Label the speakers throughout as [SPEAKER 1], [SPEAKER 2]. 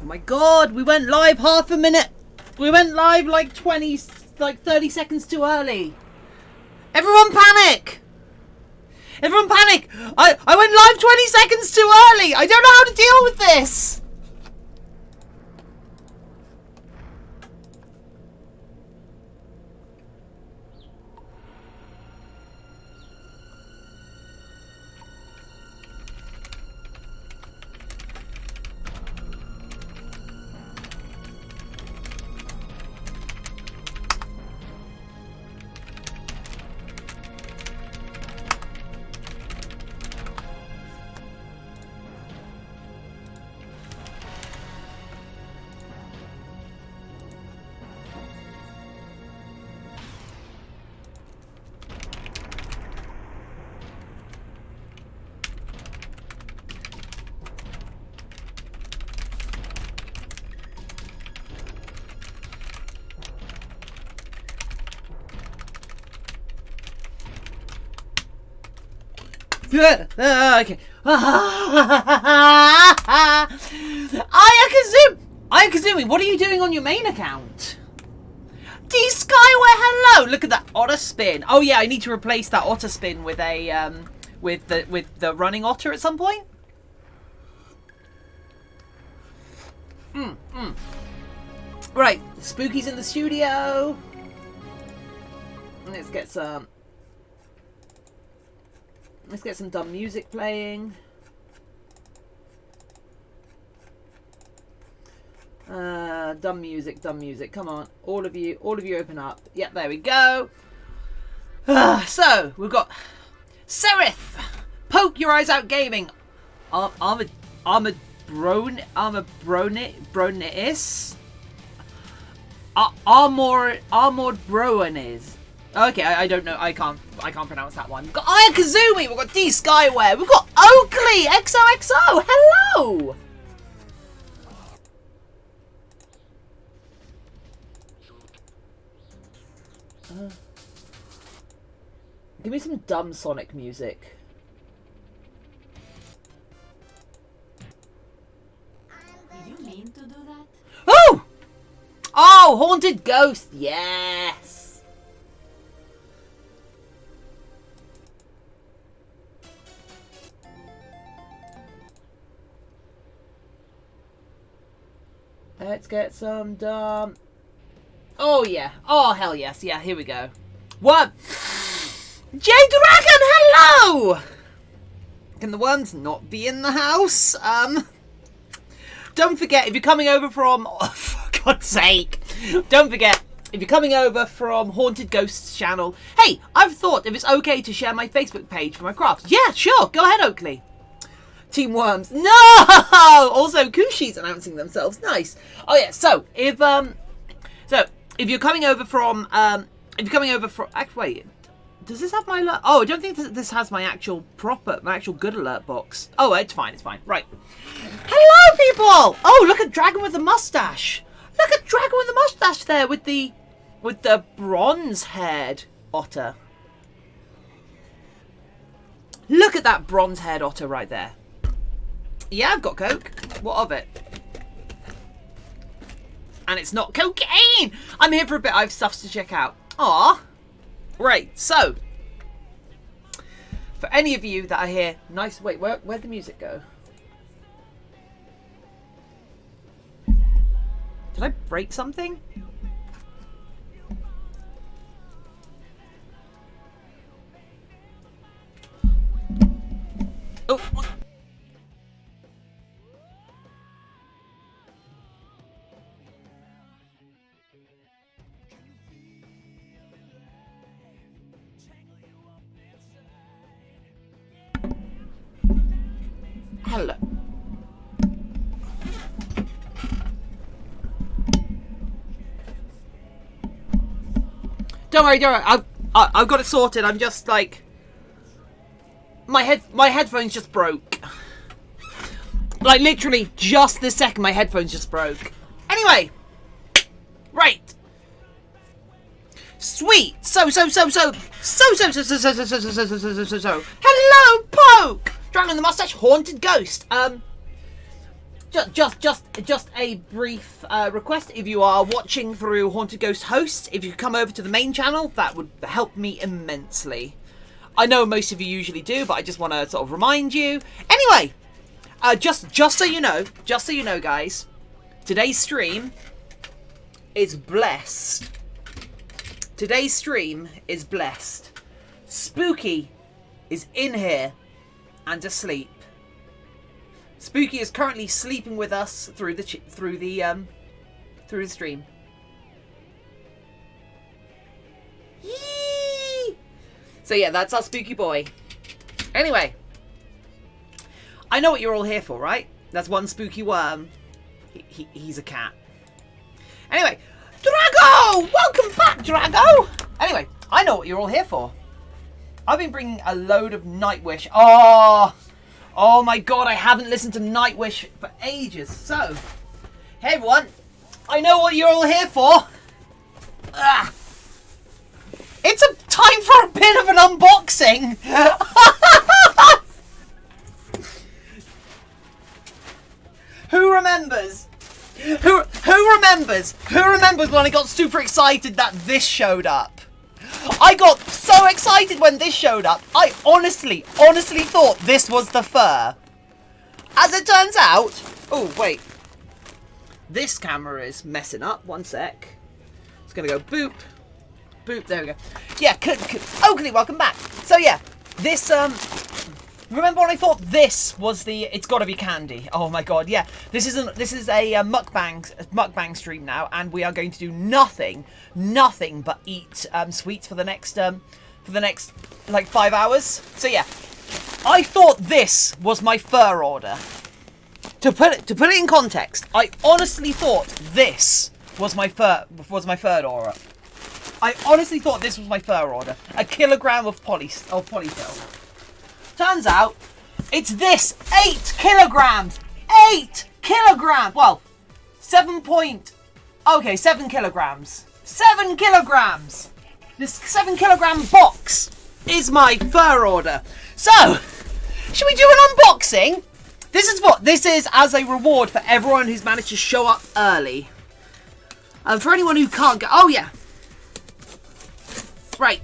[SPEAKER 1] my god, we went live half a minute. We went live like 30 seconds too early. Everyone panic! Everyone panic! I went live 20 seconds too early! I don't know how to deal with this! Okay. Ayakazumi, what are you doing on your main account? D Skyware, hello! Look at that otter spin. Oh yeah, I need to replace that otter spin with a with the running otter at some point. Right, Spooky's in the studio. Let's get some dumb music playing. Dumb music. Come on, all of you open up. Yep, there we go. So we've got Seraph, Poke Your Eyes Out Gaming, ArmouredBrownies, ArmouredBrownies. Okay, I don't know. I can't pronounce that one. We've got Ayakazumi. We've got D Skyware. We've got Oakley XOXO. Hello. Give me some dumb Sonic music.
[SPEAKER 2] Did you mean to do that?
[SPEAKER 1] Oh! Oh, Haunted Ghost. Yes. Let's get some dumb. Oh yeah. Oh hell yes. Yeah, here we go. What? J Dragon, hello! Can the worms not be in the house? Don't forget, if you're coming over from... Oh, for God's sake. Don't forget, if you're coming over from Haunted Ghosts channel, hey, I've thought if it's okay to share my Facebook page for my crafts. Yeah, sure. Go ahead, Oakley. Team Worms. No! Also, Kushi's announcing themselves. Nice. Oh yeah, so if you're coming over from actually, wait, does this have my alert? Oh, I don't think this has my actual good alert box. Oh, it's fine. Right. Hello, people. Oh, look at Dragon with the mustache. Look at Dragon with the mustache there with the bronze-haired otter. Look at that bronze-haired otter right there. Yeah, I've got Coke. What of it? And it's not cocaine! I'm here for a bit. I have stuff to check out. Aww. Right, so. For any of you that are here, nice. Wait, where'd the music go? Did I break something? Oh. Hello. Don't worry. I've got it sorted. I'm just like my headphones just broke. Like literally just this second, my headphones just broke. Anyway, right. Sweet. So. Hello, Poke. Dragon the mustache, haunted ghost. Just a brief request. If you are watching through Haunted Ghost Hosts, if you come over to the main channel, that would help me immensely. I know most of you usually do, but I just want to sort of remind you. Anyway, just so you know, guys, today's stream is blessed. Today's stream is blessed. Spooky is in here and asleep. Spooky is currently sleeping with us through the stream. Yee! So yeah, that's our spooky boy. Anyway, I know what you're all here for, right? That's one spooky worm. He's a cat. Anyway, Drago! Welcome back, Drago! Anyway, I know what you're all here for. I've been bringing a load of Nightwish. Oh my god, I haven't listened to Nightwish for ages. So, hey everyone, I know what you're all here for. It's a time for a bit of an unboxing. Who remembers? Who remembers? Who remembers when I got super excited that this showed up? I got so excited when this showed up. I honestly thought this was the fur. As it turns out... Oh, wait. This camera is messing up. One sec. It's going to go boop. Boop. There we go. Yeah, Oakley, welcome back. So, yeah. This, remember when I thought this was the... It's got to be candy. Oh, my God. Yeah. This is a mukbang stream now. And we are going to do nothing but eat sweets for the next like 5 hours. So yeah, I thought this was my fur order. To put it in context, I honestly thought this was my fur order. I honestly thought this was my fur order. A kilogram of polyfill. Turns out it's this 8 kilograms. 8 kilograms. Well, 7 kilograms. 7 kilograms! This 7 kilogram box is my fur order. So, should we do an unboxing? This is as a reward for everyone who's managed to show up early. And for anyone who can't go... Oh, yeah. Right.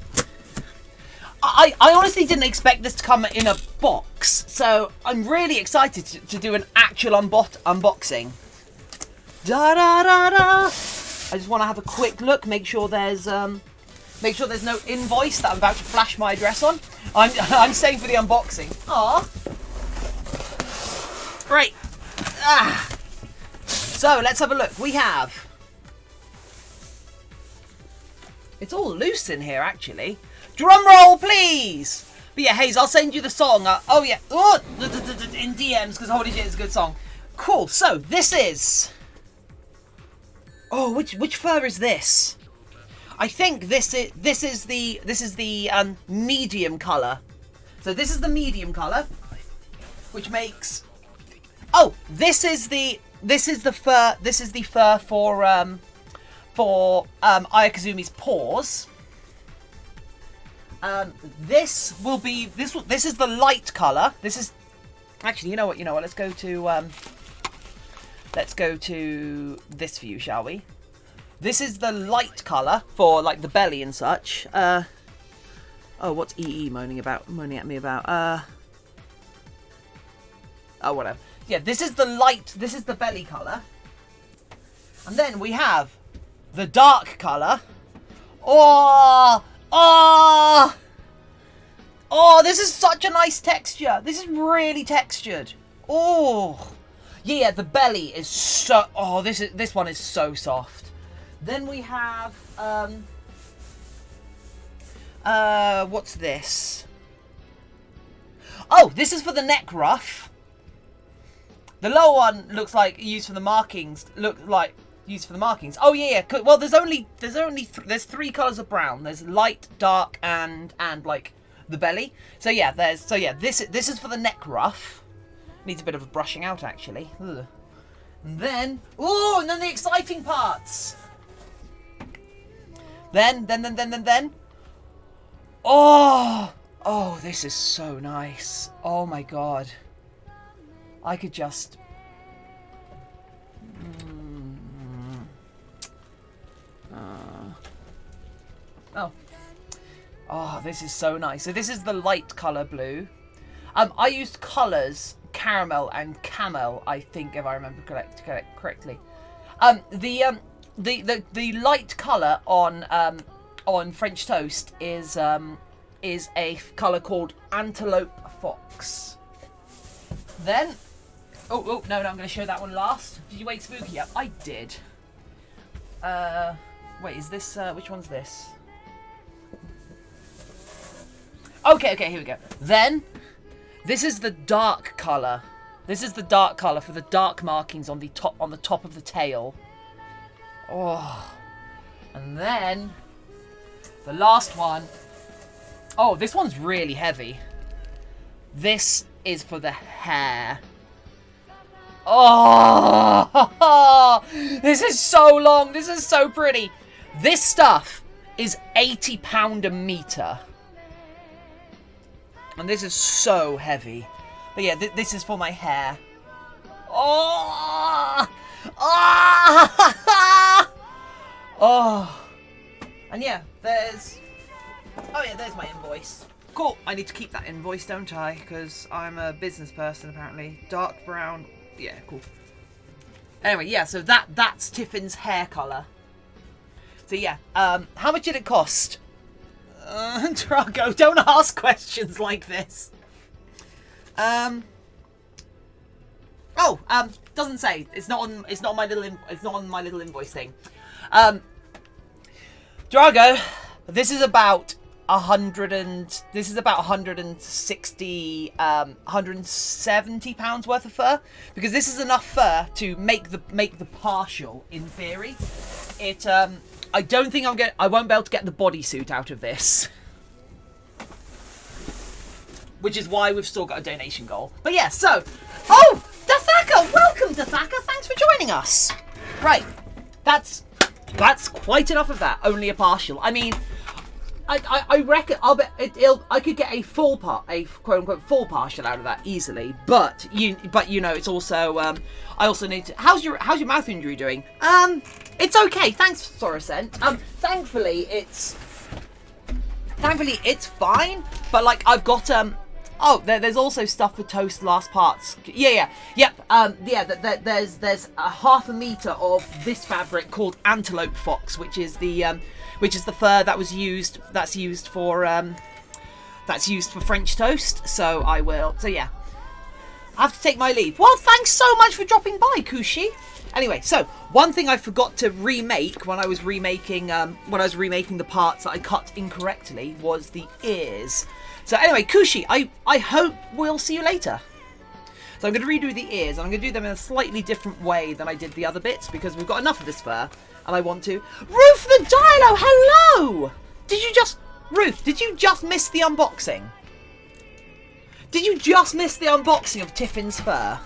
[SPEAKER 1] I honestly didn't expect this to come in a box. So, I'm really excited to do an actual unboxing. Da-da-da-da! I just want to have a quick look, make sure there's no invoice that I'm about to flash my address on. I'm staying for the unboxing. Aww. Right. So let's have a look. We have. It's all loose in here, actually. Drum roll, please. But yeah, Hayes, I'll send you the song. Oh yeah. Oh, in DMs because Holy Shit is a good song. Cool. So this is. Oh, which fur is this? I think this is the medium color. So this is the medium color, which makes. Oh, this is the fur. This is the fur for Ayakazumi's paws. This is the light color. This is actually. You know what? Let's go to. Let's go to this view, shall we? This is the light colour for like the belly and such. Oh, what's EE moaning at me about? Oh, whatever. Yeah, this is the belly colour. And then we have the dark colour. Oh, this is such a nice texture. This is really textured. Oh. Yeah, the belly is so... Oh, this one is so soft. Then we have... what's this? Oh, this is for the neck ruff. The lower one looks like used for the markings. Oh yeah. Well, there's 3 colours of brown. There's light, dark, and like the belly. So yeah, this is for the neck ruff. Needs a bit of a brushing out, actually. Ugh. And then the exciting parts. Then. Oh, this is so nice. Oh my god. I could just Oh, this is so nice. So this is the light colour blue. I used colours caramel and camel, I think, if I remember correctly. The light colour on French toast is a colour called antelope fox. Then, no, I'm going to show that one last. Did you wake Spooky up? I did. Wait, is this which one's this? Okay, here we go. Then, this is the dark colour. This is the dark colour for the dark markings on the top of the tail. Oh, and then the last one. Oh, this one's really heavy. This is for the hair. Oh, this is so long. This is so pretty. This stuff is £80 a metre. And this is so heavy. But yeah, this is for my hair. Oh! Oh! Oh! And yeah, there's... Oh yeah, there's my invoice. Cool. I need to keep that invoice, don't I? Because I'm a business person, apparently. Dark brown. Yeah, cool. Anyway, yeah, so that's Tiffin's hair colour. So yeah, how much did it cost? Drago, don't ask questions like this. Doesn't say. It's not on my little invoice thing. Drago, this is about 170 pounds worth of fur, because this is enough fur to make the partial in theory. It I don't think I won't be able to get the bodysuit out of this. Which is why we've still got a donation goal. But yeah, so... Oh! Dathaka! Welcome, Dathaka! Thanks for joining us! Right. That's quite enough of that. Only a partial. I mean... I reckon I could get a quote-unquote full partial out of that easily. But you know, it's also... I also need to... How's your mouth injury doing? It's okay. Thanks, Sorosent. Thankfully it's fine. But like I've got there's also stuff for toast last parts. Yep. There's a half a meter of this fabric called antelope fox, which is the fur that's used for French toast. So yeah. I have to take my leave. Well, thanks so much for dropping by, Kushi. Anyway, so one thing I forgot to remake when I was remaking the parts that I cut incorrectly was the ears. So anyway, Kushi, I hope we'll see you later. So I'm going to redo the ears, and I'm going to do them in a slightly different way than I did the other bits, because we've got enough of this fur, and I want to... Ruth the Dilo, hello! Ruth, did you just miss the unboxing? Did you just miss the unboxing of Tiffin's fur?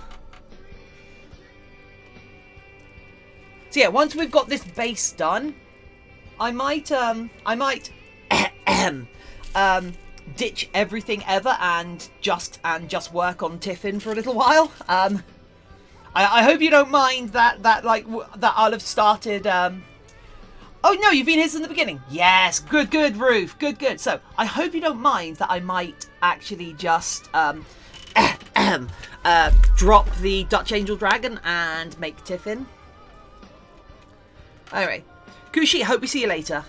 [SPEAKER 1] So yeah, once we've got this base done, I might ditch everything ever and just work on Tiffin for a little while. I hope you don't mind that I'll have started. Oh no, you've been here since the beginning. Yes, good, Ruth, good. So I hope you don't mind that I might actually just drop the Dutch Angel Dragon and make Tiffin. Anyway, Kushi, hope we see you later.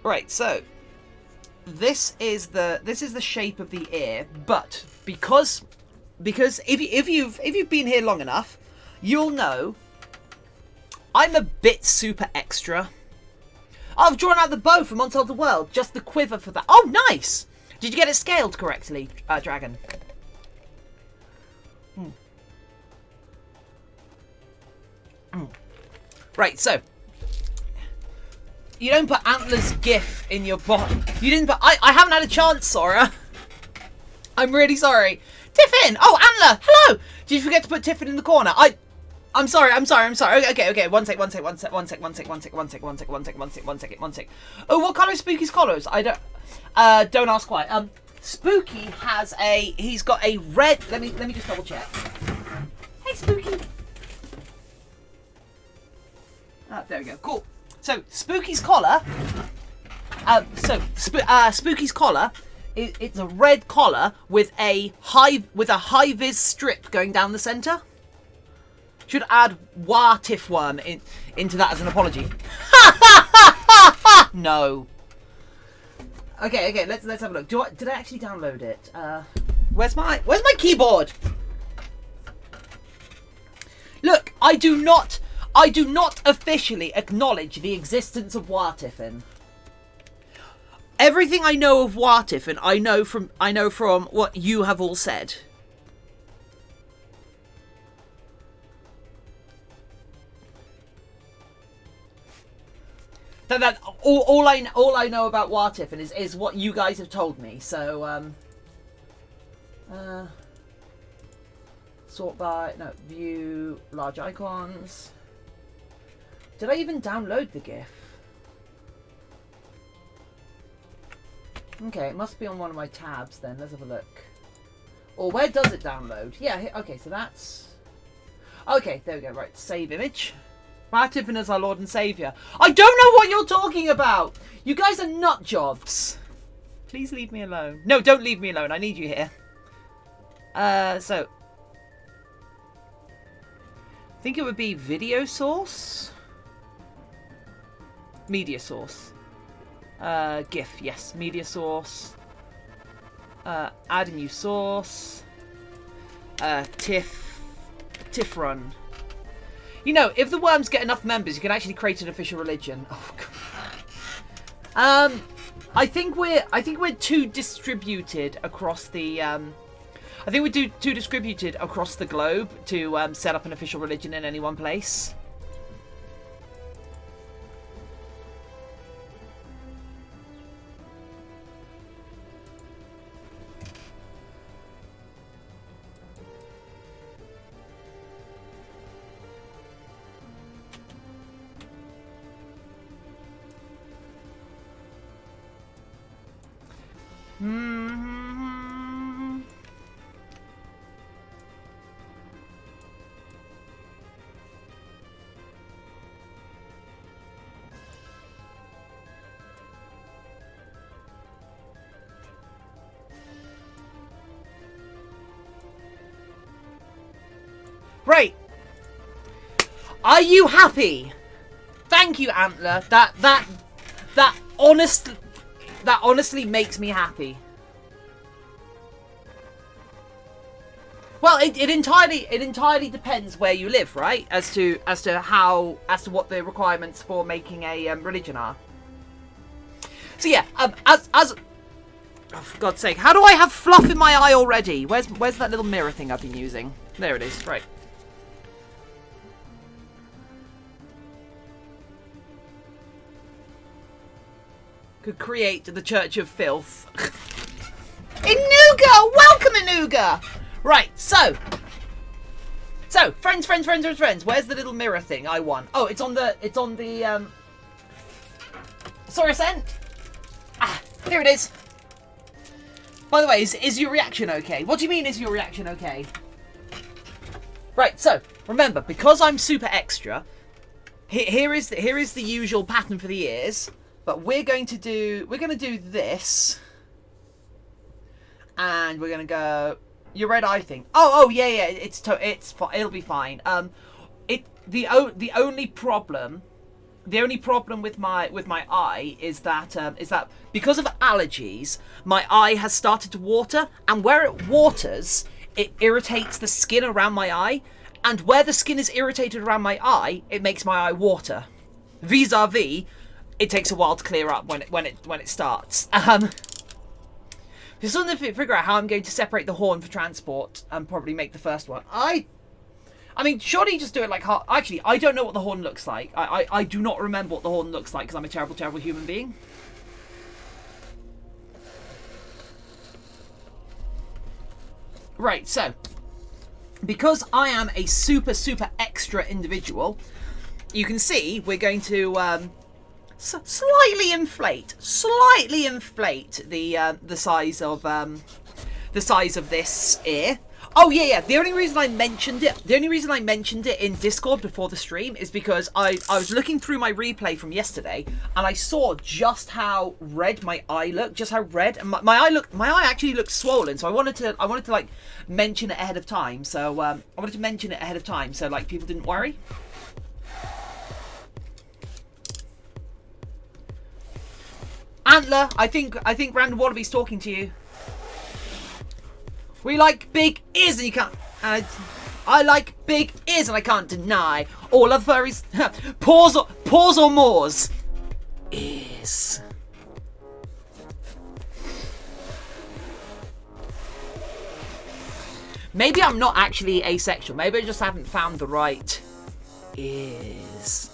[SPEAKER 1] Right, so this is the shape of the ear, but because if you've been here long enough, you'll know I'm a bit super extra. I've drawn out the bow from Untold the World, just the quiver for that. Oh, nice! Did you get it scaled correctly, Dragon? Right, so you don't put Antler's GIF in your bot. You didn't put... I haven't had a chance, Sora. I'm really sorry. Tiffin! Oh, Antler! Hello! Did you forget to put Tiffin in the corner? I'm sorry. Okay. One sec. Oh, what colour is Spooky's collars? Don't ask why. Spooky has he's got a red... Let me just double check. Hey, Hey, Spooky. Ah, there we go. Cool. So Spooky's collar. Spooky's collar. It's a red collar with a high vis strip going down the centre. Should add Tiffworm into that as an apology. No. Okay. Let's have a look. Did I actually download it? Where's my keyboard? Look, I do not officially acknowledge the existence of Tiffin. Everything I know of Tiffin, I know from what you have all said. That all I know about Tiffin is what you guys have told me. So sort by view large icons. Did I even download the GIF? Okay, it must be on one of my tabs then. Let's have a look. Or where does it download? Yeah, okay, so that's... Okay, there we go. Right, save image. Tiffin as our Lord and Saviour. I don't know what you're talking about! You guys are nut jobs. Please leave me alone. No, don't leave me alone. I need you here. So... I think it would be video source? Media source. GIF, yes. Media source. Add a new source. Tiff run. You know, if the worms get enough members, you can actually create an official religion. Oh god. I think we're too distributed across the I think we're too distributed across the globe to set up an official religion in any one place. Right. Are you happy? Thank you, Antler. That honestly makes me happy. Well, it entirely depends where you live, right? As to what the requirements for making a religion are. So yeah, oh, for God's sake, how do I have fluff in my eye already? Where's that little mirror thing I've been using? There it is. Right. Could create the Church of Filth. Inuga! Welcome, Inuga! Right, so, friends. Where's the little mirror thing I want? Oh, it's on the, Sorry, sent. Ah, here it is. By the way, is your reaction okay? What do you mean, is your reaction okay? Right, so, remember, because I'm super extra, here is the usual pattern for the ears. But we're going to do this, and we're gonna go your red eye thing. Oh yeah, it'll be fine. The only problem with my eye is that because of allergies, my eye has started to water, and where it waters, it irritates the skin around my eye, and where the skin is irritated around my eye, it makes my eye water. Vis-a-vis. It takes a while to clear up when it starts. Just trying to figure out how I'm going to separate the horn for transport and probably make the first one. I mean, surely just do it like... Actually, I don't know what the horn looks like. I do not remember what the horn looks like because I'm a terrible, terrible human being. Right, so... Because I am a super, super extra individual, you can see we're going to... slightly inflate the size of this ear. Oh yeah. The only reason I mentioned it in Discord before the stream is because I was looking through my replay from yesterday and I saw just how red my eye looked, and my eye actually looked swollen. So I wanted to like mention it ahead of time. So so like people didn't worry. Antler, I think Random Wallaby's talking to you. We like big ears and you can't... I like big ears and I can't deny. All other furries... paws or mores. Ears. Maybe I'm not actually asexual. Maybe I just haven't found the right ears.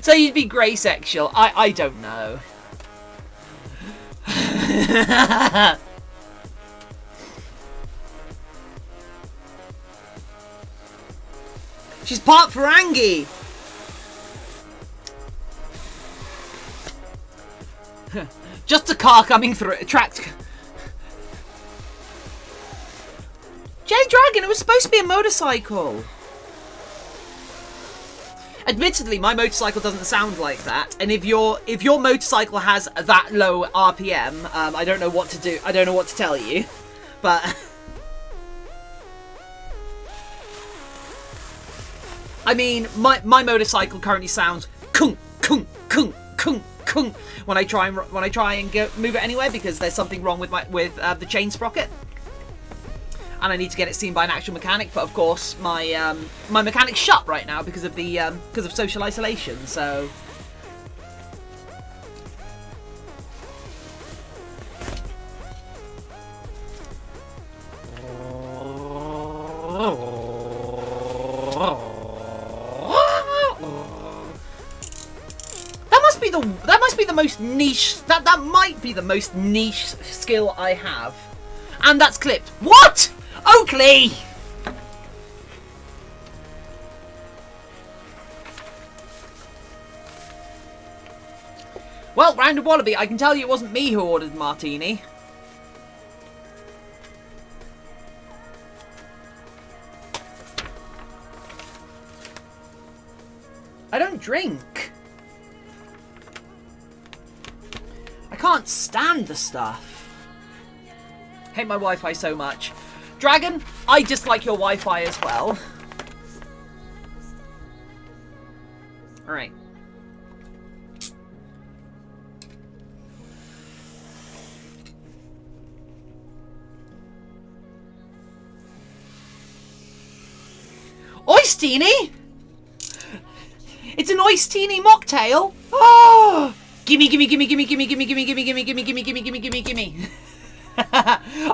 [SPEAKER 1] So you'd be grey sexual. I don't know. She's part Ferengi. Just a car coming through. Tracked. J-Dragon, it was supposed to be a motorcycle. Admittedly, my motorcycle doesn't sound like that, and if your motorcycle has that low RPM, I don't know what to do. I don't know what to tell you, but I mean, my motorcycle currently sounds kung kung kung kung kung when I try and move it anywhere because there's something wrong with the chain sprocket. And I need to get it seen by an actual mechanic, but of course my my mechanic's shut right now because of social isolation. So that must be the most niche. That might be the most niche skill I have, and that's clipped. What? Oakley! Well, Random Wallaby, I can tell you it wasn't me who ordered the martini. I don't drink. I can't stand the stuff. Hate my Wi-Fi so much. Dragon, I dislike your Wi-Fi as well. Alright. Oystini? It's an Oystini mocktail? Oh! Gimme, gimme, gimme, gimme, gimme, gimme, gimme, gimme, gimme, gimme, gimme, gimme, gimme, gimme, gimme.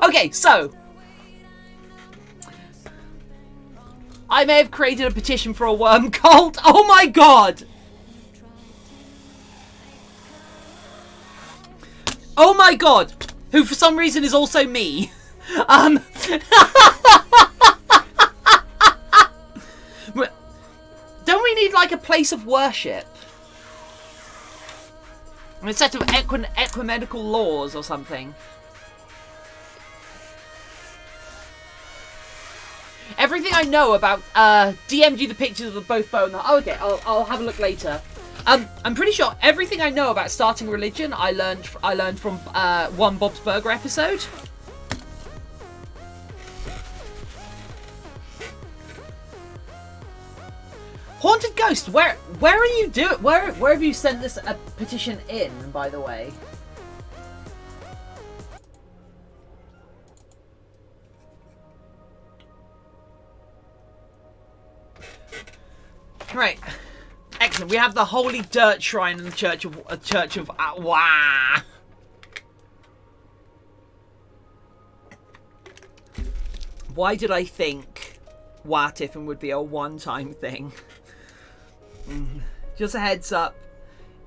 [SPEAKER 1] Okay, so I may have created a petition for a worm cult. Oh my god! Oh my god! Who for some reason is also me. Don't we need like a place of worship? A set of ecumenical laws or something. Everything I know about DM'd you the pictures of both Bo and the... Oh, okay, I'll have a look later. I'm pretty sure everything I know about starting religion I learned from one Bob's Burger episode. Haunted Ghost, where are you doing? Where have you sent this petition in, by the way? Right, excellent. We have the Holy Dirt Shrine in the Church of Wah. Why did I think Tiffin would be a one-time thing? Just a heads up.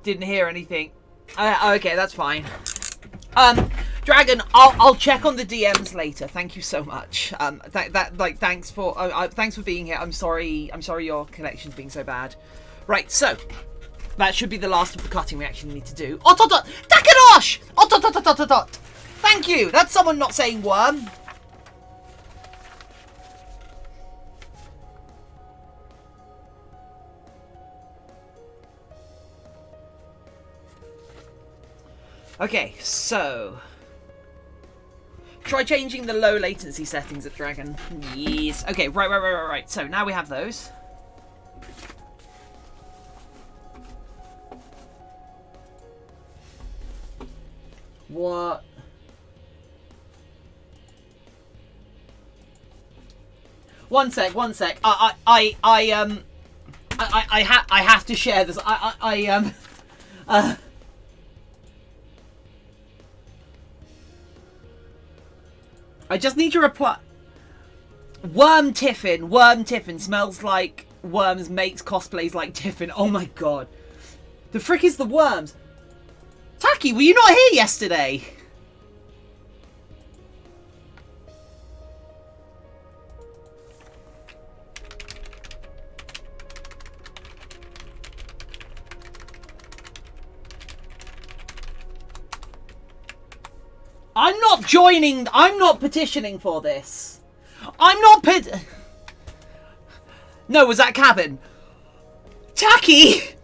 [SPEAKER 1] Didn't hear anything. Okay, that's fine. Dragon, I'll check on the DMs later. Thank you so much. Thanks for being here. I'm sorry your connection's being so bad. Right, so that should be the last of the cutting we actually need to do. Ototot Takanosh! Otototototot! Thank you. That's someone not saying worm. Okay, so try changing the low latency settings at Dragon. Yes. Okay, right. So now we have those. What? One sec. I have to share this. I just need to reply. Worm Tiffin smells like worms, makes cosplays like Tiffin. Oh my god. The frick is the worms? Taki, were you not here yesterday? I'm not joining. I'm not petitioning for this. I'm not No, was that cabin? Taki,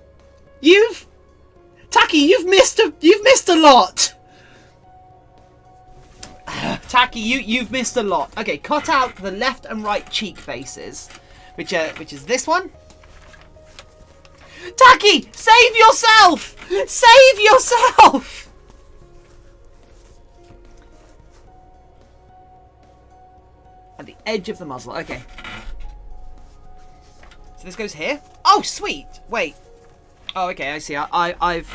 [SPEAKER 1] you've missed a lot. Taki, you've missed a lot. Okay, cut out the left and right cheek faces, which is this one. Taki, save yourself! Save yourself! At the edge of the muzzle. Okay. So this goes here. Oh, sweet. Wait. Oh, okay. I see. I've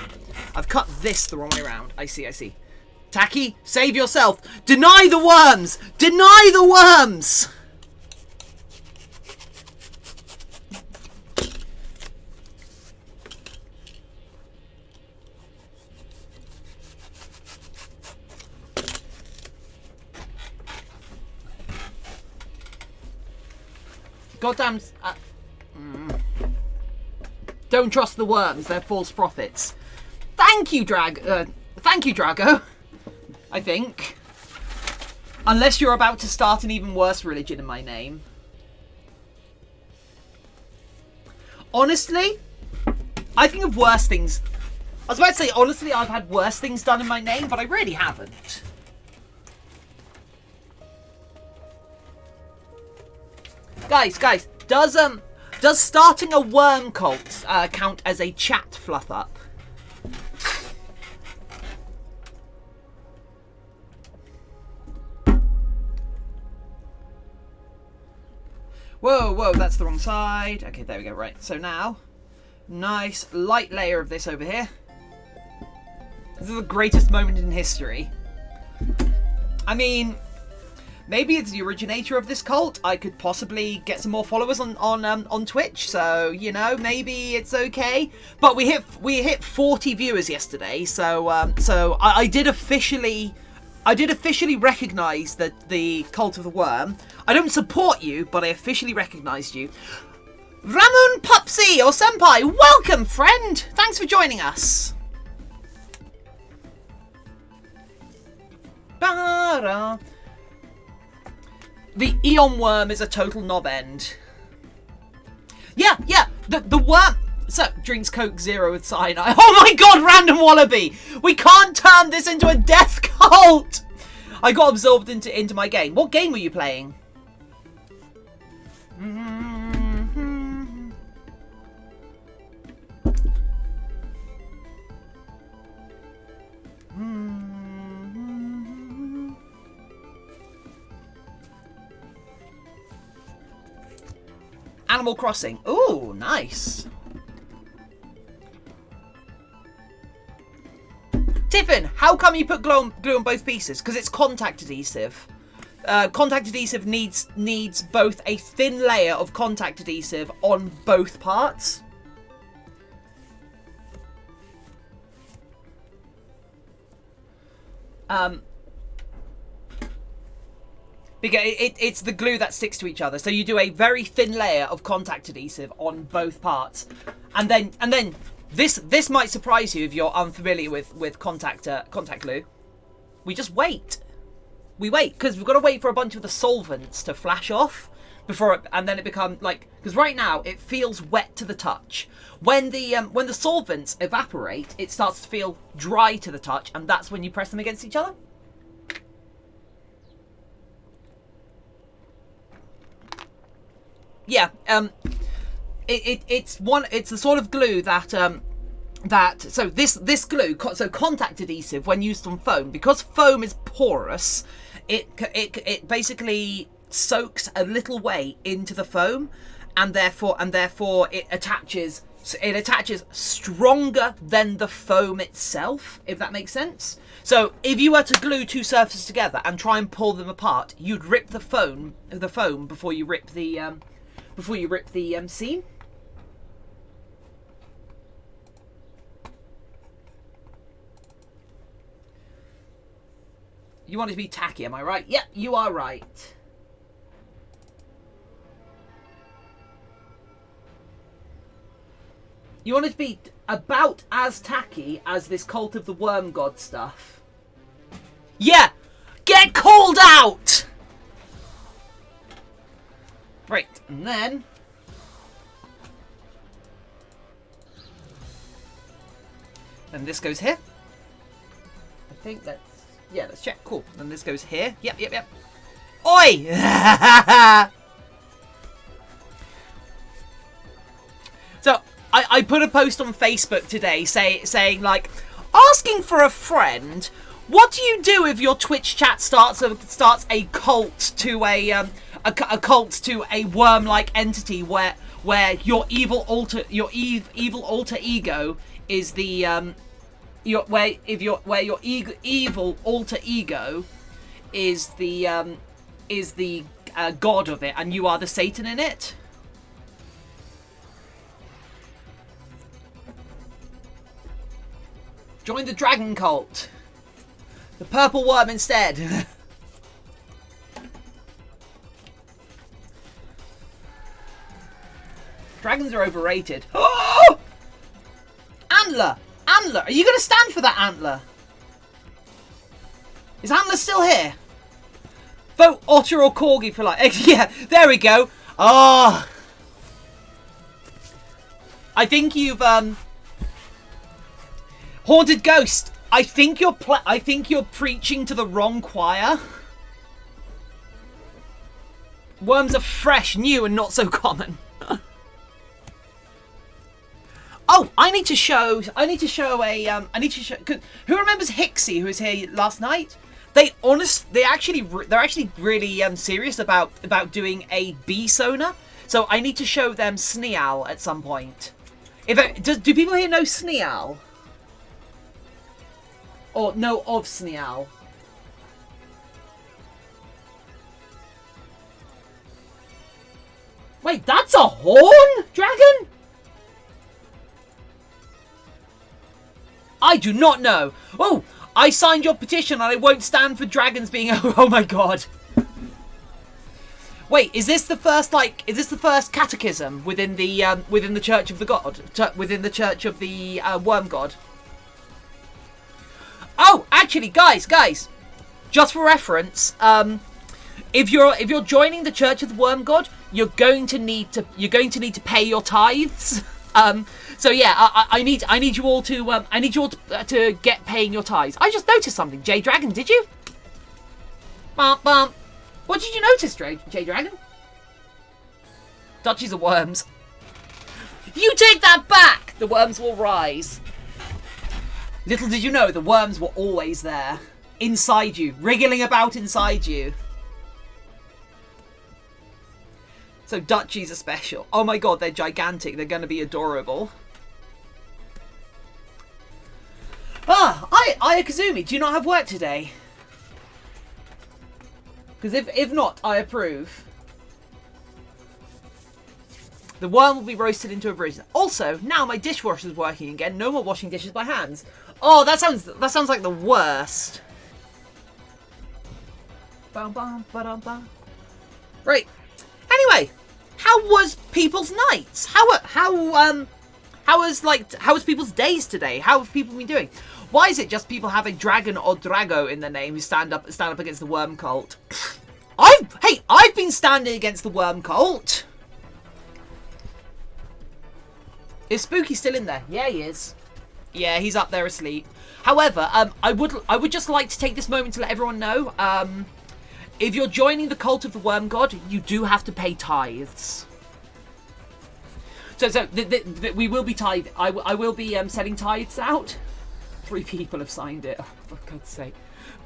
[SPEAKER 1] cut this the wrong way around. I see. Taki, save yourself. Deny the worms. Deny the worms. Goddamn. Don't trust the worms. They're false prophets. Thank you, Thank you, Drago. I think. Unless you're about to start an even worse religion in my name. Honestly, I think of worse things. I was about to say, honestly, I've had worse things done in my name, but I really haven't. Guys, does starting a worm cult count as a chat fluff up? Whoa, that's the wrong side. Okay, there we go, right. So now, nice light layer of this over here. This is the greatest moment in history. I mean, maybe it's the originator of this cult. I could possibly get some more followers on Twitch, so you know, maybe it's okay. But we hit 40 viewers yesterday, so I did officially recognise that the cult of the worm. I don't support you, but I officially recognised you. Ramon Pupsy or Senpai, welcome, friend. Thanks for joining us. Ba-da. The Eon worm is a total knob end. Yeah, the worm. So, drinks Coke Zero with cyanide. Oh my god, random wallaby! We can't turn this into a death cult! I got absorbed into my game. What game were you playing? Animal Crossing. Ooh, nice. Tiffin, how come you put glue on both pieces? Because it's contact adhesive. contact adhesive needs both a thin layer of contact adhesive on both parts. Because it's the glue that sticks to each other. So you do a very thin layer of contact adhesive on both parts, and then this might surprise you if you're unfamiliar with contact glue. We just wait. We wait because we've got to wait for a bunch of the solvents to flash off before and then it becomes like, because right now it feels wet to the touch. When the solvents evaporate, it starts to feel dry to the touch, and that's when you press them against each other. Yeah, it's the sort of glue that so this glue, so contact adhesive when used on foam, because foam is porous, it basically soaks a little way into the foam, and therefore it attaches stronger than the foam itself, if that makes sense. So if you were to glue two surfaces together and try and pull them apart, you'd rip the foam before you rip the seam. You want it to be tacky, am I right? Yep, you are right. You want it to be about as tacky as this Cult of the Worm God stuff. Yeah! Get called out! Right, and then... and this goes here. I think that's... yeah, let's check. Cool. And this goes here. Yep. Oi! So, I put a post on Facebook today saying like, asking for a friend, what do you do if your Twitch chat starts a cult to a cult to a worm-like entity where your evil alter ego is the your evil alter ego is the god of it, and you are the Satan in it. Join the dragon cult. The purple worm instead. Dragons are overrated. Oh! Antler! Antler! Are you going to stand for that Antler? Is Antler still here? Vote Otter or Corgi for like... yeah, there we go. Oh! I think you've... Haunted Ghost! I think you're preaching to the wrong choir. Worms are fresh, new, and not so common. Oh, I need to show. Who remembers Hixie, who was here last night? They're actually really serious about doing a bee sonar. So I need to show them Sneal at some point. Do people here know Sneal? Or know of Sneal? Wait, that's a horn dragon? I do not know. Oh, I signed your petition and I won't stand for dragons being... oh my god. Wait, is this the first catechism within the Church of the God? Within the Church of the Worm God? Oh, actually, guys, just for reference, if you're joining the Church of the Worm God, you're going to need to pay your tithes. So yeah, I need you all to get paying your tithes. I just noticed something, J Dragon. Did you? Bum bum. What did you notice, J Dragon? Duchies are worms. You take that back. The worms will rise. Little did you know, the worms were always there. Inside you. Wriggling about inside you. So duchies are special. Oh my god, they're gigantic. They're going to be adorable. Ah, Ayakazumi, do you not have work today? Because if not, I approve. The worm will be roasted into a bruise. Also, now my dishwasher's working again. No more washing dishes by hands. Oh, that sounds like the worst. Right. Anyway, how was people's nights? How was people's days today? How have people been doing? Why is it just people have a dragon or drago in their name who stand up against the worm cult? I've been standing against the worm cult. Is Spooky still in there? Yeah, he is. Yeah, he's up there asleep. However, I would just like to take this moment to let everyone know, if you're joining the cult of the worm god, you do have to pay tithes. So we will be tithe. I will be setting tithes out. 3 people have signed it. Oh, for God's sake.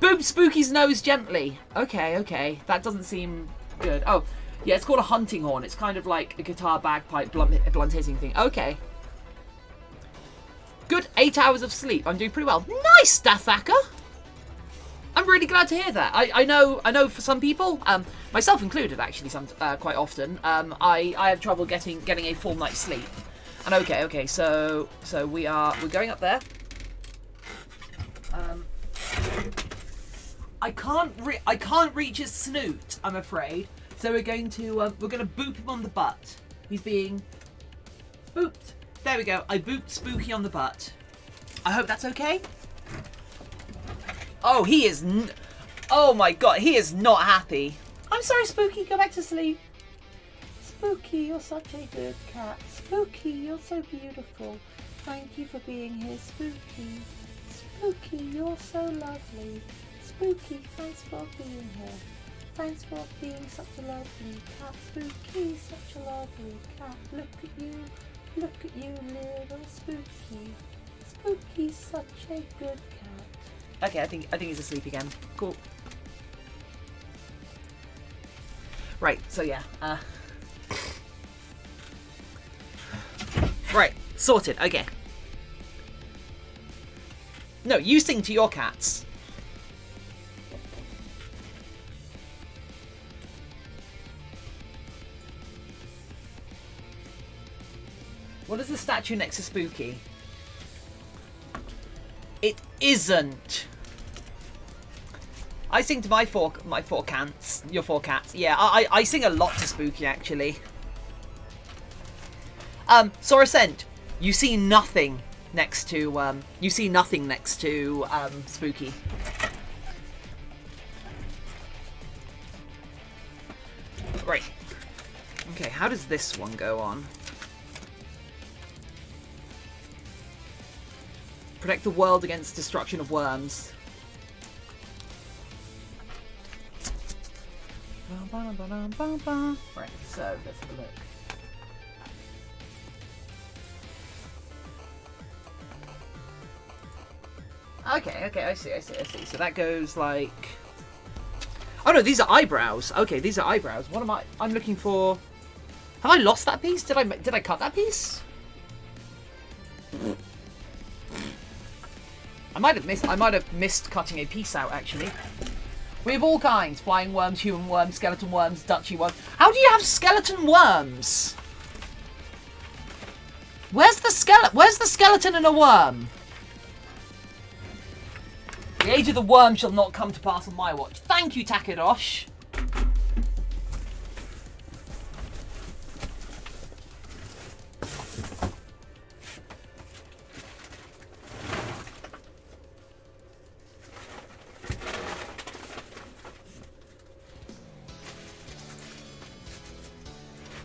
[SPEAKER 1] Boop Spooky's nose gently. Okay. That doesn't seem good. Oh, yeah, it's called a hunting horn. It's kind of like a guitar bagpipe blunt hitting thing. Okay. Good 8 hours of sleep. I'm doing pretty well. Nice, Stathaka. I'm really glad to hear that. I know for some people, myself included actually, quite often, I have trouble getting a full night's sleep. And okay, so we're going up there. I can't reach his snoot, I'm afraid. So we're going to boop him on the butt. He's being booped. There we go. I booped Spooky on the butt. I hope that's okay. Oh, he is. Oh my God, he is not happy. I'm sorry, Spooky. Go back to sleep. Spooky, you're such a good cat. Spooky, you're so beautiful. Thank you for being here, Spooky. Spooky, you're so lovely. Spooky, thanks for being here. Thanks for being such a lovely cat. Spooky, such a lovely cat. Look at you, little Spooky. Spooky's such a good cat. Okay, I think he's asleep again. Cool. Right, so yeah. Right, sorted. Okay. No, you sing to your cats. What is the statue next to Spooky? It isn't. I sing to my four cats. Your 4 cats. Yeah, I sing a lot to Spooky actually. Sorascent, you see nothing next to Spooky. Right. Okay, how does this one go on? Protect the world against destruction of worms. Right, so let's have a look. Okay, I see. So that goes like... Oh no, these are eyebrows. Okay, these are eyebrows. What am I... I'm looking for... Have I lost that piece? Did I cut that piece? I might have missed cutting a piece out, actually. We have all kinds. Flying worms, human worms, skeleton worms, duchy worms. How do you have skeleton worms? Where's the skeleton in a worm? The age of the worm shall not come to pass on my watch. Thank you, Takadosh.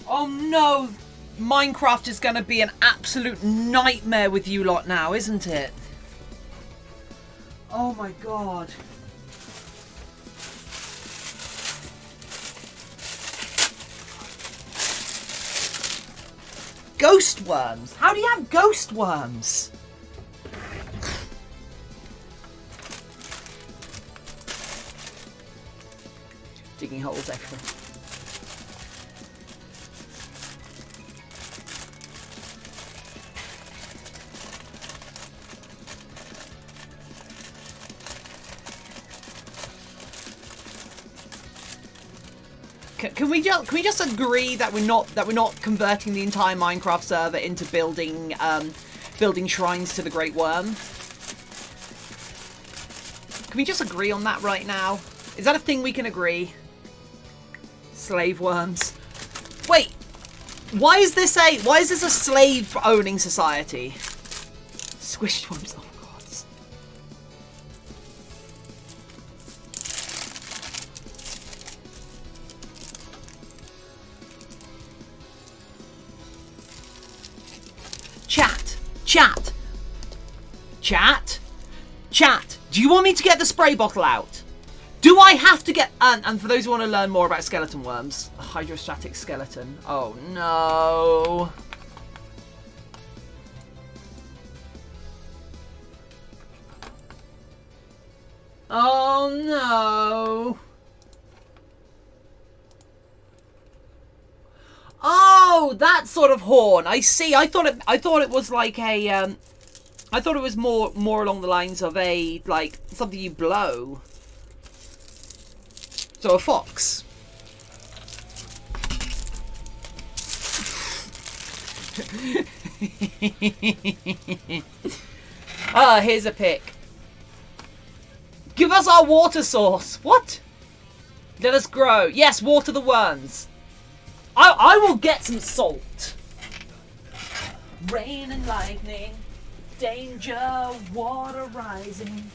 [SPEAKER 1] Oh no! Minecraft is going to be an absolute nightmare with you lot now, isn't it? Oh my god. Ghost worms? How do you have ghost worms? Digging holes everywhere. Can we just agree that we're not converting the entire Minecraft server into building shrines to the Great Worm? Can we just agree on that right now? Is that a thing we can agree? Slave worms. Wait. Why is this a slave owning society? Squished worms. Oh god. Chat. Do you want me to get the spray bottle out? Do I have to get... And for those who want to learn more about skeleton worms, a hydrostatic skeleton. Oh, no. Oh, no. Oh, that sort of horn. I see. I thought it was like a... I thought it was more along the lines of a, like, something you blow. So a fox. Ah, here's a pick. Give us our water source. What? Let us grow. Yes, water the worms. I will get some salt. Rain and lightning. Danger, water rising.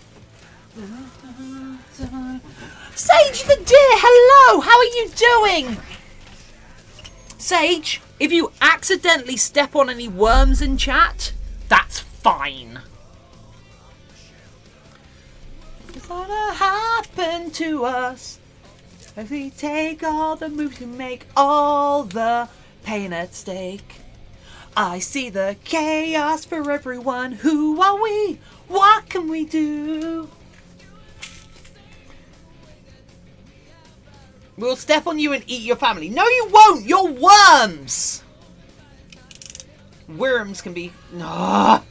[SPEAKER 1] Sage the deer, hello! How are you doing? Sage, if you accidentally step on any worms in chat, that's fine. What's gonna happen to us if we take all the moves we make, all the pain at stake? I see the chaos for everyone. Who are we? What can we do? We'll step on you and eat your family. No, you won't. You're worms. Worms can be... Ugh.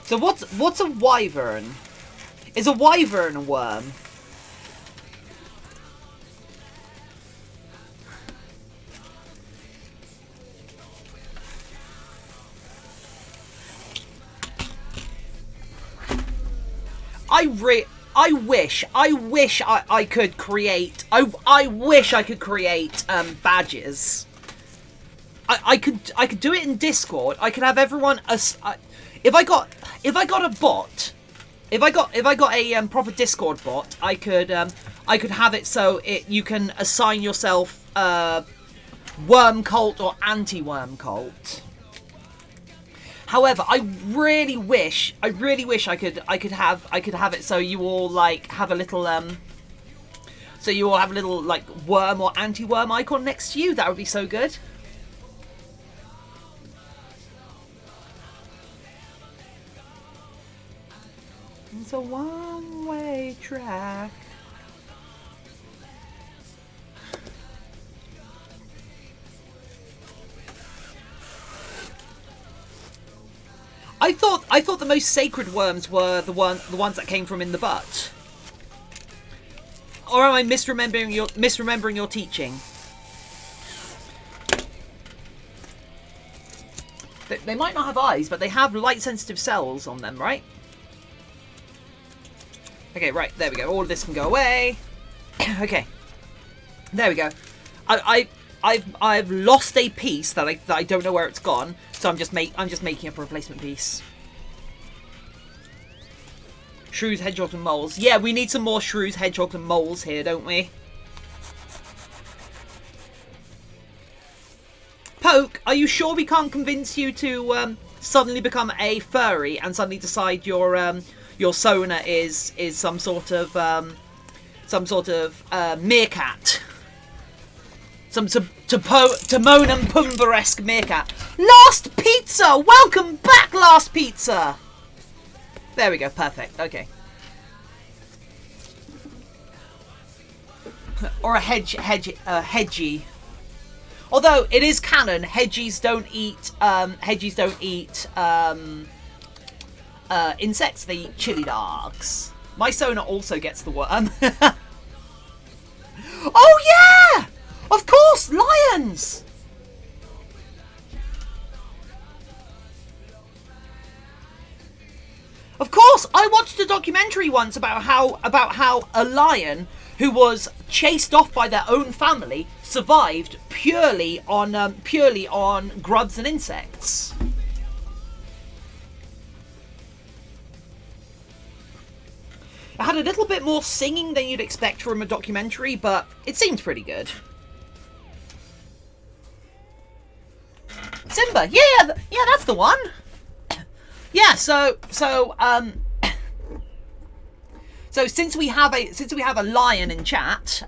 [SPEAKER 1] So what's a wyvern? Is a wyvern a worm? I wish I could create. I wish I could create badges. I could do it in Discord. I could have everyone. If I got a bot, if I got a proper Discord bot, I could have it so you can assign yourself worm cult or anti-worm cult. However, I really wish I could have it so you all like have a little like worm or anti-worm icon next to you. That would be so good. It's a one-way track. I thought the most sacred worms were the ones that came from in the butt. Or am I misremembering your teaching? They might not have eyes, but they have light-sensitive cells on them, right? Okay, right, there we go. All of this can go away. Okay, there we go. I've lost a piece that I don't know where it's gone, so I'm just making up a replacement piece. Shrews, hedgehogs, and moles. Yeah, we need some more shrews, hedgehogs, and moles here, don't we? Poke, are you sure we can't convince you to suddenly become a furry and suddenly decide your Sona is some sort of meerkat? Some Timon and Pumbaa-esque meerkat. Last Pizza! Welcome back, Last Pizza! There we go, perfect, okay. Or a hedgie. Although it is canon, hedgies don't eat insects. They eat chili dogs. My Sona also gets the worm. Oh yeah! Of course, lions! Of course, I watched a documentary once about how a lion who was chased off by their own family survived purely on grubs and insects. It had a little bit more singing than you'd expect from a documentary, but it seemed pretty good. Simba, yeah, that's the one. Yeah, so since we have a lion in chat,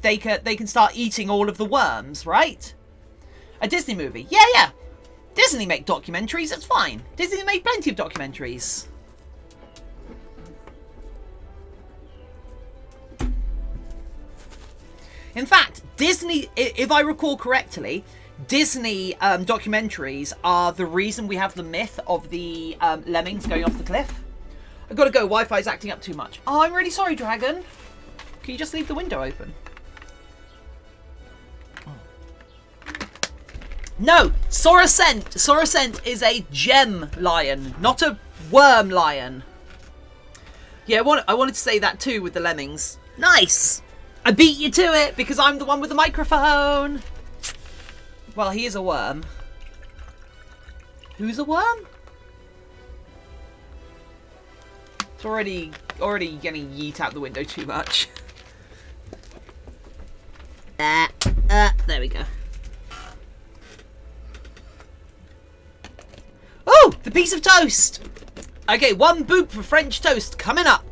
[SPEAKER 1] they can start eating all of the worms, right? A Disney movie, yeah. Disney make documentaries. That's fine. Disney made plenty of documentaries. In fact, Disney, if I recall correctly, Disney documentaries are the reason we have the myth of the lemmings going off the cliff. I've got to go. Wi-Fi's acting up too much. Oh, I'm really sorry, Dragon. Can you just leave the window open? No, Soracent. Soracent is a gem lion, not a worm lion. Yeah, I wanted to say that too with the lemmings. Nice. I beat you to it because I'm the one with the microphone. Well, he is a worm. Who's a worm? It's already getting yeet out the window too much. There we go. Oh, the piece of toast. Okay, 1 boop for French toast coming up.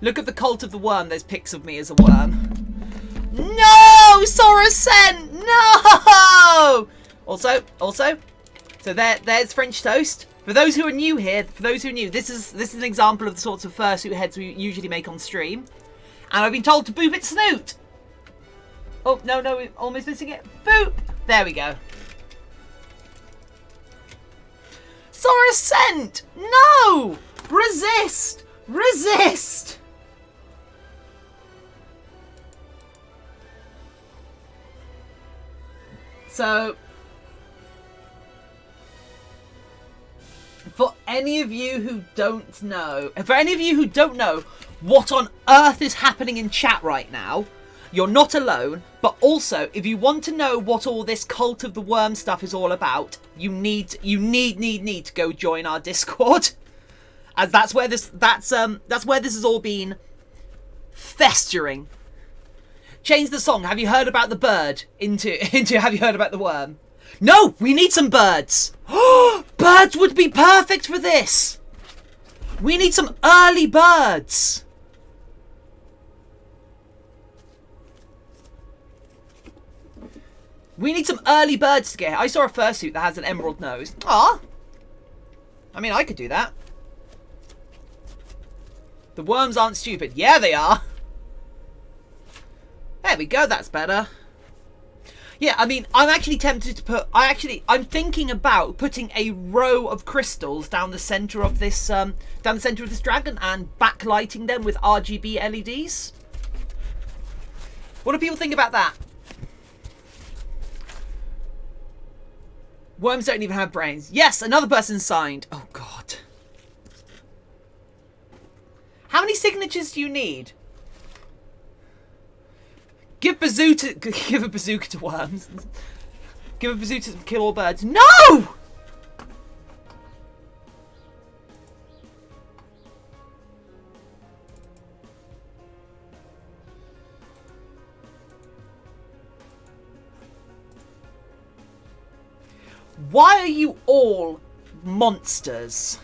[SPEAKER 1] Look at the cult of the worm. There's pics of me as a worm. No, Soracent, no. Also, so there's French toast. For those who are new here, this is an example of the sorts of fursuit heads we usually make on stream. And I've been told to boop its snoot. Oh, no, we're almost missing it. Boop. There we go. Soracent, no. Resist. So, for any of you who don't know what on earth is happening in chat right now, you're not alone. But also, if you want to know what all this cult of the worm stuff is all about, you need to go join our Discord, as that's where this has all been festering. Change the song. Have you heard about the bird? Into have you heard about the worm? No, we need some birds. Birds would be perfect for this. We need some early birds. We need some early birds to get. I saw a fursuit that has an emerald nose. Ah, I mean, I could do that. The worms aren't stupid. Yeah, they are. There we go, that's better. Yeah, I mean, I'm actually tempted to put... I'm thinking about putting a row of crystals down the centre of this dragon and backlighting them with RGB LEDs. What do people think about that? Worms don't even have brains. Yes, another person signed. Oh, God. How many signatures do you need? Give a bazooka to worms. Give a bazooka to kill all birds. No! Why are you all monsters?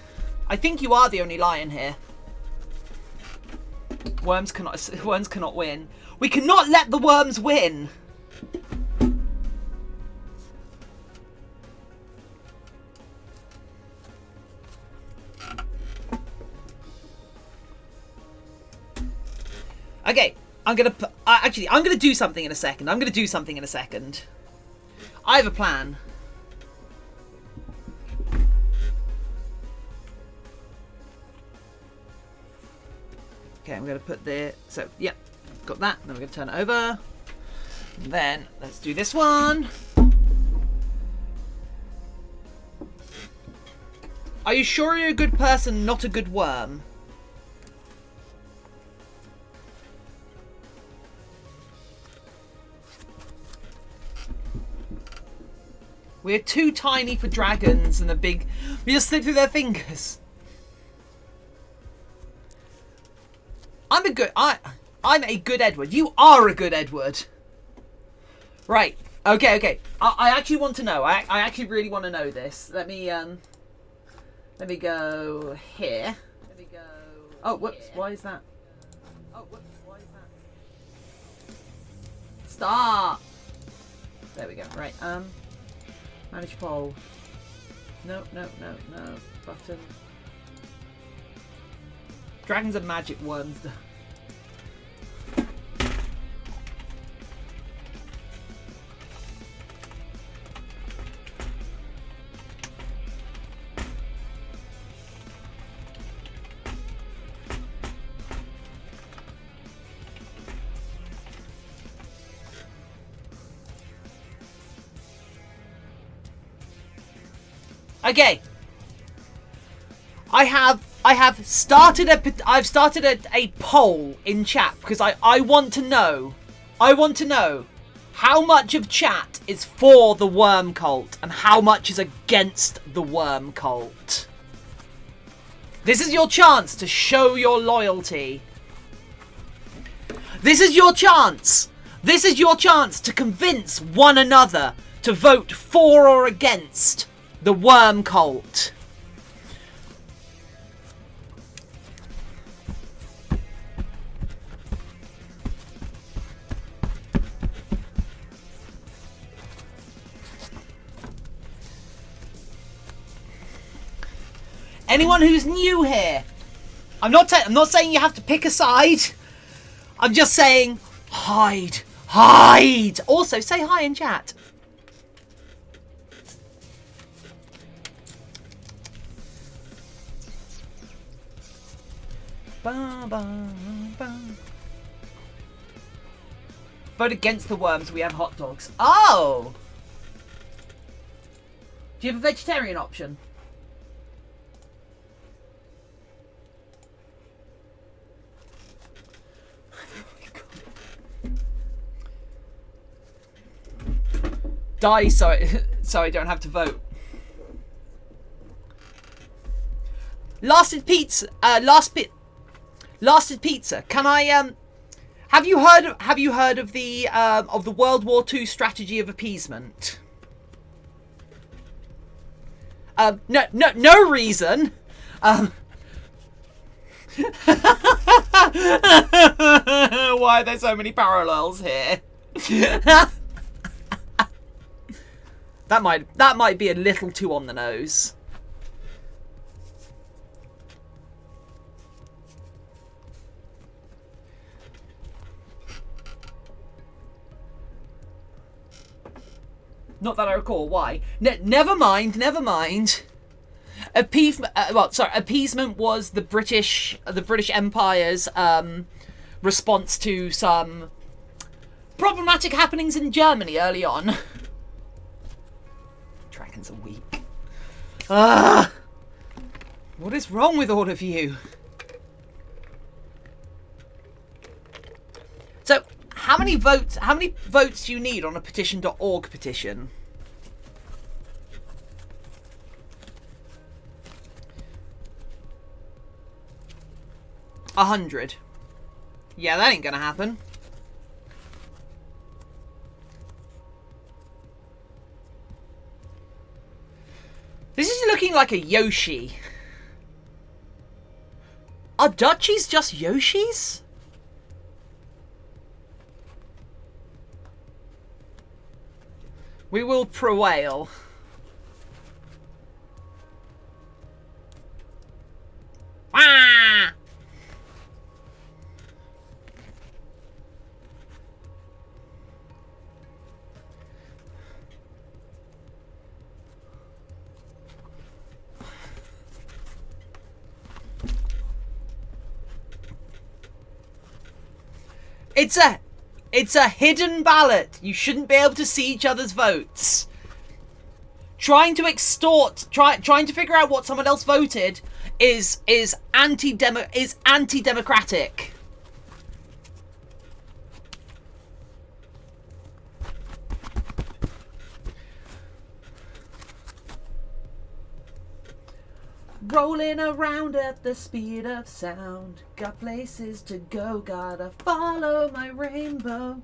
[SPEAKER 1] I think you are the only lion here. Worms cannot win. We cannot let the worms win. Okay, I'm gonna do something in a second. I have a plan. Okay, I'm going to put the... So, yep, got that. Then we're going to turn it over. And then, let's do this one. Are you sure you're a good person, not a good worm? We're too tiny for dragons and the big... We just slip through their fingers. I'm a good Edward. You are a good Edward. Right. Okay. I actually want to know. I actually really want to know this. Let me go here. Oh, whoops. Why is that? Start. There we go. Right. Manage poll. No. Button. Dragons are magic worms. Okay. I've started a poll in chat because I want to know how much of chat is for the worm cult and how much is against the worm cult. This is your chance to show your loyalty. This is your chance. This is your chance to convince one another to vote for or against the worm cult. Anyone who's new here, I'm not saying you have to pick a side. I'm just saying hide. Also, say hi in chat. Vote against the worms. We have hot dogs. Oh! Do you have a vegetarian option? Die so I don't have to vote. Lasted pizza. Lasted pizza. Can I have you heard of the World War II strategy of appeasement? No reason. Why are there so many parallels here? That might be a little too on the nose. Not that I recall. Why? Never mind. Appeasement was the British Empire's response to some problematic happenings in Germany early on. Dragons are weak. What is wrong with all of you? So, how many votes do you need on a petition.org petition? A 100. Yeah, that ain't gonna happen. This is looking like a Yoshi. Are duchies just Yoshis? We will prevail. Ah! It's a hidden ballot. You shouldn't be able to see each other's votes. Trying to figure out what someone else voted is anti-democratic. Rolling around at the speed of sound. Got places to go, gotta follow my rainbow.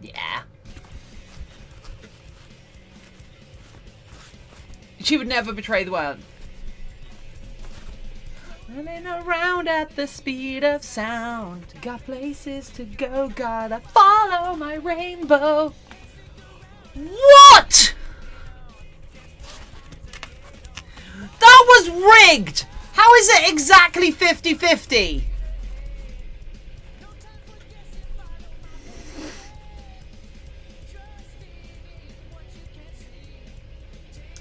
[SPEAKER 1] Yeah. She would never betray the world. Running around at the speed of sound. Got places to go, gotta follow my rainbow. What? That was rigged! How is it exactly 50-50?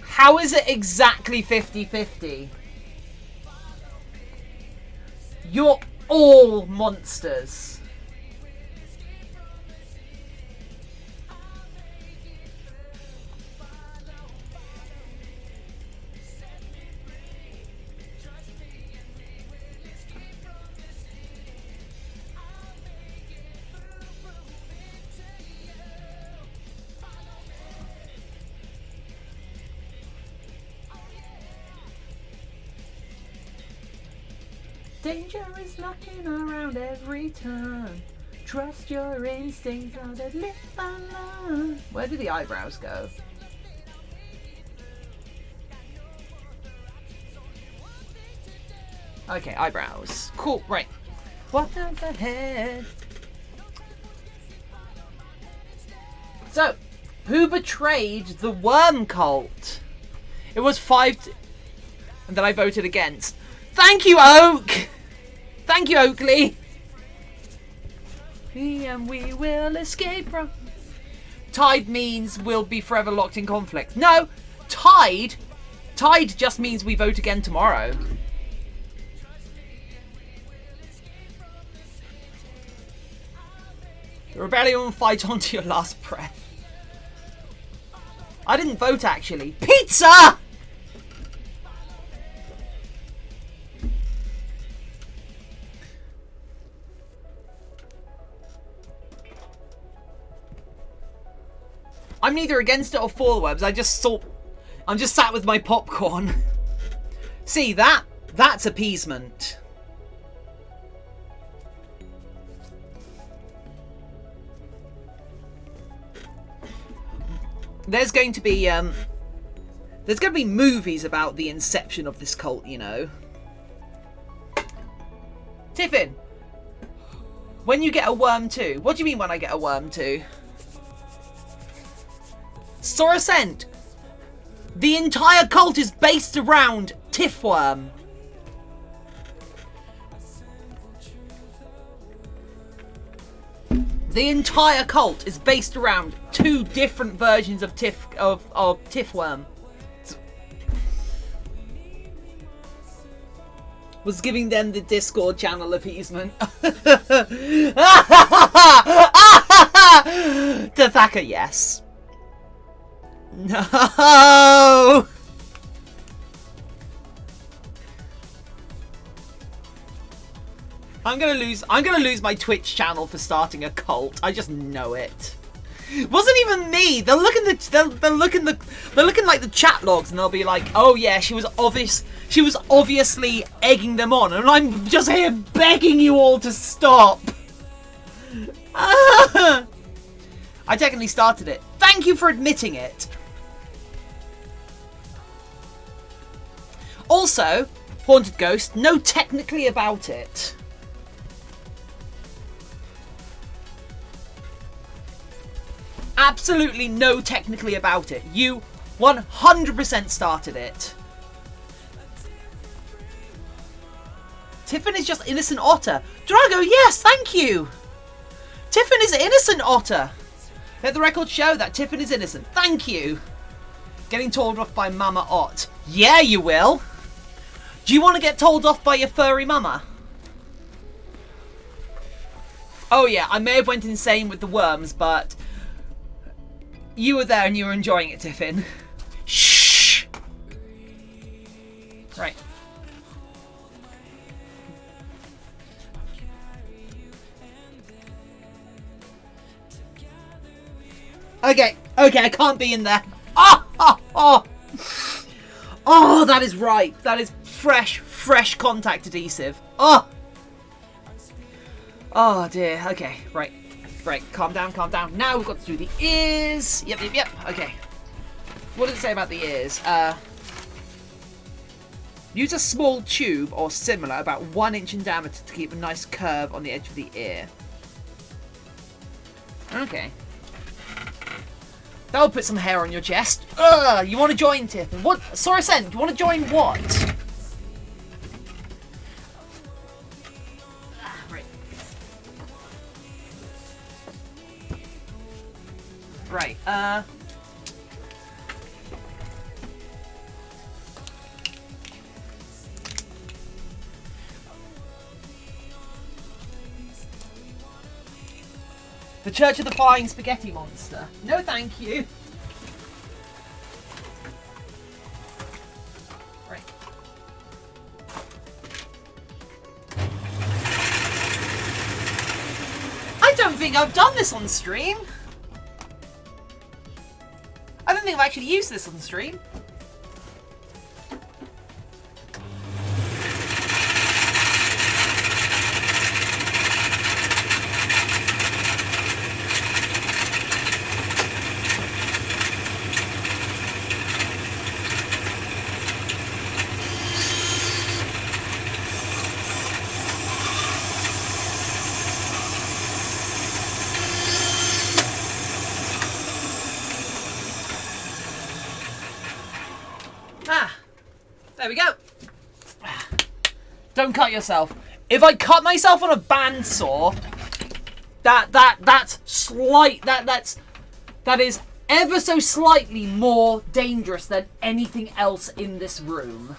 [SPEAKER 1] How is it exactly 50-50? You're all monsters. Danger is knocking around every turn. Trust your instincts, how to live and learn. Where did the eyebrows go? Okay, eyebrows. Cool, right. What the head? So, who betrayed the worm cult? It was 5 and then I voted against. Thank you, Oak! Thank you, Oakley! And we will escape from... Tied means we'll be forever locked in conflict. No! Tied just means we vote again tomorrow. The rebellion will fight on to your last breath. I didn't vote, actually. Pizza! I'm neither against it or for the worms. I'm just sat with my popcorn. See, that's appeasement. There's going to be movies about the inception of this cult, you know. Tiffin, when you get a worm too? What do you mean when I get a worm too? Sorascent, the entire cult is based around Tiffworm. The entire cult is based around 2 different versions of Tiffworm. Was giving them the Discord channel appeasement. To Thacker, yes. No! I'm gonna lose my Twitch channel for starting a cult. I just know it. It wasn't even me. They'll look like the chat logs and they'll be like, "Oh yeah, she was obviously egging them on," and I'm just here begging you all to stop. I technically started it. Thank you for admitting it. Also, Haunted Ghost, know technically about it. absolutely no technically about it. You 100% started it. Tiffin is just innocent otter. Drago, yes, thank you. Tiffin is innocent otter. Let the record show that Tiffin is innocent. Thank you. Getting told off by Mama Ott. Yeah, you will. Do you want to get told off by your furry mama? Oh yeah, I may have went insane with the worms, but you were there and you were enjoying it, Tiffin. Shh. Right. Okay, I can't be in there. Oh, that is right. That is fresh contact adhesive. Oh dear. Okay, right. Calm down. Now we've got to do the ears. Yep. Okay. What does it say about the ears? Use a small tube or similar, about 1 inch in diameter, to keep a nice curve on the edge of the ear. Okay. That'll put some hair on your chest. You want to join, Tiffin? What? Sorisen, do you want to join what? Right. The Church of the Flying Spaghetti Monster. No, thank you. Right. I don't think I've done this on stream. I don't think I've actually used this on stream. There we go. Don't cut yourself. If I cut myself on a bandsaw, that is ever so slightly more dangerous than anything else in this room.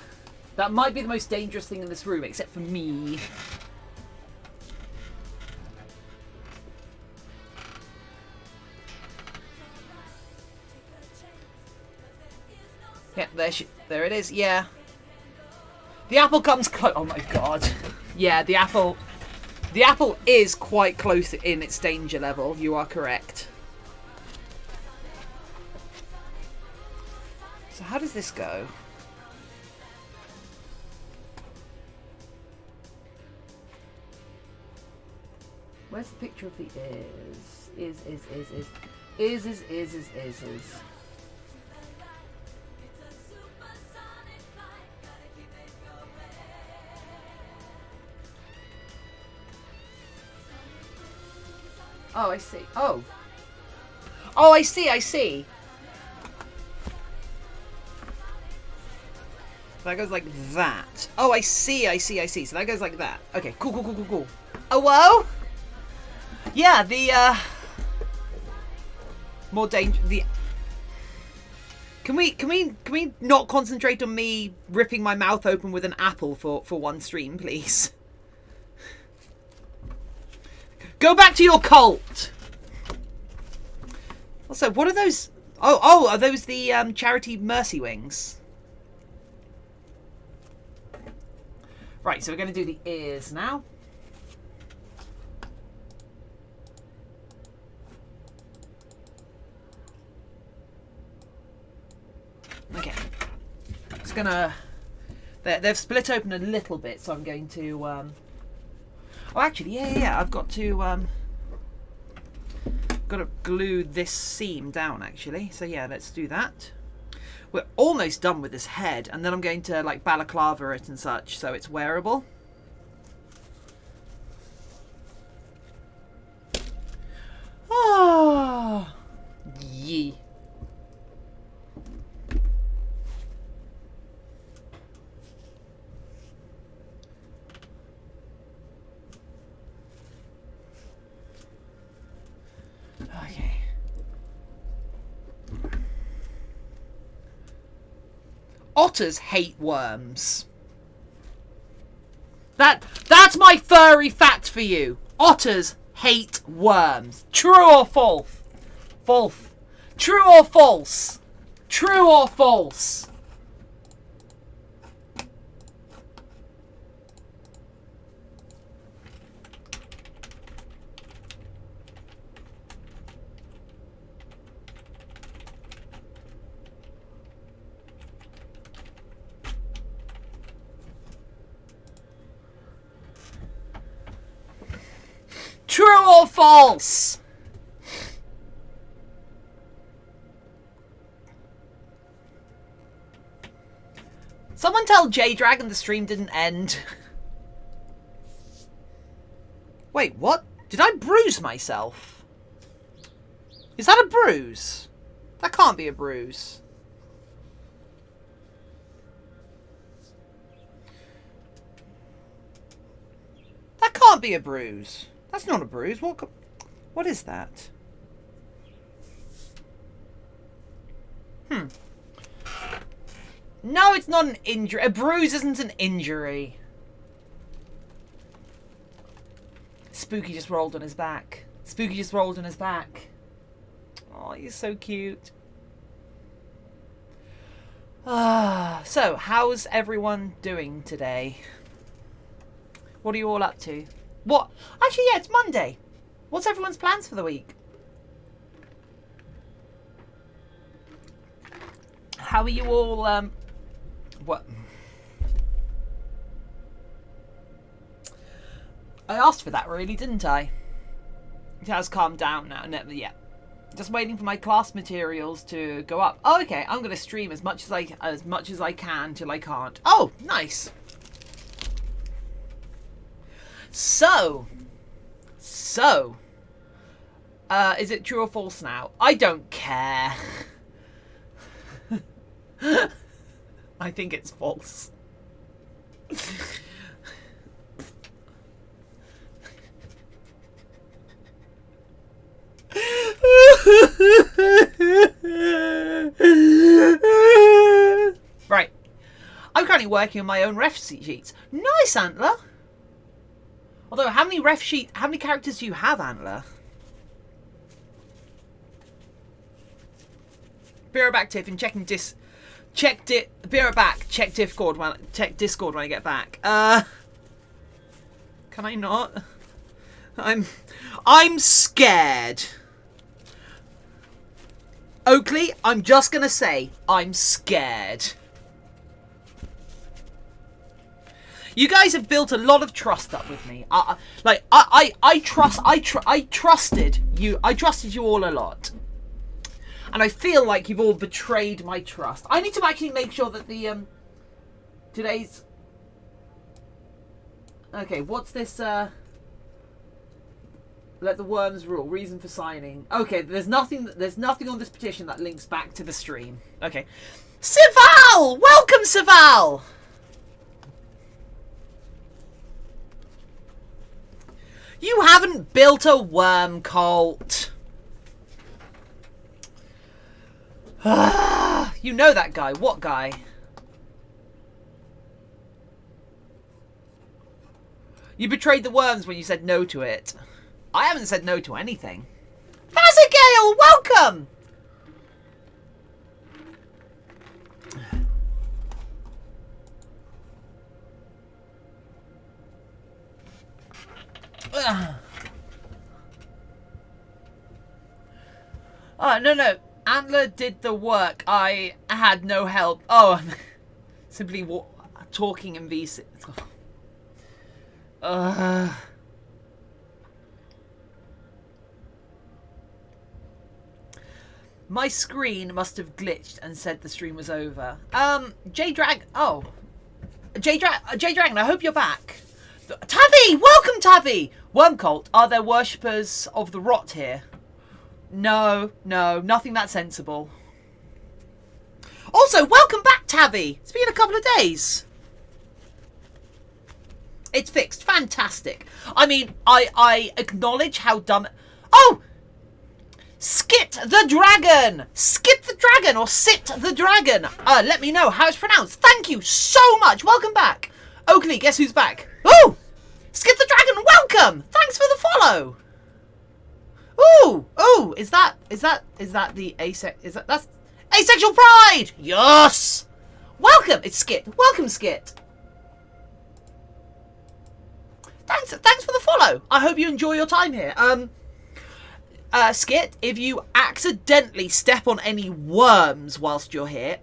[SPEAKER 1] That might be the most dangerous thing in this room, except for me. Yeah, there it is. Yeah. The apple comes close. Oh my god. Yeah, the apple is quite close in its danger level. You are correct. So how does this go? Where's the picture of the ears? Is. Oh, I see. Oh, I see. So that goes like that. Oh, I see. So that goes like that. Okay, cool. Oh, whoa! Yeah, the, more danger... Can we not concentrate on me ripping my mouth open with an apple for one stream, please? Go back to your cult! Also, what are those... Oh, are those the charity Mercy Wings? Right, so we're going to do the ears now. Okay. Just gonna... They've split open a little bit, so I'm going to... Oh, actually, yeah. I've got to glue this seam down, actually. So yeah, let's do that. We're almost done with this head, and then I'm going to like balaclava it and such, so it's wearable. Oh, Otters hate worms. That's my furry fact for you. Otters hate worms. True or false? False. True or false? True or false? True or false? Someone tell J-Dragon the stream didn't end. Wait, what? Did I bruise myself? Is that a bruise? That can't be a bruise. That can't be a bruise. That's not a bruise. What is that? No, it's not an injury. A bruise isn't an injury. Spooky just rolled on his back. Spooky just rolled on his back. Oh, he's so cute. So, how's everyone doing today? What are you all up to? What? Actually, yeah, it's Monday. What's everyone's plans for the week? How are you all, what? I asked for that, really, didn't I? It has calmed down now. No, yeah. Just waiting for my class materials to go up. Oh, okay. I'm going to stream as much as I can till I can't. Oh, nice. So, is it true or false now? I don't care. I think it's false. Right. I'm currently working on my own ref sheets. Nice, Antler. Although, how many characters do you have, Antler? Be right back, Tiffin. Be right back. Check Discord when I get back. Can I not? I'm scared. Oakley, I'm just gonna say I'm scared. You guys have built a lot of trust up with me. I trusted you. I trusted you all a lot, and I feel like you've all betrayed my trust. I need to actually make sure that the today's. Okay, what's this? Let the worms rule. Reason for signing. Okay, there's nothing on this petition that links back to the stream. Okay, Sival, welcome, Sival. You haven't built a worm cult. You know that guy. What guy? You betrayed the worms when you said no to it. I haven't said no to anything. Fazagale, welcome! Oh, no. Antler did the work. I had no help. Oh, simply talking in V6. My screen must have glitched and said the stream was over. J-Dragon, I hope you're back. Tavi, welcome, Tavi. Worm cult, are there worshippers of the rot here? No, nothing that sensible. Also, welcome back, Tavi. It's been a couple of days. It's fixed. Fantastic. I mean, I acknowledge how dumb... Oh! Skit the Dragon! Skit the Dragon or Sit the Dragon. Let me know how it's pronounced. Thank you so much. Welcome back. Oakley, guess who's back? Oh! Skit the Dragon, welcome! Thanks for the follow. Ooh, is that the that's Asexual Pride? Yes! Welcome, it's Skit. Welcome, Skit. Thanks for the follow. I hope you enjoy your time here. Skit, if you accidentally step on any worms whilst you're here,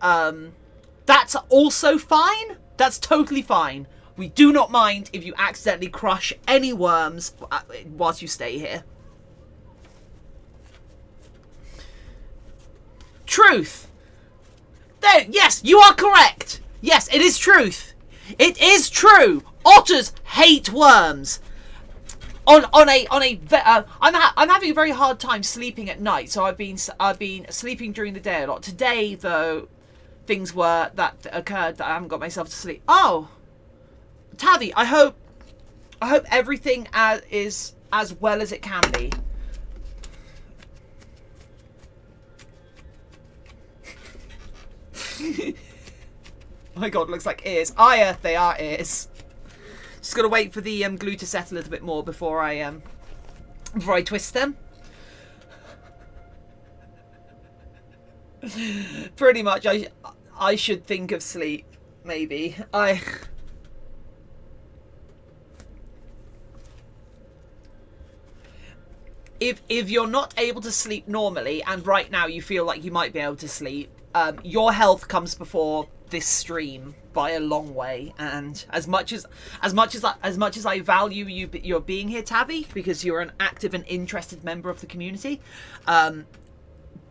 [SPEAKER 1] that's also fine. That's totally fine. We do not mind if you accidentally crush any worms whilst you stay here. Truth. There, yes, you are correct. Yes, it is truth. It is true. Otters hate worms. I'm having a very hard time sleeping at night, so I've been sleeping during the day a lot. Today, though, things that occurred that I haven't got myself to sleep. Oh, Tavi, I hope everything is as well as it can be. Oh my god, looks like ears. Yeah, they are ears. Just gotta wait for the glue to set a little bit more before I twist them. Pretty much, I should think of sleep. Maybe If you're not able to sleep normally, and right now you feel like you might be able to sleep, your health comes before this stream by a long way. And as much as I value your being here, Tavi, because you're an active and interested member of the community,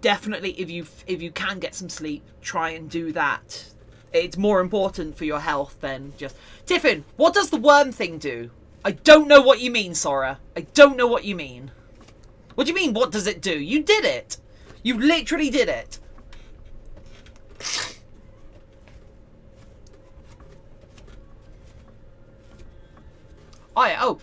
[SPEAKER 1] definitely if you can get some sleep, try and do that. It's more important for your health than just... Tiffin, what does the worm thing do? I don't know what you mean, Sora. I don't know what you mean. What do you mean, what does it do? You did it. You literally did it. Oh.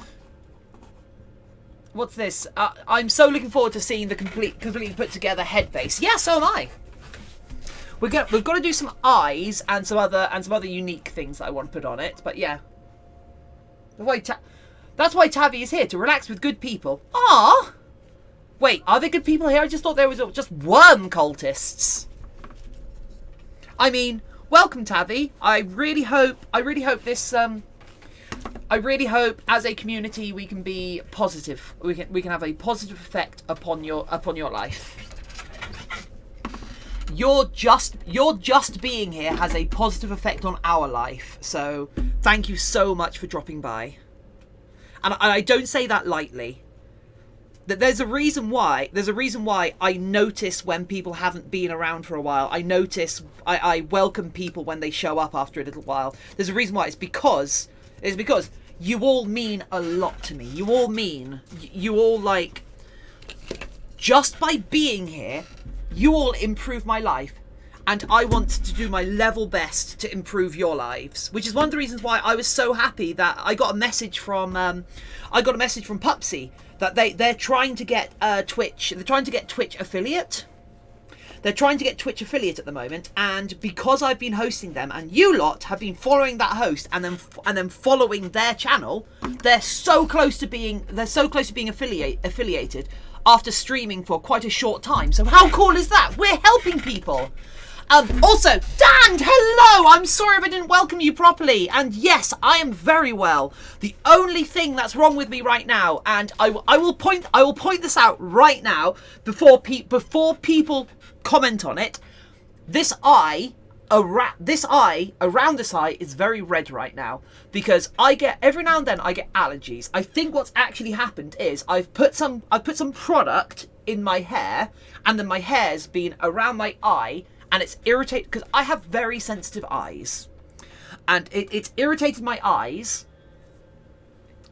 [SPEAKER 1] What's this? I'm so looking forward to seeing the completely put together head base. Yeah, so am I. We've got to do some eyes and some other unique things that I want to put on it. But yeah, that's why Tavi is here, to relax with good people. Ah, wait, are there good people here? I just thought there was just worm cultists. I mean, welcome, Tavi. I really hope this. I really hope, as a community, we can be positive. We can have a positive effect upon your life. Your just being here has a positive effect on our life. So thank you so much for dropping by. And I don't say that lightly. That there's a reason why I notice when people haven't been around for a while. I welcome people when they show up after a little while. There's a reason why. It's because you all mean a lot to me. You all like, just by being here, you all improve my life. And I want to do my level best to improve your lives. Which is one of the reasons why I was so happy that I got a message from Pupsy that they're trying to get Twitch. They're trying to get Twitch affiliate. They're trying to get Twitch affiliate at the moment, and because I've been hosting them, and you lot have been following that host, and then following their channel, they're so close to being affiliated after streaming for quite a short time. So how cool is that? We're helping people. Also, Dan, hello! I'm sorry if I didn't welcome you properly. And yes, I am very well. The only thing that's wrong with me right now, and I will point this out right now before people comment on it. This eye around this eye is very red right now because every now and then I get allergies. I think what's actually happened is I've put some product in my hair, and then my hair's been around my eye. And it's irritated because I have very sensitive eyes, and it's irritated my eyes,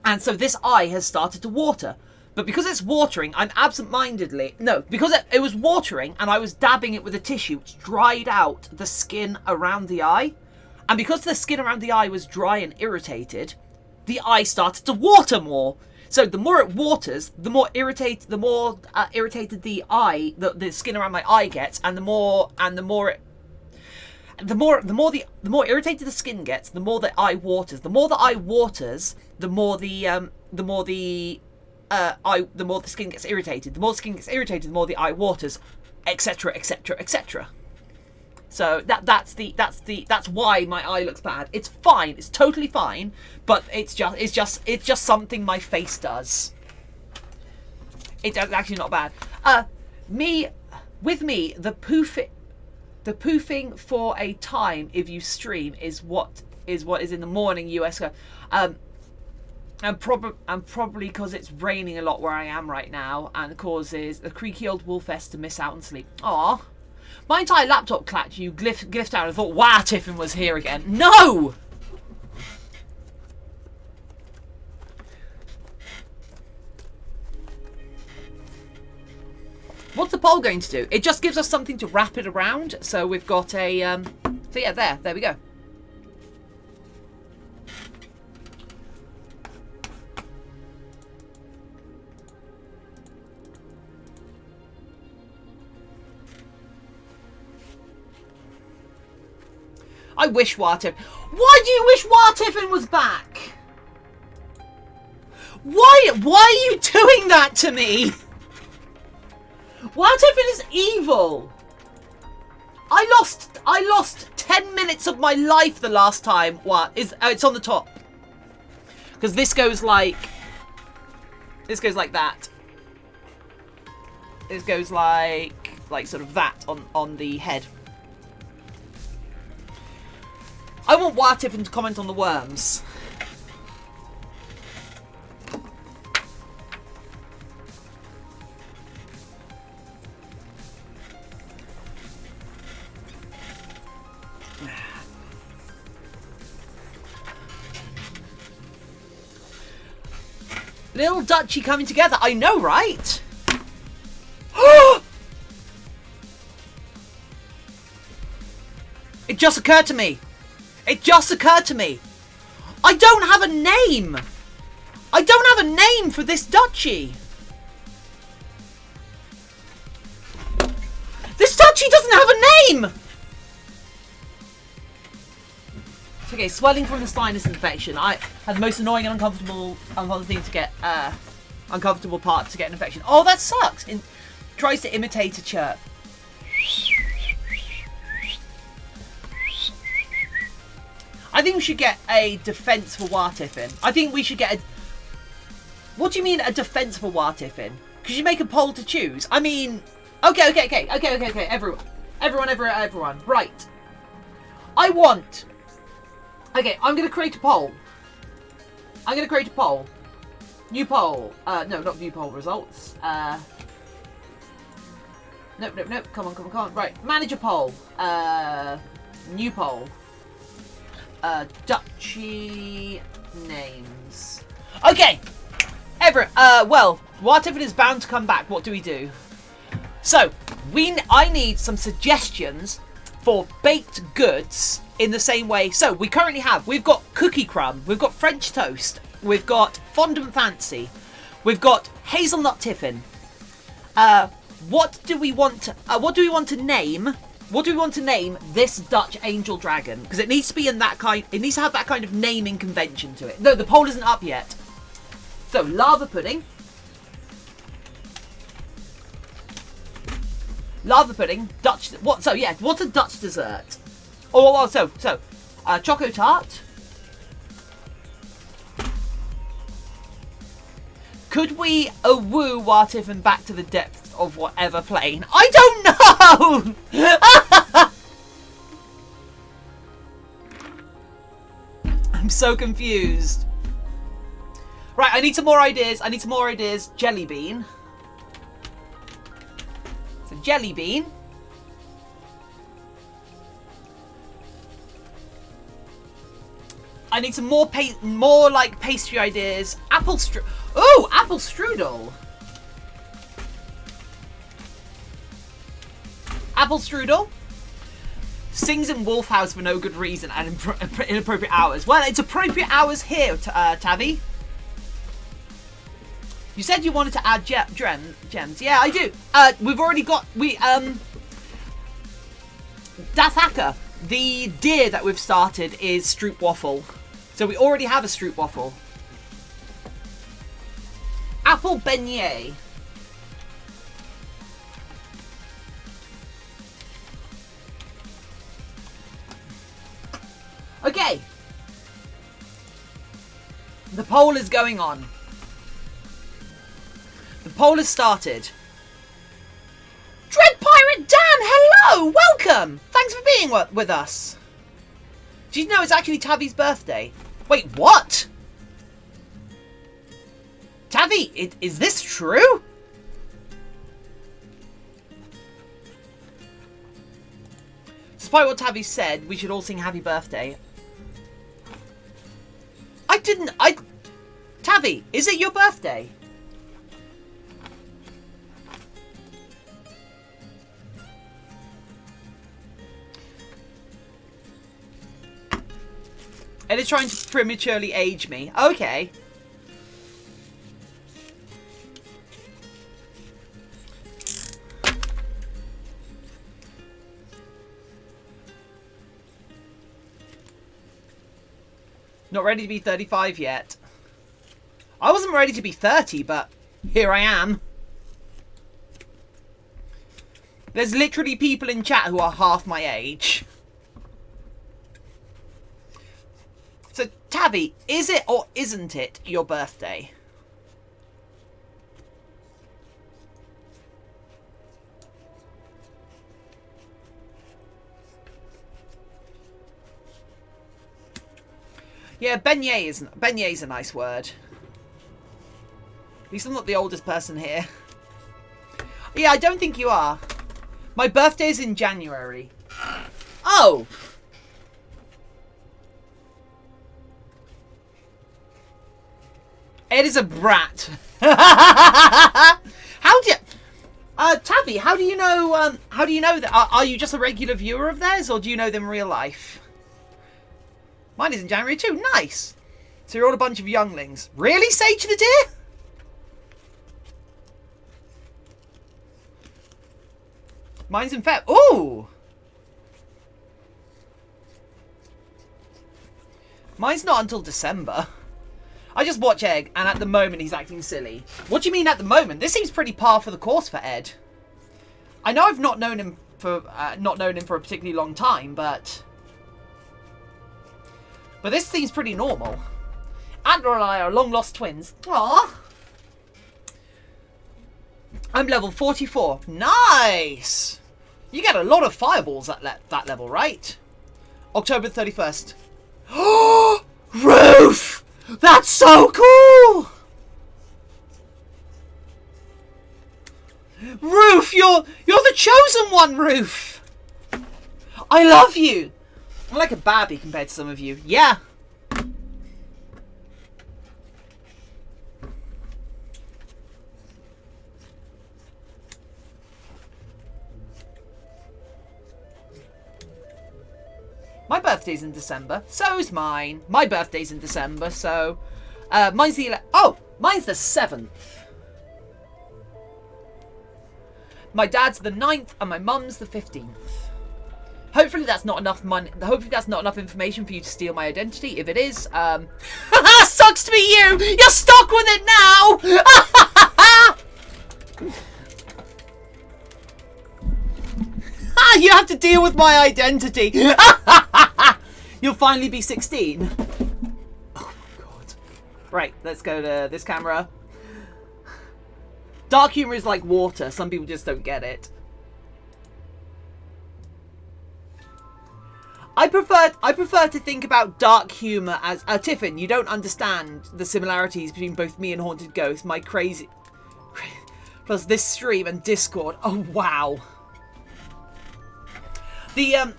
[SPEAKER 1] and so this eye has started to water. But because it's watering, I'm because it was watering and I was dabbing it with a tissue, it's dried out the skin around the eye, and because the skin around the eye was dry and irritated, the eye started to water more. So the more it waters, the more irritated the eye, the skin around my eye gets, and the more irritated the skin gets, the more the eye waters. The more the eye waters, the more the skin gets irritated. The more the skin gets irritated, the more the eye waters, etc., etc., etc. So that's why my eye looks bad. It's fine. It's totally fine, but it's just something my face does. It's actually not bad. The poofing for a time if you stream is what is in the morning US. And probably because it's raining a lot where I am right now, and causes a creaky old wolfess to miss out on sleep. Aww. My entire laptop clapped, you glyphed out and thought, wow, Tiffin was here again. No! What's the poll going to do? It just gives us something to wrap it around. So we've got a, so yeah, there we go. I wish Tiffin. Why do you wish Tiffin was back? Why are you doing that to me? Tiffin is evil. I lost 10 minutes of my life the last time. What is? Oh, it's on the top. Because this goes like that. This goes like sort of that on the head. I want Tiffin to comment on the worms. Little Dutchie coming together. I know, right? It just occurred to me. It just occurred to me. I don't have a name. I don't have a name for this Dutchie. This Dutchie doesn't have a name. It's okay, swelling from the sinus infection. I had the most annoying and uncomfortable thing to get, uncomfortable part to get an infection. Oh, that sucks. Tries to imitate a chirp. I think we should get a defense for Tiffin. I think we should get a... What do you mean a defense for Tiffin? Because you make a poll to choose. I mean... Okay. Everyone. Right. I want... Okay, I'm going to create a poll. New poll. No, not new poll results. Nope. Come on. Right, manage a poll. New poll. Dutchie names. Okay. Well, Tiffin is bound to come back. What do we do? So, I need some suggestions for baked goods in the same way. So, we've got cookie crumb, we've got French toast, we've got fondant fancy, we've got hazelnut Tiffin. What do we want to name? What do we want to name this Dutch angel dragon? Because it needs to be in that kind. It needs to have that kind of naming convention to it. No, the poll isn't up yet. So lava pudding, Dutch. What? So yeah, what's a Dutch dessert? Choco tart. Could we woo Tiffin back to the depths of whatever plane? I don't know! I'm so confused. Right, I need some more ideas. Jelly bean. So jelly bean. I need some more like pastry ideas. Apple strudel. Apple strudel. Sings in Wolf House for no good reason and inappropriate hours. Well, it's appropriate hours here, Tabby. You said you wanted to add gems. Yeah, I do. We've already got... Dathaka, the deer that we've started is Stroop Waffle. So we already have a Stroop Waffle. Apple beignet. Okay. The poll is going on. The poll has started. Dread Pirate Dan, hello! Welcome! Thanks for being with us. Did you know it's actually Tavi's birthday? Wait, what? Tavi, is this true? Despite what Tavi said, we should all sing happy birthday. Tavi, is it your birthday? Ed is trying to prematurely age me. Okay. Not ready to be 35 yet. I wasn't ready to be 30, but here I am. There's literally people in chat who are half my age. So, Tavi, is it or isn't it your birthday? Yeah, beignet's a nice word. At least I'm not the oldest person here. Yeah, I don't think you are. My birthday's in January. Oh! Ed is a brat. How do you... Tavi, how do you know that? Are you just a regular viewer of theirs, or do you know them in real life? Mine is in January too. Nice. So you're all a bunch of younglings. Really, Sage the Deer? Mine's in Feb. Ooh! Mine's not until December. I just watch Egg, and at the moment he's acting silly. What do you mean at the moment? This seems pretty par for the course for Ed. I know I've not known him for a particularly long time, but this seems pretty normal. Adler and I are long lost twins. Aww. I'm level 44. Nice! You get a lot of fireballs at that level, right? October 31st. Oh! Roof! That's so cool! Roof, you're the chosen one, Roof! I love you! I'm like a babby compared to some of you. Yeah. My birthday's in December. So's mine. My birthday's in December, so... mine's the... mine's the 7th. My dad's the 9th, and my mum's the 15th. Hopefully that's not enough money. Hopefully that's not enough information for you to steal my identity. If it is, sucks to be you! You're stuck with it now! You have to deal with my identity. You'll finally be 16. Oh my god. Right, let's go to this camera. Dark humor is like water. Some people just don't get it. I prefer to think about dark humor as Tiffin, you don't understand the similarities between both me and Haunted Ghost. My crazy plus this stream and Discord. Oh wow. The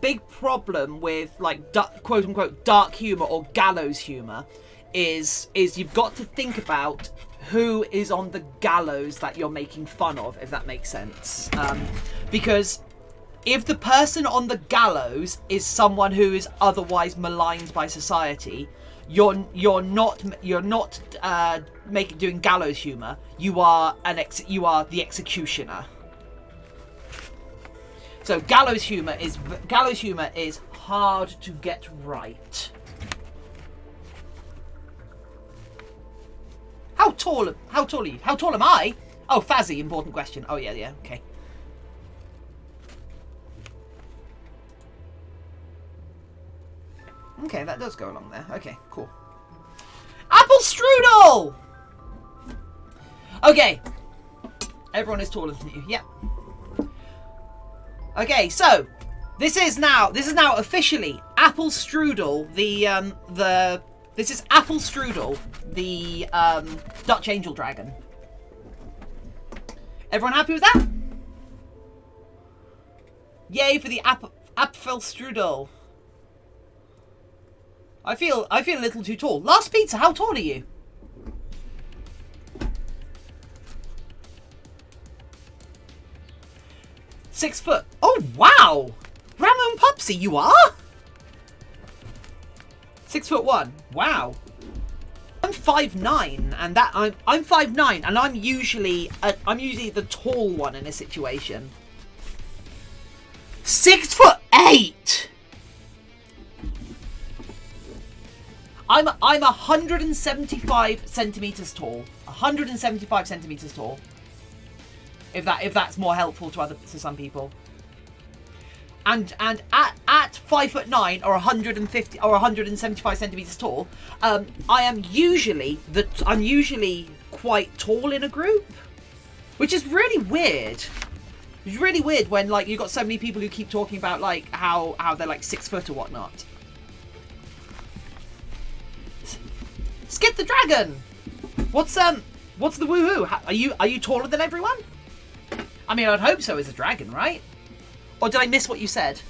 [SPEAKER 1] big problem with like quote unquote dark humor or gallows humor is you've got to think about who is on the gallows that you're making fun of, if that makes sense. Because if the person on the gallows is someone who is otherwise maligned by society, you're not doing gallows humor. You are the executioner. So gallows humor is hard to get right. How tall are you? How tall am I? Oh, Fazzy, important question. Oh yeah, okay. Okay, that does go along there. Okay, cool. Apple strudel! Okay. Everyone is taller than you. Yep. Okay, so this is now officially Apple strudel, this is Apple strudel, the Dutch angel dragon. Everyone happy with that? Yay for the Apfel strudel. I feel a little too tall. Last pizza, how tall are you? Six foot. Oh wow! Ramon Pupsy, you are? 6'1". Wow. I'm 5'9", and I'm 5'9", and I'm usually the tall one in a situation. 6'8". I'm 175 centimeters tall. 175 centimeters tall. If that's more helpful to some people. And at 5'9" or 150 or 175 centimeters tall, I'm usually quite tall in a group, which is really weird. It's really weird when like you've got so many people who keep talking about like how they're like 6 foot or whatnot. Skip the dragon. What's the woohoo? Are you taller than everyone? I mean, I'd hope so as a dragon, right? Or did I miss what you said?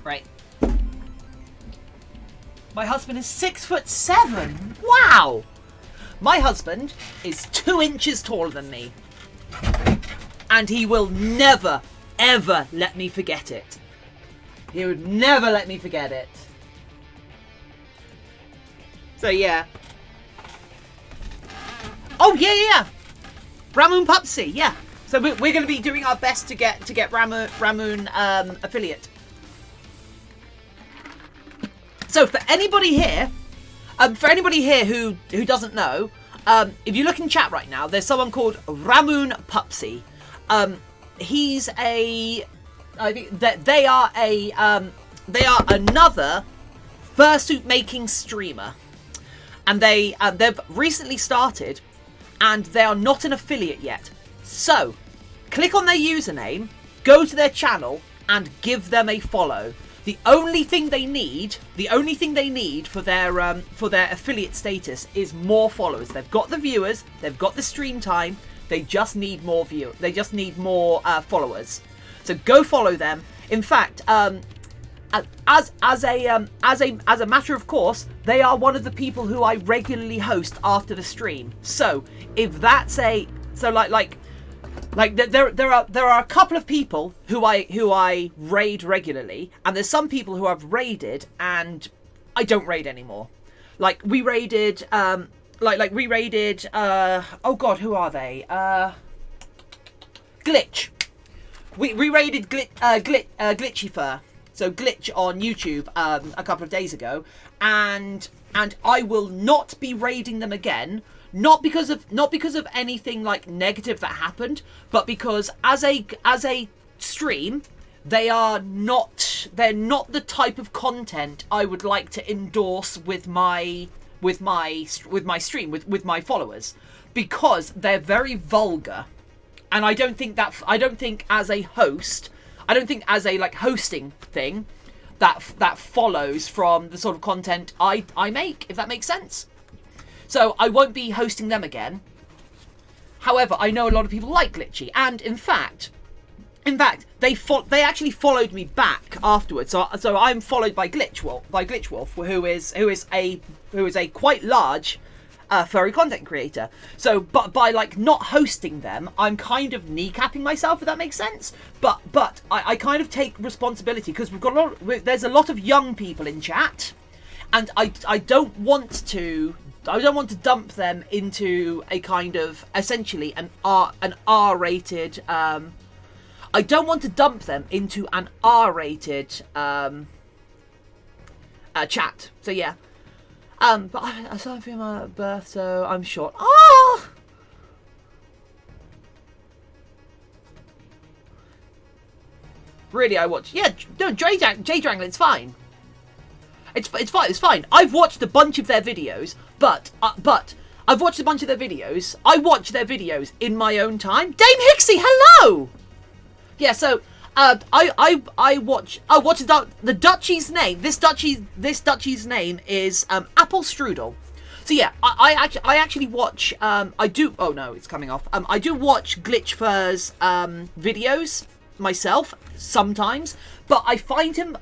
[SPEAKER 1] Right. My husband is 6'7". Wow! My husband is 2 inches taller than me. And he will never, ever let me forget it. He would never let me forget it. So yeah. Oh yeah. Ramon Pupsy, yeah. So we're going to be doing our best to get Ramon affiliate. So for anybody here who doesn't know, if you look in chat right now, there's someone called Ramon Pupsy. He's I think that they are another fursuit making streamer, and they've recently started. And they are not an affiliate yet. So, click on their username, go to their channel, and give them a follow. The only thing they need for their affiliate status is more followers. They've got the viewers, they've got the stream time. They just need more followers. So go follow them. In fact, as a matter of course, they are one of the people who I regularly host after the stream. So if that's there are a couple of people who I raid regularly, and there's some people who I've raided and I don't raid anymore. Like we raided oh god, who are they? Glitch. We raided Glitchy Fur. So Glitch on YouTube a couple of days ago, and I will not be raiding them again. Not because of anything like negative that happened, but because as a stream, they're not the type of content I would like to endorse with my stream with my followers, because they're very vulgar, and I don't think as a host. I don't think as a hosting thing that follows from the sort of content I make, if that makes sense. So I won't be hosting them again. However, I know a lot of people like Glitchy, and in fact, they actually followed me back afterwards. So I'm followed by Glitch Wolf, who is a quite large furry content creator. So, but by like not hosting them, I'm kind of kneecapping myself, if that makes sense. But I kind of take responsibility because there's a lot of young people in chat, and I don't want to dump them into a kind of essentially an R-rated. I don't want to dump them into an R-rated chat. So yeah. But I started feeling my birth, so I'm short. Oh! Really, I watch. Yeah, no, J-Drangler, it's fine. It's fine. I've watched a bunch of their videos, but I've watched a bunch of their videos. I watch their videos in my own time. Dame Hixie, hello! Yeah, so I watch. Oh, what's the Dutchie's name? This Dutchie's name is Apple Strudel. So yeah, I actually watch. I do. Oh no, it's coming off. I do watch Glitch Fur's videos myself sometimes, but I find him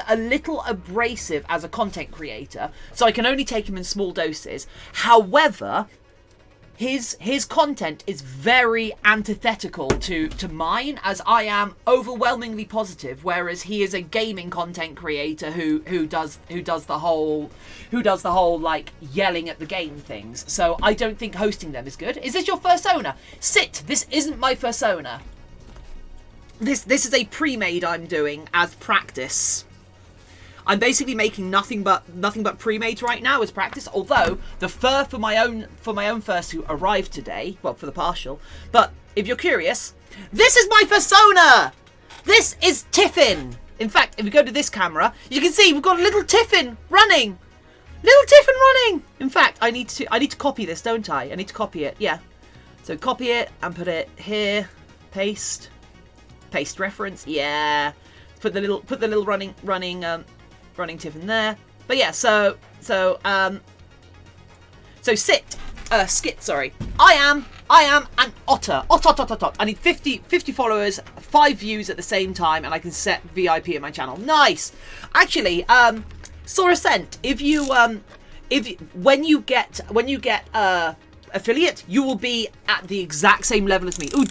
[SPEAKER 1] a little abrasive as a content creator. So I can only take him in small doses. However, his content is very antithetical to mine, as I am overwhelmingly positive, whereas he is a gaming content creator who does the whole like yelling at the game things. So I don't think hosting them is good. Is this your Fursona? Sit. This isn't my Fursona. This is a pre-made I'm doing as practice. I'm basically making nothing but pre-mades right now as practice. Although the fur for my own fursuit arrived today, well, for the partial. But if you're curious, this is my Fursona. This is Tiffin. In fact, if we go to this camera, you can see we've got a little Tiffin running. Little Tiffin running. In fact, I need to copy this, don't I? I need to copy it. Yeah. So copy it and put it here. Paste reference. Yeah. Put the little running Tiffin there. But yeah, so skit, sorry. I am an otter. Ot. I need 50 followers, 5 views at the same time, and I can set VIP in my channel. Nice. Actually, Sorascent, when you get affiliate, you will be at the exact same level as me. Ooh,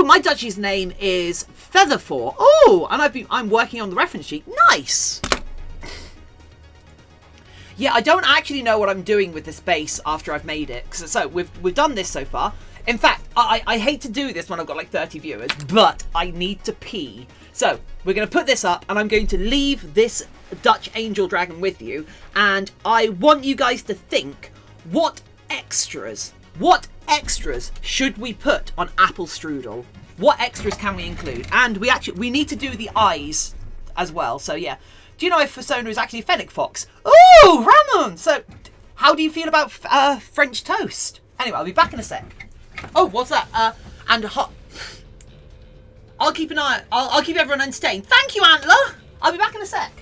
[SPEAKER 1] my Dutchie's name is Featherfor. Oh, and I'm working on the reference sheet. Nice. Yeah, I don't actually know what I'm doing with this base after I've made it. So we've done this so far. In fact, I hate to do this when I've got like 30 viewers, but I need to pee. So we're going to put this up, and I'm going to leave this Dutch Angel Dragon with you. And I want you guys to think, what extras should we put on Apple Strudel? What extras can we include? And we need to do the eyes as well. So yeah. Do you know if Fursona is actually a fennec fox? Ooh, Ramon! So, how do you feel about French toast? Anyway, I'll be back in a sec. Oh, what's that? And hot. I'll keep an eye. I'll keep everyone entertained. Thank you, Antler. I'll be back in a sec.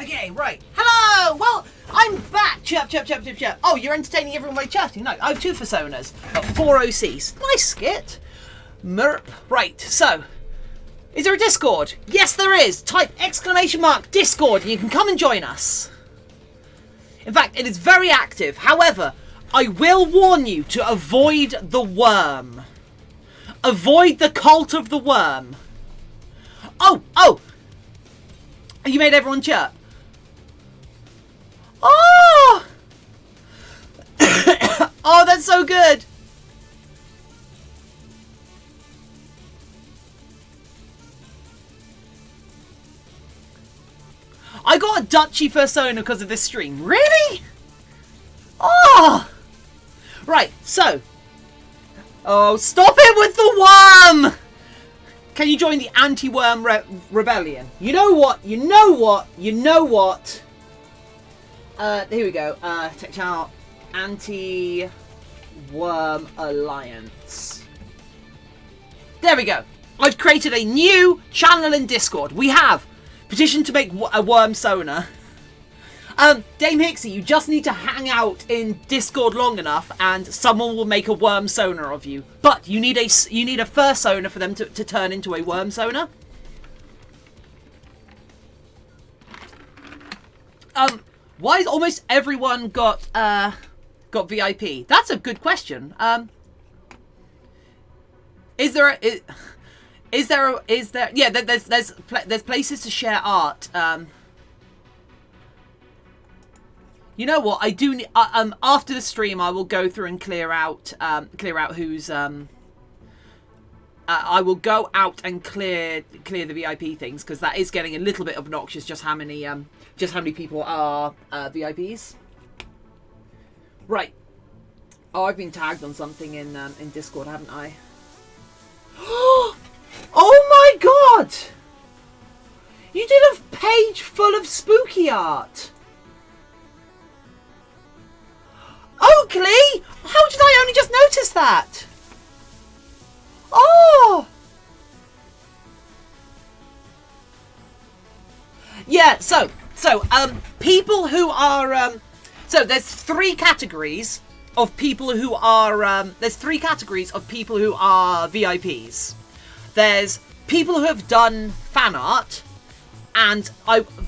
[SPEAKER 1] Okay, right. Hello! Well, I'm back! Chirp. Oh, you're entertaining everyone by chatting. No, I have 2 Fursonas. Got 4 OCs. Nice skit. Merp. Right, so. Is there a Discord? Yes, there is! Type !! Discord and you can come and join us. In fact, it is very active. However, I will warn you to avoid the worm. Avoid the cult of the worm. Oh! You made everyone chirp. Oh! Oh, that's so good. I got a Dutchy Fursona because of this stream. Really? Oh! Right, so. Oh, stop it with the worm! Can you join the anti-worm rebellion? You know what? Here we go. Tech channel. Anti-worm alliance. There we go. I've created a new channel in Discord. We have petition to make a worm sona. Dame Hixie, you just need to hang out in Discord long enough and someone will make a worm sona of you. But you need a fursona for them to turn into a worm sona. Why has almost everyone got VIP? That's a good question. Yeah, there's places to share art. You know what? I do need, after the stream I will go through and clear out who's I will go out and clear the VIP things, because that is getting a little bit obnoxious, just how many people are VIPs. Right. Oh, I've been tagged on something in Discord, haven't I? Oh my god! You did a page full of spooky art. Oakley! How did I only just notice that? Oh! Yeah, so people who are so there's three categories of people who are VIPs. There's people who have done fan art, and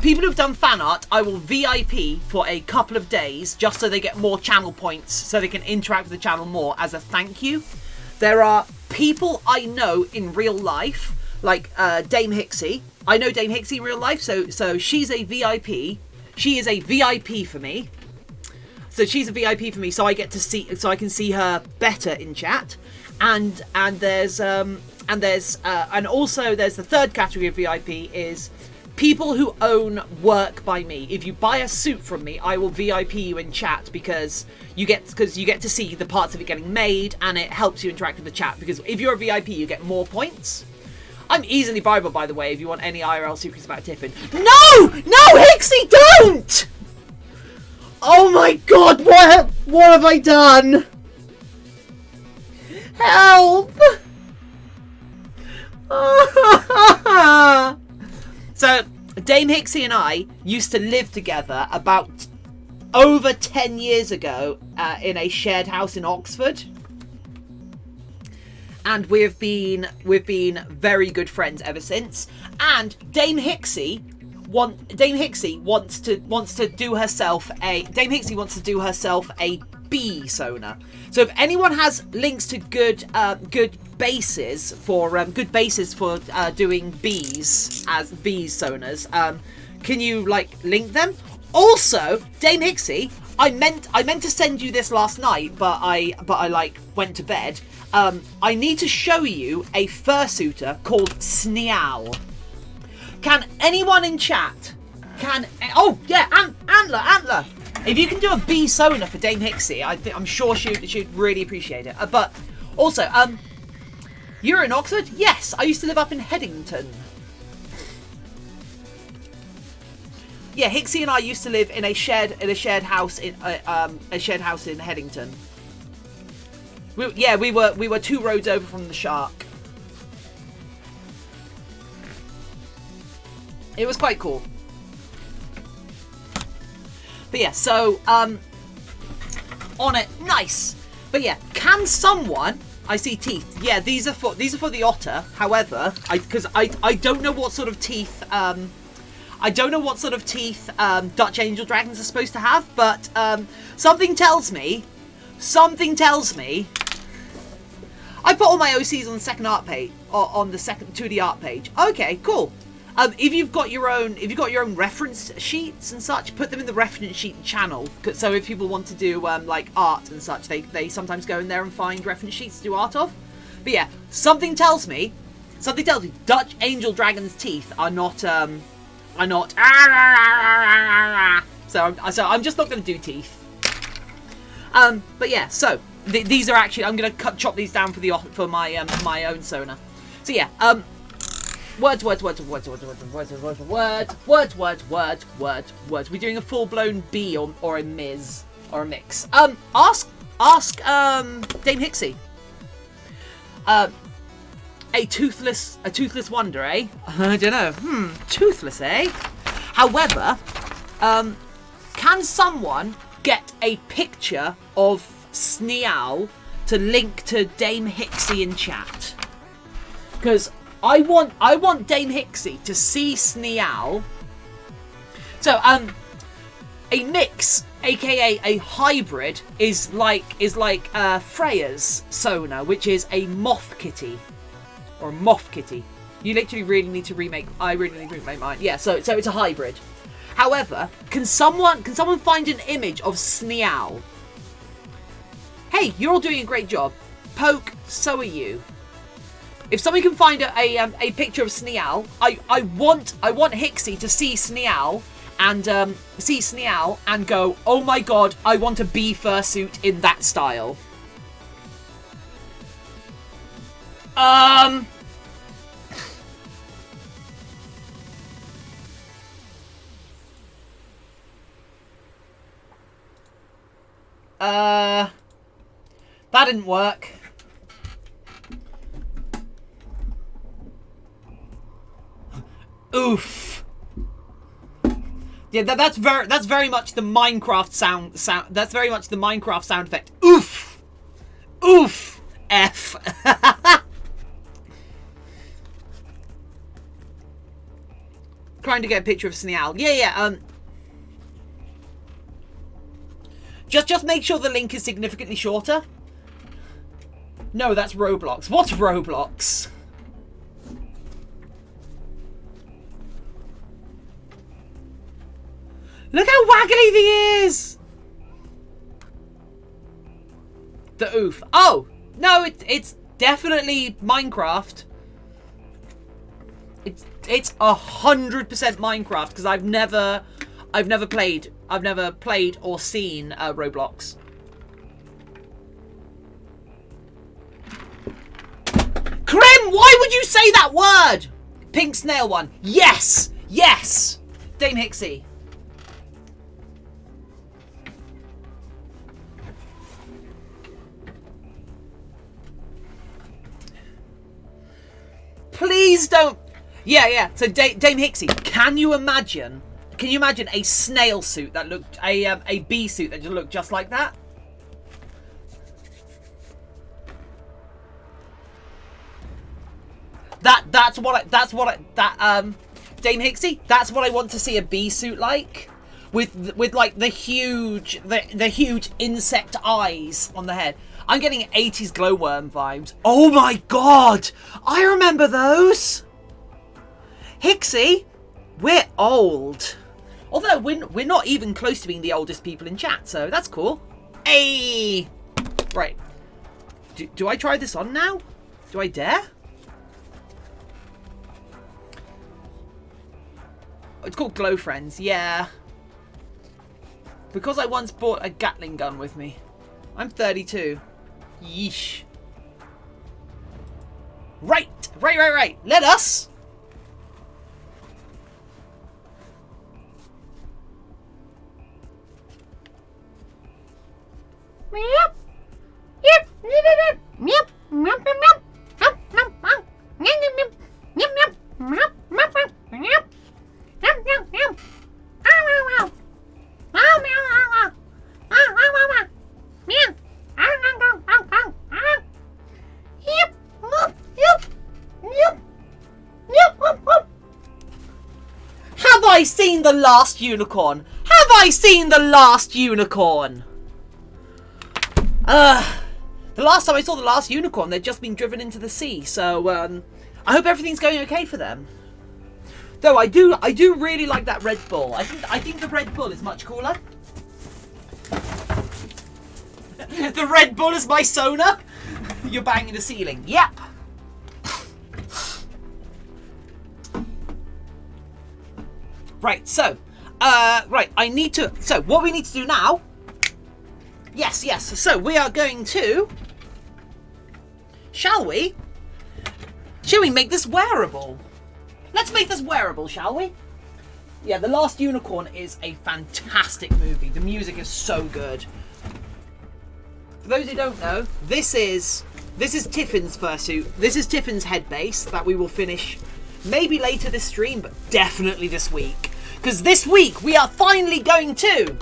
[SPEAKER 1] people who've done fan art, I will VIP for a couple of days just so they get more channel points, so they can interact with the channel more as a thank you. There are people I know in real life, like Dame Hixie. I know Dame Hixie in real life, so she's a VIP. She is a VIP for me. So she's a VIP for me, so I can see her better in chat. And also there's the third category of VIP is people who own work by me. If you buy a suit from me, I will VIP you in chat because you get to see the parts of it getting made, and it helps you interact with the chat, because if you're a VIP you get more points. I'm easily buyable, by the way, if you want any IRL secrets about Tiffin. No, Hixie, don't! Oh my god, what have I done? Help! So, Dame Hixie and I used to live together about over 10 years ago in a shared house in Oxford. And we've been very good friends ever since. And Dame Hixie wants to do herself a bee sona. So if anyone has links to good bases for doing bees as bees sonas, can you link them? Also, Dame Hixie, I meant to send you this last night, but I went to bed. I need to show you a fursuiter called Sneal. Can anyone in chat? Oh yeah, Antler. If you can do a bee sona for Dame Hixie, I'm sure she'd really appreciate it. But also, you're in Oxford? Yes, I used to live up in Headington. Yeah, Hixie and I used to live in a shared house in Headington. We were 2 roads over from the Shark. It was quite cool. But yeah, so on it, nice. But yeah, can someone? I see teeth. Yeah, these are for the otter. However, because I don't know what sort of teeth. I I don't know what sort of teeth Dutch angel dragons are supposed to have, but something tells me. I put all my OCs on the second art page, on the second 2D art page. Okay, cool. If you've got your own reference sheets and such, put them in the reference sheet channel. So if people want to do like art and such, they sometimes go in there and find reference sheets to do art of. But yeah, something tells me Dutch angel dragons' teeth are not. So I'm just not going to do teeth. But yeah, so these are actually, I'm going to chop these down for my my own sonar. So yeah, words. We're doing a full-blown B or a Ms or a mix. Ask Dame Hixie. A toothless wonder, eh? I don't know. Toothless, eh? However, can someone get a picture of Sneal to link to Dame Hixie in chat? Because I want Dame Hixie to see Sneal. So a mix, aka a hybrid, is like Freya's sonar, which is a moth kitty. Or a moth kitty. You literally really need to remake. I really need to remake mine. Yeah, so it's a hybrid. However, can someone find an image of Sneal? Hey, you're all doing a great job. Poke, so are you. If someone can find a picture of Sneal, I want Hixie to see Sneal and go, oh my god, I want a bee fursuit in that style. That didn't work. Oof. Yeah, that's very much the Minecraft sound. That's very much the Minecraft sound effect. Oof. Oof. F. Trying to get a picture of Sneal. Yeah. Just make sure the link is significantly shorter. No, that's Roblox. What's Roblox? Look how waggly the ears! The oof. Oh! No, it's definitely Minecraft. It's 100% Minecraft, because I've never played or seen Roblox. Krim, why would you say that word? Pink snail one. Yes! Yes! Dame Hixie. Please don't. Yeah. So Dame Hixie, can you imagine a snail suit that looked a bee suit that just looked just like that? Dame Hixie, that's what I want to see a bee suit like, with like the huge insect eyes on the head. I'm getting 80s glowworm vibes. Oh my god! I remember those! Hixie, we're old. Although we're not even close to being the oldest people in chat, so that's cool. Hey! Right. Do I try this on now? Do I dare? It's called Glow Friends, yeah. Because I once bought a Gatling gun with me. I'm 32. Yeesh. Right. Let us. the last unicorn? Have I seen the last unicorn? The last time I saw the last unicorn, they'd just been driven into the sea. So I hope everything's going okay for them. Though I do really like that Red Bull. I think the Red Bull is much cooler. The Red Bull is my sonar. You're banging the ceiling. Yep. Right. So, right. I need to. So, what we need to do now? Yes. So we are going to. Shall we? Shall we make this wearable? Let's make this wearable, shall we? Yeah, The Last Unicorn is a fantastic movie. The music is so good. For those who don't know, this is Tiffin's fursuit. This is Tiffin's head base that we will finish maybe later this stream, but definitely this week. Because this week we're finally going to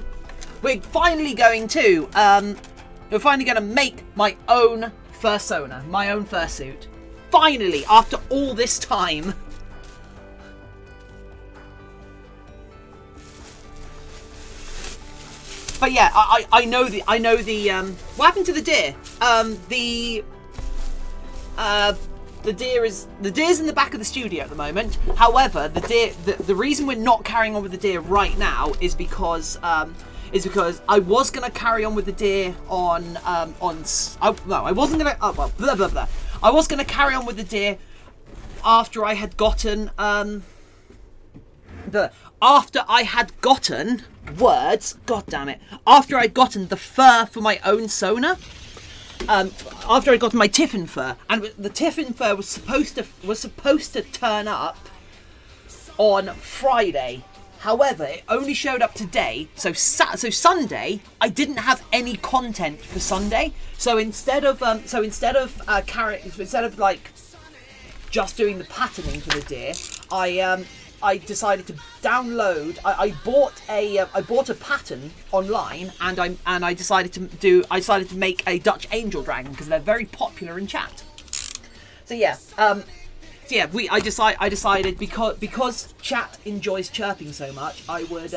[SPEAKER 1] make my own fursona, my own fursuit. Finally, after all this time. But yeah, I know the what happened to the deer? The deer's in the back of the studio at the moment. However, the reason we're not carrying on with the deer right now is because I was gonna carry on with the deer I was gonna carry on with the deer after I had gotten after I'd gotten the fur for my own sonar. After I got my Tiffin fur, and the Tiffin fur was supposed to turn up on Friday. However, it only showed up today. So Sunday, I didn't have any content for Sunday. So instead of like just doing the patterning for the deer, I decided to download. I bought a pattern online, and I decided to make a Dutch angel dragon because they're very popular in chat. So yeah, I decided because chat enjoys chirping so much, I would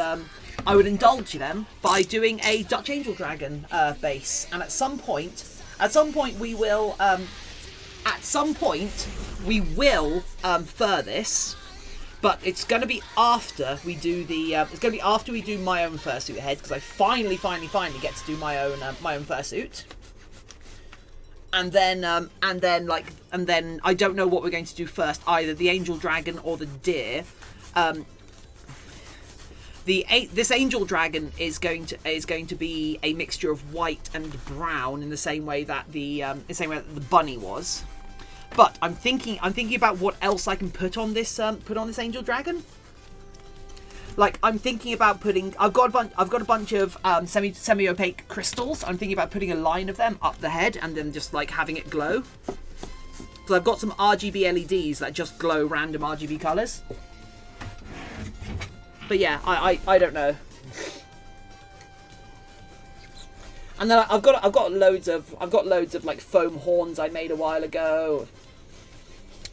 [SPEAKER 1] indulge them by doing a Dutch angel dragon base, and at some point we will fur this. But it's going to be after we do my own fursuit head, because I finally get to do my own fursuit. And then I don't know what we're going to do first, either the angel dragon or the deer. This angel dragon is going to be a mixture of white and brown in the same way that the bunny was. But I'm thinking about what else I can put on this angel dragon. Like, I'm thinking about putting. I've got a bunch of semi-opaque crystals. I'm thinking about putting a line of them up the head and then just like having it glow. So I've got some RGB LEDs that just glow random RGB colors. But yeah, I don't know. And then I've got loads of like foam horns I made a while ago.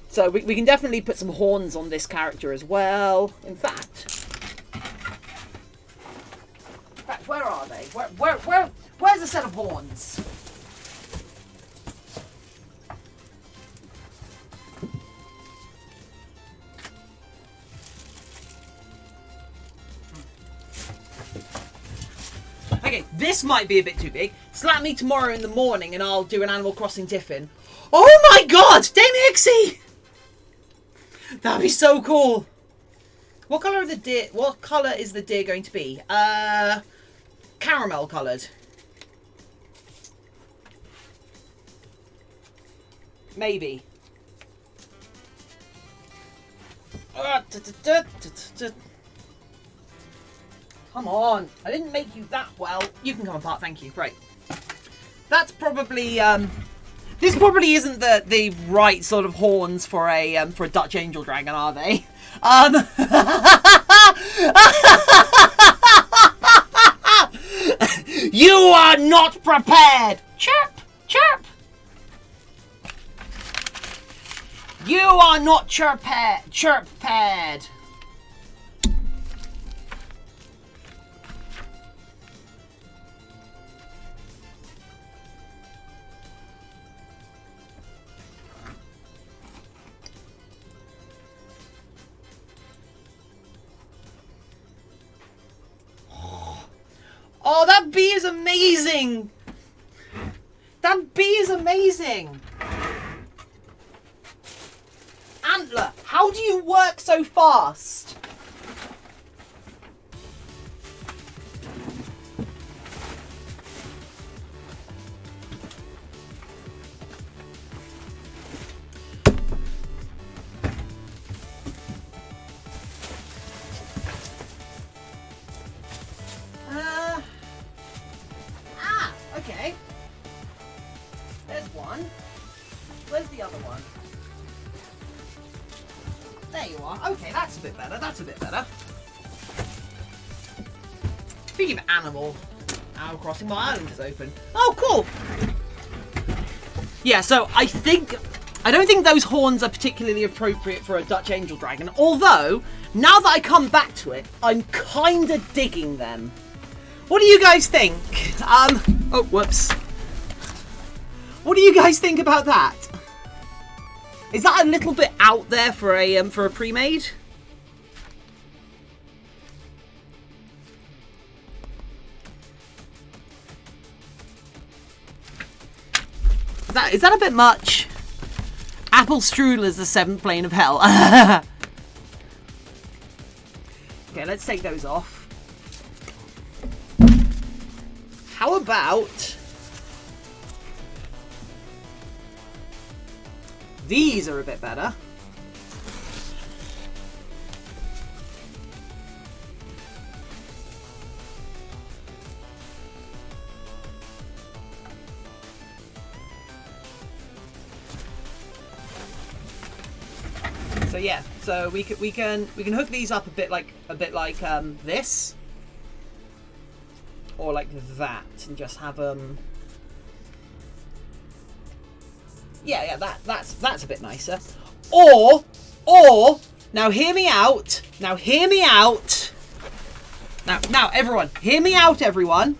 [SPEAKER 1] So we can definitely put some horns on this character as well. In fact, where are they? Where's a set of horns? Okay, this might be a bit too big. Slap me tomorrow in the morning and I'll do an Animal Crossing Tiffin. Oh my god! Dame Hixie! That'd be so cool. What colour is the deer going to be? Caramel coloured. Maybe. Come on, I didn't make you that well. You can come apart, thank you. Right. That's probably this probably isn't the right sort of horns for a Dutch angel dragon, are they? You are not prepared. Chirp, chirp. You are not chirp-paired. Oh, that bee is amazing. That bee is amazing. Antler, how do you work so fast? Okay. There's one. Where's the other one? There you are. Okay, that's a bit better. That's a bit better. Speaking of animal, Animal Crossing, my island is open. Oh, cool. Yeah, so I don't think those horns are particularly appropriate for a Dutch Angel Dragon. Although, now that I come back to it, I'm kind of digging them. What do you guys think? Oh, whoops. What do you guys think about that? Is that a little bit out there for a pre-made? Is that a bit much? Apple strudel is the seventh plane of hell. Okay, let's take those off. How about these are a bit better. So yeah, so we can hook these up a bit like this, or like that, and just have yeah, that's a bit nicer. Or now hear me out. Now everyone, hear me out, everyone.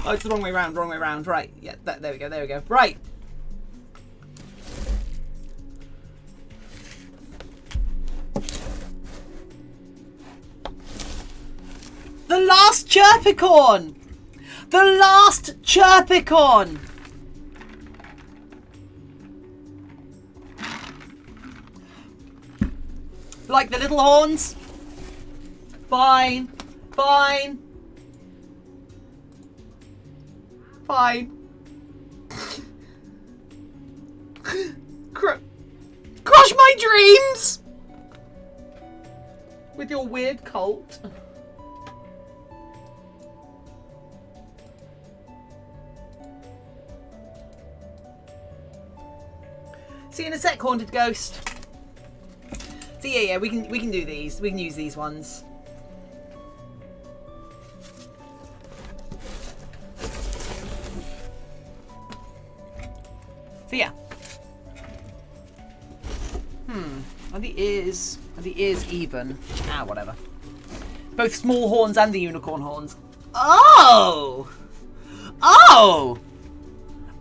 [SPEAKER 1] Oh, it's the wrong way round, right. Yeah, there we go. Right. The last Chirpicorn! The last Chirpicorn! Like the little horns? Fine. Crush my dreams! With your weird cult. See you in a sec, Haunted Ghost. So yeah, we can do these. We can use these ones. So yeah. Are the ears even? Ah, whatever. Both small horns and the unicorn horns. Oh!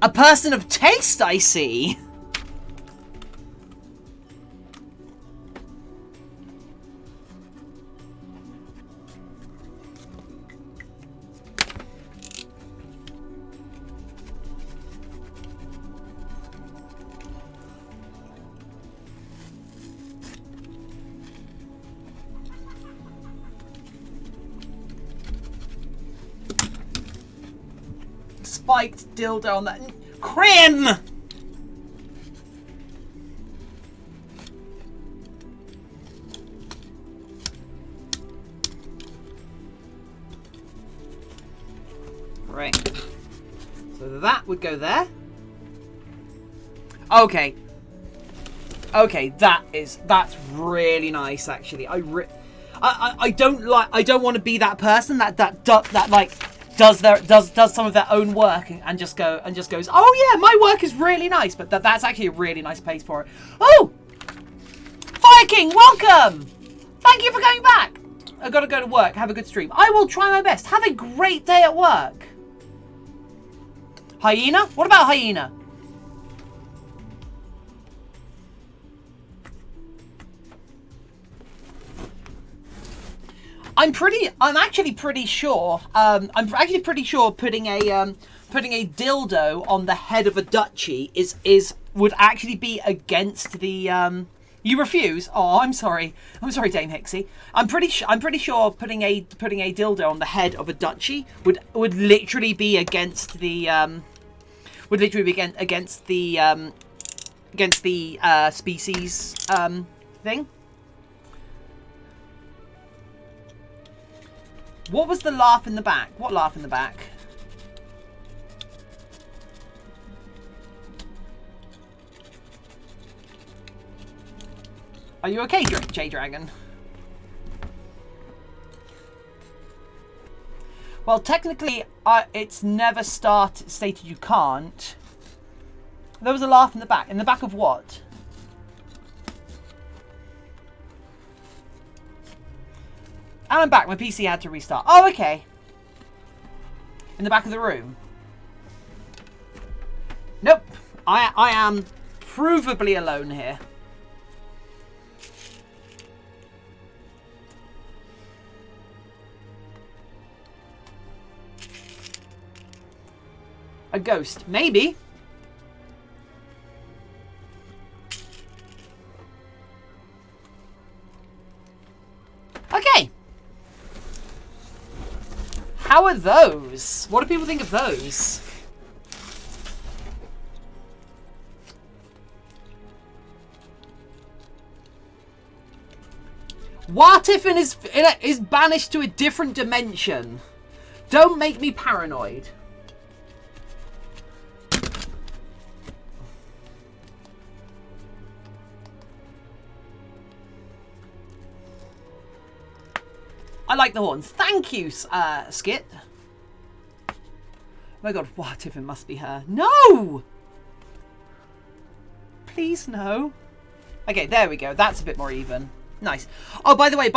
[SPEAKER 1] A person of taste, I see. Spiked dildo on that. Crim! Right. So that would go there. Okay. Okay, that's really nice actually. I don't want to be that person that like does some of their own work and just goes, oh yeah, my work is really nice, but that's actually a really nice place for it. Oh, Fire King, welcome. Thank you for coming back. I gotta go to work. Have a good stream. I will try my best. Have a great day at work. Hyena? What about Hyena? I'm actually pretty sure. I'm actually pretty sure putting a dildo on the head of a duchy would actually be against the. You refuse? Oh, I'm sorry. I'm sorry, Dame Hixie. I'm pretty sure putting a dildo on the head of a duchy would literally be against the against the species thing. What was the laugh in the back? What laugh in the back? Are you okay, J-Dragon? Well, technically, it's never stated you can't. There was a laugh in the back. In the back of what? And I'm back. My PC had to restart. Oh, okay. In the back of the room. Nope. I am provably alone here. A ghost. Maybe. Okay. How are those? What do people think of those? While Tiffin is banished to a different dimension. Don't make me paranoid. I like the horns. Thank you, Skit. Oh my god, what if it must be her? No! Please, no. Okay, there we go. That's a bit more even. Nice. Oh, by the way,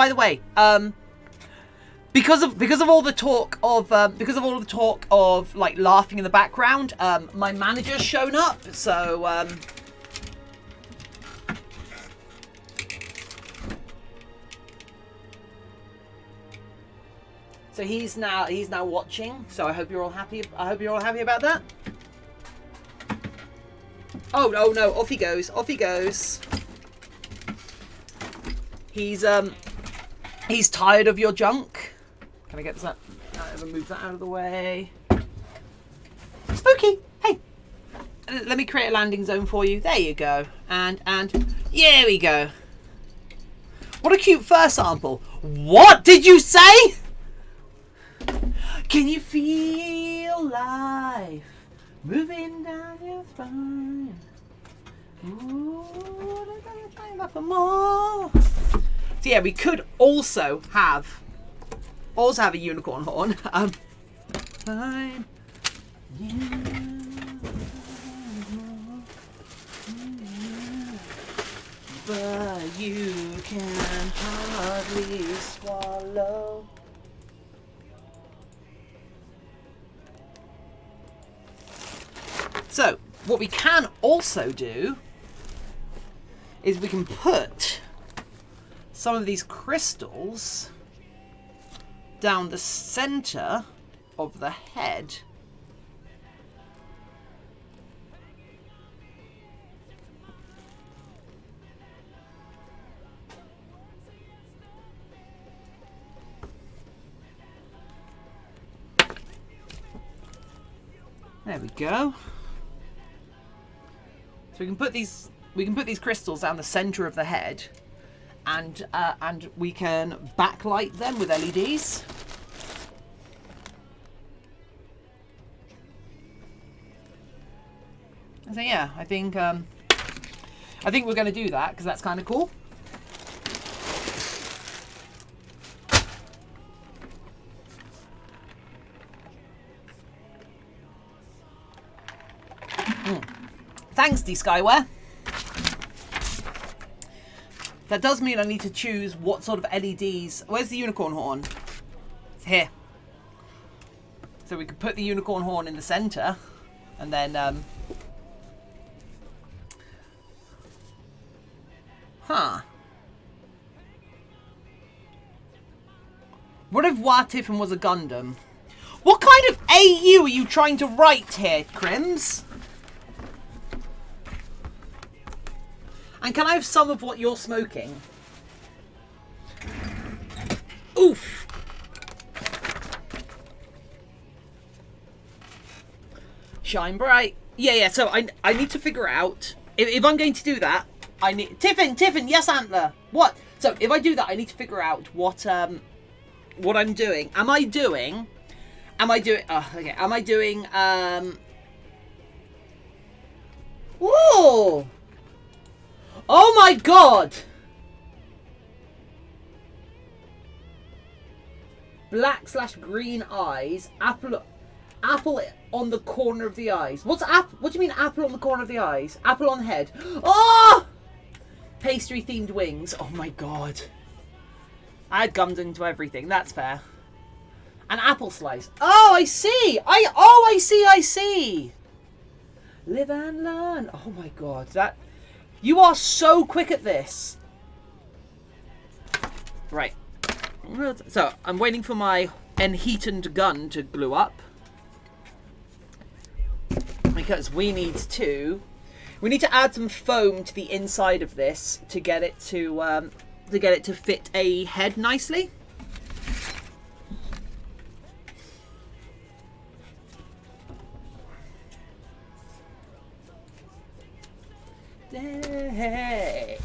[SPEAKER 1] because of all the talk of like laughing in the background, my manager's shown up, so so he's now watching. So I hope you're all happy. I hope you're all happy about that. Oh no! Off he goes! Off he goes! He's tired of your junk. Can I get this up? Move that out of the way. Spooky! Hey! Let me create a landing zone for you. There you go. And here we go. What a cute fur sample. What did you say? Can you feel life moving down your spine? Ooh, for more. So yeah, we could also have a unicorn horn. Fine. But you can hardly swallow. So, what we can also do is we can put some of these crystals down the center of the head. There we go. So we can put these crystals down the center of the head, and we can backlight them with LEDs. So yeah, I think we're going to do that because that's kind of cool. Thanks, D-Skyware. That does mean I need to choose what sort of LEDs. Where's the unicorn horn? It's here. So we could put the unicorn horn in the center, and then What if Tiffin was a Gundam? What kind of AU are you trying to write here, Crims? And can I have some of what you're smoking? Oof. Shine bright. Yeah, so I need to figure out, if I'm going to do that, I need... Tiffin, yes, Antler. What? So, if I do that, I need to figure out what I'm doing. Am I doing... Whoa! Oh my god! Black/green eyes. Apple on the corner of the eyes. What's apple? What do you mean apple on the corner of the eyes? Apple on the head. Oh! Pastry themed wings. Oh my god. I had gums into everything. That's fair. An apple slice. Oh, I see. I see. Live and learn. Oh my god. You are so quick at this. Right. So, I'm waiting for my enheatened gun to glue up. Because we need to add some foam to the inside of this to get it to fit a head nicely. Hey.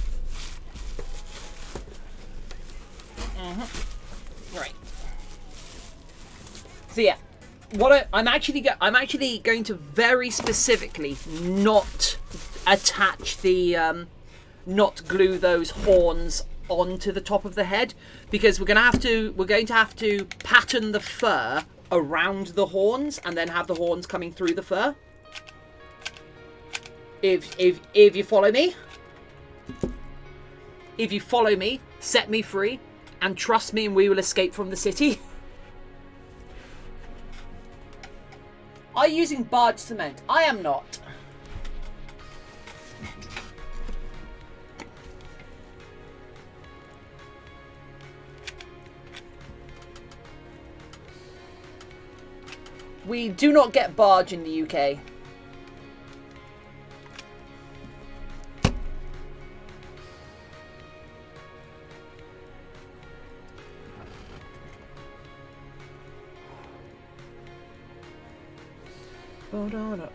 [SPEAKER 1] Right. So yeah, I'm actually going to very specifically not attach the not glue those horns onto the top of the head, because we're going to have to pattern the fur around the horns and then have the horns coming through the fur. If you follow me. If you follow me, set me free, and trust me, and we will escape from the city. Are you using barge cement? I am not. We do not get barge in the UK.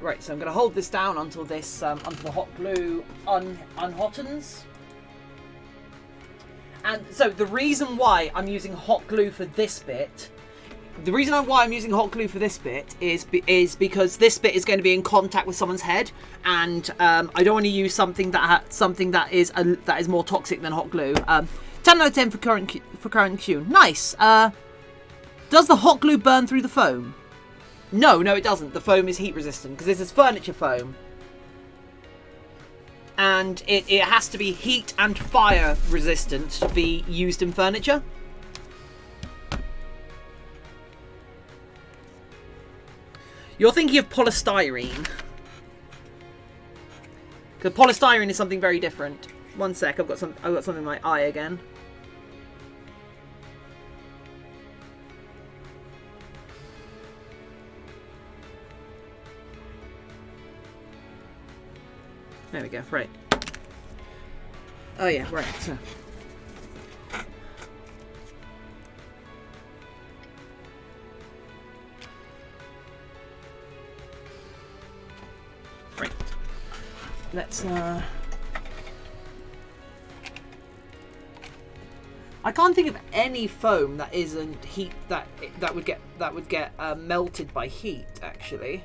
[SPEAKER 1] Right, so I'm going to hold this down until this, until the hot glue unhottens. And so the reason why I'm using hot glue for this bit, is because this bit is going to be in contact with someone's head, and I don't want to use something that is more toxic than hot glue. 10 out of 10 for current tune. Nice. Does the hot glue burn through the foam? No, it doesn't. The foam is heat resistant because this is furniture foam. And it has to be heat and fire resistant to be used in furniture. You're thinking of polystyrene. Because polystyrene is something very different. One sec, I've got something in my eye again. There we go, right. Oh yeah, right, so. Right. Let's, I can't think of any foam that isn't heat, that would get melted by heat, actually.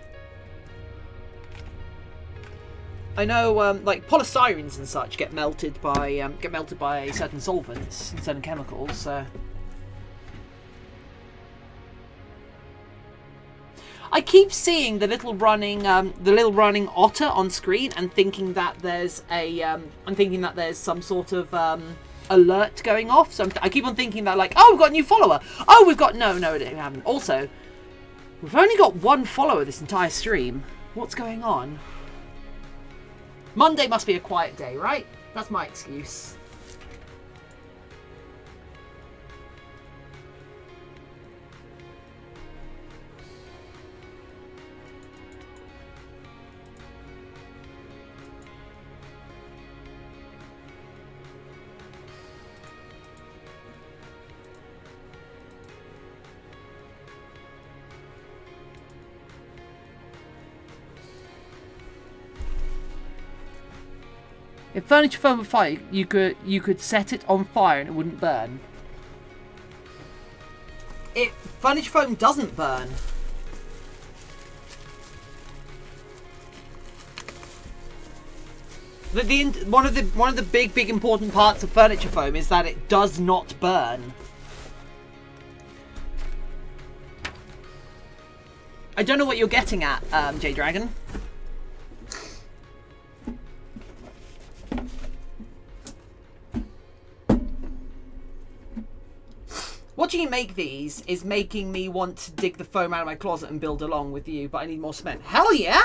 [SPEAKER 1] I know, like polystyrenes and such get melted by certain solvents and certain chemicals. So I keep seeing the little running otter on screen and thinking that there's some sort of alert going off. So I keep on thinking that, like, oh, we've got a new follower. Oh, we've got no, we haven't. Also, we've only got one follower this entire stream. What's going on? Monday must be a quiet day, right? That's my excuse. If furniture foam were fire, you could set it on fire and it wouldn't burn. Furniture foam doesn't burn. One of the big important parts of furniture foam is that it does not burn. I don't know what you're getting at, J Dragon. Watching you make these is making me want to dig the foam out of my closet and build along with you, but I need more cement. Hell yeah!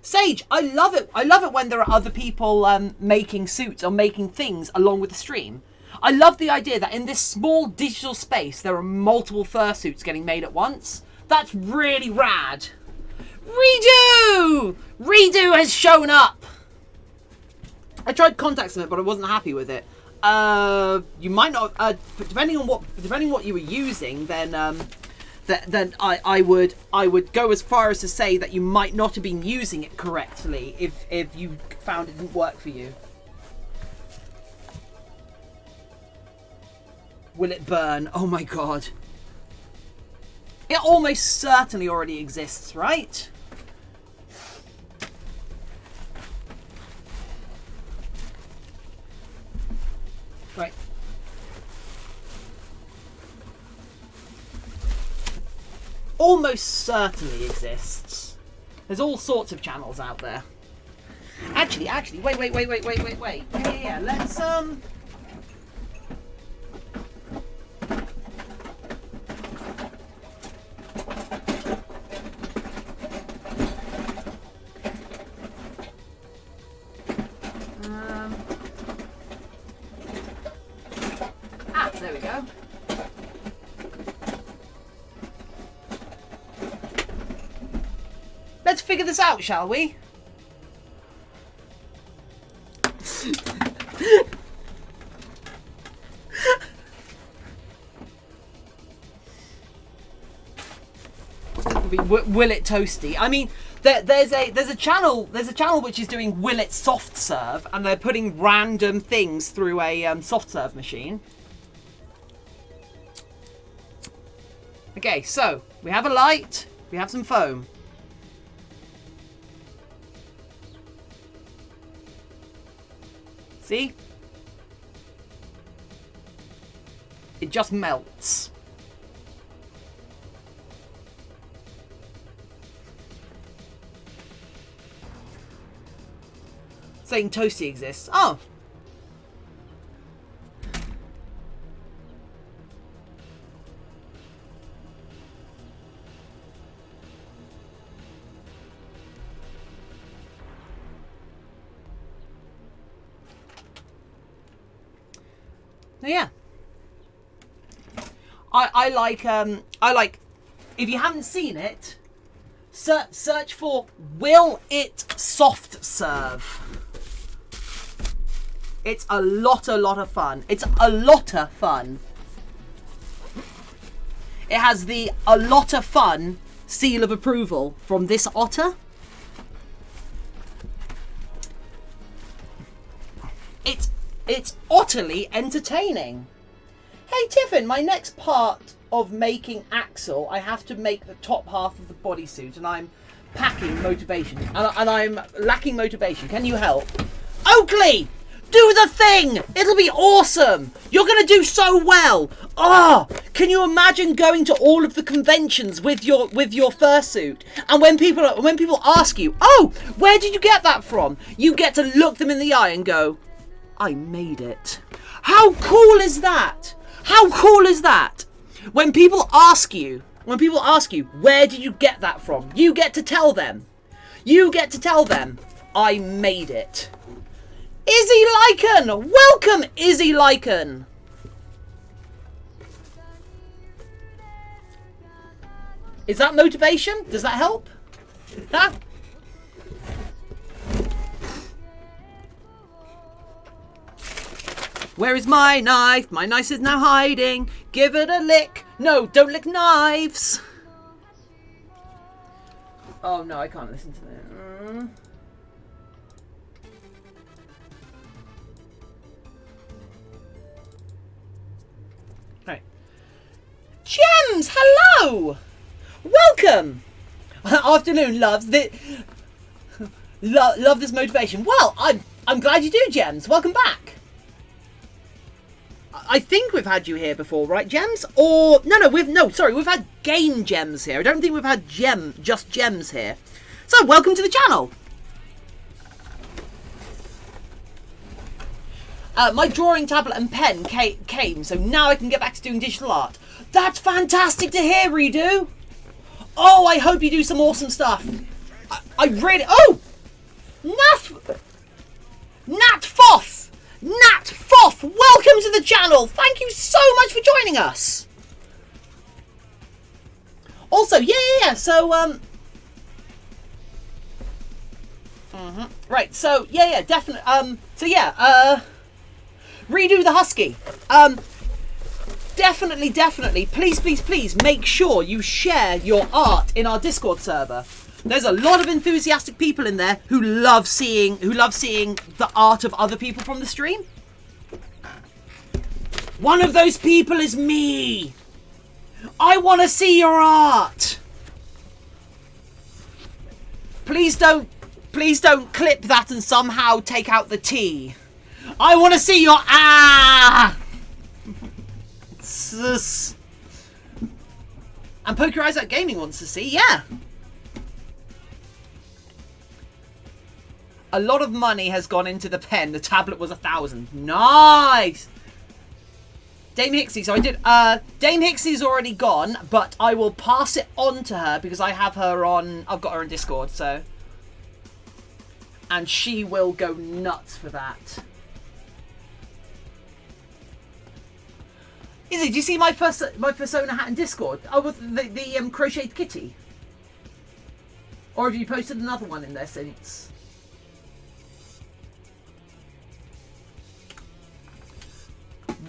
[SPEAKER 1] Sage, I love it. I love it when there are other people making suits or making things along with the stream. I love the idea that in this small digital space, there are multiple fursuits getting made at once. That's really rad. Redo! Redo has shown up. I tried contacting it, but I wasn't happy with it. You might not. Depending on what you were using, then I would go as far as to say that you might not have been using it correctly if you found it didn't work for you. Will it burn? Oh my god. It almost certainly already exists, right? Right. Almost certainly exists. There's all sorts of channels out there. Actually, wait. Yeah, let's there we go. Let's figure this out, shall we? Will it toasty? I mean, there's a channel which is doing Will it soft serve, and they're putting random things through a soft serve machine. Okay, so we have a light, we have some foam. See? It just melts. Saying toasty exists. Oh. Yeah. I like if you haven't seen it, search for Will It Soft Serve. It's a lot of fun. It's a lot of fun. It has the a lot of fun seal of approval from this otter. It's utterly entertaining. Hey Tiffin, my next part of making Axel, I have to make the top half of the bodysuit, and I'm packing motivation, and I'm lacking motivation. Can you help? Oakley, do the thing! It'll be awesome! You're gonna do so well! Oh, can you imagine going to all of the conventions with your fursuit? And when people ask you, oh, where did you get that from? You get to look them in the eye and go, I made it. How cool is that? How cool is that? When people ask you, where did you get that from? You get to tell them. I made it. Izzy Lycan! Welcome, Izzy Lycan! Is that motivation? Does that help? Huh? Where is my knife? My knife is now hiding. Give it a lick. No, don't lick knives. Oh no, I can't listen to that. Gems, hello! Welcome! Afternoon, loves. Love this motivation. Well, I'm glad you do, Gems. Welcome back. I think we've had you here before, right, Gems? Or we've had game Gems here. I don't think we've had just Gems here. So, welcome to the channel. My drawing tablet and pen came, so now I can get back to doing digital art. That's fantastic to hear, Redo. Oh, I hope you do some awesome stuff. I really... Oh! Nat Foth! Welcome to the channel! Thank you so much for joining us! Also, yeah, so, Right, so, yeah, definitely, Redo the Husky. Definitely, please, make sure you share your art in our Discord server. There's a lot of enthusiastic people in there who love seeing the art of other people from the stream. One of those people is me. I want to see your art. Please don't clip that and somehow take out the T. I want to see your And Poke Your Eyes Out Gaming wants to see, yeah. A lot of money has gone into the pen. The tablet was 1,000. Nice. Dame Hixie. So I did. Dame Hixie's already gone, but I will pass it on to her because I have her on. I've got her in Discord, so. And she will go nuts for that. Izzy, do you see my Persona hat in Discord? Oh, with the crocheted kitty. Or have you posted another one in there since?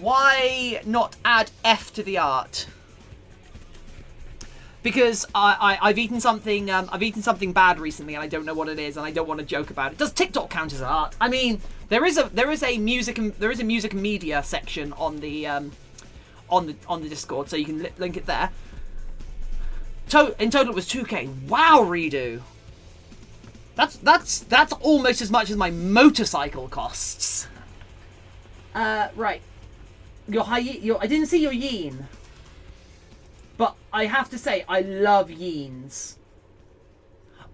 [SPEAKER 1] Why not add F to the art? Because I've eaten something bad recently and I don't know what it is and I don't want to joke about it. Does TikTok count as art? I mean, there is a music and media section on the Discord, so you can link it there. In total it was 2k. Wow, Redo. That's almost as much as my motorcycle costs. Right. I didn't see your Yeen. But I have to say, I love Yeens.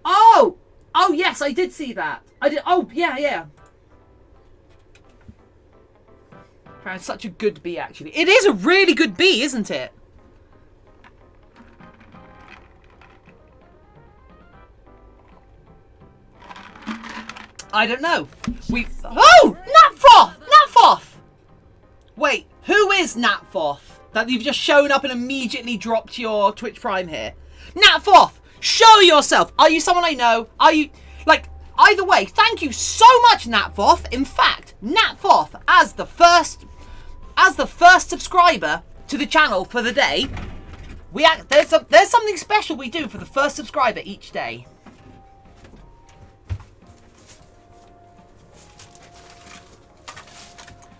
[SPEAKER 1] Oh! Oh, yes, I did see that. I did. Oh, yeah. It's such a good bee, actually. It is a really good bee, isn't it? I don't know. Oh! Natfoth! Wait, who is Natfoth? That you've just shown up and immediately dropped your Twitch Prime here. Natfoth! Show yourself! Are you someone I know? Are you... Like, either way, thank you so much, Natfoth. In fact, Natfoth, as the first subscriber to the channel for the day, there's something special we do for the first subscriber each day.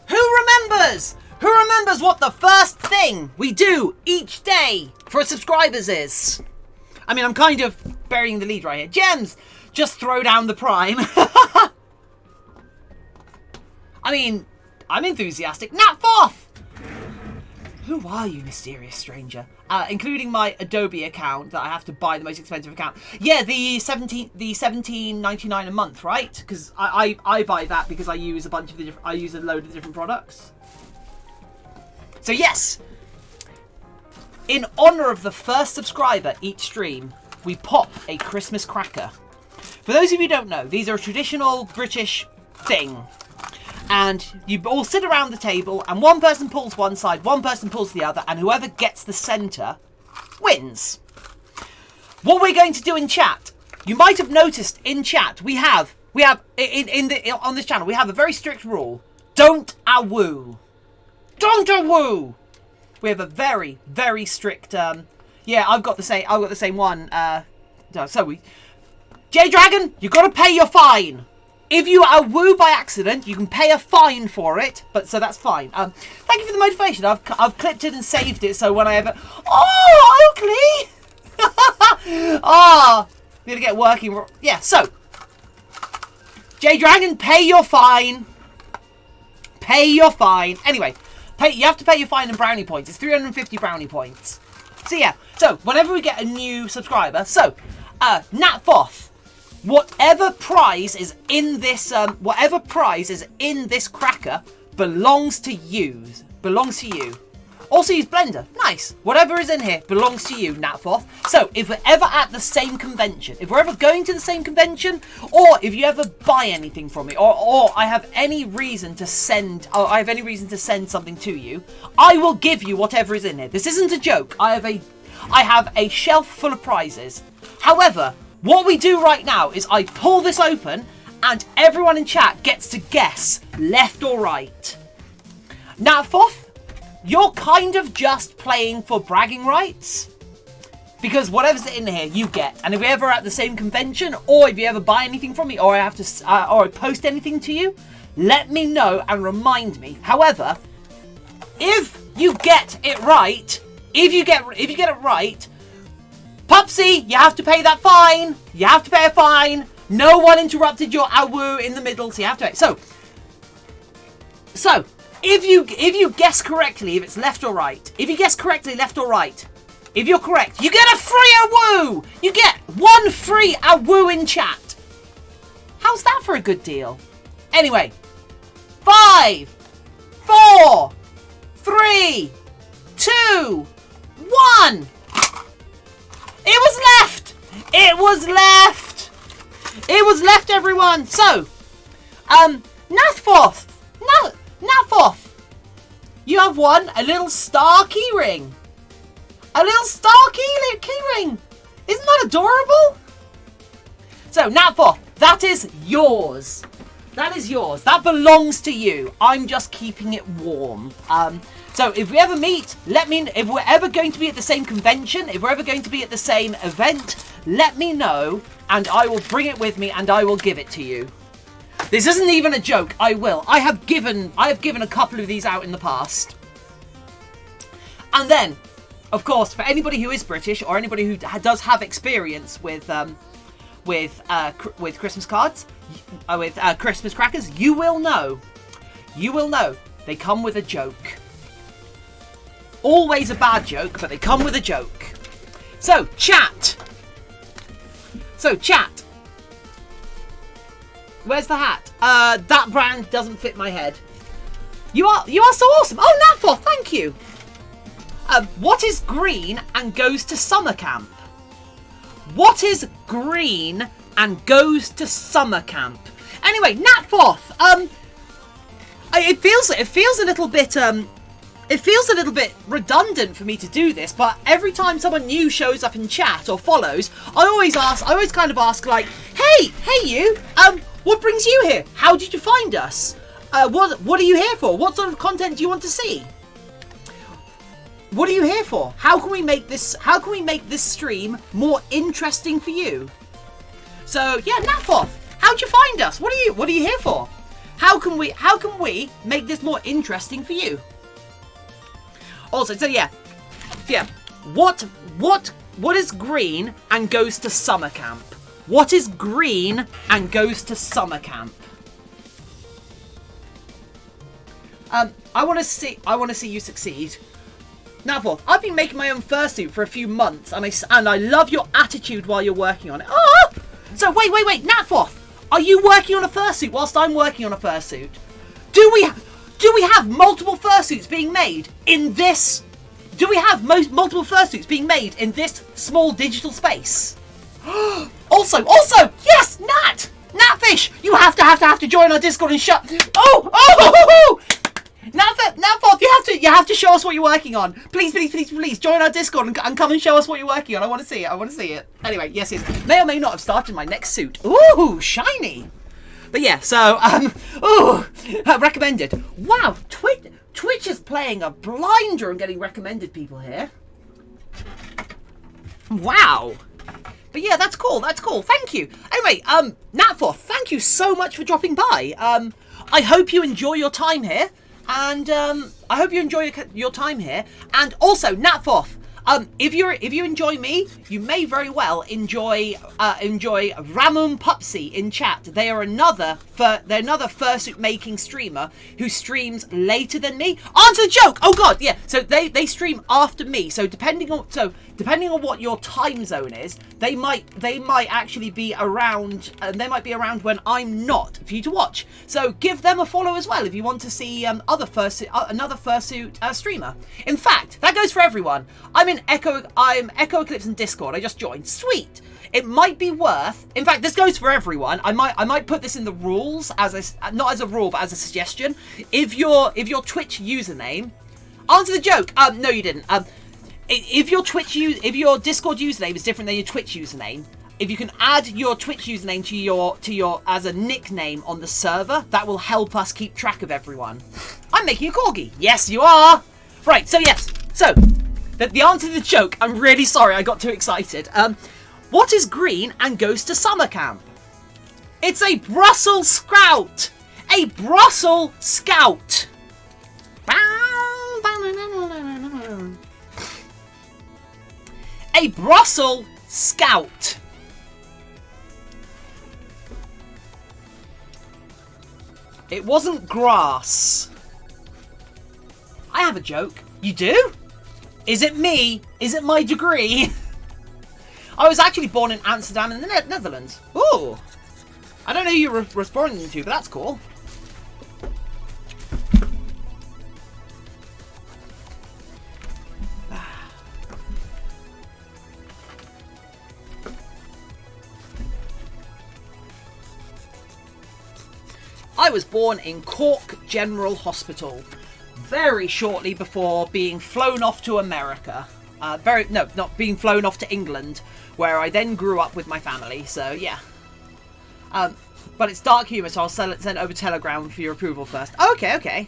[SPEAKER 1] Who remembers? Who remembers what the first thing we do each day for subscribers is? I mean, I'm kind of burying the lead right here. Gems, just throw down the Prime. I mean, I'm enthusiastic. Natfoth! Who are you, mysterious stranger? Including my Adobe account that I have to buy the most expensive account. Yeah, the $17.99 a month, right? Because I buy that because I use a load of different products. So yes, in honor of the first subscriber each stream, we pop a Christmas cracker. For those of you who don't know, these are a traditional British thing. And you all sit around the table and one person pulls one side, one person pulls the other, and whoever gets the centre wins. What we're going to do in chat, you might have noticed in chat, we have on this channel, we have a very strict rule. Don't awoo. Don't awoo. We have a very, very strict, yeah, I've got the same one, J Dragon, you got to pay your fine. If you are woo by accident, you can pay a fine for it, but so that's fine. Thank you for the motivation. I've clipped it and saved it, so when I ever... Oh, Oakley! Oh, I'm gonna get working. Yeah, so J-Dragon, pay your fine. Pay your fine. Anyway, you have to pay your fine in brownie points. It's 350 brownie points. So yeah, so whenever we get a new subscriber, so Nat Foth, whatever prize is in this cracker belongs to you. Belongs to you. Also use blender. Nice. Whatever is in here belongs to you, Nat Foth. So if we're ever at the same convention, if we're ever going to the same convention, or if you ever buy anything from me, or I have any reason to send, something to you, I will give you whatever is in here. This isn't a joke. I have a shelf full of prizes. However, what we do right now is I pull this open and everyone in chat gets to guess left or right. Nat Foth, you're kind of just playing for bragging rights. Because whatever's in here, you get. And if we're ever at the same convention, or if you ever buy anything from me, or I post anything to you, let me know and remind me. However, if you get it right, if you get it right, Pupsy, you have to pay that fine. You have to pay a fine. No one interrupted your awoo in the middle, so you have to pay. So if you guess correctly, if it's left or right, if you guess correctly left or right, if you're correct, you get a free awoo. You get one free awoo in chat. How's that for a good deal? Anyway, 5, 4, 3, 2, 1. It was left! It was left! It was left, everyone! So, Nathforth, you have won a little star keyring. A little star keyring. Isn't that adorable? So, Nathforth, that is yours. That is yours. That belongs to you. I'm just keeping it warm. So if we ever meet, let me know. If we're ever going to be at the same convention, if we're ever going to be at the same event, let me know and I will bring it with me and I will give it to you. This isn't even a joke. I will. I have given a couple of these out in the past. And then, of course, for anybody who is British or anybody who does have experience with Christmas cards, with Christmas crackers, you will know they come with a joke. Always a bad joke, but they come with a joke. So, chat. Where's the hat? That brand doesn't fit my head. You are so awesome. Oh, Natfor, thank you. What is green and goes to summer camp? What is green and goes to summer camp? Anyway, Natforth. It feels a little bit it feels a little bit redundant for me to do this, but every time someone new shows up in chat or follows, I always kind of ask like, hey you, what brings you here? How did you find us? What are you here for? What sort of content do you want to see? What are you here for? How can we make this stream more interesting for you? So yeah, Natforth, how'd you find us? What are you here for? How can we make this more interesting for you? Also, so yeah. What is green and goes to summer camp? What is green and goes to summer camp? I want to see you succeed. Natforth, I've been making my own fursuit for a few months, and I love your attitude while you're working on it. Oh! So wait, Natforth, are you working on a fursuit whilst I'm working on a fursuit? Do we have multiple fursuits being made in this? Do we have multiple fursuits being made in this small digital space? Also, yes, Natfish, you have to join our Discord and shut. Oh! Natforth, you have to show us what you're working on. Please join our Discord and come and show us what you're working on. I want to see it. Anyway, yes, may or may not have started my next suit. Ooh, shiny. But yeah, so recommended. Wow, Twitch is playing a blinder and getting recommended people here. Wow, But yeah, that's cool. That's cool. Thank you. Anyway, Natforth, thank you so much for dropping by. I hope you enjoy your time here, and I hope you enjoy your time here. And also, Natforth, if you enjoy me, you may very well enjoy Ramum Pupsy in chat. They are another fursuit making streamer who streams later than me. Answer the joke. Oh god, yeah. So they stream after me. So depending on what your time zone is, they might actually be around. They might be around when I'm not for you to watch. So give them a follow as well if you want to see another fursuit streamer. In fact, that goes for everyone. I'm Echo Eclipse in Discord. I just joined. Sweet. It might be worth. In fact, this goes for everyone. I might put this in the rules not as a rule, but as a suggestion. If your Twitch username, answer the joke. No, you didn't. If your Discord username is different than your Twitch username, if you can add your Twitch username to your as a nickname on the server, that will help us keep track of everyone. I'm making a corgi. Yes, you are. Right. So yes. So. The answer to the joke, I'm really sorry, I got too excited. What is green and goes to summer camp? It's a Brussels Scout! A Brussels Scout! A Brussels Scout! It wasn't grass. I have a joke. You do? Is it me? Is it my degree? I was actually born in Amsterdam in the Netherlands. Ooh. I don't know who you're responding to, but that's cool. I was born in Cork General Hospital. Very shortly before being flown off to America. Not being flown off to England, where I then grew up with my family, so yeah. But it's dark humour, so I'll send it over Telegram for your approval first. Okay.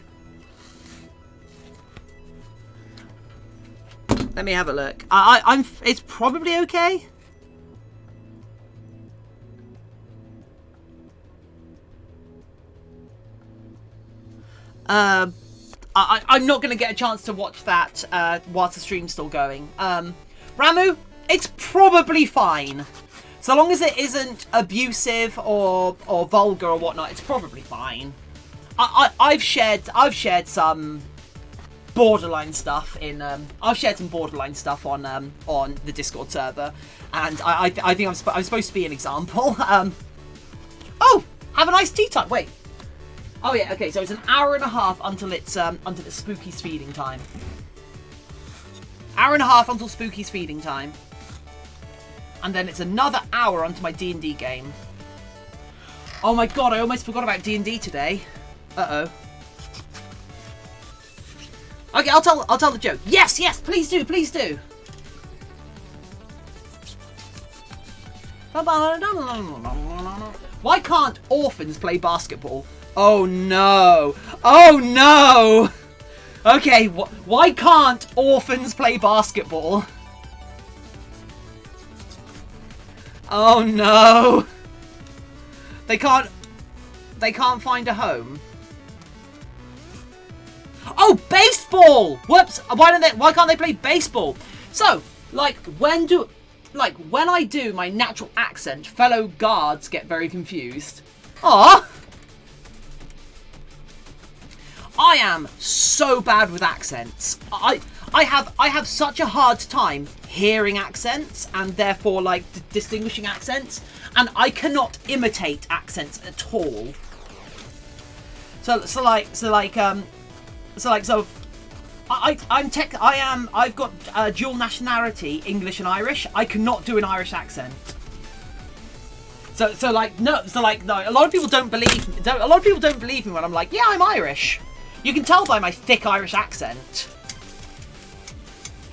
[SPEAKER 1] Let me have a look. It's probably okay. I'm not going to get a chance to watch that whilst the stream's still going. Ramu, it's probably fine. So long as it isn't abusive or vulgar or whatnot, it's probably fine. I've shared some borderline stuff in I've shared some borderline stuff on the Discord server, and I think I'm supposed to be an example. Oh, have a nice tea time. Wait. Oh yeah, okay, so it's an hour and a half until it's Spooky's feeding time. Hour and a half until Spooky's feeding time. And then it's another hour onto my D&D game. Oh my god, I almost forgot about D&D today. Uh-oh. Okay, I'll tell the joke. Yes, please do. Why can't orphans play basketball? Oh no! Okay, why can't orphans play basketball? Oh no! They can't find a home. Oh, baseball! Whoops! Why can't they play baseball? So, when I do my natural accent, fellow guards get very confused. Aww! I am so bad with accents. I have such a hard time hearing accents and therefore distinguishing accents, and I cannot imitate accents at all. I've got dual nationality, English and Irish. I cannot do an Irish accent. No. A lot of people don't believe me when I'm like, yeah, I'm Irish. You can tell by my thick Irish accent.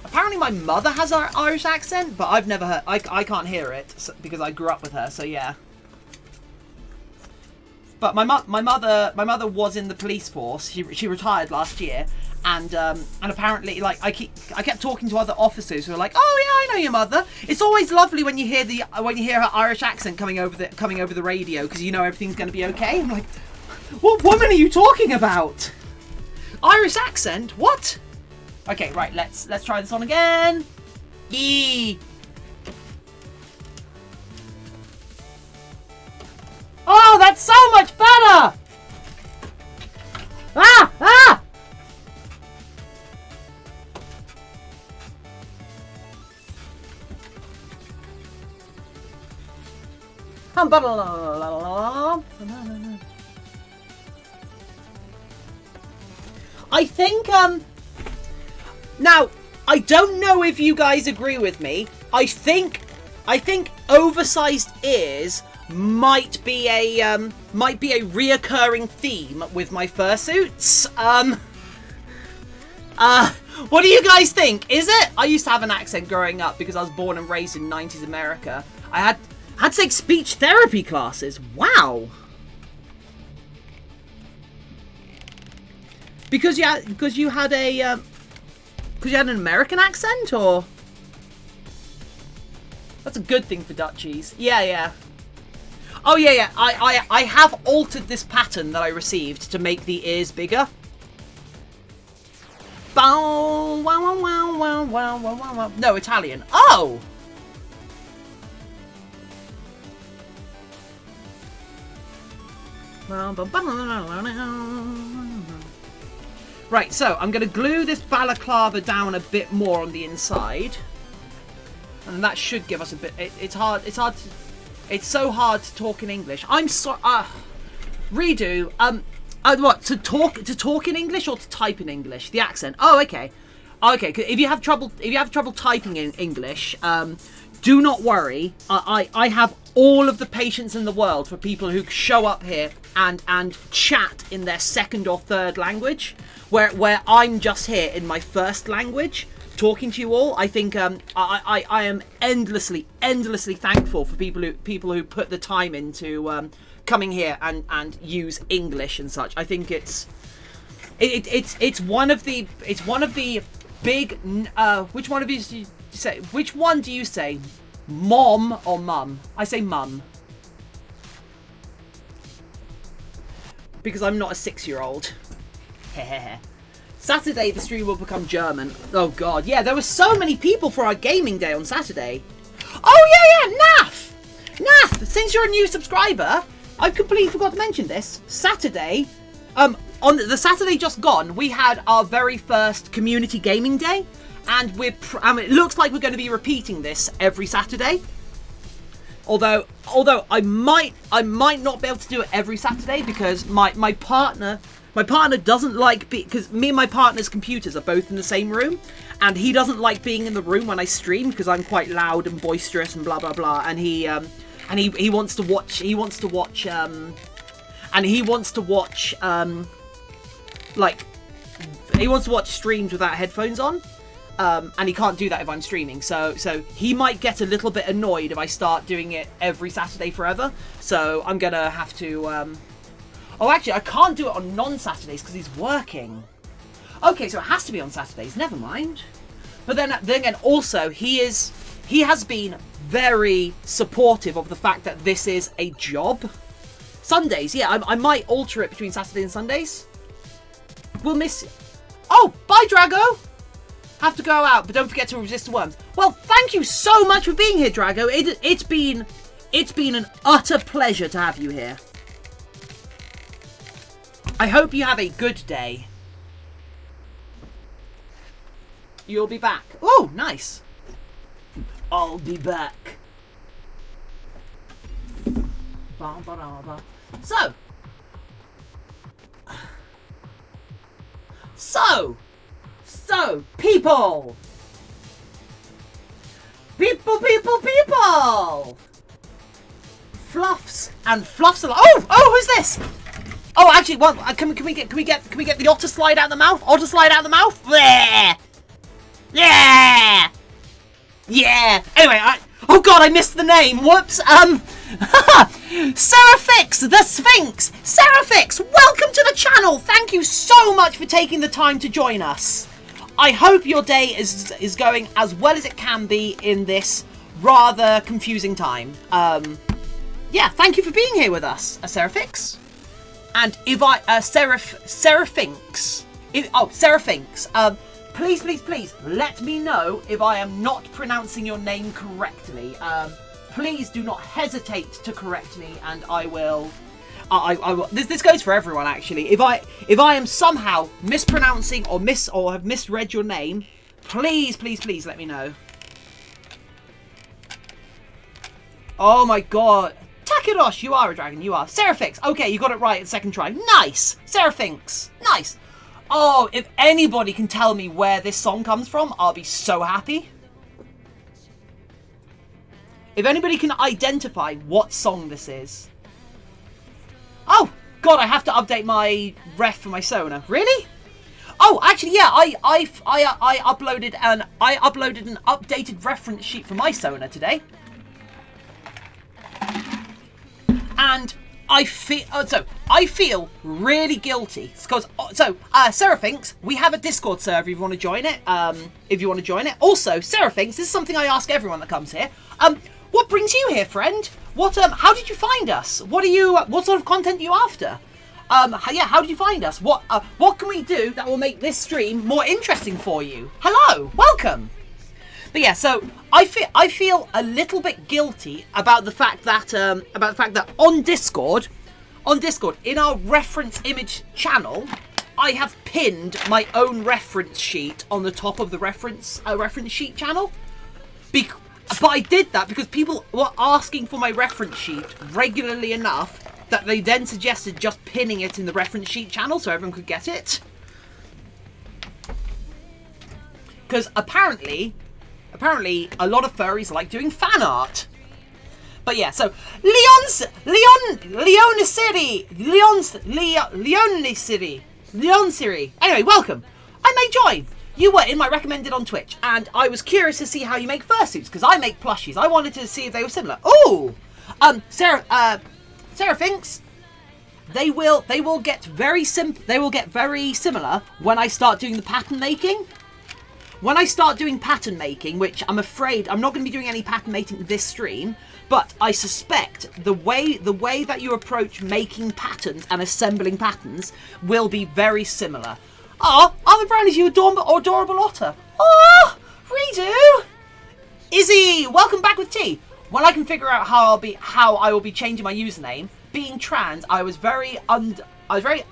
[SPEAKER 1] Apparently my mother has an Irish accent, but I've never heard. I can't hear it because I grew up with her. So yeah. But my mother was in the police force. She retired last year, and apparently, like, I kept talking to other officers who were like, oh yeah, I know your mother. It's always lovely when you hear her Irish accent coming over the radio, because you know everything's going to be okay. I'm like, what woman are you talking about? Irish accent? What? Okay, right. Let's try this on again. Yee. Oh, that's so much better! Ah! Ah! I think, now, I don't know if you guys agree with me. I think oversized ears might be a reoccurring theme with my fursuits. What do you guys think? Is it? I used to have an accent growing up because I was born and raised in 90s America. I had to take speech therapy classes. Wow. Because you had an American accent, or? That's a good thing for Dutchies. Yeah. Oh yeah. I have altered this pattern that I received to make the ears bigger. Bow, wow, wow, wow, wow, wow, wow, wow. No, Italian. Oh! Right, so I'm going to glue this balaclava down a bit more on the inside. And that should give us a bit... It's so hard to talk in English. Redo. What, to talk in English or to type in English? The accent. Oh, okay. Okay, if you have trouble typing in English, do not worry. I have all of the patience in the world for people who show up here and chat in their second or third language, where I'm just here in my first language talking to you all. I think I am endlessly thankful for people who put the time into coming here and use English and such. I think it's one of the big. Which one of you do you say? Which one do you say? Mom or mum? I say mum. Because I'm not a 6-year-old. Saturday the stream will become German. Oh god, yeah, there were so many people for our gaming day on Saturday. Oh yeah, Nath, since you're a new subscriber, I've completely forgot to mention this. Saturday, on the Saturday just gone, we had our very first community gaming day, and it looks like we're going to be repeating this every Saturday. Although I might not be able to do it every Saturday because my partner doesn't like because me and my partner's computers are both in the same room, and he doesn't like being in the room when I stream because I'm quite loud and boisterous and blah blah blah, and he wants to watch streams without headphones on. And he can't do that if I'm streaming, so he might get a little bit annoyed if I start doing it every Saturday forever. So I'm gonna have to. Oh, actually, I can't do it on non-Saturdays because he's working. Okay, so it has to be on Saturdays. Never mind. But then again, also he has been very supportive of the fact that this is a job. Sundays, yeah, I might alter it between Saturday and Sundays. We'll miss. Oh, bye, Drago. Have to go out, but don't forget to resist the worms. Well, thank you so much for being here, Drago. It's been an utter pleasure to have you here. I hope you have a good day. You'll be back. Oh, nice. I'll be back. So, people! Fluffs and fluffs a lot. Oh, who's this? Oh, actually, well, can we get the otter slide out of the mouth? Otter slide out of the mouth? Yeah. Anyway, Oh god, I missed the name. Whoops. Seraphix, the Sphinx. Seraphix, welcome to the channel. Thank you so much for taking the time to join us. I hope your day is going as well as it can be in this rather confusing time. Yeah, thank you for being here with us, Seraphix. And if I Seraphix. Please, let me know if I am not pronouncing your name correctly. Please do not hesitate to correct me, and I will. I will. This goes for everyone, actually. If I am somehow mispronouncing or have misread your name, please let me know. Oh my god. Takerosh, you are a dragon, you are. Seraphix, okay, you got it right at second try. Nice! Seraphix, nice. Oh, if anybody can tell me where this song comes from, I'll be so happy. If anybody can identify what song this is. Oh, god, I have to update my ref for my Sona. Really? Oh, actually, yeah, I uploaded an updated reference sheet for my Sona today. And I feel really guilty because Seraphix, we have a Discord server if you want to join it. Also, Seraphix, this is something I ask everyone that comes here. What brings you here, friend? How did you find us? What sort of content are you after? How did you find us? What can we do that will make this stream more interesting for you? Hello, welcome. But yeah, so I feel a little bit guilty about the fact that on Discord in our reference image channel, I have pinned my own reference sheet on the top of the reference sheet channel. But I did that because people were asking for my reference sheet regularly enough that they then suggested just pinning it in the reference sheet channel so everyone could get it. Because apparently a lot of furries like doing fan art. But yeah, so Leonciri. Anyway, welcome. I may join. You were in my recommended on Twitch, and I was curious to see how you make fursuits, because I make plushies. I wanted to see if they were similar. Ooh! Seraphix, they will get very similar when I start doing the pattern making. When I start doing pattern making, which I'm afraid I'm not going to be doing any pattern making this stream, but I suspect the way that you approach making patterns and assembling patterns will be very similar. Ah, ArmouredBrownies, you adorable otter. Oh, Redo. Izzy, welcome back with tea. When I can figure out how I will be changing my username, being trans, I was very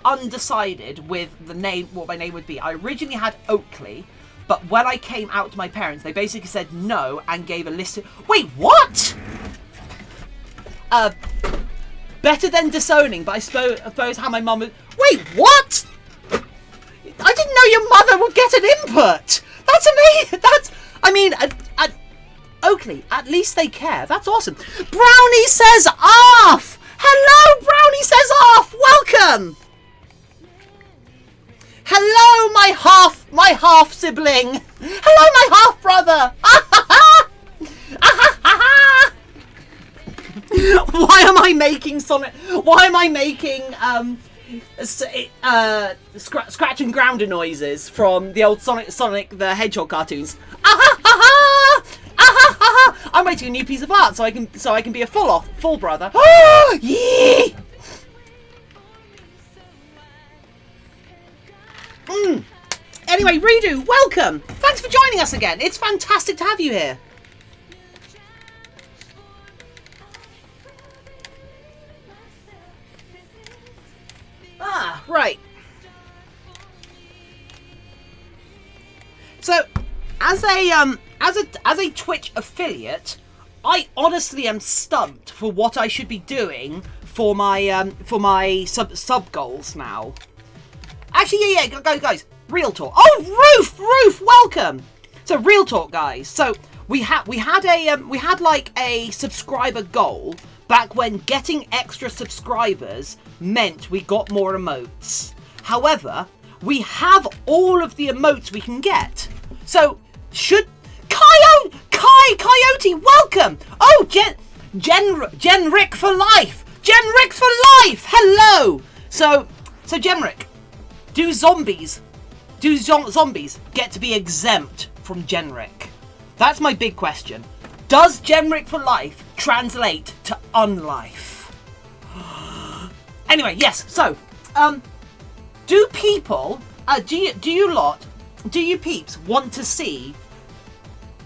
[SPEAKER 1] undecided with the name, what my name would be. I originally had Oakley. But when I came out to my parents, they basically said no and gave a list of... Wait, what? Better than disowning, but I suppose how my mum would... Wait, what? I didn't know your mother would get an input. That's amazing. Oakley, at least they care. That's awesome. Brownie says off. Hello, Brownie says off. Welcome. Hello, my half sibling. Hello, my half brother. Why am I making Sonic? Why am I making scratch and grounder noises from the old Sonic the Hedgehog cartoons? I'm waiting a new piece of art so I can be a full brother. Yee! Anyway, Redo, welcome! Thanks for joining us again. It's fantastic to have you here. Ah, right. So, as a Twitch affiliate, I honestly am stumped for what I should be doing for my sub goals now. Actually, yeah, guys, real talk. Oh, Roof, welcome. So, real talk, guys. So, we had like a subscriber goal back when getting extra subscribers meant we got more emotes. However, we have all of the emotes we can get. So, Coyote, welcome. Oh, Genrick for life. Genrick for life. Hello. So Genrick, do zombies get to be exempt from Genrick? That's my big question. Does Genrick for life translate to unlife? Anyway, yes. So, do people, do you peeps want to see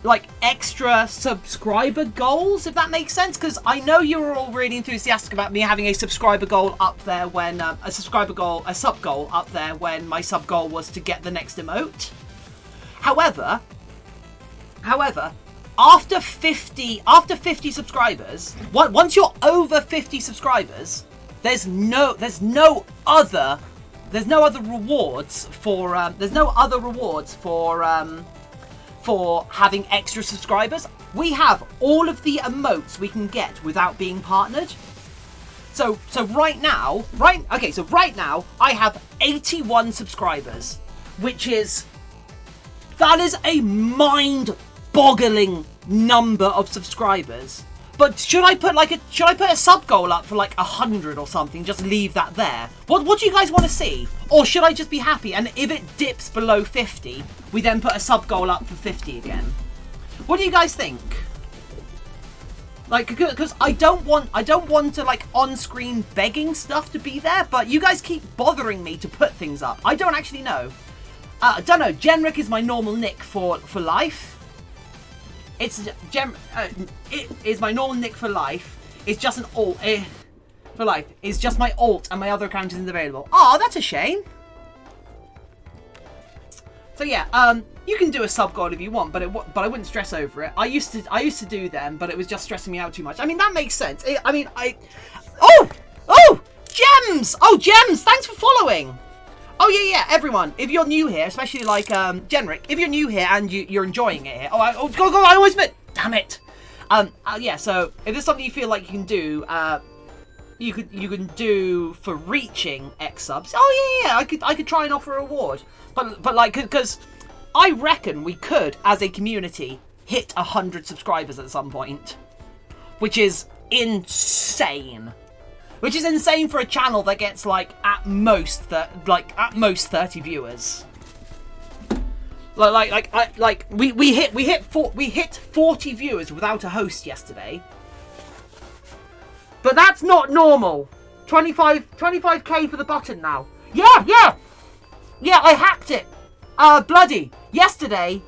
[SPEAKER 1] like extra subscriber goals, if that makes sense? Because I know you were all really enthusiastic about me having a subscriber goal up there when a sub goal up there when my sub goal was to get the next emote. However, after 50 subscribers, once you're over 50 subscribers, there's no other rewards for having extra subscribers. We have all of the emotes we can get without being partnered. So right now I have 81 subscribers, that is a mind-boggling number of subscribers. But should I put a sub goal up for like 100 or something? Just leave that there. What do you guys want to see? Or should I just be happy? And if it dips below 50, we then put a sub goal up for 50 again. What do you guys think? Like, because I don't want to like on-screen begging stuff to be there, but you guys keep bothering me to put things up. I don't actually know. I don't know. Genrick is my normal nick for life. It is my normal nick for life. It's just an alt for life. It's just my alt, and my other account isn't available. Oh, that's a shame. So yeah, you can do a sub goal if you want, but I wouldn't stress over it. I used to do them, but it was just stressing me out too much. I mean, that makes sense. Oh, Gems! Oh, Gems! Thanks for following. Oh yeah, everyone. If you're new here, especially like Genrick, if you're new here and you're enjoying it here, go! I always meant. Damn it. Yeah. So if there's something you feel like you can do, you can do for reaching X subs. Oh yeah. I could try and offer a reward, but like because I reckon we could as a community hit 100 subscribers at some point, which is insane. Which is insane for a channel that gets like at most 30 viewers. We hit 40 viewers without a host yesterday. But that's not normal. 25k for the button now. Yeah, I hacked it. Bloody yesterday,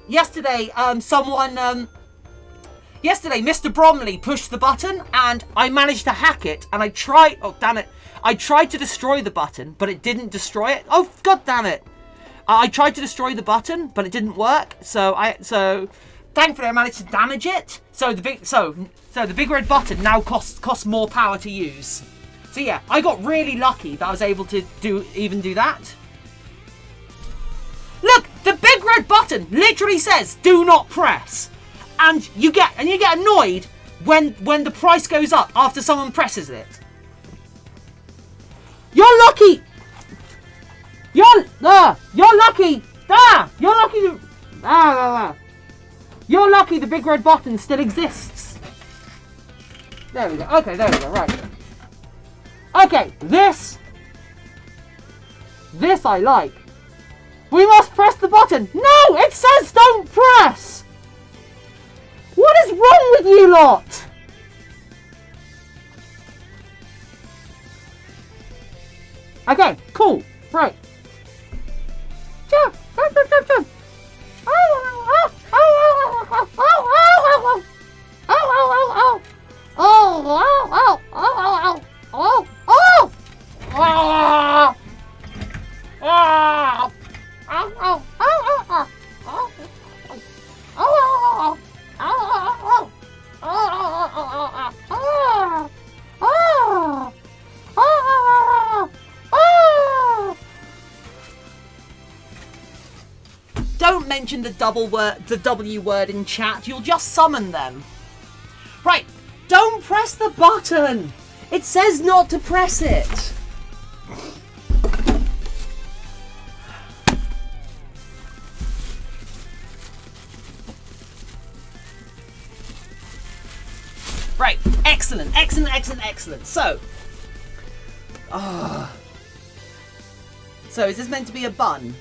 [SPEAKER 1] Yesterday, Mr. Bromley pushed the button, and I managed to hack it, and I tried... Oh, damn it. I tried to destroy the button, but it didn't destroy it. Oh, god damn it. I tried to destroy the button, but it didn't work, so thankfully I managed to damage it. So the big red button now costs more power to use. So yeah, I got really lucky that I was able to even do that. Look, the big red button literally says, "Do not press." And you get annoyed when the price goes up after someone presses it. You're lucky. You're lucky. You're lucky. You're lucky the big red button still exists. There we go. Okay, there we go. Right. Okay, this I like. We must press the button. No, it says don't press. What is wrong with you lot? Okay, cool. Right. Jump. Don't mention the W word in chat, you'll just summon them. Right, don't press the button! It says not to press it! Right. Excellent. Excellent. Excellent. Excellent. So. So is this meant to be a bun?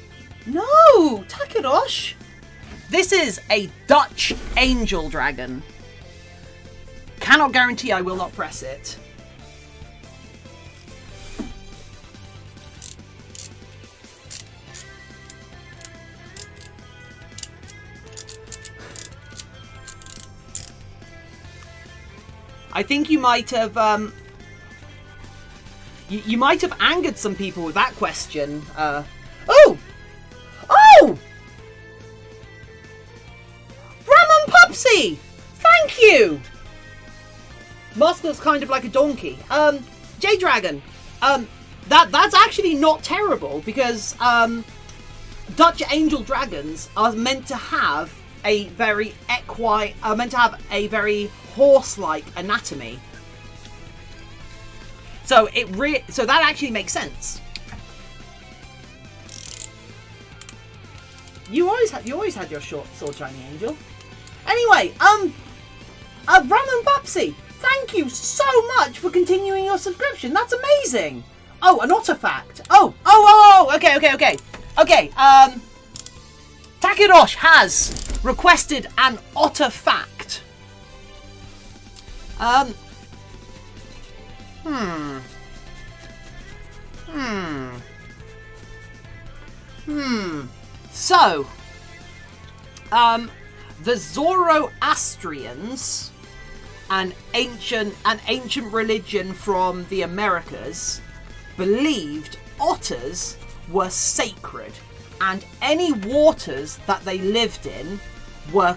[SPEAKER 1] No, Takerosh. This is a Dutch angel dragon. Cannot guarantee I will not press it. I think you might have, you might have angered some people with that question. Oh! Oh! Ramon Pupsy! Thank you! Musk looks kind of like a donkey. J-Dragon. That's actually not terrible because, Dutch angel dragons are meant to have a very horse-like anatomy. So so that actually makes sense. You always had your short sword shiny angel. Anyway, Ramon Babsy, thank you so much for continuing your subscription. That's amazing. Oh, an artifact. Oh, okay. Takerosh has requested an artifact. So, the Zoroastrians, an ancient religion from the Americas, believed otters were sacred, and any waters that they lived in were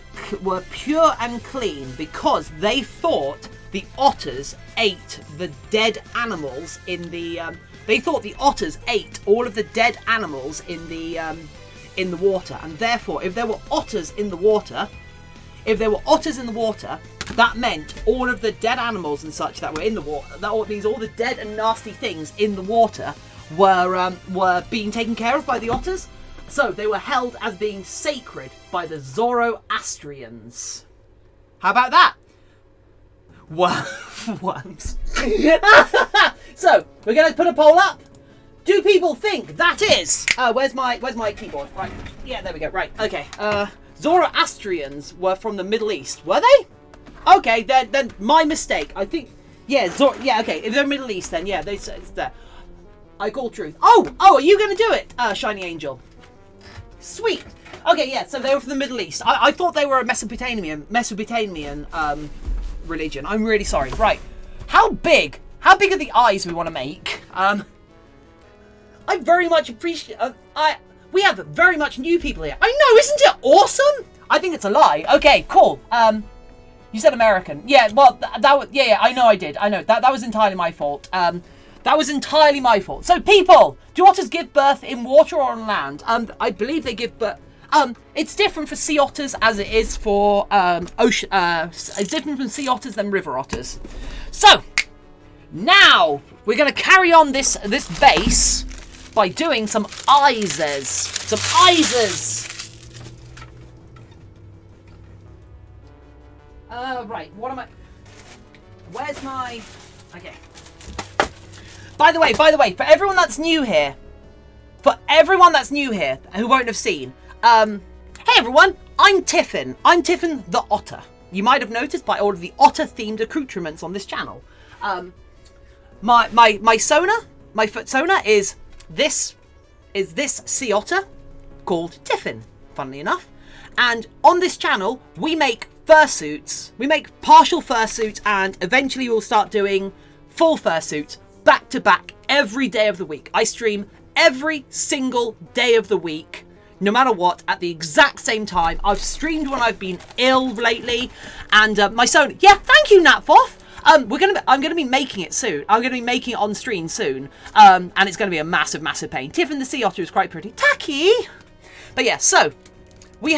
[SPEAKER 1] pure and clean because they thought the otters ate the dead animals in the. They thought the otters ate all of the dead animals in the water, and therefore, if there were otters in the water, that meant all of the dead animals and such that were in the water, all the dead and nasty things in the water were being taken care of by the otters. So they were held as being sacred by the Zoroastrians. How about that? Worms. So we're going to put a poll up. Do people think that is? Where's my keyboard? Right. Yeah, there we go. Right. Okay. Zoroastrians were from the Middle East, were they? Okay, then my mistake. I think. Yeah. Yeah. Okay. If they're Middle East, then yeah, it's there. I call truth. Oh, are you going to do it, Shiny Angel? Sweet. Okay, yeah. So they were from the Middle East. I thought they were a Mesopotamian religion. I'm really sorry. Right. How big are the eyes we want to make? I very much appreciate. We have very much new people here. I know, isn't it awesome? I think it's a lie. Okay, cool. You said American. Yeah. Well, that was. Yeah. I know. I did. I know that was entirely my fault. That was entirely my fault. So, people, do otters give birth in water or on land? I believe they give birth. It's different for sea otters as it is for ocean. It's different from sea otters than river otters. So, now we're going to carry on this base by doing some eyes. Some eyes. Right. What am I? Where's my? Okay. By the way, for everyone that's new here, who won't have seen, hey everyone, I'm Tiffin. I'm Tiffin the Otter. You might have noticed by all of the otter-themed accoutrements on this channel. My foot sona is this sea otter called Tiffin, funnily enough. And on this channel, we make fursuits. We make partial fursuits, and eventually we'll start doing full fursuits. Back to back every day of the week. I stream every single day of the week, no matter what, at the exact same time. I've streamed when I've been ill lately, and my son. Yeah, thank you, Natfoth. I'm gonna be making it soon. I'm gonna be making it on stream soon, and it's gonna be a massive pain. Tiffin the sea otter is quite pretty, tacky. But yeah, so we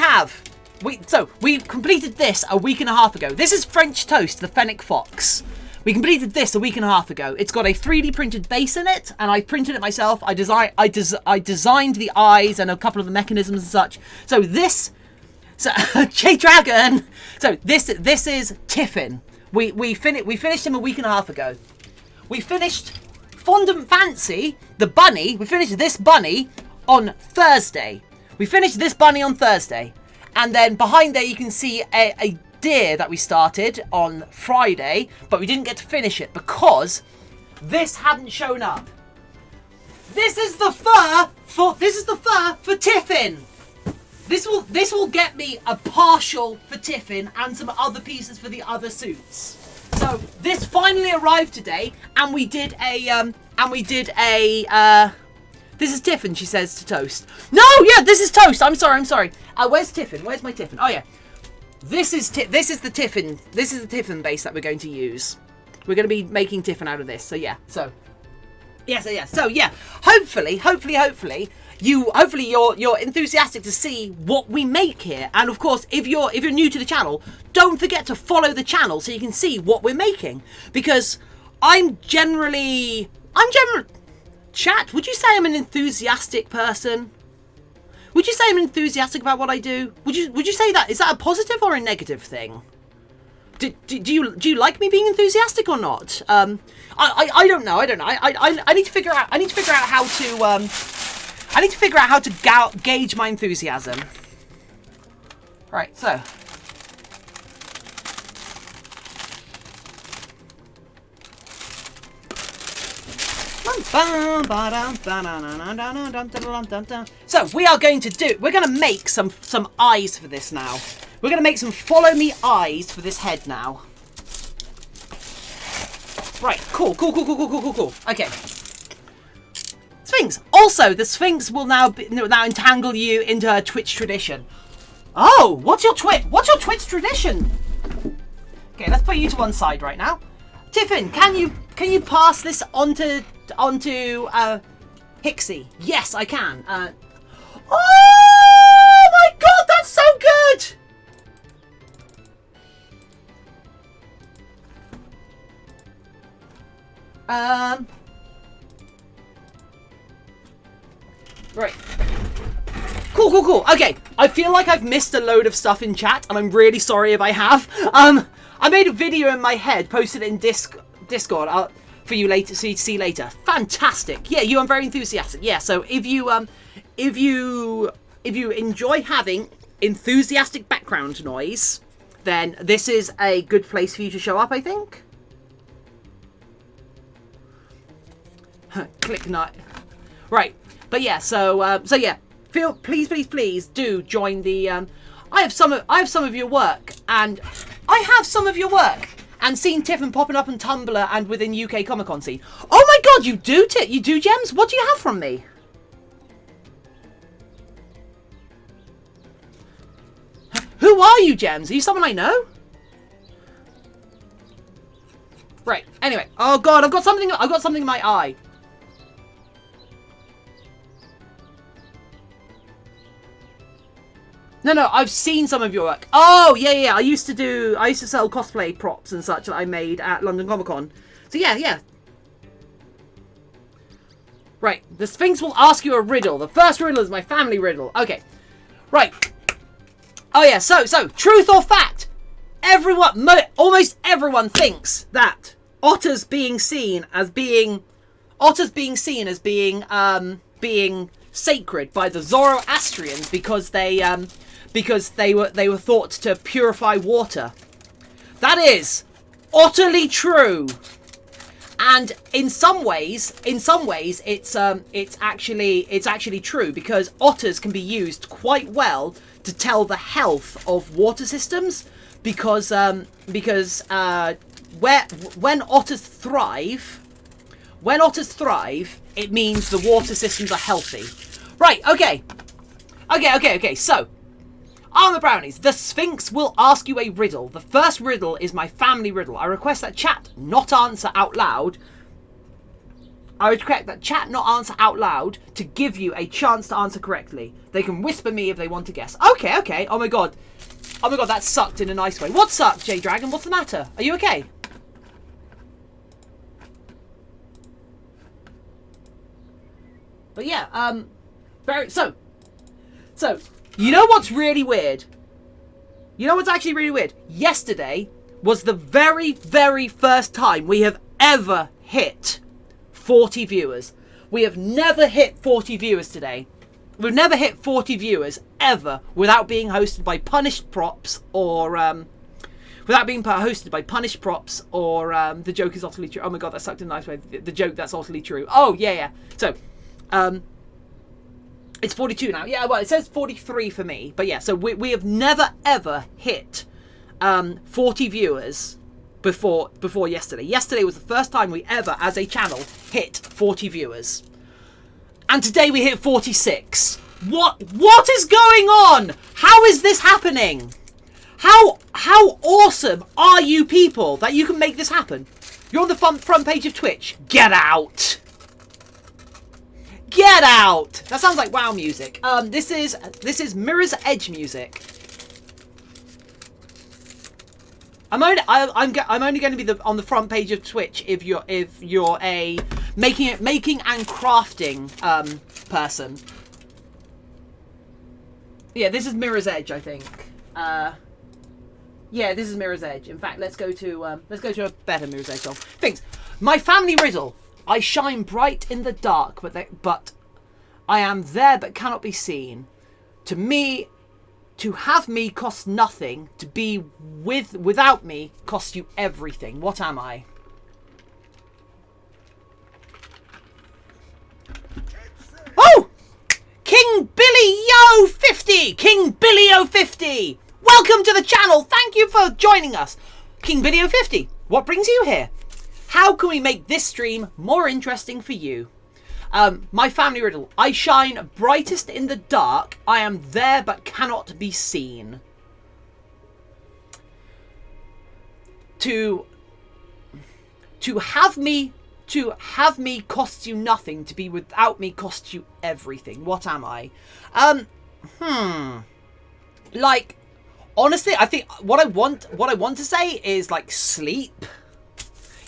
[SPEAKER 1] completed this a week and a half ago. This is French Toast, the Fennec Fox. We completed this a week and a half ago. It's got a 3D printed base in it, and I printed it myself. I designed the eyes and a couple of the mechanisms and such. So J-Dragon. So this is Tiffin. We finished him a week and a half ago. We finished Fondant Fancy, the bunny. We finished this bunny on Thursday. And then behind there you can see a deer that we started on Friday, but we didn't get to finish it because this hadn't shown up. This is the fur for Tiffin. This will get me a partial for Tiffin and some other pieces for the other suits. So this finally arrived today, and we did a this is Tiffin, she says to Toast. No, yeah, this is Toast. I'm sorry. Where's Tiffin? Where's my Tiffin? Oh yeah. This is the Tiffin base that we're going to use. We're going to be making Tiffin out of this. So yeah. So yeah. Hopefully you're enthusiastic to see what we make here. And of course, if you're new to the channel, don't forget to follow the channel so you can see what we're making. Because Chat, would you say I'm an enthusiastic person? Would you say I'm enthusiastic about what I do? Would you say that? Is that a positive or a negative thing? Do you like me being enthusiastic or not? I don't know. I need to figure out. I need to figure out how to gauge my enthusiasm. Right. So. So we're going to make some eyes for this now. We're going to make some follow me eyes for this head now. Right, cool. Okay. Sphinx. Also, the Sphinx will now entangle you into her Twitch tradition. Oh, what's your Twitch tradition? Okay, let's put you to one side right now. Tiffin, can you pass this onto Hixie? Yes, I can. Oh my god, that's so good! Right. Cool. Okay, I feel like I've missed a load of stuff in chat, and I'm really sorry if I have. I made a video in my head, posted it in Discord for you later, so you to see later. Fantastic. Yeah, you are very enthusiastic. Yeah, so if you enjoy having enthusiastic background noise, then this is a good place for you to show up, I think. Click not. Right. But yeah, so yeah, please do join the I have some of your work, and seen Tiffin popping up on Tumblr and within UK Comic Con scene. Oh my god, you do Gems? What do you have from me? Who are you, Gems? Are you someone I know? Right. Anyway, oh god, I've got something in my eye. No, I've seen some of your work. Oh, yeah. I used to sell cosplay props and such that I made at London Comic Con. So yeah. Right, the Sphinx will ask you a riddle. The first riddle is my family riddle. Okay, right. Oh yeah, so truth or fact? Almost everyone thinks that otters being seen as being sacred by the Zoroastrians because they were thought to purify water. That is utterly true. And in some ways it's actually true, because otters can be used quite well to tell the health of water systems, because when otters thrive, it means the water systems are healthy. Right, okay. So, ArmouredBrownies, the Sphinx will ask you a riddle. The first riddle is my family riddle. I request that chat not answer out loud. To give you a chance to answer correctly. They can whisper me if they want to guess. Okay. Oh my god, that sucked in a nice way. What sucked, J-Dragon? What's the matter? Are you okay? But yeah, so, you know what's really weird? You know what's actually really weird? Yesterday, was the very, very first time we have ever hit 40 viewers. We have never hit 40 viewers today. We've never hit 40 viewers ever without being hosted by Punished Props or the joke is utterly true. Oh my god, that sucked in a nice way. The joke that's utterly true. Oh yeah. So, it's 42 now. Yeah, well, it says 43 for me, but yeah. So we have never ever hit 40 viewers before yesterday. Yesterday was the first time we ever, as a channel, hit 40 viewers. And today we hit 46. What is going on? How is this happening? How awesome are you people that you can make this happen? You're on the front page of Twitch. Get out. Get out. That sounds like WoW music. This is Mirror's Edge music. I'm only going to be on the front page of Twitch if you're a making and crafting person. Yeah, this is Mirror's Edge, I think. Yeah, this is Mirror's Edge. In fact, let's go to a better Mirror's Edge song. Things. My family riddle. I shine bright in the dark, but I am there but cannot be seen. To have me costs nothing. To be without me costs you everything. What am I? Oh! King Billy Yo 50! King Billy Yo 50! Welcome to the channel. Thank you for joining us. King Billy Yo 50. What brings you here? How can we make this stream more interesting for you? My family riddle. I shine brightest in the dark. I am there but cannot be seen. To have me costs you nothing. To be without me costs you everything. What am I? Like, honestly, I think what I want to say is like sleep.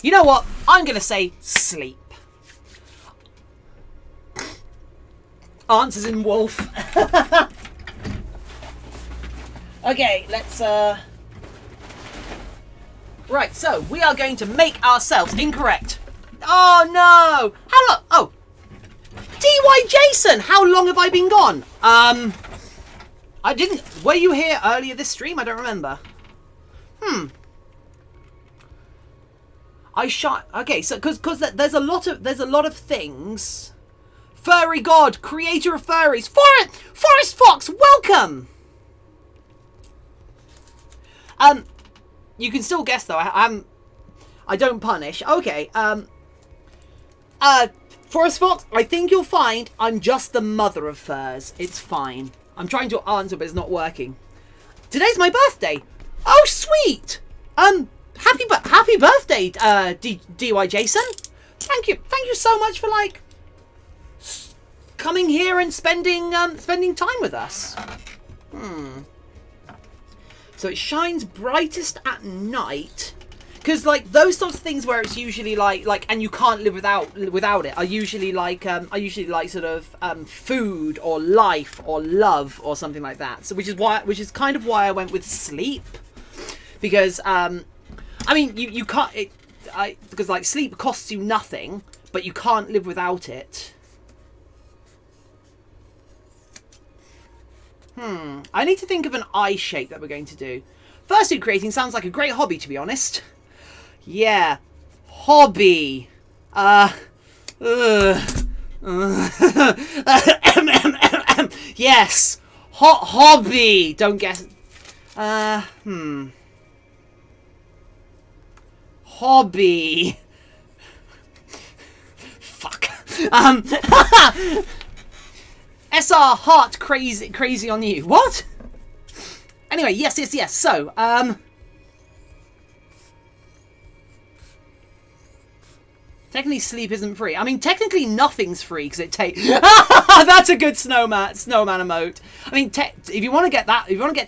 [SPEAKER 1] You know what? I'm gonna say sleep. Answers in wolf. Okay, let's right, so we are going to make ourselves incorrect. Oh no! How long? Oh, DY Jason, how long have I been gone? I didn't. Were you here earlier this stream? I don't remember. I shot. Okay, so because there's a lot of things. Furry God, creator of furries, Forest Fox, welcome. You can still guess though. I don't punish. Okay. Forest Fox, I think you'll find I'm just the mother of furs. It's fine. I'm trying to answer, but it's not working. Today's my birthday. Oh, sweet. Happy birthday, DY Jason. Thank you so much for like coming here and spending time with us. So it shines brightest at night, because like those sorts of things where it's usually like and you can't live without it are usually like sort of food or life or love or something like that. So which is kind of why I went with sleep, because I mean you can't because like sleep costs you nothing, but you can't live without it. I need to think of an eye shape that we're going to do. Fursuit creating sounds like a great hobby, to be honest. Yeah. Hobby. Yes. Hobby. Don't guess. Hobby. Fuck. SR heart crazy on you. What? Anyway, yes. So, technically sleep isn't free. I mean, technically nothing's free because it takes. That's a good snowman emote. I mean, if you want to get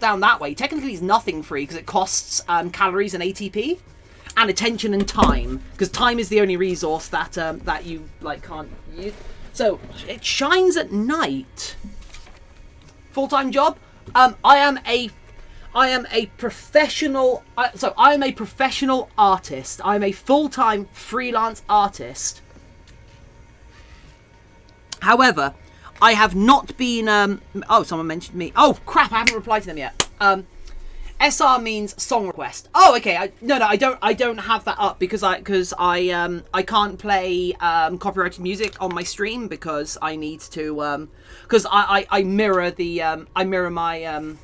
[SPEAKER 1] down that way, technically it's nothing free because it costs calories and ATP, and attention and time, because time is the only resource that that you like can't use. So it shines at night. Full-time job. I I am a professional. I am a professional artist. I'm a full-time freelance artist. However, I have not been. Oh, someone mentioned me. Oh crap! I haven't replied to them yet. SR means song request. Oh, okay. No, I don't have that up because I can't play copyrighted music on my stream because I need to because I mirror my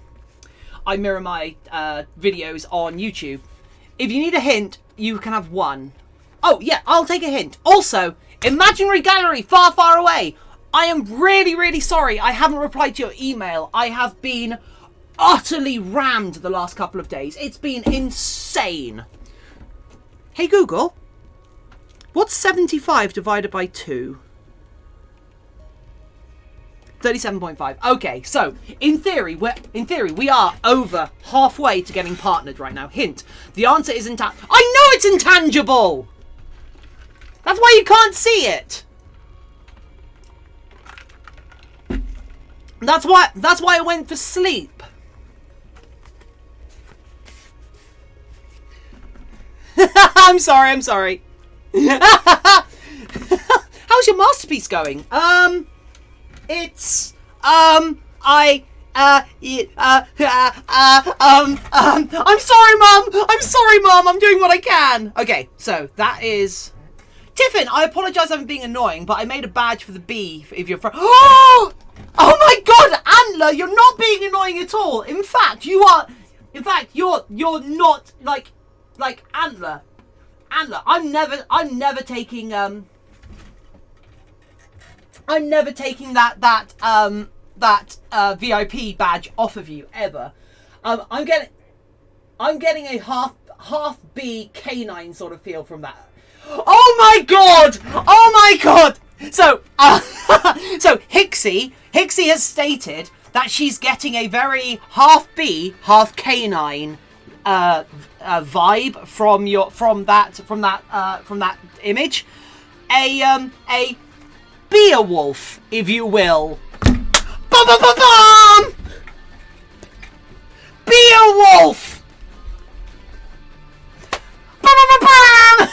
[SPEAKER 1] videos on YouTube. If you need a hint, you can have one. Oh yeah, I'll take a hint. Also, imaginary gallery far, far away. I am really, really sorry. I haven't replied to your email. I have been utterly rammed the last couple of days. It's been insane. Hey Google, what's 75 divided by 2? 37.5. Okay, so in theory we are over halfway to getting partnered right now. Hint: the answer is I know it's intangible. That's why you can't see it. That's why I went for sleep. I'm sorry. How's your masterpiece going? It's I'm sorry, Mum. I'm doing what I can. Okay, so that is Tiffin. I apologize I'm being annoying, but I made a badge for the bee if you're Oh my God, Antler, you're not being annoying at all. In fact, you're not like Antler. I'm never taking that VIP badge off of you ever. I'm getting a half bee canine sort of feel from that. Oh my god! So so Hixie has stated that she's getting a very half bee, half canine vibe from that image. A Beowulf, if you will. Ba-ba-ba-bam! Beowulf! Ba-ba-ba-bam!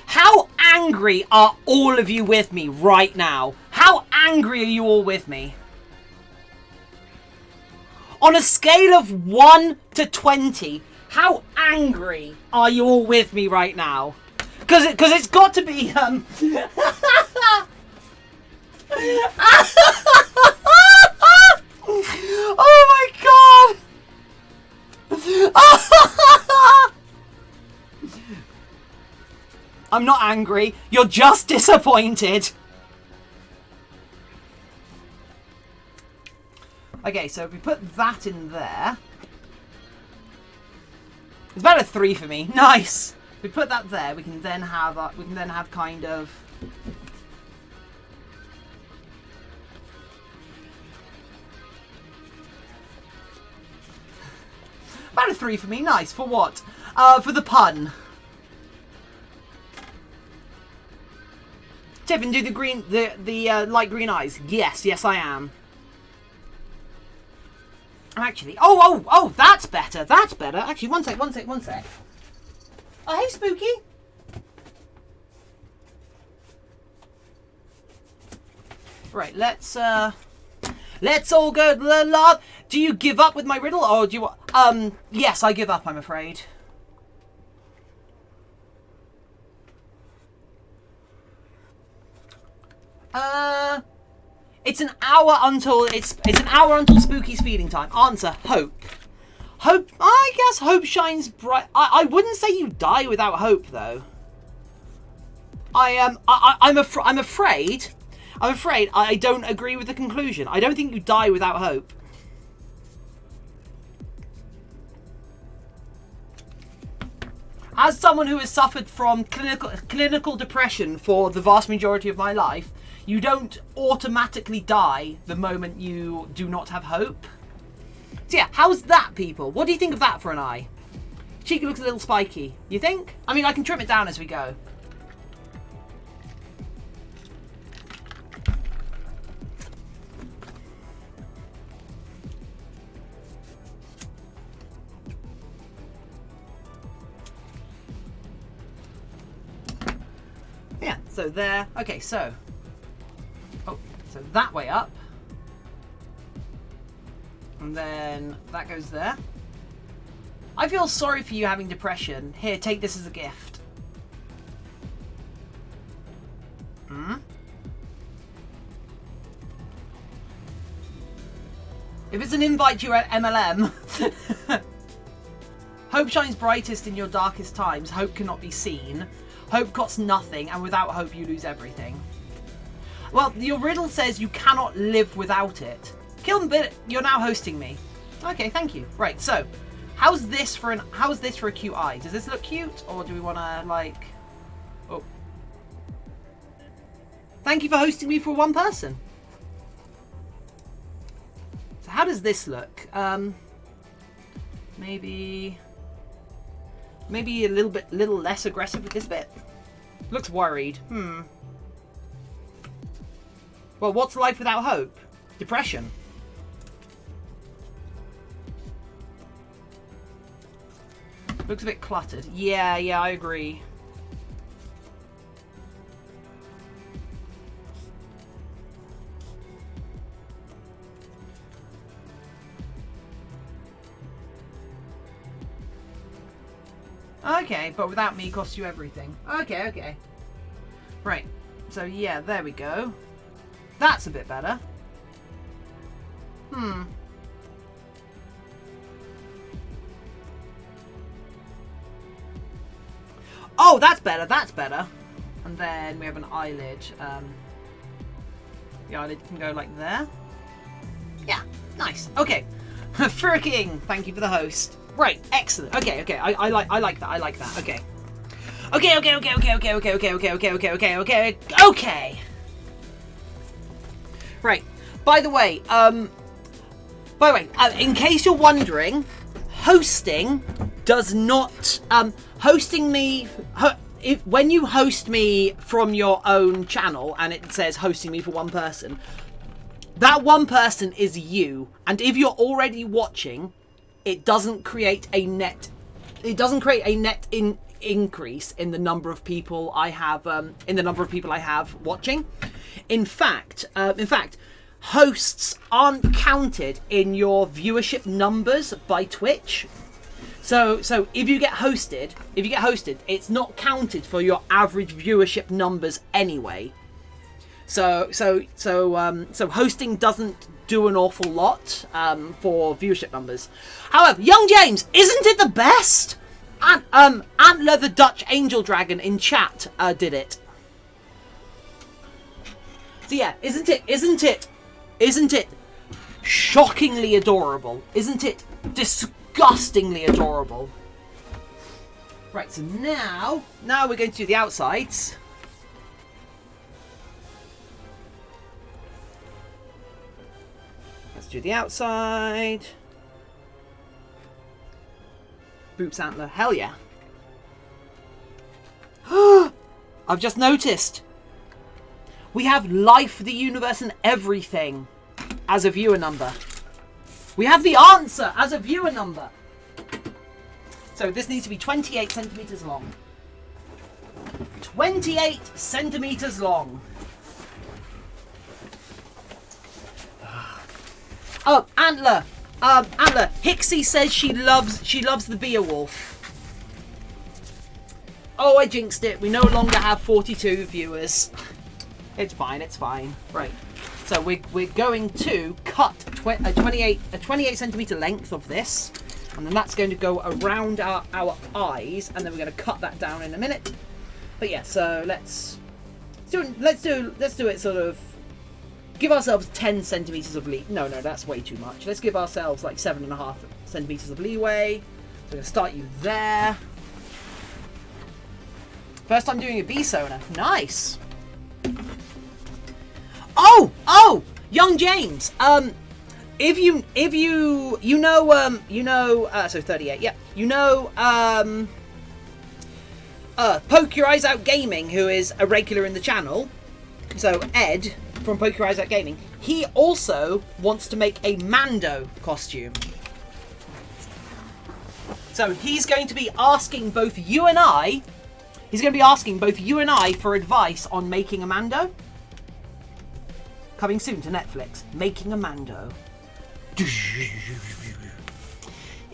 [SPEAKER 1] How angry are all of you with me right now? How angry are you all with me? On a scale of 1 to 20, how angry are you all with me right now? Because it's got to be Oh my god! I'm not angry. You're just disappointed. Okay, so if we put that in there, it's about a 3 for me. Nice. If we put that there, we can then have kind of about a 3 for me. Nice. For what? For the pun. Tiffin, do the light green eyes. Yes, I am. Actually, oh, that's better. That's better. Actually, one sec. Oh, hey, Spooky. Right, let's all go to the lab. Do you give up with my riddle, or do you? Yes, I give up. I'm afraid. It's an hour until Spooky's feeding time. Answer: hope. Hope. I guess hope shines bright. I wouldn't say you die without hope, though. I'm afraid I don't agree with the conclusion. I don't think you die without hope. As someone who has suffered from clinical depression for the vast majority of my life, you don't automatically die the moment you do not have hope. So yeah, how's that, people? What do you think of that for an eye? Cheeky looks a little spiky. You think? I mean, I can trim it down as we go. Yeah, so there. Okay, so. Oh, so that way up. And then that goes there. I feel sorry for you having depression. Here, take this as a gift. If it's an invite to your MLM. Hope shines brightest in your darkest times. Hope cannot be seen. Hope costs nothing, and without hope you lose everything. Well, your riddle says you cannot live without it. Kilnbit, you're now hosting me. Okay, thank you. Right, so how's this for a cute eye? Does this look cute, or do we want to like? Oh, thank you for hosting me for one person. So how does this look? Maybe a little less aggressive with this bit. Looks worried. Well, what's life without hope? Depression. Looks a bit cluttered. Yeah, I agree. Okay, but without me costs you everything. Okay. Right, so yeah, there we go. That's a bit better. Oh, that's better. And then we have an eyelid. The eyelid can go like there. Yeah, nice. Okay. Fricking, thank you for the host. Right, excellent. Okay. I like that. Okay. Okay. Right. By the way, in case you're wondering, hosting does not hosting me. When you host me from your own channel and it says hosting me for one person, that one person is you. And if you're already watching, it doesn't create a net. It doesn't create a net increase in the number of people I have. Watching. In fact, hosts aren't counted in your viewership numbers by Twitch. So if you get hosted, it's not counted for your average viewership numbers anyway. So hosting doesn't do an awful lot for viewership numbers. However, Young James, isn't it the best? And Antler the Dutch Angel Dragon in chat did it. So yeah, isn't it shockingly adorable? Isn't it disgustingly adorable? Right, so now we're going to do the outsides. Let's do the outside. Boots antler, hell yeah. I've just noticed. We have life, the universe, and everything as a viewer number. We have the answer as a viewer number. So this needs to be 28 centimeters long. 28 centimeters long. Oh, Antler. Antler. Hixie says she loves the Beowulf. Oh, I jinxed it. We no longer have 42 viewers. It's fine. Right. So we're going to cut a 28 centimeter length of this, and then that's going to go around our eyes, and then we're going to cut that down in a minute. But yeah, so let's do it sort of. Give ourselves 10 centimeters of leeway. No, that's way too much. Let's give ourselves like 7.5 centimeters of leeway. So we're going to start you there. First time doing a beast owner. Nice. Oh, young James. If you so 38. Yeah, Poke Your Eyes Out Gaming, who is a regular in the channel. So Ed from Poke Your Eyes Out Gaming. He also wants to make a Mando costume. So he's going to be asking both you and I. He's going to be asking both you and I for advice on making a Mando. Coming soon to Netflix. Making a Mando.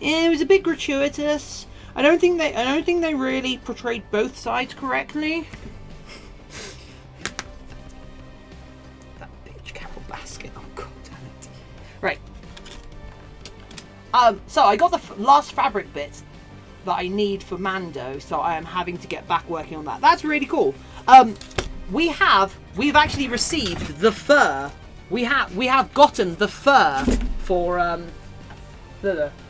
[SPEAKER 1] It was a bit gratuitous. I don't think they really portrayed both sides correctly. That bitch Carol Baskin. Oh god damn it. Right. So I got the last fabric bits that I need for Mando, so I am having to get back working on that. That's really cool. We've actually received the fur. We have gotten the fur for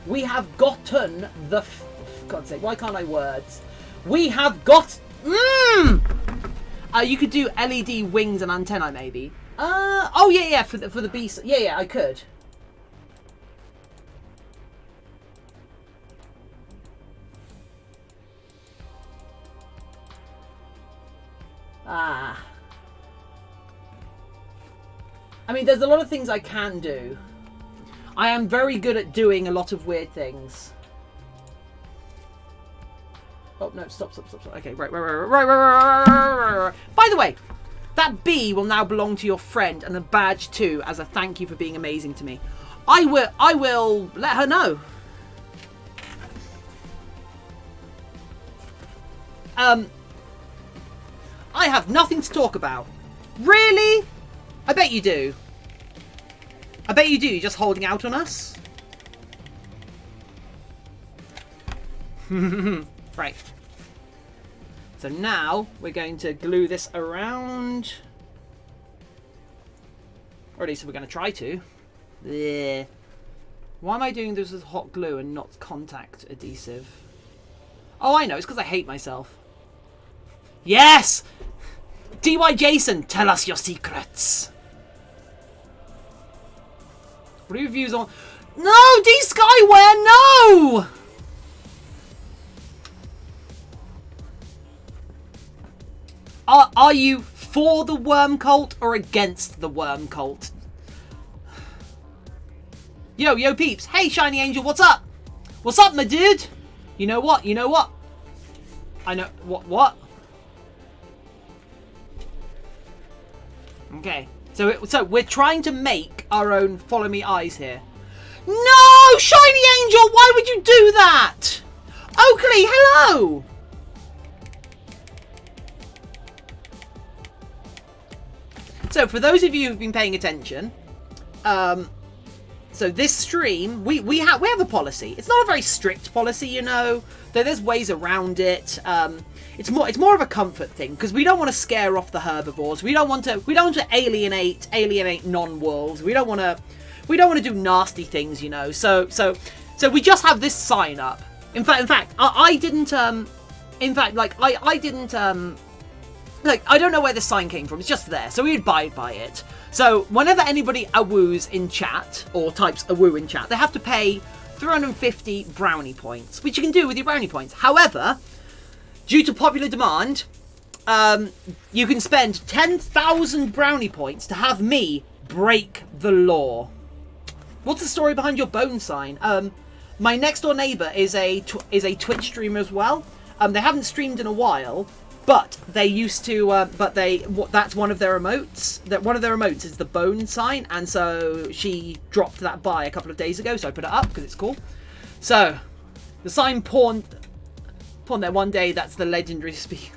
[SPEAKER 1] we have gotten the for God's sake, why can't I words? We have got you could do LED wings and antennae maybe. Oh yeah, for the beast. Yeah, I could. I mean, there's a lot of things I can do. I am very good at doing a lot of weird things. Oh, no, stop. Okay, right. By the way, that bee will now belong to your friend and a badge too, as a thank you for being amazing to me. I will let her know. I have nothing to talk about. Really? I bet you do. You're just holding out on us. Right. So now we're going to glue this around. Or at least we're going to try to. Yeah. Why am I doing this with hot glue and not contact adhesive? Oh, I know. It's because I hate myself. Yes! DY Jason, tell us your secrets. What are your views on... No! D Skyware, no! Are you for the worm cult or against the worm cult? Yo peeps. Hey Shiny Angel, what's up? What's up, my dude? You know what? I know... What? Okay. So we're trying to make our own follow me eyes here. No! Shiny Angel, why would you do that? Oakley, hello! So for those of you who've been paying attention, so this stream, we have a policy. It's not a very strict policy, you know. There's ways around it. It's more of a comfort thing because we don't want to scare off the herbivores. We don't want to alienate non-wolves. We don't want to do nasty things, you know. So we just have this sign up. In fact, I didn't. I don't know where this sign came from. It's just there, so we abide by it. So whenever anybody awoos in chat or types awoo in chat, they have to pay 350 brownie points, which you can do with your brownie points. However, due to popular demand, you can spend 10,000 brownie points to have me break the law. What's the story behind your bone sign? My next door neighbor is a Twitch streamer as well. They haven't streamed in a while, but they used to. That's one of their emotes. One of their emotes is the bone sign, and so she dropped that by a couple of days ago. So I put it up because it's cool. So the sign pawned there one day. That's the legendary speak.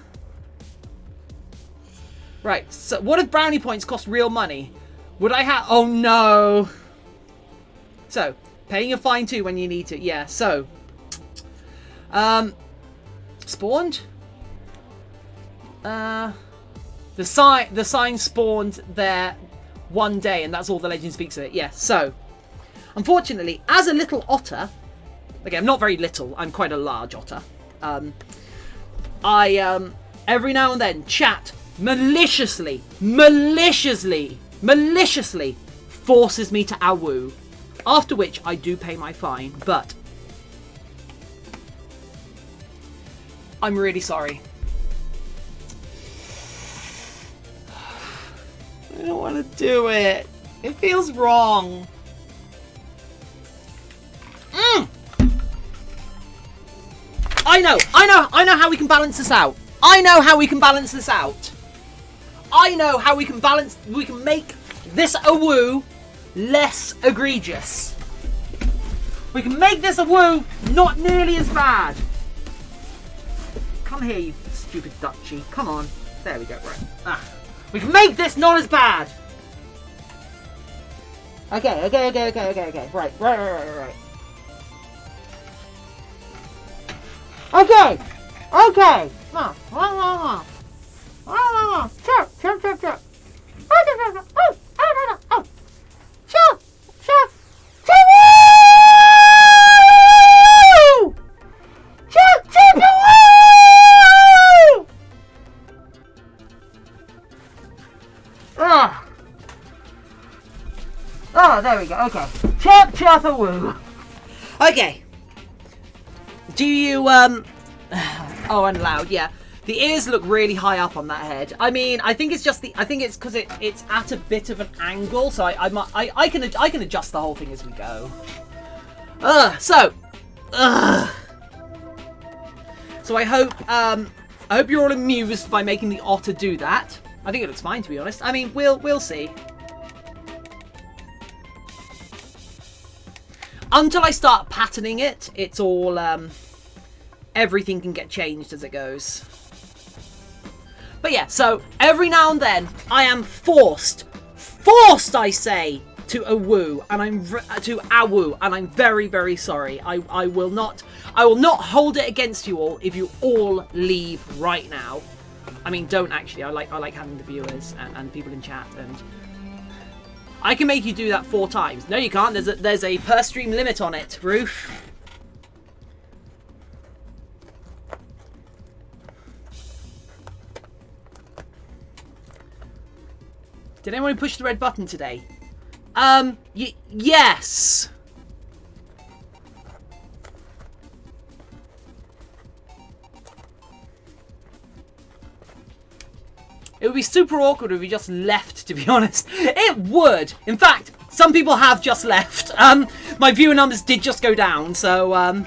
[SPEAKER 1] Right. So what if brownie points cost real money? Would I have? Oh no. So paying a fine too when you need to. Yeah. So spawned. The sign spawned there one day, and that's all the legend speaks of it. Yeah. So unfortunately, as a little otter, okay, I'm not very little. I'm quite a large otter. every now and then, chat maliciously forces me to awoo. After which I do pay my fine, but I'm really sorry. I don't want to do it. It feels wrong. I know how we can balance this out. I know how we can make this awoo less egregious. We can make this awoo not nearly as bad. Come here, you stupid duchy. Come on. There we go. Right. We can make this not as bad. Okay. Right. Okay. Chirp. Oh, there we go. Okay. Chirp a woo. Okay. Do you oh, and loud, yeah. The ears look really high up on that head. I mean, I think it's just I think it's because it's at a bit of an angle, so I can adjust the whole thing as we go. So I hope you're all amused by making the otter do that. I think it looks fine, to be honest. I mean, we'll see. Until I start patterning it, it's all everything can get changed as it goes. But yeah, so every now and then I am forced I say, to awoo, and I'm very, very sorry. I will not hold it against you all if you all leave right now. I mean, don't actually. I like having the viewers and people in chat, and I can make you do that 4 times. No, you can't. There's a per stream limit on it, Roof. Did anyone push the red button today? Yes. It would be super awkward if we just left, to be honest. It would. In fact, some people have just left. My viewer numbers did just go down, so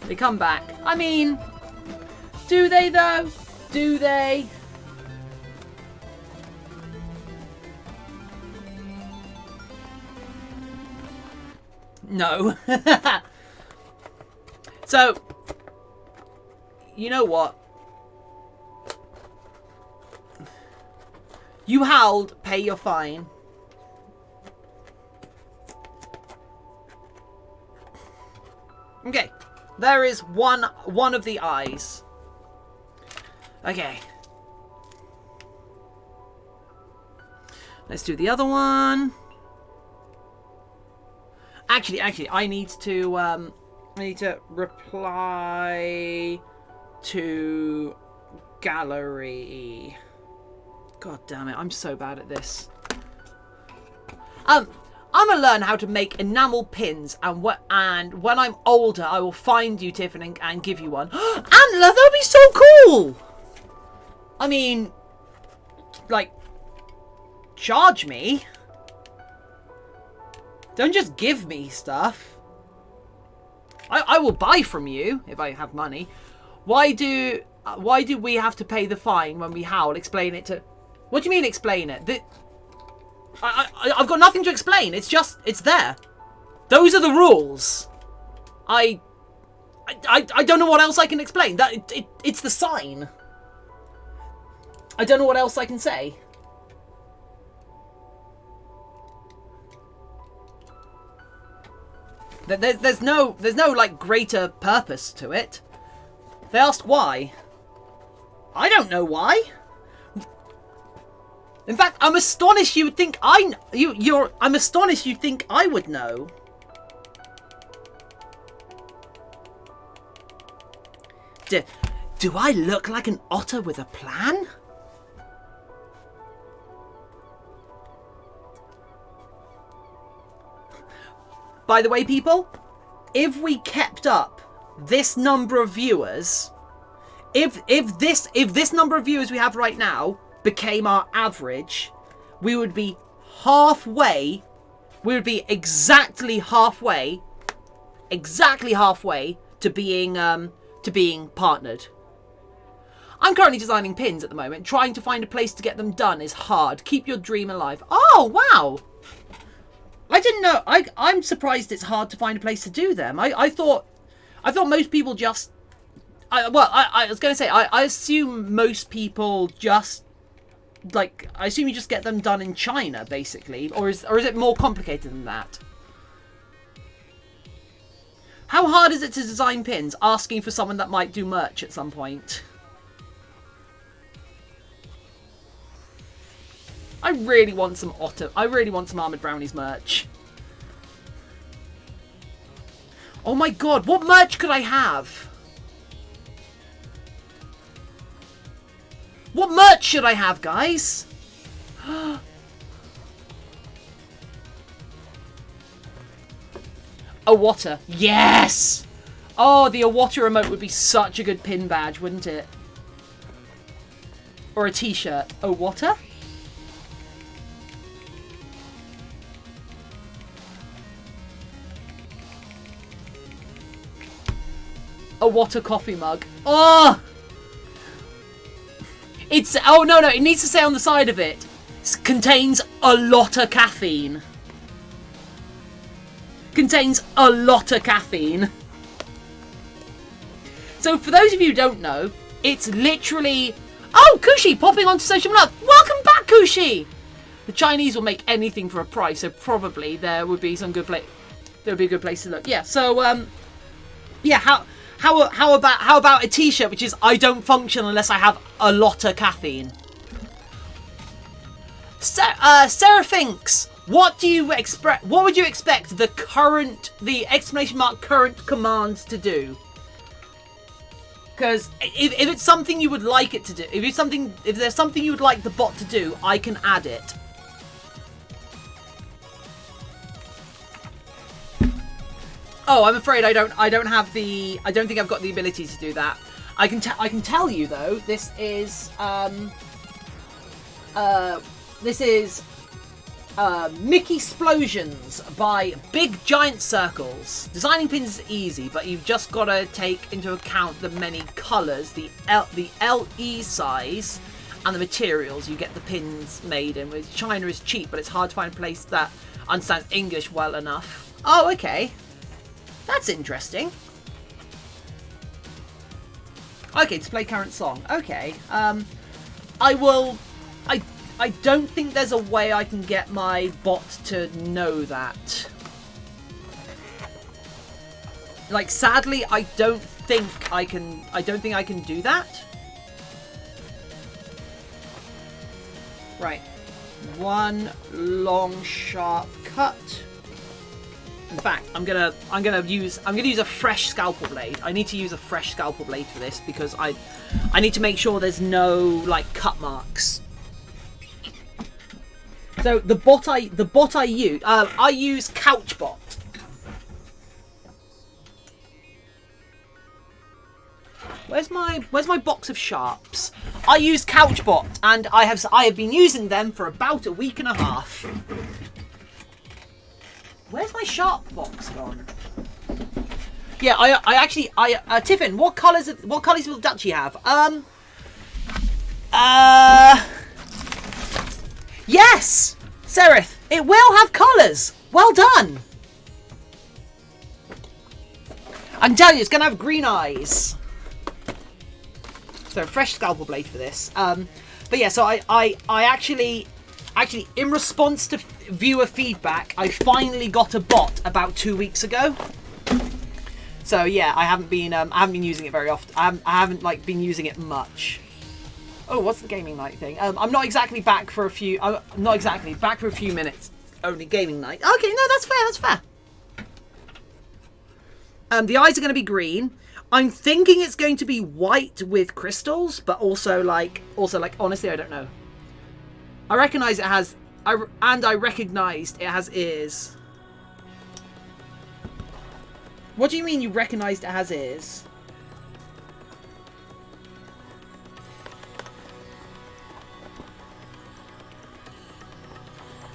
[SPEAKER 1] they come back. I mean, do they though? Do they? No. So, you know what? You howled, pay your fine. Okay. There is one of the eyes. Okay. Let's do the other one. Actually, I need to reply to gallery. God damn it, I'm so bad at this. I'm gonna learn how to make enamel pins, and when I'm older, I will find you, Tiffin, and give you one. Antler, that would be so cool! I mean, like, charge me. Don't just give me stuff. I will buy from you if I have money. Why do we have to pay the fine when we howl? Explain it to... What do you mean explain it? I've got nothing to explain. It's there. Those are the rules. I don't know what else I can explain. It's the sign. I don't know what else I can say. There's no like greater purpose to it. They asked why. I don't know why. In fact, I'm astonished you would think I'm astonished you think I would know. Do I look like an otter with a plan? By the way, people, if we kept up this number of viewers, if this number of viewers we have right now became our average, we would be halfway. We would be exactly halfway to being partnered. I'm currently designing pins at the moment. Trying to find a place to get them done is hard. Keep your dream alive. Oh, wow. I didn't know. I'm surprised it's hard to find a place to do them. I thought most people just... I was going to say, I assume most people just... Like, I assume you just get them done in China, basically. Or is it more complicated than that? How hard is it to design pins? Asking for someone that might do merch at some point. I really want some Armoured Brownies merch. Oh my god, what merch could I have? What merch should I have, guys? Iwata. Yes! Oh, the Iwata emote would be such a good pin badge, wouldn't it? Or a t-shirt. Iwata? A water coffee mug. Oh! It's... Oh, no. It needs to say on the side of it. Contains a lot of caffeine. Contains a lot of caffeine. So, for those of you who don't know, it's literally... Oh, Kushi popping onto social media. Welcome back, Kushi! The Chinese will make anything for a price, so probably there would be some good place... There would be a good place to look. Yeah, so, yeah, How about a t-shirt which is I don't function unless I have a lot of caffeine? Sarah thinks, what would you expect the exclamation mark current commands to do? Because if it's something you would like it to do, if there's something you would like the bot to do, I can add it. Oh, I'm afraid I don't think I've got the ability to do that. I can tell you though, this is Mickey Splosions by Big Giant Circles. Designing pins is easy, but you've just got to take into account the many colours, the LE size, and the materials you get the pins made in. With China is cheap, but it's hard to find a place that understands English well enough. Oh, okay. That's interesting. Okay, display current song. Okay. I don't think there's a way I can get my bot to know that. Like, sadly, I don't think I can do that. Right. One long sharp cut. In fact, I'm gonna use a fresh scalpel blade. I need to use a fresh scalpel blade for this because I need to make sure there's no like cut marks. So the bot I use Couchbot. Where's my box of sharps? I use Couchbot, and I have been using them for about a week and a half. Where's my sharp box gone? Yeah, I actually Tiffin, what colours will Dutchie have? Yes! Sereth, it will have colours! Well done! I can tell you, it's going to have green eyes. So, a fresh scalpel blade for this. But yeah, so I actually, in response to viewer feedback, I finally got a bot about 2 weeks ago. So yeah, I haven't been using it very often. I haven't like been using it much. Oh, what's the gaming night thing? I'm not exactly back for a few. I'm not exactly back for a few minutes. Only gaming night. Okay, no, that's fair. That's fair. The eyes are going to be green. I'm thinking it's going to be white with crystals, but also like honestly, I don't know. I recognise it has, I recognised it has ears. What do you mean you recognised it has ears?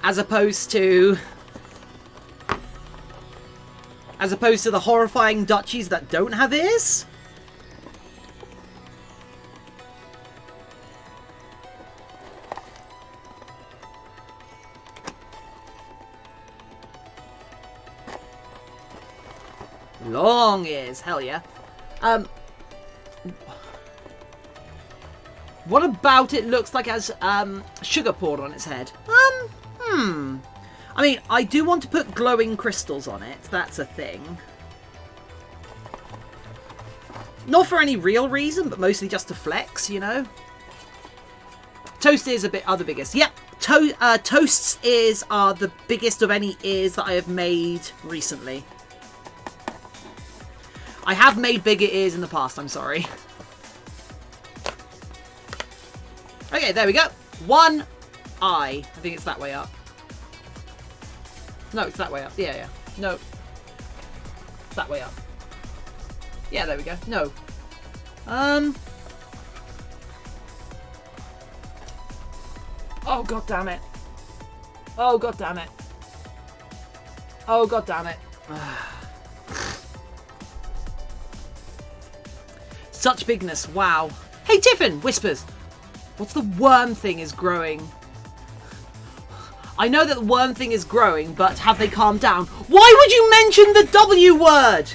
[SPEAKER 1] As opposed to the horrifying duchies that don't have ears? Long ears, hell yeah. What about it looks like it has sugar poured on its head? I mean, I do want to put glowing crystals on it. That's a thing. Not for any real reason, but mostly just to flex, you know? Toast ears are the biggest. Yep, Toast's ears are the biggest of any ears that I have made recently. I have made bigger ears in the past, I'm sorry. Okay, there we go. One eye. I think it's that way up. No, it's that way up. Yeah, yeah. No. It's that way up. Yeah, there we go. No. Oh, god damn it. Oh, god damn it. Oh, god damn it. Such bigness. Wow. Hey, Tiffin! Whispers. What's the worm thing is growing? I know that the worm thing is growing, but have they calmed down? Why would you mention the W word?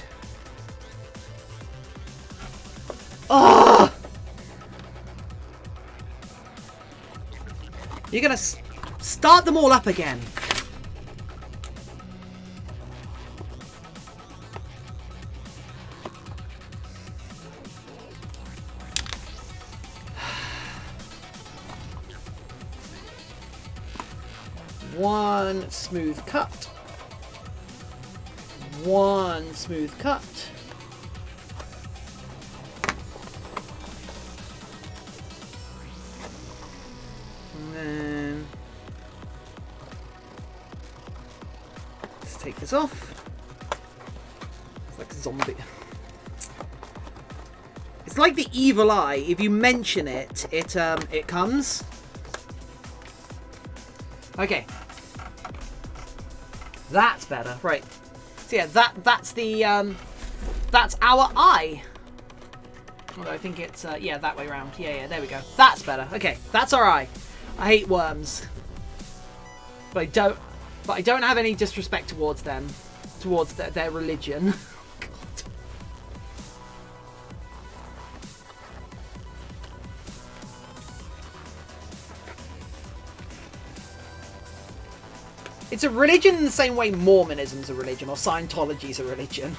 [SPEAKER 1] Ugh! You're gonna start them all up again. One smooth cut. One smooth cut. And then let's take this off. It's like a zombie. It's like the evil eye. If you mention it, it comes. Okay. That's better. Right. So yeah, that's our eye. Although I think it's yeah, that way around. Yeah, there we go. That's better. Okay, that's our eye. I hate worms. But I don't have any disrespect towards them, towards their religion. God. It's a religion in the same way Mormonism's a religion or Scientology's a religion.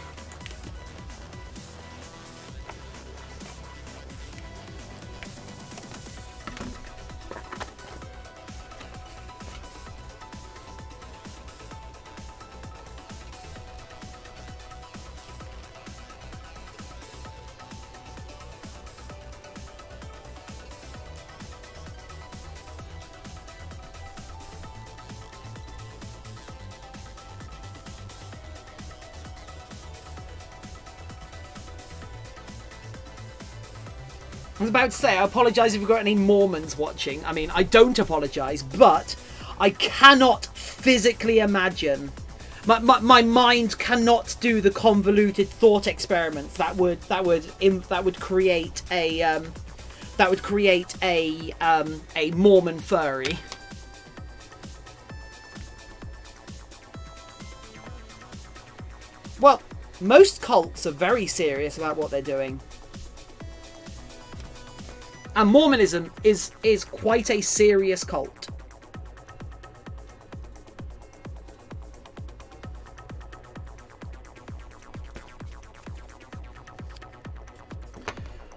[SPEAKER 1] I was about to say, I apologise if you've got any Mormons watching. I mean, I don't apologise, but I cannot physically imagine. My mind cannot do the convoluted thought experiments that would create a Mormon furry. Well, most cults are very serious about what they're doing. And Mormonism is quite a serious cult.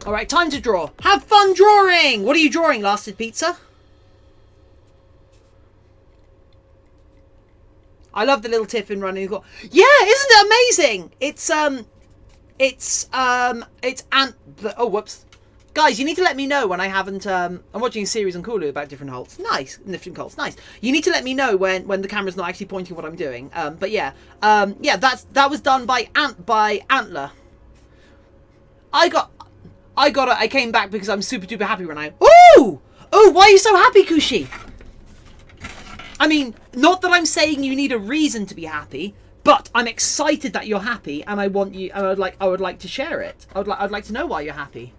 [SPEAKER 1] All right, time to draw. Have fun drawing. What are you drawing, Lasted Pizza? I love the little Tiffin running. Yeah, isn't it amazing? It's oh, whoops. Guys, you need to let me know when I haven't, I'm watching a series on Hulu about different halts. Nice. Different halts. Nice. You need to let me know when the camera's not actually pointing what I'm doing. But yeah. Yeah, that was done by Antler. I came back because I'm super duper happy right now. Ooh! Oh, why are you so happy, Kushi? I mean, not that I'm saying you need a reason to be happy, but I'm excited that you're happy, and I want you. I would like to share it. I'd like to know why you're happy.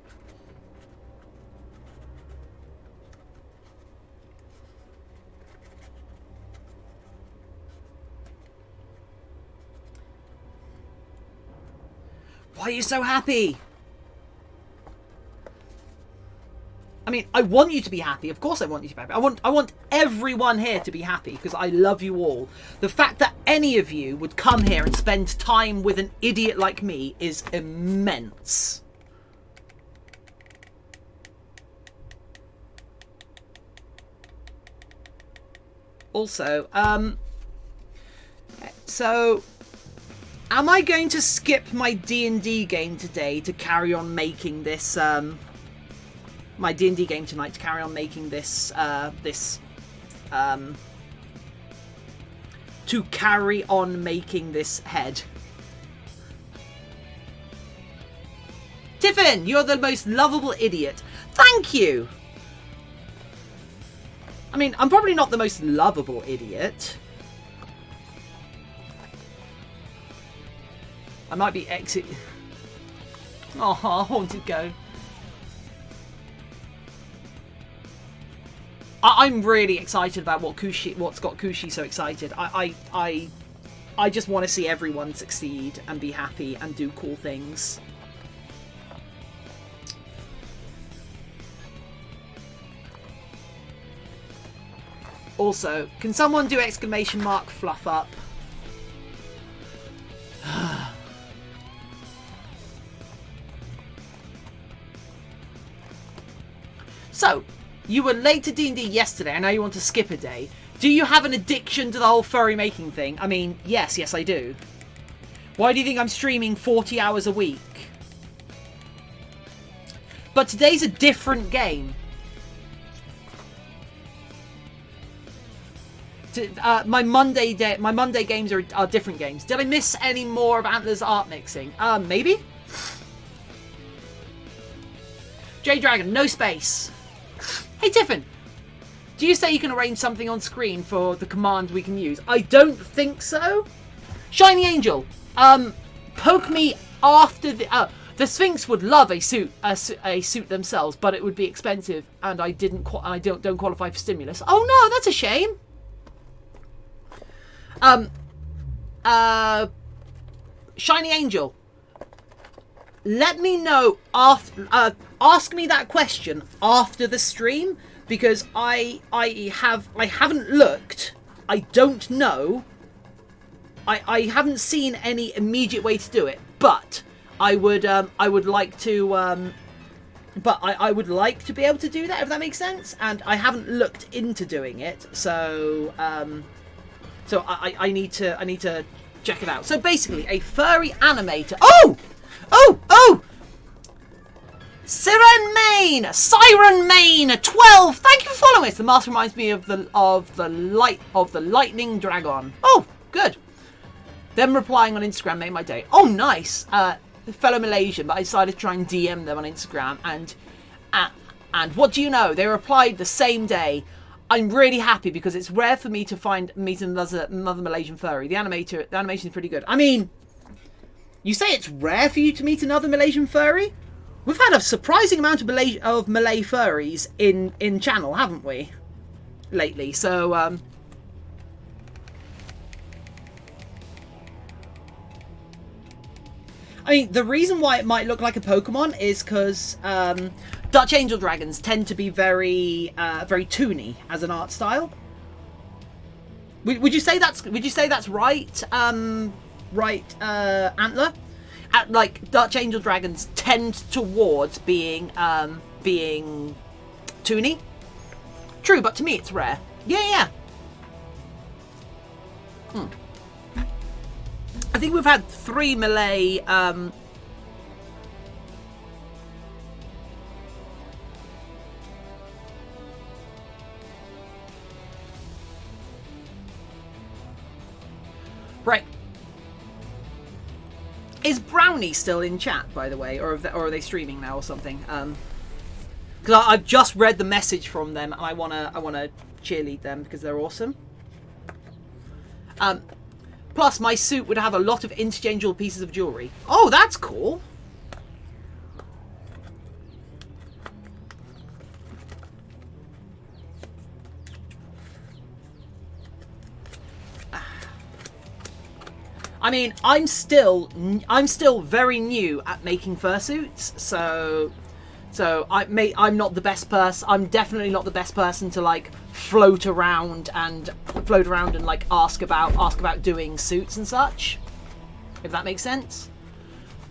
[SPEAKER 1] Why are you so happy? I mean, I want you to be happy. Of course I want you to be happy. I want everyone here to be happy because I love you all. The fact that any of you would come here and spend time with an idiot like me is immense. Also, so am I going to skip my D&D game today to carry on making this, my D&D game tonight to carry on making this, to carry on making this head? Tiffin, you're the most lovable idiot. Thank you! I mean, I'm probably not the most lovable idiot. I might be exit. Oh, haunted go. I'm really excited about what's got Kushi so excited. I just want to see everyone succeed and be happy and do cool things. Also, can someone do exclamation mark fluff up? So, you were late to D&D yesterday, and now you want to skip a day. Do you have an addiction to the whole furry making thing? I mean, yes I do. Why do you think I'm streaming 40 hours a week? But today's a different game. My Monday games are different games. Did I miss any more of Antler's art mixing? Maybe? J Dragon, no space. Hey Tiffin, do you say you can arrange something on screen for the command we can use? I don't think so. Shiny Angel, poke me after the Sphinx would love a suit themselves, but it would be expensive, and I don't qualify for stimulus. Oh no, that's a shame. Shiny Angel, let me know after. Ask me that question after the stream, because I haven't looked. I don't know. I haven't seen any immediate way to do it, but I would like to. I would like to be able to do that, if that makes sense. And I haven't looked into doing it, so I need to check it out. So basically, a furry animator. Oh! Siren Main 12. Thank you for following us. The mask reminds me of the lightning dragon. Oh, good. Them replying on Instagram made my day. Oh, nice. Fellow Malaysian, but I decided to try and DM them on Instagram, and what do you know? They replied the same day. I'm really happy because it's rare for me to meet another Malaysian furry. The animation is pretty good. I mean, you say it's rare for you to meet another Malaysian furry? We've had a surprising amount of Malay furries in channel, haven't we? Lately, so I mean, the reason why it might look like a Pokemon is because Dutch Angel Dragons tend to be very toony as an art style. Would you say that's right? Antler? like Dutch angel dragons tend towards being toony. True, but to me it's rare. Yeah. I think we've had 3 melee right. Is Brownie still in chat, by the way, or are they streaming now or something? Because I've just read the message from them, and I wanna cheerlead them because they're awesome. Plus, my suit would have a lot of interchangeable pieces of jewelry. Oh, that's cool. I mean, I'm still very new at making fursuits, so I'm not the best person. I'm definitely not the best person to like float around and like ask about doing suits and such, if that makes sense.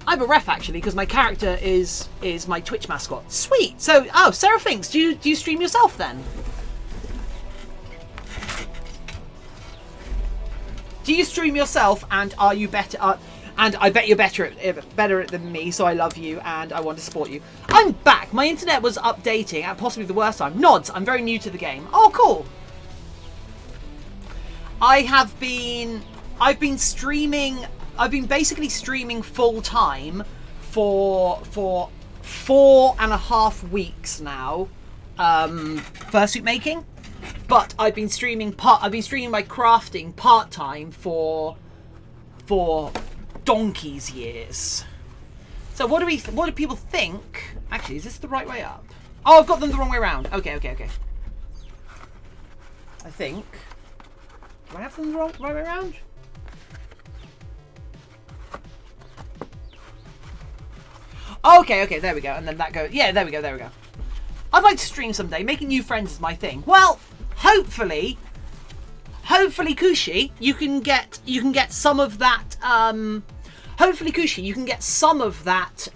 [SPEAKER 1] I have a ref actually because my character is my Twitch mascot. Sweet. So Sarah thinks, do you stream yourself then? Do you stream yourself, and are you better? And I bet you're better at it than me, so I love you and I want to support you. I'm back. My internet was updating at possibly the worst time. Nods. I'm very new to the game. Oh, cool. I've been streaming. I've been basically streaming full time for 4.5 weeks now. Fursuit making. But I've been streaming by crafting part-time for donkey's years. So what do people think? Actually, is this the right way up? Oh, I've got them the wrong way around. Okay. I think. Do I have them the right way around? Okay, there we go. And then that goes. Yeah, there we go. I'd like to stream someday. Making new friends is my thing. Well, hopefully, Kushi, you can get some of that. Hopefully, Kushi, you can get some of that.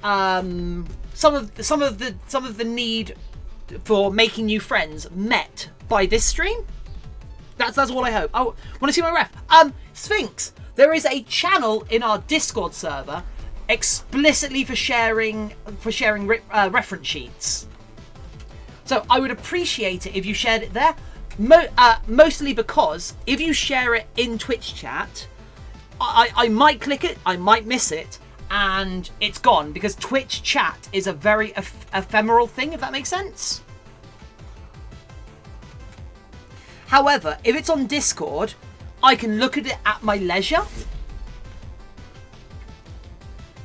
[SPEAKER 1] Some of the need for making new friends met by this stream. That's all I hope. Oh, want to see my ref? Sphinx. There is a channel in our Discord server explicitly for sharing reference sheets. So I would appreciate it if you shared it there, mostly because if you share it in Twitch chat, I might click it, I might miss it, and it's gone, because Twitch chat is a very ephemeral thing, if that makes sense. However, if it's on Discord, I can look at it at my leisure.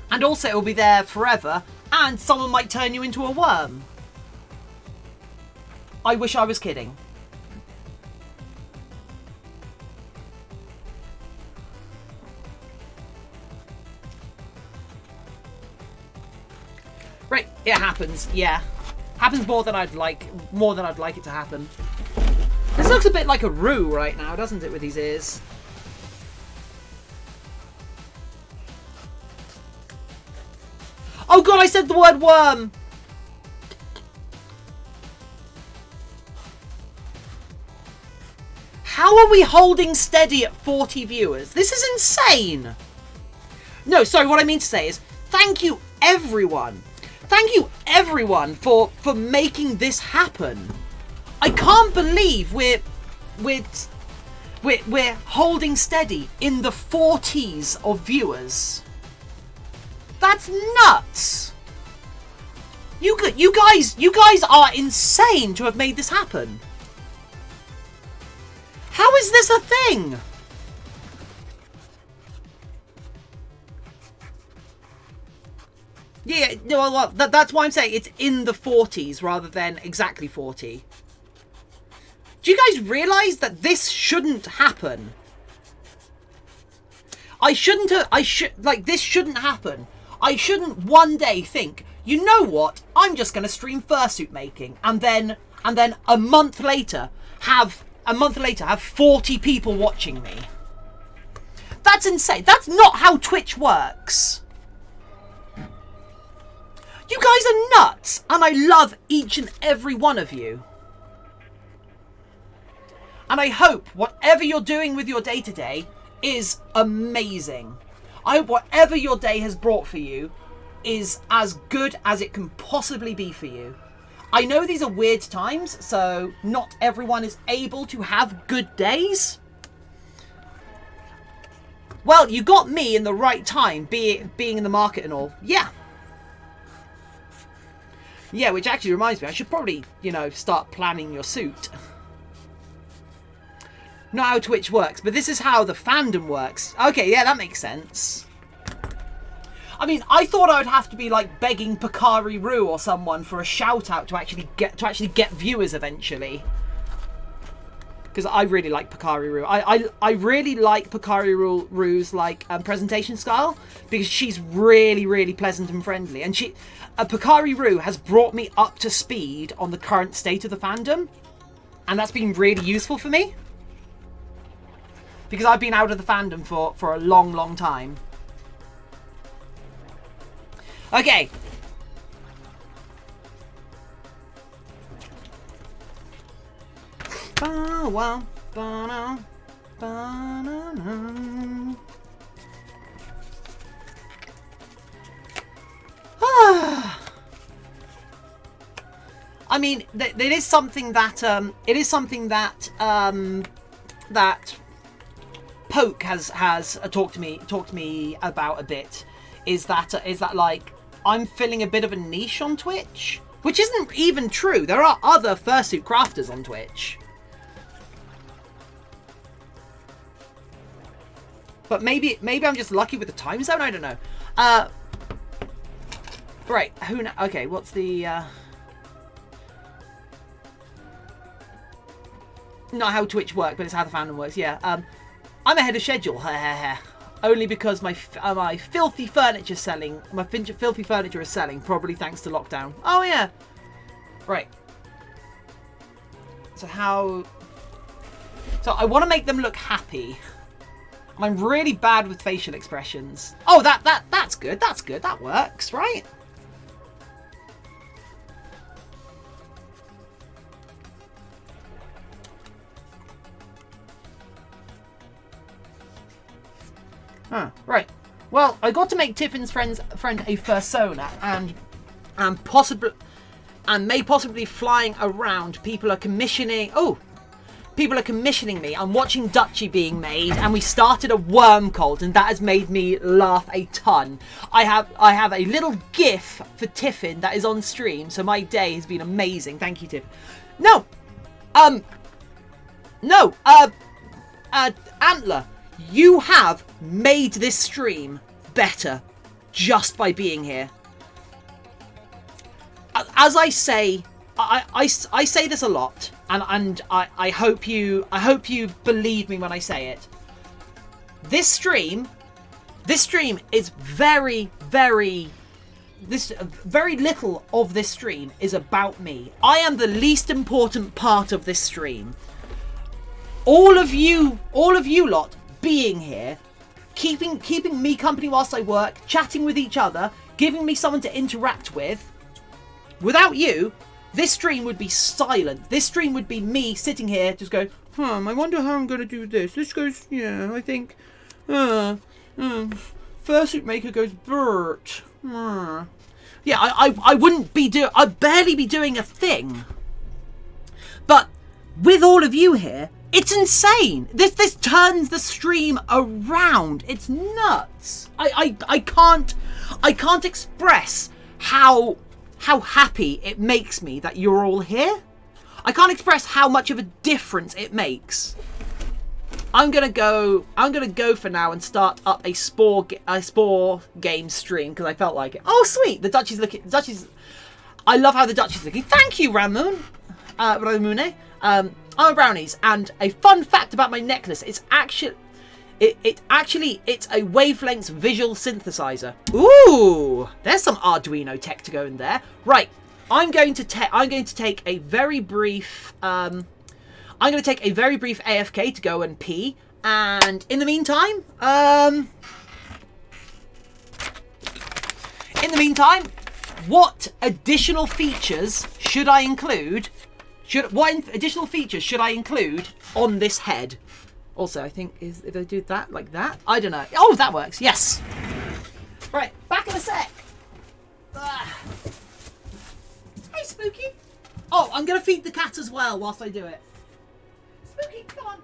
[SPEAKER 1] And also it will be there forever, and someone might turn you into a worm. I wish I was kidding. Right, it happens. Yeah, happens more than I'd like it to happen. This looks a bit like a roux right now, doesn't it, with these ears? Oh god, I said the word worm. How are we holding steady at 40 viewers? This is insane. No, sorry, what I mean to say is thank you everyone. Thank you everyone for making this happen. I can't believe we're holding steady in the 40s of viewers. That's nuts. You guys are insane to have made this happen. How is this a thing? Yeah, no, well, that's why I'm saying it's in the 40s rather than exactly 40. Do you guys realise that this shouldn't happen? This shouldn't happen. I shouldn't one day think, you know what, I'm just going to stream fursuit making, and then a month later have 40 people watching me. That's insane. That's not how Twitch works. are nuts, and I love each and every one of you. And I hope whatever you're doing with your day today is amazing. I hope whatever your day has brought for you is as good as it can possibly be for you. I know these are weird times, so not everyone is able to have good days. Well, you got me in the right time, being in the market and all. Yeah. Yeah, which actually reminds me, I should probably, you know, start planning your suit. Not how Twitch works, but this is how the fandom works. Okay, yeah, that makes sense. I mean, I thought I would have to be like begging Picari Roo or someone for a shout out to actually get viewers eventually. Because I really like Picari Roo. I really like Picari Roo's like presentation style, because she's really pleasant and friendly, and Picari Roo has brought me up to speed on the current state of the fandom, and that's been really useful for me. Because I've been out of the fandom for a long time. Okay. I mean, it is something that that Poke has talked to me about a bit. Is that like I'm filling a bit of a niche on Twitch, which isn't even true. There are other fursuit crafters on Twitch, but maybe I'm just lucky with the time zone. I don't know. Right, who now? Okay, what's the not how Twitch works, but it's how the fandom works. Yeah, I'm ahead of schedule. Only because my filthy furniture selling. My filthy furniture is selling, probably thanks to lockdown. Oh yeah. Right. So I want to make them look happy. And I'm really bad with facial expressions. Oh, that's good. That's good. That works, right? Right. Well, I got to make Tiffin's friend a fursona, and may possibly flying around. People are commissioning me. I'm watching Dutchie being made, and we started a worm cult, and that has made me laugh a ton. I have a little GIF for Tiffin that is on stream, so my day has been amazing. Thank you, Tiffin. Antler. You have made this stream better just by being here. As I say, I say this a lot, and I hope you believe me when I say it. This stream is very little of this stream is about me. I am the least important part of this stream. All of you lot being here, keeping me company whilst I work, chatting with each other, giving me someone to interact with. Without you, this stream would be silent. This stream would be me sitting here just going, I wonder how I'm going to do this. This goes, yeah, I think, Fursuit Maker goes, Bert. Yeah, I'd barely be doing a thing. But with all of you here, it's insane. This turns the stream around. It's nuts. I can't express how happy it makes me that you're all here. I can't express how much of a difference it makes. I'm gonna go for now and start up a spore game stream because I felt like it. Oh sweet, the Dutchie's looking. I love how the Dutchie's looking. Thank you, Ramune. ArmouredBrownies, and a fun fact about my necklace: it's actually it's a wavelength visual synthesizer. Ooh, there's some Arduino tech to go in there. Right, I'm going to take a very brief AFK to go and pee, and in the meantime, What additional features should I include? What additional features should I include on this head? Also, I think if I do that like that, I don't know. Oh, that works. Yes. Right, back in a sec. Hey, Spooky. Oh, I'm gonna feed the cat as well whilst I do it. Spooky, come on.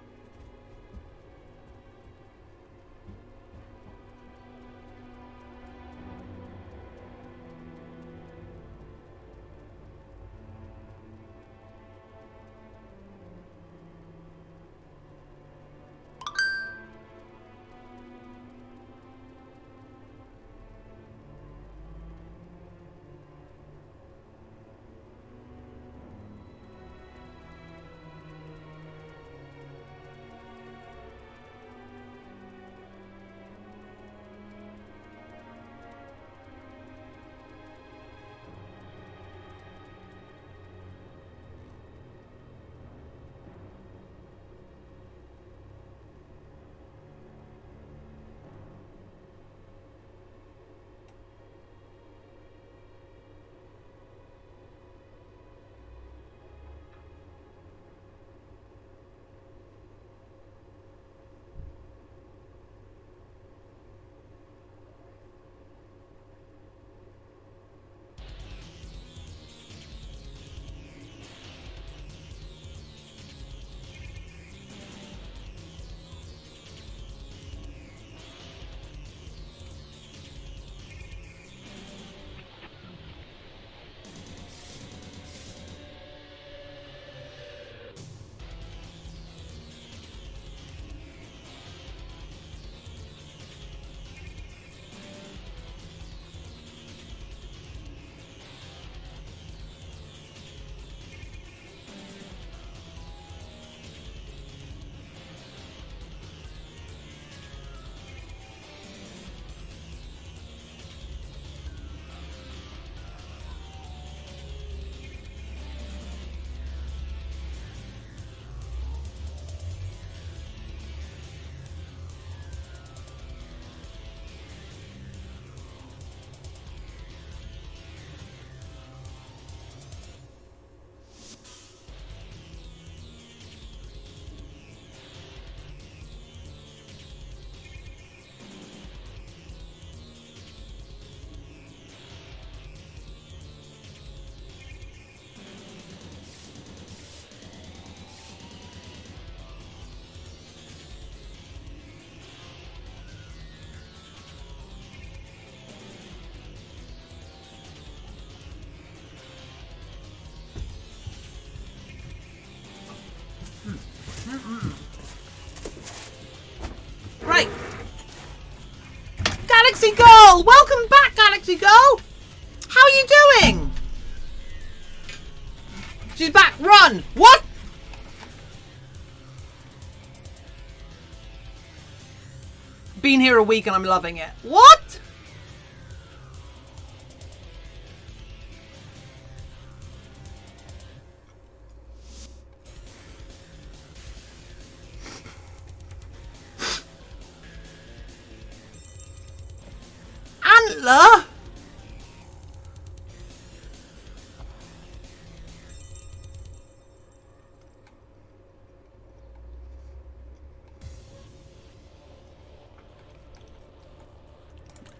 [SPEAKER 1] Right. Galaxy Girl! Welcome back, Galaxy Girl! How are you doing? She's back. Run! What? Been here a week and I'm loving it. What? Antler?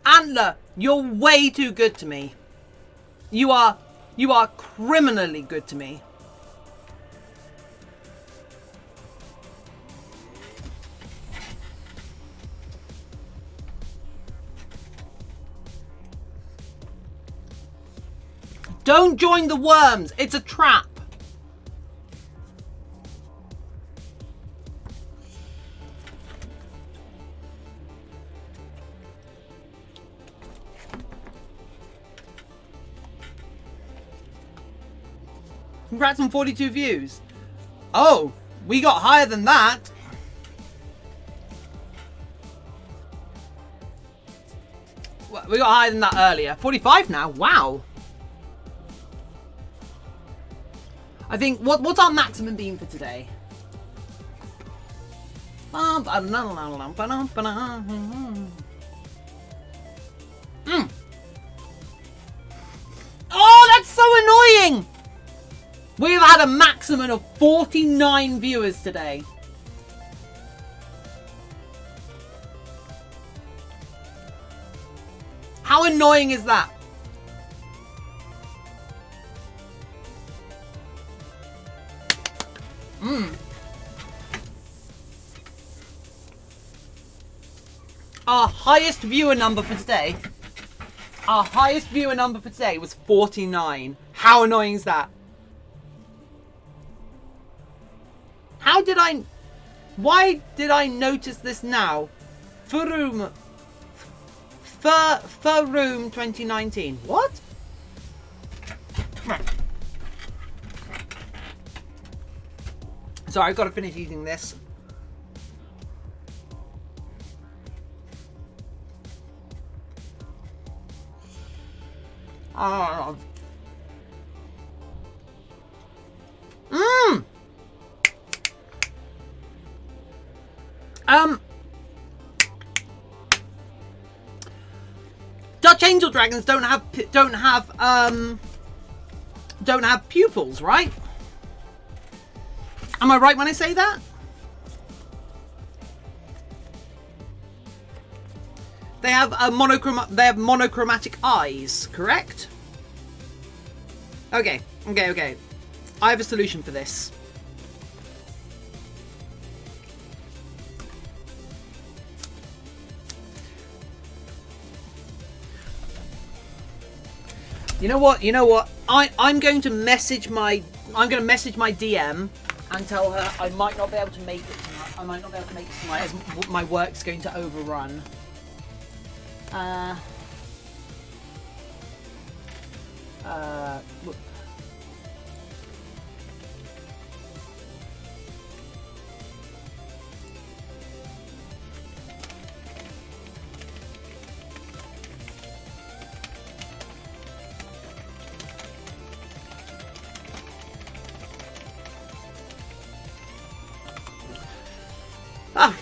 [SPEAKER 1] Antler, you're way too good to me. You are criminally good to me. Don't join the worms. It's a trap. Congrats on 42 views. Oh, we got higher than that. We got higher than that earlier. 45 now. Wow. I think, what's our maximum beam for today? annoying! We've had a maximum of 49 viewers today. How annoying is that? Our highest viewer number for today. Our highest viewer number for today was 49. How annoying is that? Why did I notice this now? Furroom 2019. What? Sorry, I've got to finish eating this. Dutch angel dragons don't have pupils, right? Am I right when I say that? They have monochromatic eyes, correct? Okay. I have a solution for this. You know what? I'm going to message my DM and tell her I might not be able to make it tonight. I might not be able to make it tonight as my work's going to overrun.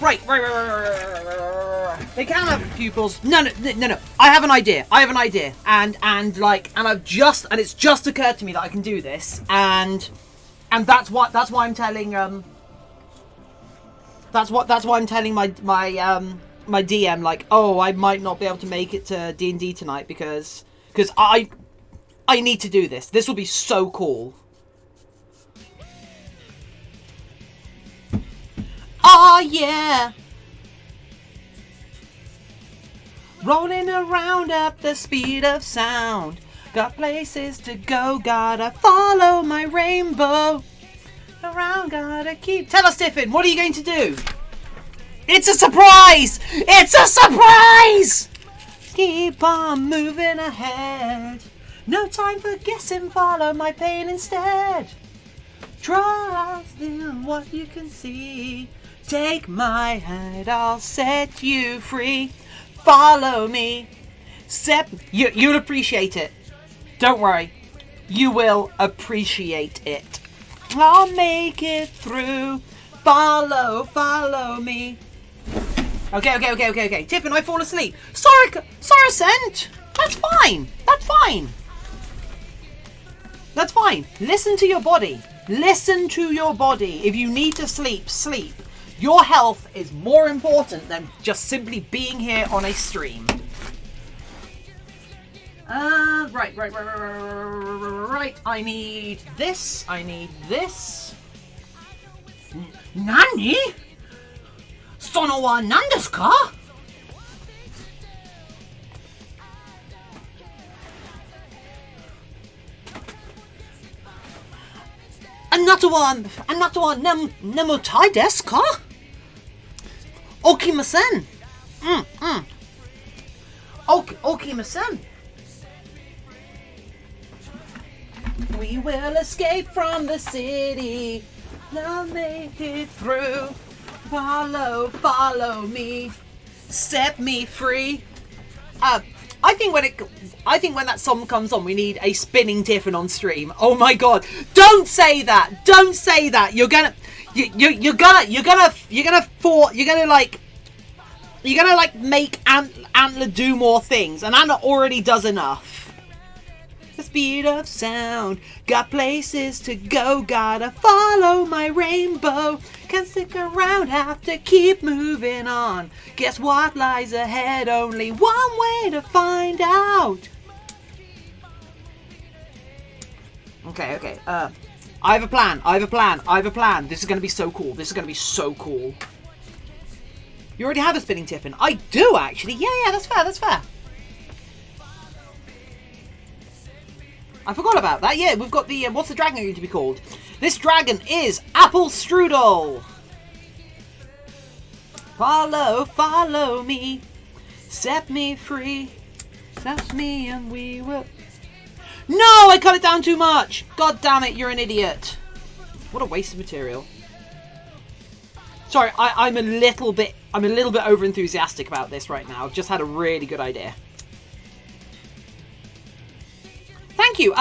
[SPEAKER 1] Right. They can have pupils. No. I have an idea. And it's just occurred to me that I can do this, and that's why I'm telling that's why I'm telling my DM, like, oh, I might not be able to make it to D&D tonight because I need to do this. This will be so cool. Oh yeah! Rolling around at the speed of sound. Got places to go, gotta follow my rainbow. Around, gotta keep... Tell us, Tiffin, what are you going to do? It's a surprise! It's a surprise! Keep on moving ahead. No time for guessing, follow my pain instead. Trust in what you can see. Take my hand, I'll set you free. Follow me. You'll appreciate it. Don't worry. You will appreciate it. I'll make it through. Follow me. Okay. Tiffin, I fall asleep. Sorry, Sent. That's fine. Listen to your body. If you need to sleep, sleep. Your health is more important than just simply being here on a stream. Right. I need this. Nani? Sono wa nan desu ka? Anata wa nemutai desu ka? Okimasen. Okimasen. We will escape from the city. I'll make it through. Follow me. Set me free. I think when that song comes on, we need a spinning Tiffin on stream. Oh my god! Don't say that! You're gonna make Antler do more things, and Antler already does enough. the speed of sound. Got places to go, gotta follow my rainbow. Can't stick around, have to keep moving on. Guess what lies ahead? Only one way to find out. Okay. I have a plan. This is going to be so cool. You already have a spinning Tiffin. I do, actually. Yeah, that's fair. I forgot about that. Yeah, we've got the... what's the dragon going to be called? This dragon is Apple Strudel. Follow me. Set me free. Set me and we will... No, I cut it down too much. God damn it, you're an idiot. What a waste of material. Sorry, I'm a little bit over enthusiastic about this right now. I've just had a really good idea. Thank you.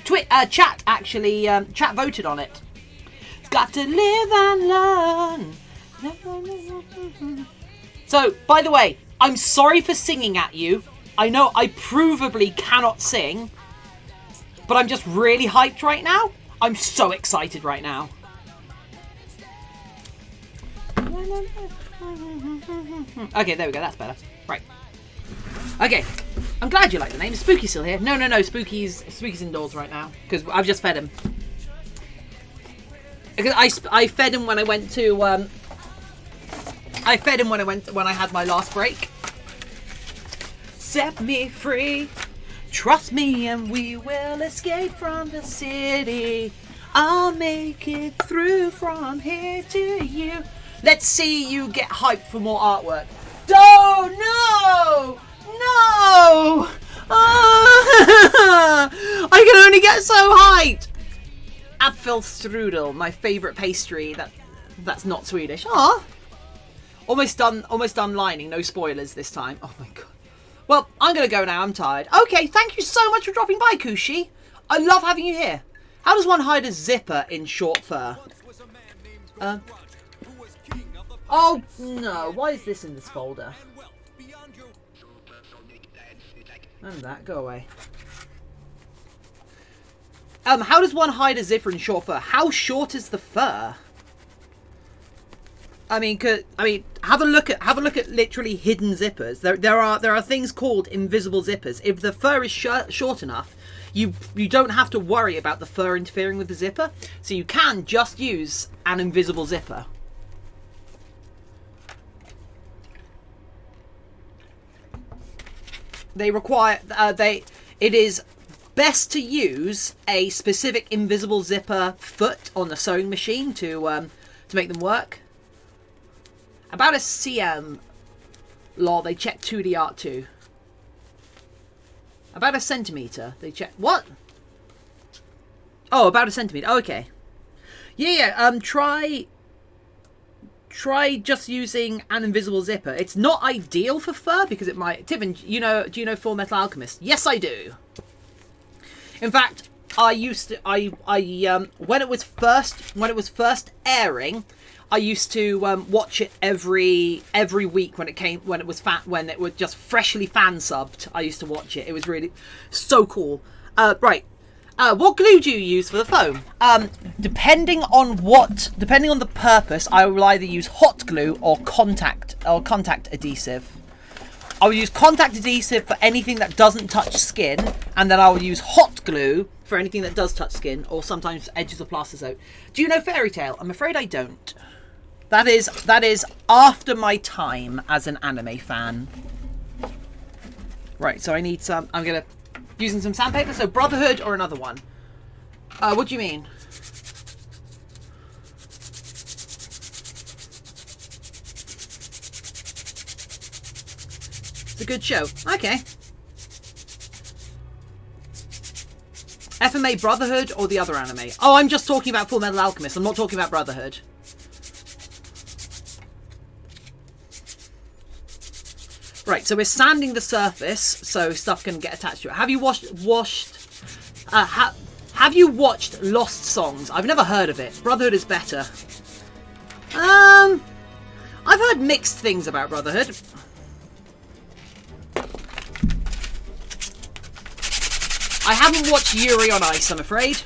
[SPEAKER 1] Chat actually chat voted on it. Got to live and learn. So, by the way, I'm sorry for singing at you. I know I provably cannot sing, but I'm just really hyped right now. I'm so excited right now. Okay, there we go. That's better. Right. Okay. I'm glad you like the name. Is Spooky still here? No. Spooky's indoors right now because I've just fed him. Because I fed him when I went to when I had my last break. Set me free. Trust me and we will escape from the city. I'll make it through from here to you. Let's see you get hyped for more artwork. Oh, no! No! I can only get so hyped. Apfelstrudel, my favourite pastry. That's not Swedish. Aw. Almost done lining. No spoilers this time. Oh my god. Well, I'm going to go now. I'm tired. Okay, thank you so much for dropping by, Kushi. I love having you here. How does one hide a zipper in short fur? Oh, no. Why is this in this folder? And that. Go away. How does one hide a zipper in short fur? How short is the fur? I mean, have a look at literally hidden zippers. There are things called invisible zippers. If the fur is short enough, you don't have to worry about the fur interfering with the zipper. So you can just use an invisible zipper. They require it is best to use a specific invisible zipper foot on the sewing machine to make them work. About a cm. Lol, they check 2D art too. About a centimetre. They check... What? Oh, about a centimetre. Oh, okay. Yeah. Try just using an invisible zipper. It's not ideal for fur because it might... Tiffin, do you know Full Metal Alchemist? Yes, I do. In fact, I used to... when it was first airing, I used to watch it every week when it was just freshly fan subbed. I used to watch it. It was really so cool. Right. What glue do you use for the foam? Depending on the purpose, I will either use hot glue or contact adhesive. I will use contact adhesive for anything that doesn't touch skin, and then I will use hot glue for anything that does touch skin, or sometimes edges of plaster soap. Do you know Fairy Tail? I'm afraid I don't. That is after my time as an anime fan. Right, so I need some... I'm gonna... Using some sandpaper, so Brotherhood or another one? What do you mean? It's a good show. Okay. FMA Brotherhood or the other anime? Oh, I'm just talking about Full Metal Alchemist. I'm not talking about Brotherhood. Right, so we're sanding the surface so stuff can get attached to it. Have you have you watched Lost Songs? I've never heard of it. Brotherhood is better. I've heard mixed things about Brotherhood. I haven't watched Yuri on Ice, I'm afraid.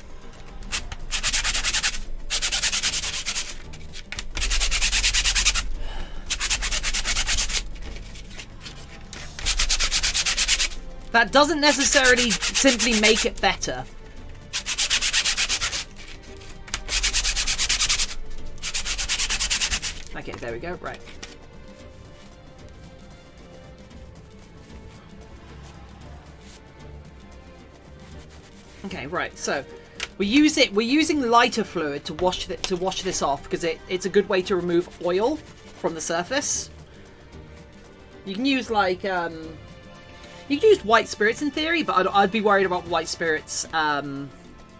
[SPEAKER 1] That doesn't necessarily simply make it better. Okay, there we go. Right. Okay, right. So we're using lighter fluid to wash this off because it's a good way to remove oil from the surface. You can use like you can use white spirits in theory, but I'd be worried about white spirits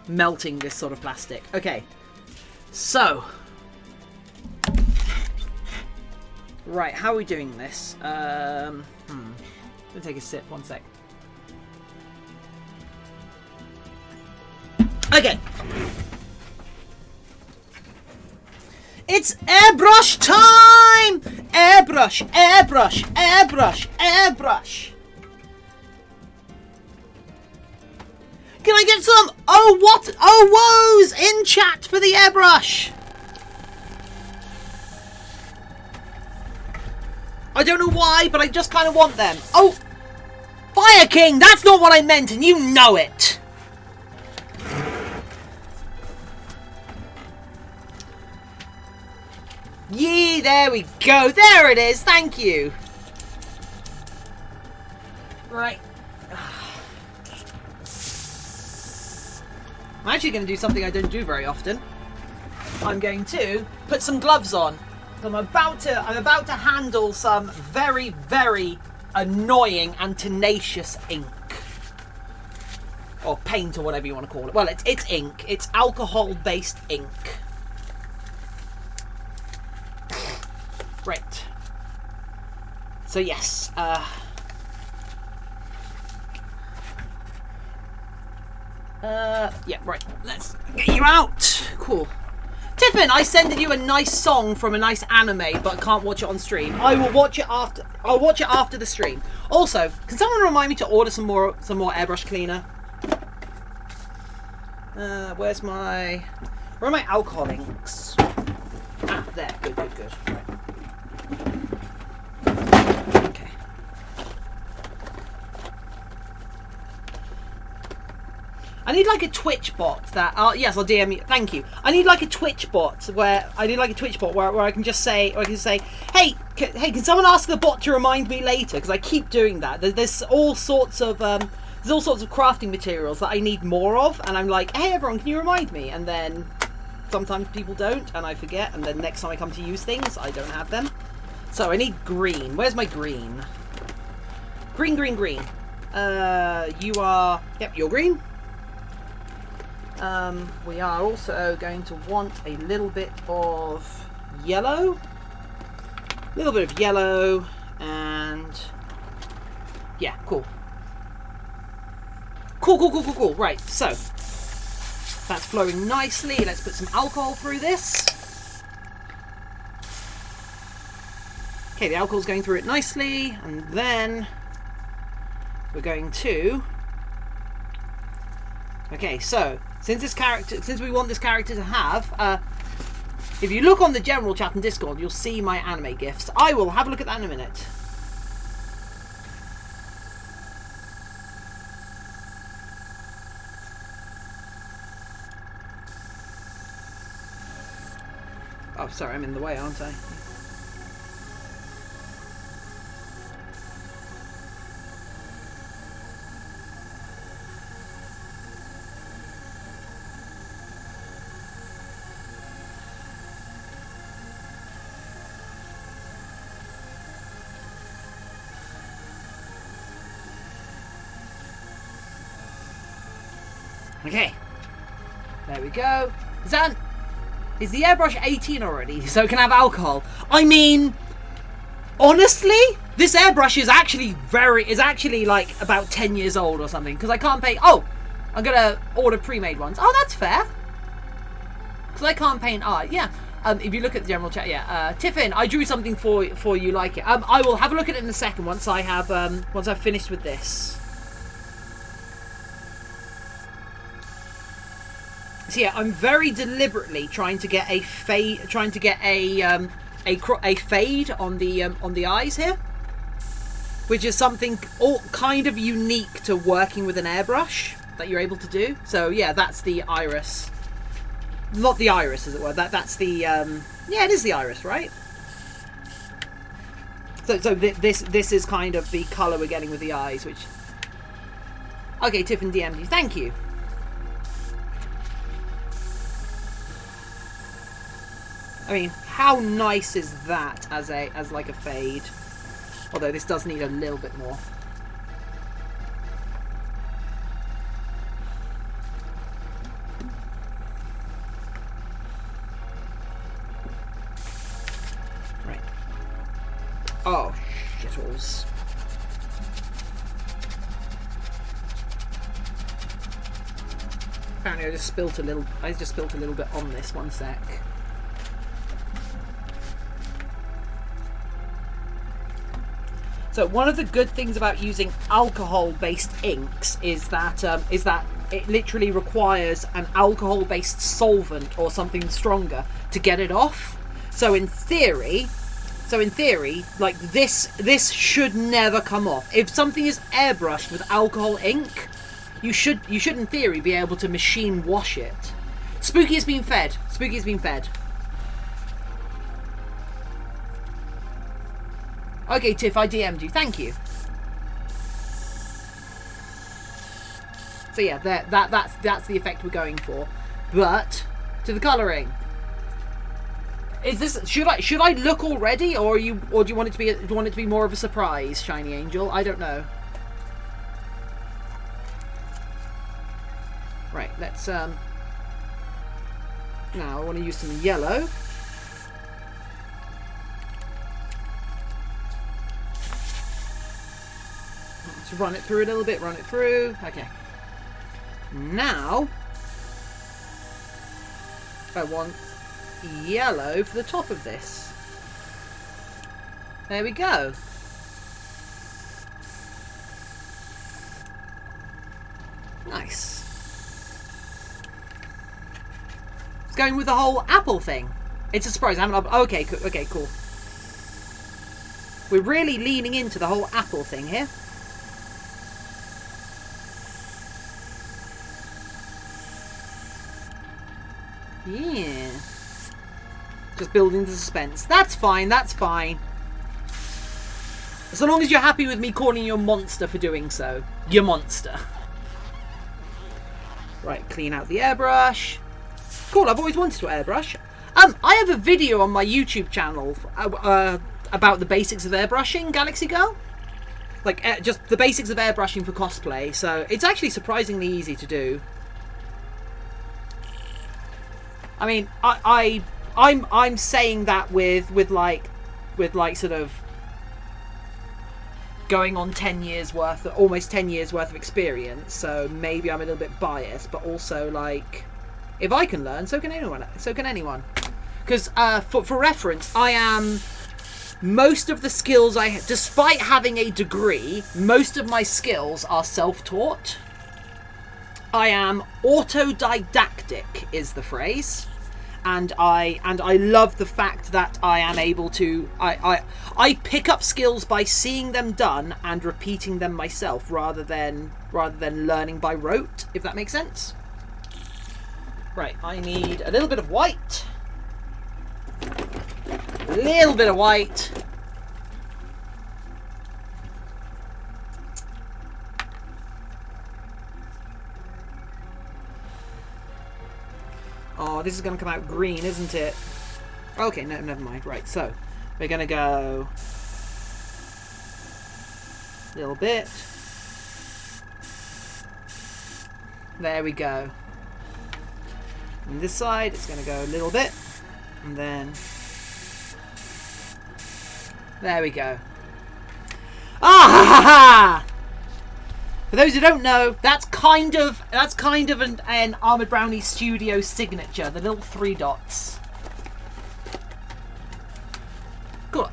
[SPEAKER 1] melting this sort of plastic. Okay, so right, how are we doing this? Let me take a sip. 1 sec. Okay. It's airbrush time! Airbrush, airbrush, airbrush, airbrush. Can I get some oh woes in chat for the airbrush? I don't know why, but I just kind of want them. Oh, Fire King, that's not what I meant, and you know it. Yee, there we go. There it is. Thank you. Right. I'm actually going to do something I don't do very often. I'm going to put some gloves on. I'm about to handle some very, very annoying and tenacious ink. Or paint, or whatever you want to call it. Well, it's ink. It's alcohol-based ink. Right. So yes, yeah, right. Let's get you out. Cool. Tiffin, I sended you a nice song from a nice anime, but I can't watch it on stream. I will watch it after. I'll watch it after the stream. Also, can someone remind me to order some more airbrush cleaner? Where are my alcohol inks? Ah, there. Good. Right. Okay. I need like a Twitch bot that. Yes, I'll DM you. Thank you. I need like a Twitch bot where I can just say, hey, can someone ask the bot to remind me later? Because I keep doing that. There's all sorts of crafting materials that I need more of, and I'm like, hey everyone, can you remind me? And then sometimes people don't, and I forget, and then next time I come to use things, I don't have them. So I need green. Where's my green? Green. You are... Yep, you're green. We are also going to want a little bit of yellow. And... Yeah, cool. Cool. Right, so... That's flowing nicely. Let's put some alcohol through this. Okay, the alcohol's going through it nicely, and then we're going to... Okay, so since we want this character to have, if you look on the general chat and Discord, you'll see my anime gifs. I will have a look at that in a minute. Oh, sorry, I'm in the way, aren't I? Okay, there we go. Is the airbrush 18 already, so it can have alcohol? I mean, honestly, this airbrush is actually like about 10 years old or something, because I can't paint. Oh, I'm gonna order pre-made ones. Oh, that's fair, because I can't paint art. Yeah. If you look at the general chat, yeah. Tiffin, I drew something for you like it. I will have a look at it in a second once I've finished with this. So yeah, I'm very deliberately trying to get a fade, a fade on the eyes here, which is something all kind of unique to working with an airbrush that you're able to do. So yeah, that's the iris. Not the iris, as it were. That's the yeah, it is the iris, right? So this is kind of the colour we're getting with the eyes, which. Okay, Tiffin DM'd you. Thank you. I mean, how nice is that as like a fade? Although this does need a little bit more. Right. Oh, shittles. Apparently I just spilt a little bit on this. One sec. So one of the good things about using alcohol-based inks is that it literally requires an alcohol-based solvent or something stronger to get it off. So in theory, like this should never come off. If something is airbrushed with alcohol ink, you should in theory be able to machine wash it. Spooky has been fed. Spooky has been fed. Okay, Tiff, I DM'd you. Thank you. So yeah, that's the effect we're going for. But to the colouring. Is this should I look already, or do you want it to be more of a surprise, Shiny Angel? I don't know. Right, let's now I want to use some yellow. Let's run it through a little bit, run it through. Okay. Now I want yellow for the top of this. There we go. Nice. It's going with the whole apple thing. It's a surprise. I haven't. Okay, okay, cool. We're really leaning into the whole apple thing here. Yeah. Just building the suspense. That's fine, that's fine. So long as you're happy with me calling you a monster for doing so. You're monster. Right, clean out the airbrush. Cool, I've always wanted to airbrush. I have a video on my YouTube channel about the basics of airbrushing, Galaxy Girl. Like, just the basics of airbrushing for cosplay. So, it's actually surprisingly easy to do. I mean, I'm saying that with like sort of going on 10 years worth, almost 10 years worth of experience. So maybe I'm a little bit biased, but also like, if I can learn, so can anyone. So can anyone. Because for reference, I am most of the skills despite having a degree, most of my skills are self-taught. I am autodidactic is the phrase, and I love the fact that I am able to I pick up skills by seeing them done and repeating them myself rather than learning by rote, if that makes sense. Right, I need a little bit of white. A little bit of white. Oh, this is going to come out green, isn't it? Okay, no, never mind. Right, so we're going to go a little bit. There we go. On this side, it's going to go a little bit. And then there we go. Ah ha ha ha! For those who don't know, that's kind of an ArmouredBrownies Studio signature, the little 3 dots. Cool.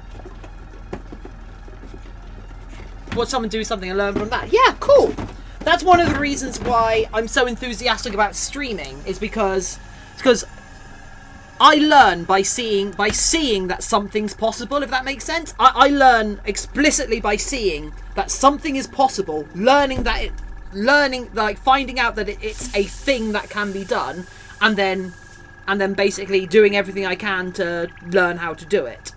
[SPEAKER 1] Watch someone do something and learn from that. Yeah, cool. that's one of the reasons why I'm so enthusiastic about streaming, is because I learn by seeing that something's possible, if that makes sense. I learn explicitly by seeing that something is possible, finding out that it's a thing that can be done, and then basically doing everything I can to learn how to do it.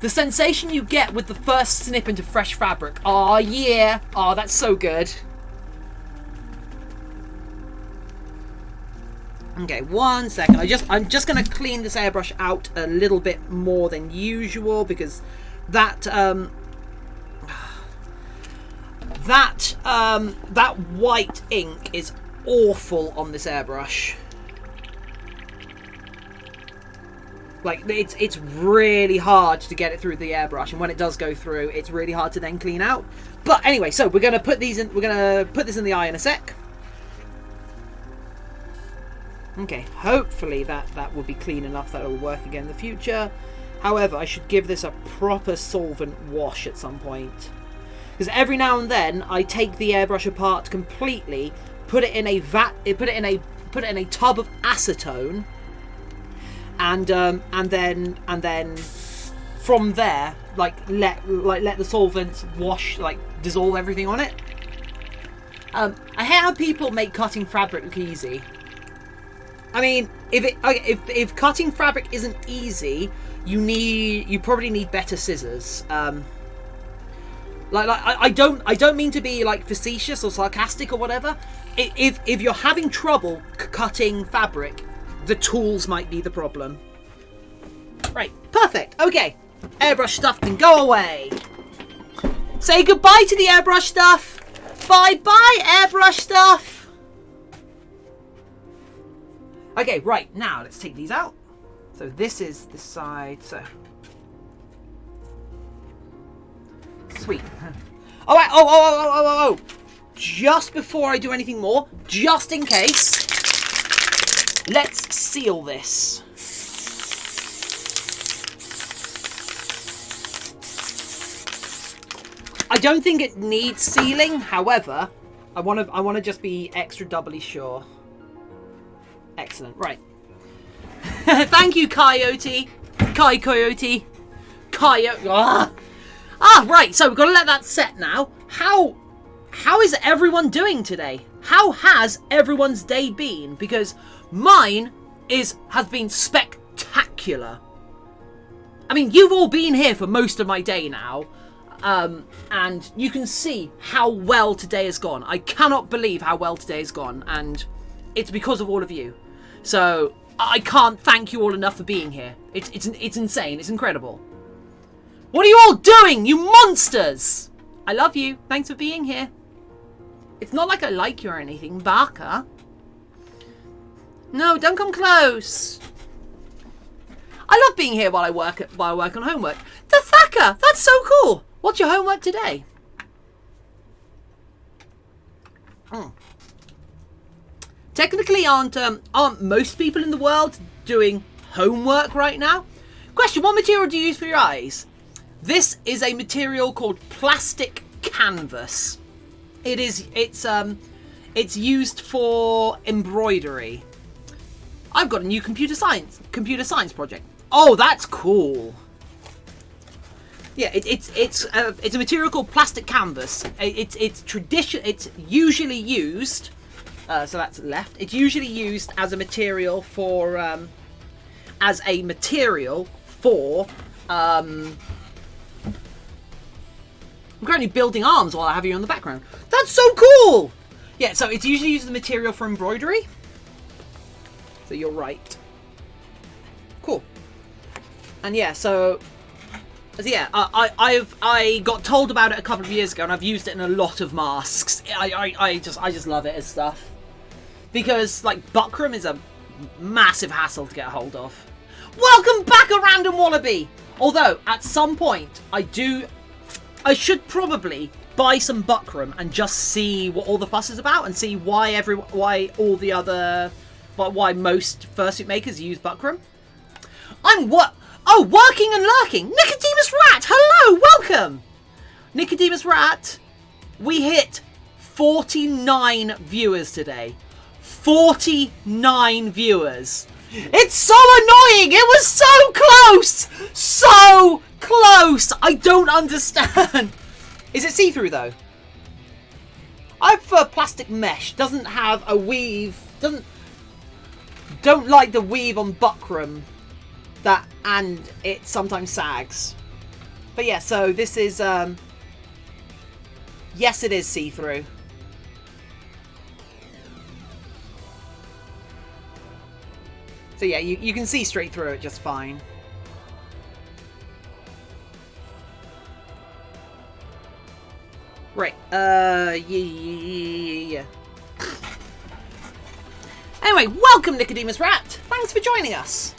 [SPEAKER 1] The sensation you get with the first snip into fresh fabric. Oh yeah. Oh, that's so good. Okay, 1 second. I'm just gonna clean this airbrush out a little bit more than usual, because that white ink is awful on this airbrush. Like, it's really hard to get it through the airbrush, and when it does go through, it's really hard to then clean out. But anyway, so we're gonna put this in the eye in a sec. Okay, hopefully that will be clean enough that it will work again in the future. However, I should give this a proper solvent wash at some point, because every now and then I take the airbrush apart completely, put it in a tub of acetone, and then from there, let the solvents wash, dissolve everything on it. I hate how people make cutting fabric look easy. I mean, if cutting fabric isn't easy, you probably need better scissors. I don't mean to be facetious or sarcastic or whatever. If you're having trouble cutting fabric, the tools might be the problem. Right, perfect. Okay, airbrush stuff can go away. Say goodbye to the airbrush stuff. Bye-bye, airbrush stuff. Okay, right, now let's take these out. So this is this side, so... Sweet. Alright, oh! Just before I do anything more, just in case, let's seal this. I don't think it needs sealing, however, I want to just be extra doubly sure. Excellent, right. Thank you, Coyote. Coyote. Right, so we've got to let that set now. How is everyone doing today? How has everyone's day been? Because mine has been spectacular. I mean, you've all been here for most of my day now. And you can see how well today has gone. I cannot believe how well today has gone. And it's because of all of you. So I can't thank you all enough for being here. It's insane. It's incredible. What are you all doing, you monsters? I love you. Thanks for being here. It's not like I like you or anything, Barker. No, don't come close. I love being here while I work on homework. The Thacker, that's so cool. What's your homework today? Technically, aren't most people in the world doing homework right now? Question: what material do you use for your eyes? This is a material called plastic canvas. It's used for embroidery. I've got a new computer science project. Oh, that's cool. Yeah, it's a material called plastic canvas. It's usually used. So that's left. It's usually used as a material for I'm currently building arms while I have you on the background. That's so cool! Yeah, so it's usually used as a material for embroidery. So you're right. Cool. And yeah, so yeah, I got told about it a couple of years ago, and I've used it in a lot of masks. I just love it as stuff. Because, buckram is a massive hassle to get a hold of. Welcome back, a random wallaby! Although, at some point, I should probably buy some buckram and just see what all the fuss is about, and see why most fursuit makers use buckram. Working and lurking! Nicodemus Rat! Hello! Welcome! Nicodemus Rat, we hit 49 viewers today. 49 viewers. It's so annoying. It was so close. So close. I don't understand. Is it see-through though? I prefer plastic mesh. Doesn't have a weave. Don't like the weave on buckram. That, and it sometimes sags. But yeah, so this is yes, it is see-through. So yeah, you can see straight through it just fine. Right, yeah. Anyway, welcome Nicodemus Rat. Thanks for joining us.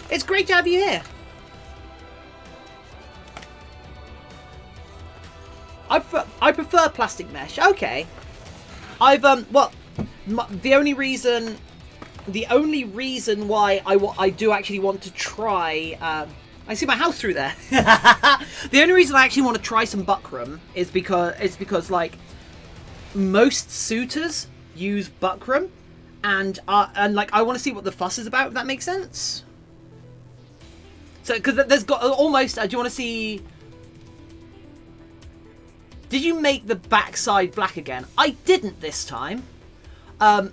[SPEAKER 1] It's great to have you here. I prefer plastic mesh. Okay. Well, the only reason why I do actually want to try, I see my house through there. The only reason I actually want to try some buckram is because like most suitors use buckram, and like I want to see what the fuss is about. If that makes sense. So because there's got almost. Do you want to see? Did you make the backside black again? I didn't this time. For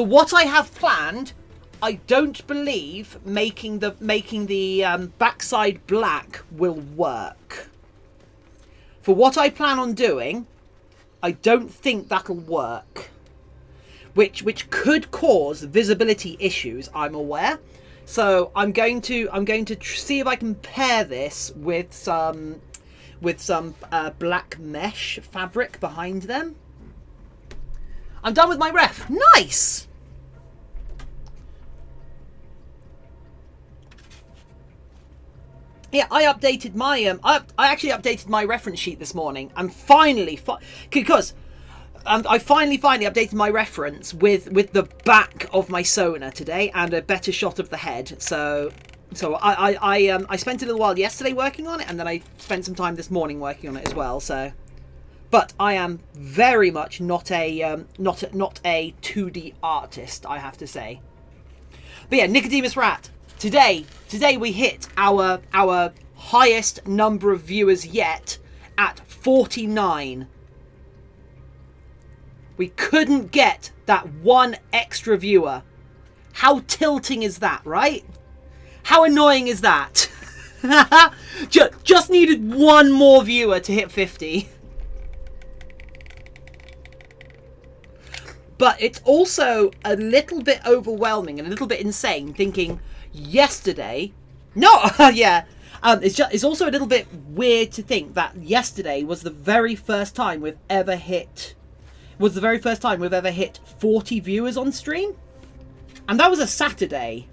[SPEAKER 1] what I have planned, I don't believe making the backside black will work. For what I plan on doing, I don't think that'll work. Which could cause visibility issues, I'm aware. So I'm going to see if I can pair this with some black mesh fabric behind them. I'm done with my ref. Nice. Yeah, I updated my I actually updated my reference sheet this morning. I'm finally because I finally updated my reference with the back of my Sona today and a better shot of the head. So I spent a little while yesterday working on it, and then I spent some time this morning working on it as well. So, but I am very much not a 2D artist, I have to say. But yeah, Nicodemus Rat. Today we hit our highest number of viewers yet at 49. We couldn't get that one extra viewer. How tilting is that, right? How annoying is that? Just needed one more viewer to hit 50. But it's also a little bit overwhelming and a little bit insane thinking yesterday... No, yeah. It's also a little bit weird to think that yesterday was the very first time we've ever hit... 40 viewers on stream. And that was a Saturday.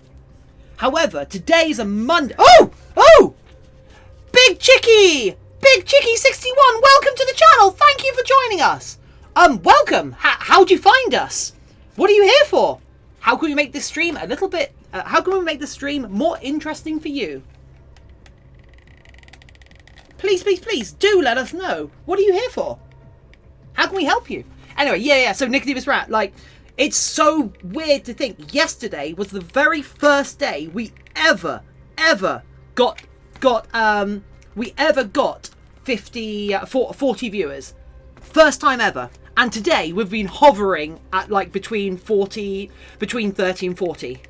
[SPEAKER 1] However, today's a Monday. Oh! Big Chicky 61, welcome to the channel. Thank you for joining us. Welcome. How'd you find us? What are you here for? How can we make this stream a little bit... how can we make the stream more interesting for you? Please, do let us know. What are you here for? How can we help you? Anyway, yeah. So Nicodemus Rat, like, it's so weird to think yesterday was the very first day we ever got 40 viewers. First time ever. And today we've been hovering at like between 30 and 40.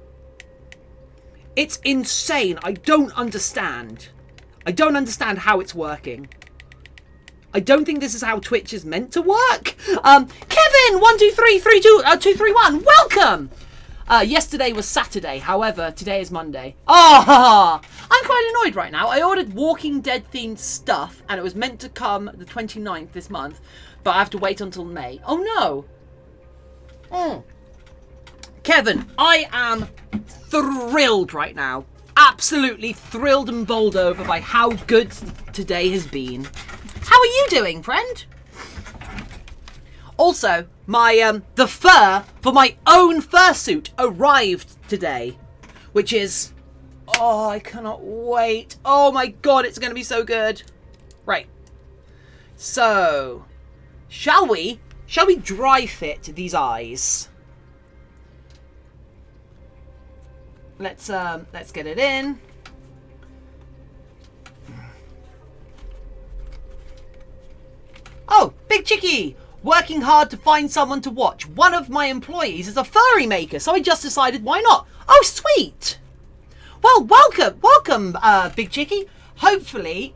[SPEAKER 1] It's insane. I don't understand how it's working. I don't think this is how Twitch is meant to work. Kevin, 12332 welcome. Yesterday was Saturday, however, today is Monday. I'm quite annoyed right now. I ordered Walking Dead themed stuff, and it was meant to come the 29th this month, but I have to wait until May. Oh no. Kevin, I am thrilled right now. Absolutely thrilled and bowled over by how good today has been. How are you doing, friend? Also, my the fur for my own fursuit arrived today, which is... Oh, I cannot wait. Oh my god, it's going to be so good. Right. So, shall we dry fit these eyes? Let's get it in. Oh, Big Chicky! Working hard to find someone to watch. One of my employees is a furry maker, so I just decided why not. Oh, sweet! Well, welcome, Big Chicky. Hopefully,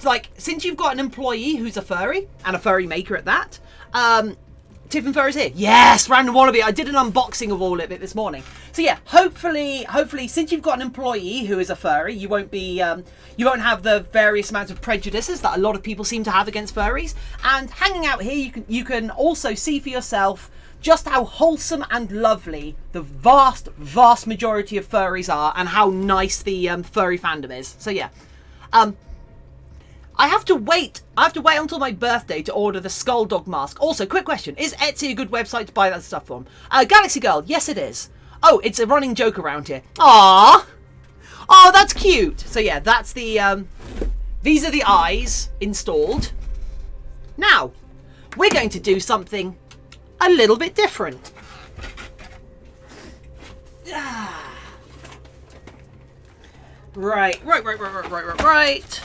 [SPEAKER 1] like, since you've got an employee who's a furry, and a furry maker at that, Tiffin Fur is here. Yes, Random Wannabe. I did an unboxing of all of it this morning. So yeah, hopefully, since you've got an employee who is a furry, you won't have the various amounts of prejudices that a lot of people seem to have against furries. And hanging out here, you can also see for yourself just how wholesome and lovely the vast majority of furries are, and how nice the furry fandom is. So yeah, I have to wait until my birthday to order the Skull Dog mask. Also, quick question: is Etsy a good website to buy that stuff from? Galaxy Girl, yes it is. Oh, it's a running joke around here. Aww, oh that's cute. So yeah, that's the these are the eyes installed. Now we're going to do something a little bit different. Right.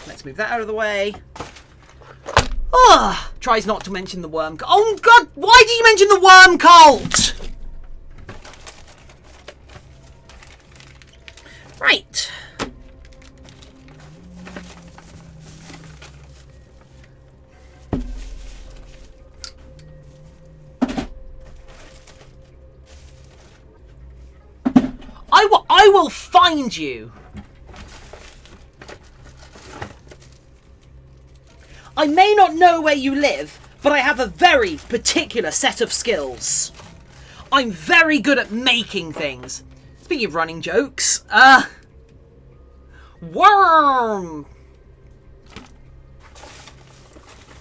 [SPEAKER 1] Let's move that out of the way. Oh, tries not to mention the worm. Oh God, why do you mention the worm cult? Right. I will find you. I may not know where you live, but I have a very particular set of skills. I'm very good at making things. Speaking of running jokes, worm!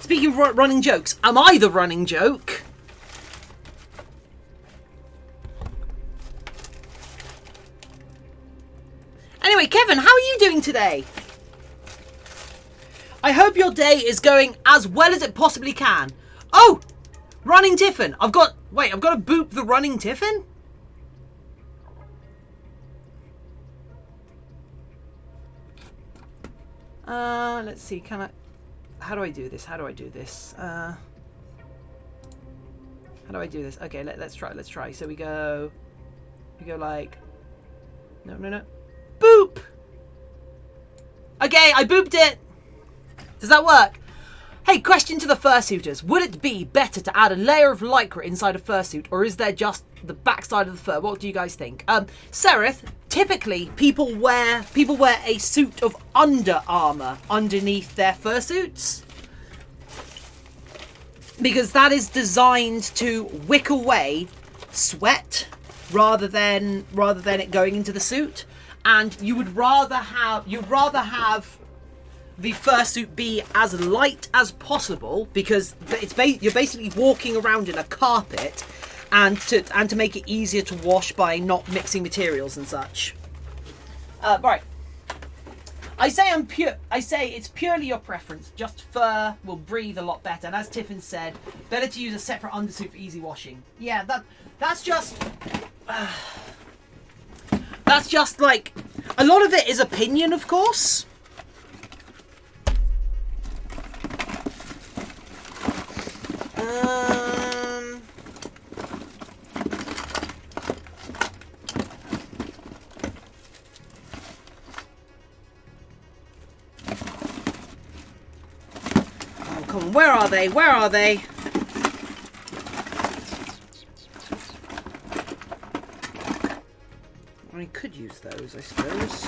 [SPEAKER 1] Speaking of running jokes, am I the running joke? Anyway, Kevin, how are you doing today? I hope your day is going as well as it possibly can. Oh! Running Tiffin. I've got to boop the running Tiffin? Let's see, how do I do this? How do I do this? Okay, let's try. So we go like, no. Boop! Okay, I booped it. Does that work? Hey, question to the fursuiters. Would it be better to add a layer of lycra inside a fursuit, or is there just the backside of the fur? What do you guys think? Sereth, typically people wear a suit of under armor underneath their fursuits, because that is designed to wick away sweat rather than it going into the suit. And you'd rather have the fursuit be as light as possible, because you're basically walking around in a carpet, and to make it easier to wash by not mixing materials and such. Right. I say it's purely your preference. Just fur will breathe a lot better, and as Tiffin said, better to use a separate undersuit for easy washing. Yeah, that's just like, a lot of it is opinion, of course. Oh, come on, where are they? Where are they? I could use those, I suppose.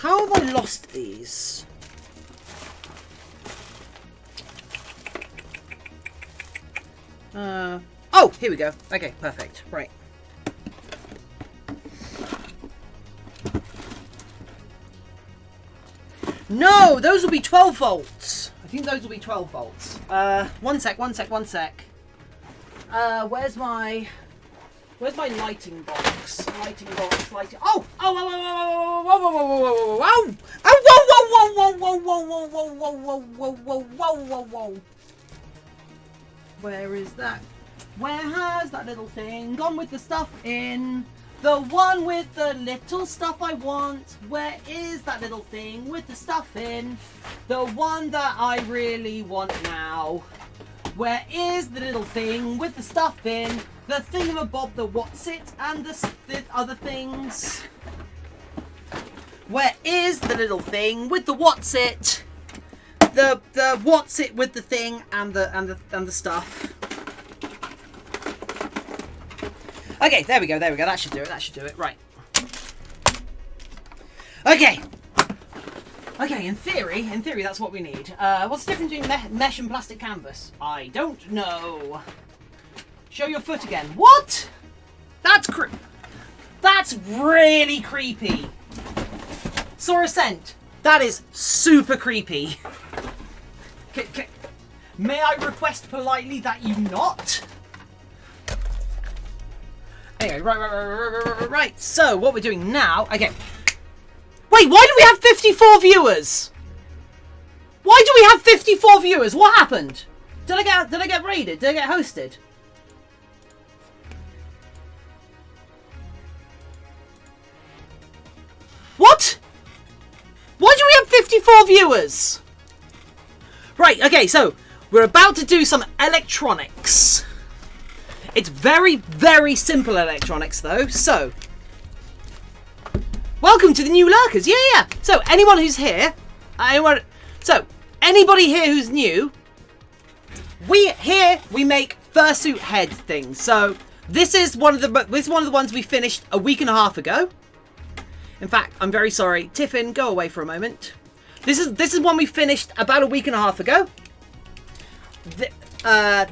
[SPEAKER 1] How have I lost these? Oh, here we go. Okay, perfect. Right. No, those will be 12 volts. I think those will be 12 volts. One sec. Where's my lighting box? Lighting. Oh! Whoa! Where is that? Where has that little thing gone with the stuff in? The one with the little stuff I want. Where is that little thing with the stuff in? The one that I really want now. Where is the little thing with the stuff in? The thingamabob, the what's it, and the other things. Where is the little thing with the what's it? The what's it with the thing and the stuff. Okay, there we go. That should do it. Right. Okay, in theory, that's what we need. What's the difference between mesh and plastic canvas? I don't know. Show your foot again. What? That's really creepy. Saw a scent. That is super creepy. May I request politely that you not? Anyway, right. So, what we're doing now... Okay. Wait, why do we have 54 viewers? Why do we have 54 viewers? What happened? Did I get raided? Did I get hosted? What? Why do we have 54 viewers? Right, okay, so we're about to do some electronics. It's very, very simple electronics, though. So, welcome to the new lurkers. Yeah. So, anyone who's here, anybody here who's new, we make fursuit head things. So, this is one of the ones we finished a week and a half ago. In fact, I'm very sorry, Tiffin, go away for a moment. This is one we finished about a week and a half ago.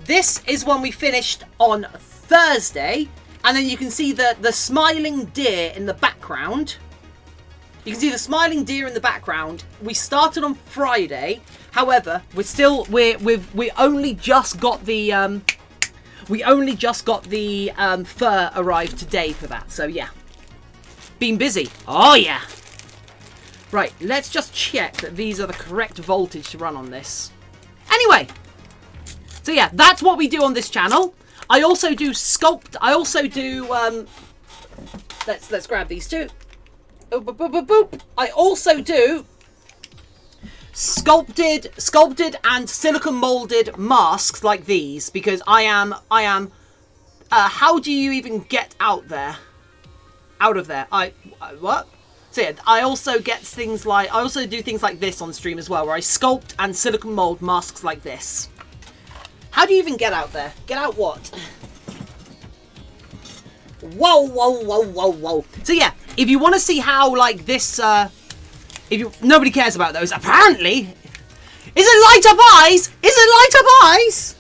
[SPEAKER 1] This is one we finished on Thursday, and then you can see the smiling deer in the background. You can see the smiling deer in the background. We started on Friday. However, we only just got the fur arrived today for that. So yeah, been busy. Oh yeah. Right, let's just check that these are the correct voltage to run on this. Anyway. So yeah, that's what we do on this channel. I also do sculpt. I also do. Let's grab these two. Oh, boop, boop, boop, boop. I also do sculpted and silicone molded masks like these because I am. How do you even get out there? Out of there? What? So yeah, I also do things like this on stream as well, where I sculpt and silicone mold masks like this. How do you even get out there? Get out what? Whoa. So yeah, if you want to see how like this, nobody cares about those, apparently. Is it light up eyes?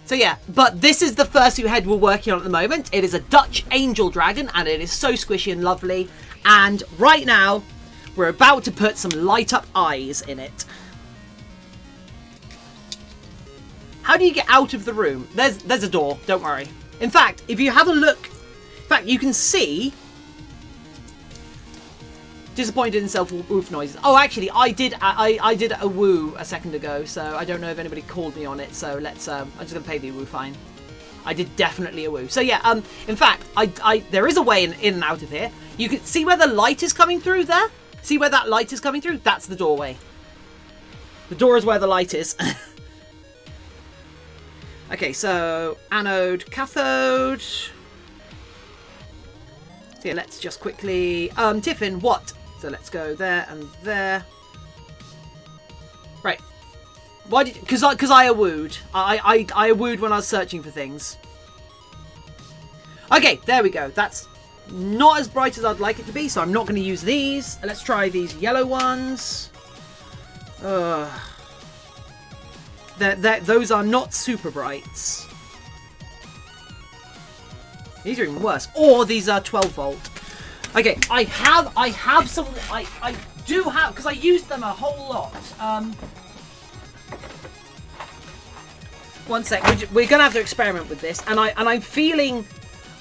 [SPEAKER 1] So yeah, but this is the fursuit head we're working on at the moment. It is a Dutch angel dragon, and it is so squishy and lovely. And right now, we're about to put some light up eyes in it. How do you get out of the room? There's a door, don't worry. In fact, if you have a look, you can see disappointed in self-woof noises. Oh, actually, I did a woo a second ago, so I don't know if anybody called me on it. So let's. I'm just gonna pay the woo fine. I did definitely a woo. So yeah. In fact, there is a way in and out of here. You can see where the light is coming through there. See where that light is coming through? That's the doorway. The door is where the light is. Okay, so anode, cathode. So yeah, let's just quickly. Tiffin, what? So let's go there and there. Right. Why did? Because I wooed. I wooed when I was searching for things. Okay, there we go. That's not as bright as I'd like it to be, so I'm not going to use these. Let's try these yellow ones. Those are not super brights. These are even worse. Or these are 12 volt. Okay, I have some. I do have, because I used them a whole lot. One sec. We're gonna have to experiment with this, and I'm feeling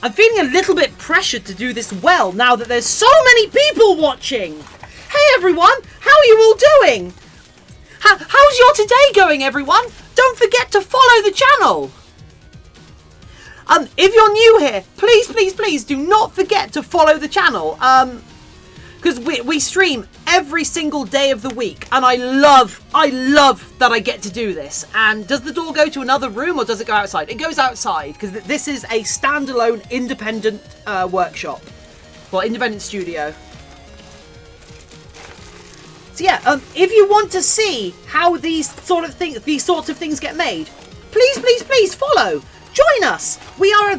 [SPEAKER 1] a little bit pressured to do this well now that there's so many people watching. Hey everyone, how are you all doing? How's your today going, everyone? Don't forget to follow the channel. If you're new here, please do not forget to follow the channel. Because we stream every single day of the week, and I love that I get to do this. And does the door go to another room, or does it go outside? It goes outside, because this is a standalone independent workshop. Well, independent studio. So yeah, if you want to see how these sorts of things get made, please follow. Join us. We are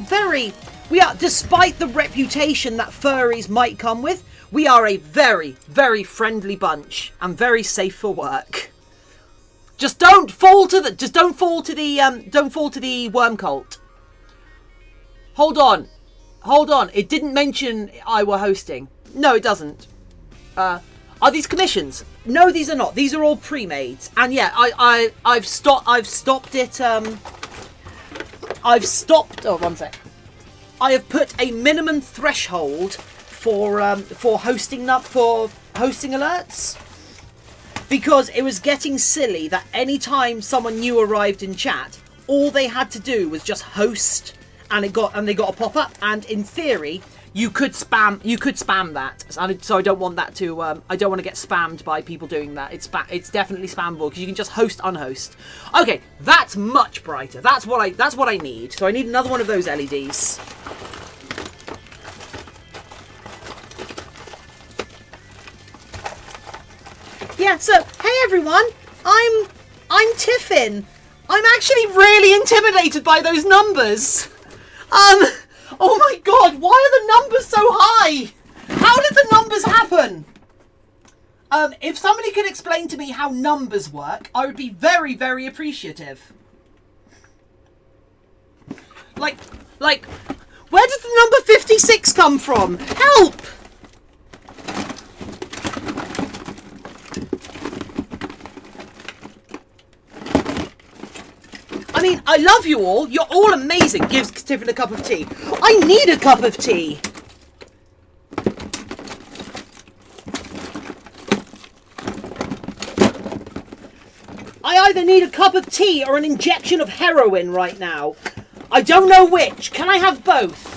[SPEAKER 1] despite the reputation that furries might come with, we are a very, very friendly bunch and very safe for work. Just don't fall to the worm cult. Hold on. It didn't mention I were hosting. No, it doesn't. Are these commissions? No, these are not. These are all pre-made. And yeah, I've stopped it. Oh, one sec. I have put a minimum threshold for hosting alerts, because it was getting silly that any time someone new arrived in chat, all they had to do was just host, and they got a pop-up. And in theory, you could spam that. So I don't want that to. I don't want to get spammed by people doing that. It's definitely spammable, because you can just host unhost. Okay, that's much brighter. That's what I need. So I need another one of those LEDs. Yeah. So hey everyone, I'm Tiffin. I'm actually really intimidated by those numbers. Oh my god, why are the numbers so high? How did the numbers happen? If somebody could explain to me how numbers work, I would be very, very appreciative. Like, where did the number 56 come from? Help! I mean, I love you all. You're all amazing. Gives Tiffin a cup of tea. I need a cup of tea. I either need a cup of tea or an injection of heroin right now. I don't know which. Can I have both?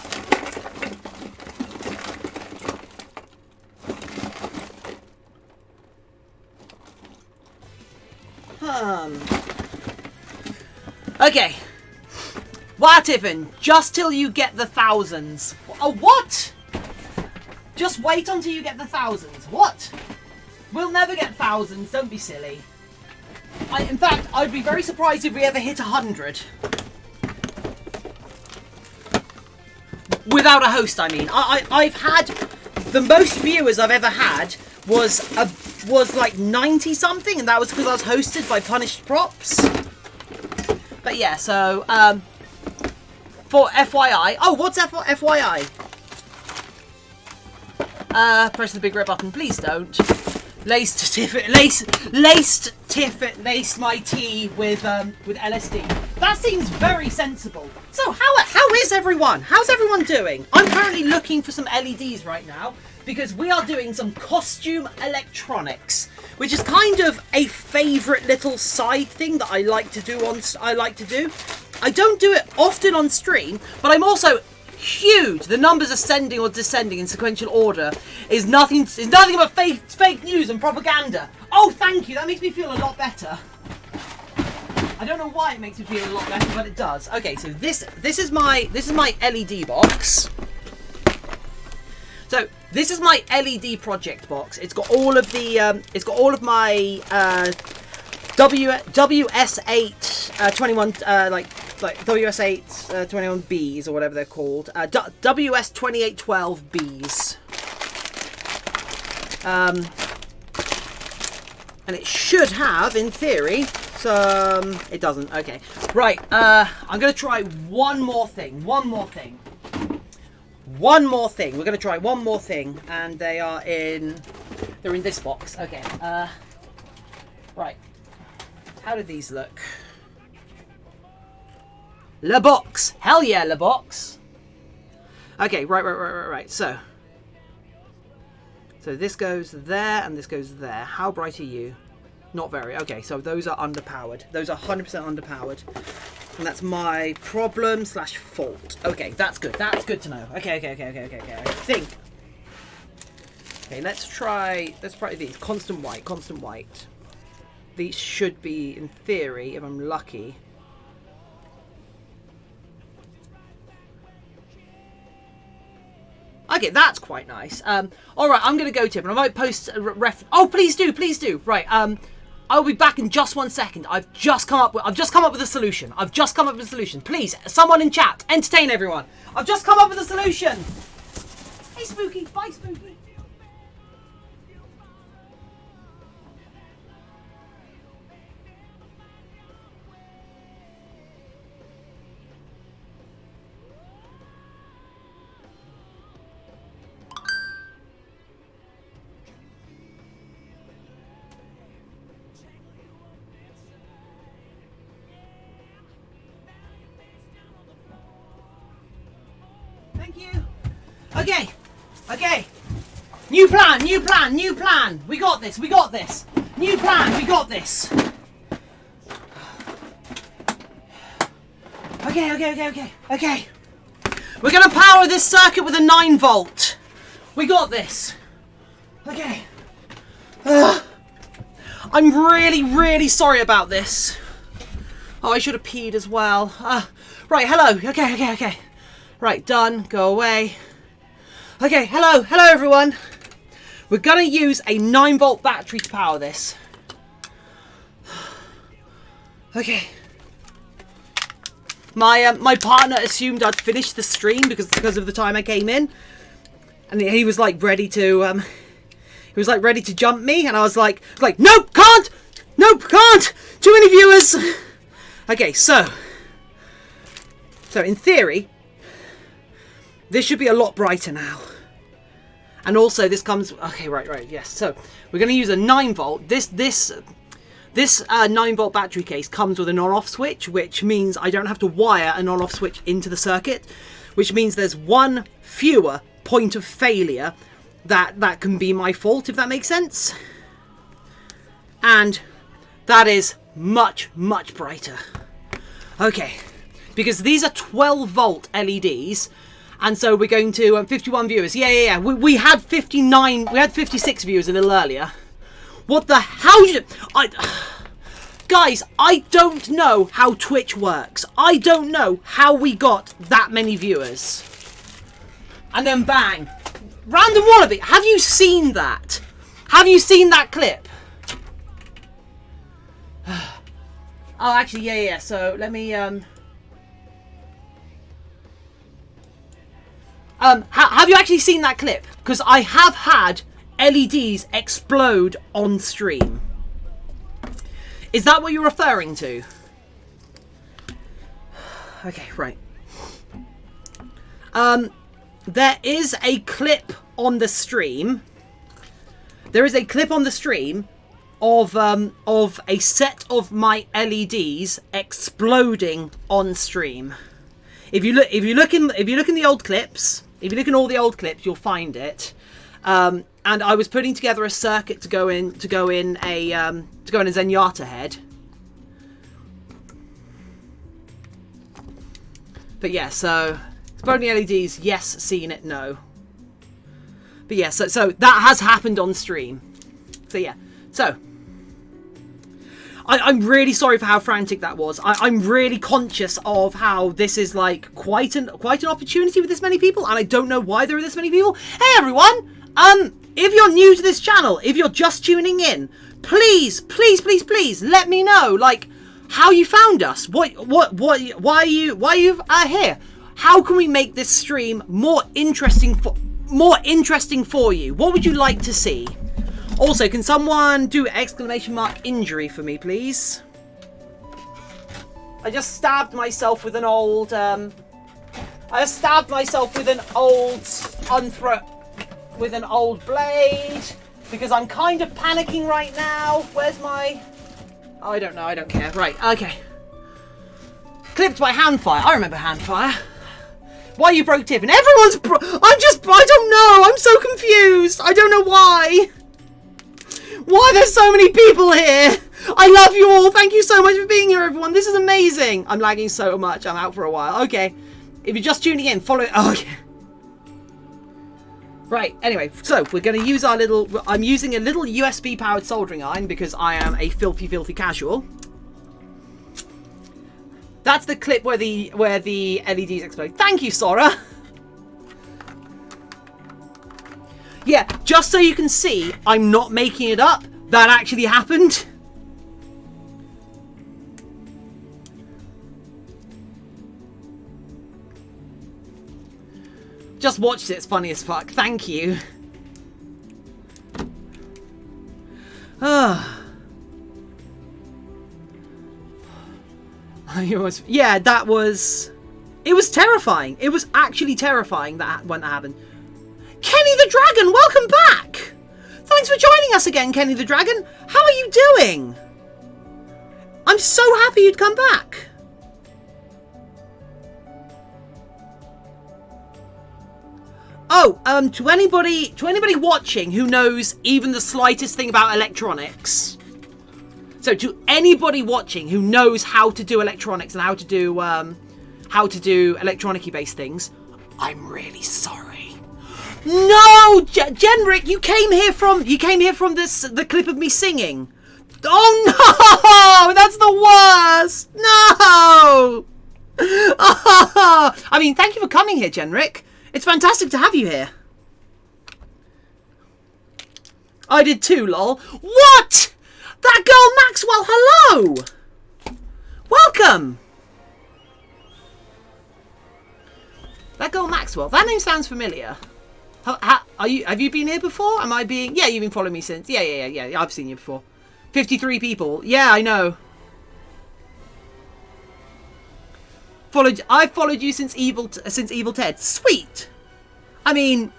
[SPEAKER 1] Okay. Wow, Tiffin, just till you get the thousands. Oh, what? Just wait until you get the thousands. What? We'll never get thousands. Don't be silly. In fact, I'd be very surprised if we ever hit 100. Without a host, I mean. I've had... The most viewers I've ever had was like 90 something, and that was because I was hosted by Punished Props. But yeah, so, for FYI... Oh, what's FYI? Press the big red button. Please don't. Laced my tea with LSD. That seems very sensible. So how is everyone? How's everyone doing? I'm currently looking for some LEDs right now, because we are doing some costume electronics, which is kind of a favourite little side thing that I like to do. I don't do it often on stream, but I'm also huge. The numbers ascending or descending in sequential order is nothing but fake news and propaganda. Oh, thank you. That makes me feel a lot better. I don't know why it makes me feel a lot better, but it does. Okay, so this is my LED box. So this is my LED project box. It's got all of the my WS8 21 like WS8 21Bs or whatever they're called. WS 2812Bs. And it should have, in theory, some... It doesn't. Okay. Right. I'm going to try one more thing. one more thing. We're going to try one more thing, and they're in this box. Okay. Right. How do these look? Le box. Hell yeah, le box. Okay, right. So this goes there and this goes there. How bright are you? Not very. Okay, so those are underpowered. Those are 100% underpowered. And that's my problem / fault. Okay, that's good. That's good to know. Okay. I think. Okay, let's try these. Constant white. These should be, in theory, if I'm lucky. Okay, that's quite nice. All right, I'm gonna go, Tiffin. I might post a ref. Oh, please do. Right. I'll be back in just 1 second. I've just come up with a solution. Please, someone in chat, entertain everyone. I've just come up with a solution. Hey, Spooky. Bye, Spooky. Thank you. Okay. New plan. We got this. New plan, we got this. Okay. We're gonna power this circuit with a 9 volt. We got this. Okay. I'm really sorry about this. Oh, I should have peed as well. Right, hello. Okay. Right, done. Go away. Okay, hello everyone. We're gonna use a 9 volt battery to power this. Okay. My partner assumed I'd finished the stream because of the time I came in, and he was like ready to jump me, and I was like nope, can't. Too many viewers. Okay, so in theory, this should be a lot brighter now. And also this comes... Okay, right, yes. So we're going to use a 9 volt. This 9 volt battery case comes with an on-off switch, which means I don't have to wire an on-off switch into the circuit, which means there's one fewer point of failure that can be my fault, if that makes sense. And that is much brighter. Okay, because these are 12 volt LEDs. And so we're going to 51 viewers. Yeah. We had 59. We had 56 viewers a little earlier. What the? Guys, I don't know how Twitch works. I don't know how we got that many viewers. And then bang, random wallaby. Have you seen that? Have you seen that clip? Oh, actually, yeah. So let me have you actually seen that clip? Because I have had LEDs explode on stream. Is that what you're referring to? Okay, right. There is a clip on the stream. There is a clip on the stream of a set of my LEDs exploding on stream. If you look in the old clips, if you look in all the old clips, you'll find it. And I was putting together a circuit to go in a Zenyatta head. But yeah, so exploding LEDs, yes. Seen it, no. But yeah, so that has happened on stream. So yeah, so I'm really sorry for how frantic that was. I'm really conscious of how this is like quite an opportunity with this many people, and I don't know why there are this many people. Hey everyone, if you're new to this channel, if you're just tuning in, please let me know like how you found us. Why are you here? How can we make this stream more interesting for you? What would you like to see? Also, can someone do ! Injury for me, please? I just stabbed myself with an old I stabbed myself with an old blade because I'm kind of panicking right now. Where's my... Oh, I don't know. I don't care. Right. Okay. Clipped by handfire. I remember handfire. Why you broke Tiffin? Everyone's I don't know. I'm so confused. I don't know why. Why there's so many people here. I love you all. Thank you so much for being here, everyone. This is amazing. I'm lagging so much. I'm out for a while. Okay. If you're just tuning in, follow... Oh, okay. Right, anyway, so we're going to use our little... I'm using a little USB-powered soldering iron because I am a filthy, filthy casual. That's the clip where the LEDs explode. Thank you, Sora. Yeah, just so you can see, I'm not making it up. That actually happened. Just watched it. It's funny as fuck. Thank you. Yeah, that was... It was terrifying. It was actually terrifying when that happened. Kenny the Dragon, welcome back! Thanks for joining us again, Kenny the Dragon. How are you doing? I'm so happy you'd come back. Oh, to anybody watching who knows even the slightest thing about electronics. So to anybody watching who knows how to do electronics and how to do electronic-y based things, I'm really sorry. No, Jenrick, you came here from the clip of me singing. Oh no, that's the worst. No. I mean, thank you for coming here, Jenrick. It's fantastic to have you here. I did too, lol. What? That girl Maxwell, hello! Welcome! That girl Maxwell, that name sounds familiar. Have you been here before? Am I being... Yeah, you've been following me since... Yeah, I've seen you before. 53 people. Yeah, I know. I've followed you since Evil Ted. Sweet! I mean,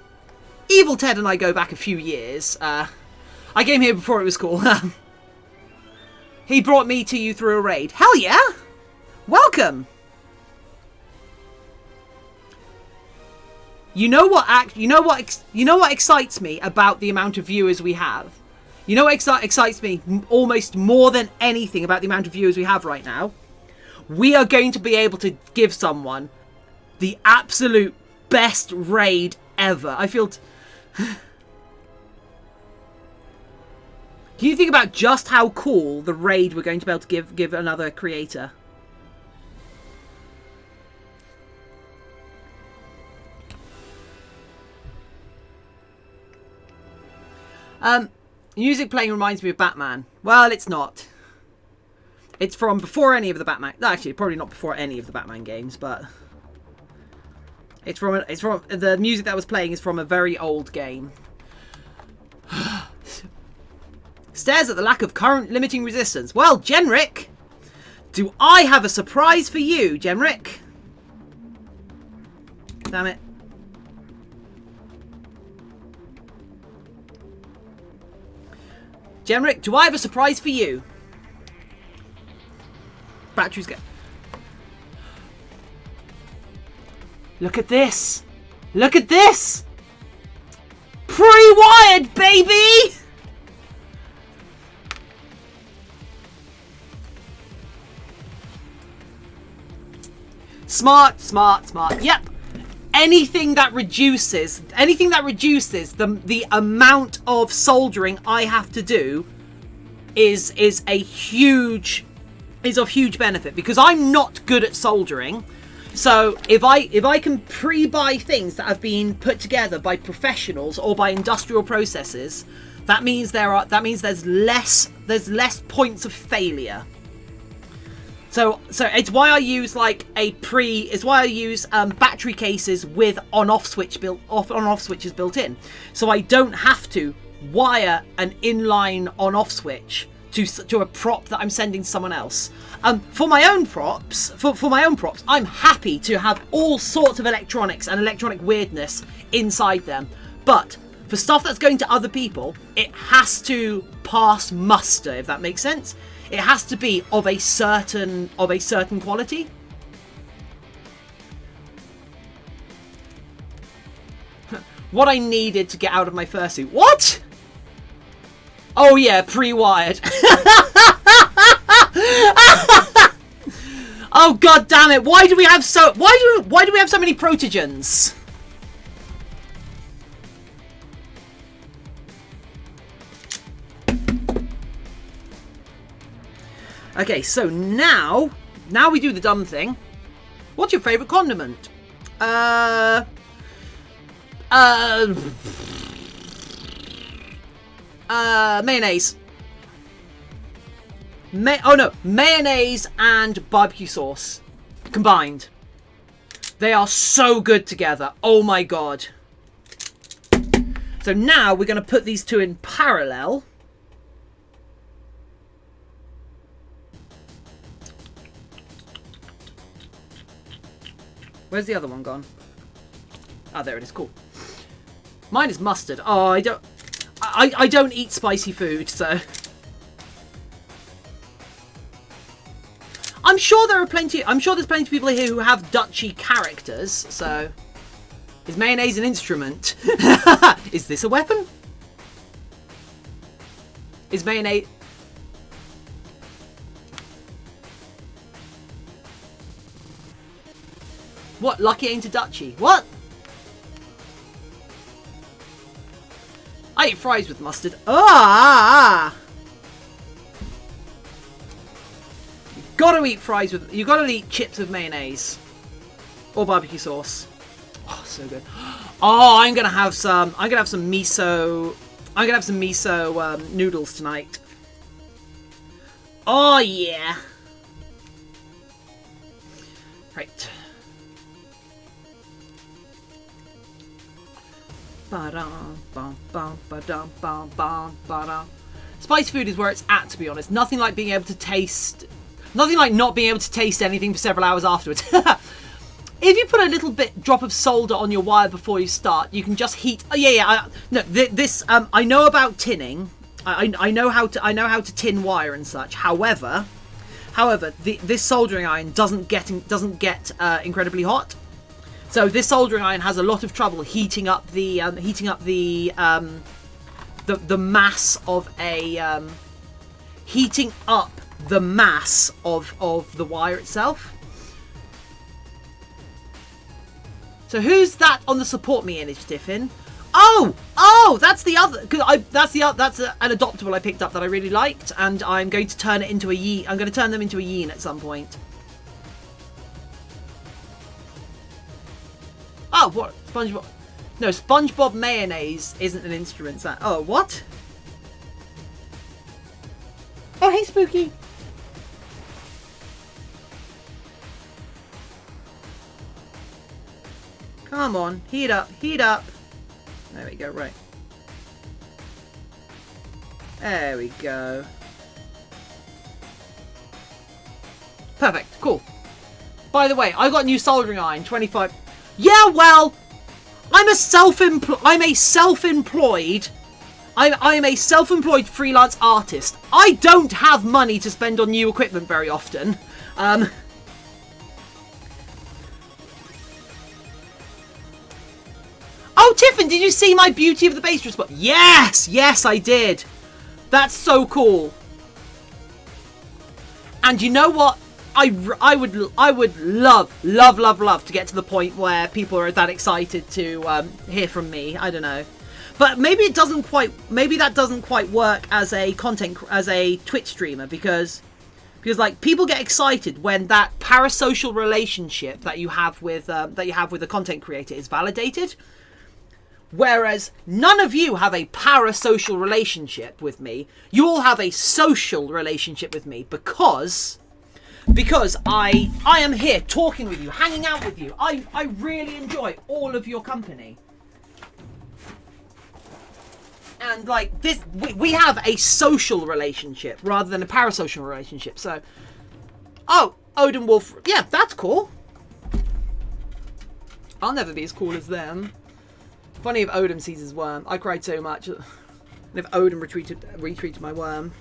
[SPEAKER 1] Evil Ted and I go back a few years. I came here before it was cool. He brought me to you through a raid. Hell yeah! Welcome! You know what excites me about the amount of viewers we have? You know what excites me almost more than anything about the amount of viewers we have right now? We are going to be able to give someone the absolute best raid ever. I feel... Can you think about just how cool the raid we're going to be able to give another creator? Music playing reminds me of Batman. Well, it's not. It's from before any of the Batman... Actually, probably not before any of the Batman games, but... It's from... The music that was playing is from a very old game. Stares at the lack of current limiting resistance. Well, Jenrick, do I have a surprise for you, Jenrick? Damn it. Jenrick, do I have a surprise for you? Batteries go. Look at this. Look at this. Pre-wired, baby. Smart, smart, smart. Yep. Anything that reduces the amount of soldering I have to do is of huge benefit, because I'm not good at soldering. So if I can pre-buy things that have been put together by professionals or by industrial processes, that means there's less points of failure. So it's why I use battery cases with on-off switches built in. So I don't have to wire an inline on-off switch to a prop that I'm sending to someone else. For my own props, I'm happy to have all sorts of electronics and electronic weirdness inside them. But for stuff that's going to other people, it has to pass muster, if that makes sense. It has to be of a certain quality. What I needed to get out of my fursuit. What? Oh yeah, pre-wired. Oh god damn it! Why do we have so many protogens? Okay, so now we do the dumb thing. What's your favourite condiment? Mayonnaise. Mayonnaise and barbecue sauce combined. They are so good together. Oh my god. So now we're going to put these two in parallel. Where's the other one gone? Ah, there it is. Cool. Mine is mustard. Oh, I don't eat spicy food, so I'm sure there's plenty of people here who have Dutchy characters. So, is mayonnaise an instrument? Is this a weapon? Is mayonnaise? What? Lucky ain't a Dutchy. What? I eat fries with mustard. Ah! You gotta eat fries with. You gotta eat chips with mayonnaise or barbecue sauce. Oh, so good. Oh, I'm gonna have some miso. I'm gonna have some miso noodles tonight. Oh yeah. Right. Spice food is where it's at, to be honest. Nothing like being able to taste... Nothing like not being able to taste anything for several hours afterwards. If you put a little drop of solder on your wire before you start, you can just heat... Oh, yeah. I know about tinning. I know how to tin wire and such. However, this soldering iron doesn't get incredibly hot. So this soldering iron has a lot of trouble heating up the mass of a heating up the mass of the wire itself. So who's that on the support me image, Tiffin? Oh, that's the other. That's an adoptable I picked up that I really liked, and I'm going to turn it into a yee. I'm going to turn them into a yeen at some point. Oh, what? SpongeBob? No, SpongeBob mayonnaise isn't an instrument. Oh, what? Oh, hey, Spooky. Come on, heat up, heat up. There we go, right. There we go. Perfect, cool. By the way, I got a new soldering iron, 25... Yeah, well, I'm a self-employed freelance artist. I don't have money to spend on new equipment very often. Oh, Tiffin, did you see my Beauty of the Base response? Yes, I did. That's so cool. And you know what? I would love to get to the point where people are that excited to hear from me. I don't know, but maybe that doesn't quite work as a Twitch streamer because like people get excited when that parasocial relationship that you have with a content creator is validated. Whereas none of you have a parasocial relationship with me. You all have a social relationship with me because I am here talking with you, hanging out with you. I really enjoy all of your company. And like this, we have a social relationship rather than a parasocial relationship. So, oh, Odin Wolf, yeah, that's cool. I'll never be as cool as them. Funny if Odin sees his worm. I cried so much. And if Odin retweeted my worm.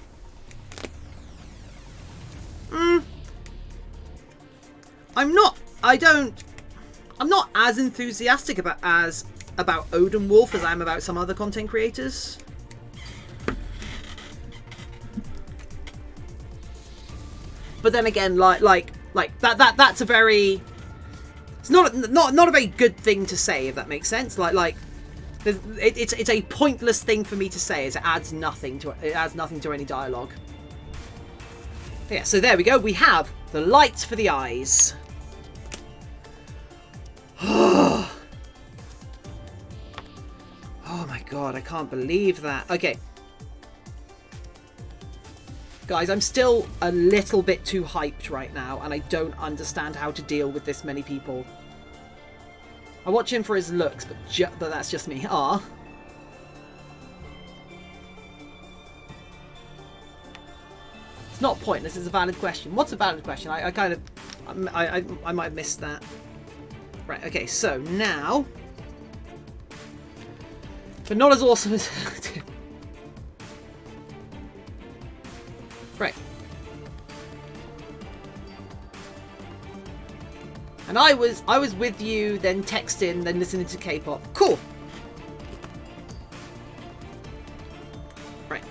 [SPEAKER 1] I'm not as enthusiastic about Odin Wolf as I am about some other content creators. But then again, like that's a very, it's not a very good thing to say, if that makes sense. Like it's a pointless thing for me to say, as it adds nothing to any dialogue. Yeah, so there we go. We have the lights for the eyes. Oh my god, I can't believe that. Okay. Guys, I'm still a little bit too hyped right now, and I don't understand how to deal with this many people. I watch him for his looks, but that's just me. Ah. It's not pointless, it's a valid question. What's a valid question? I might have missed that. Right, okay, so now... But not as awesome as... Right. And I was with you, then texting, then listening to K-pop. Cool. Right.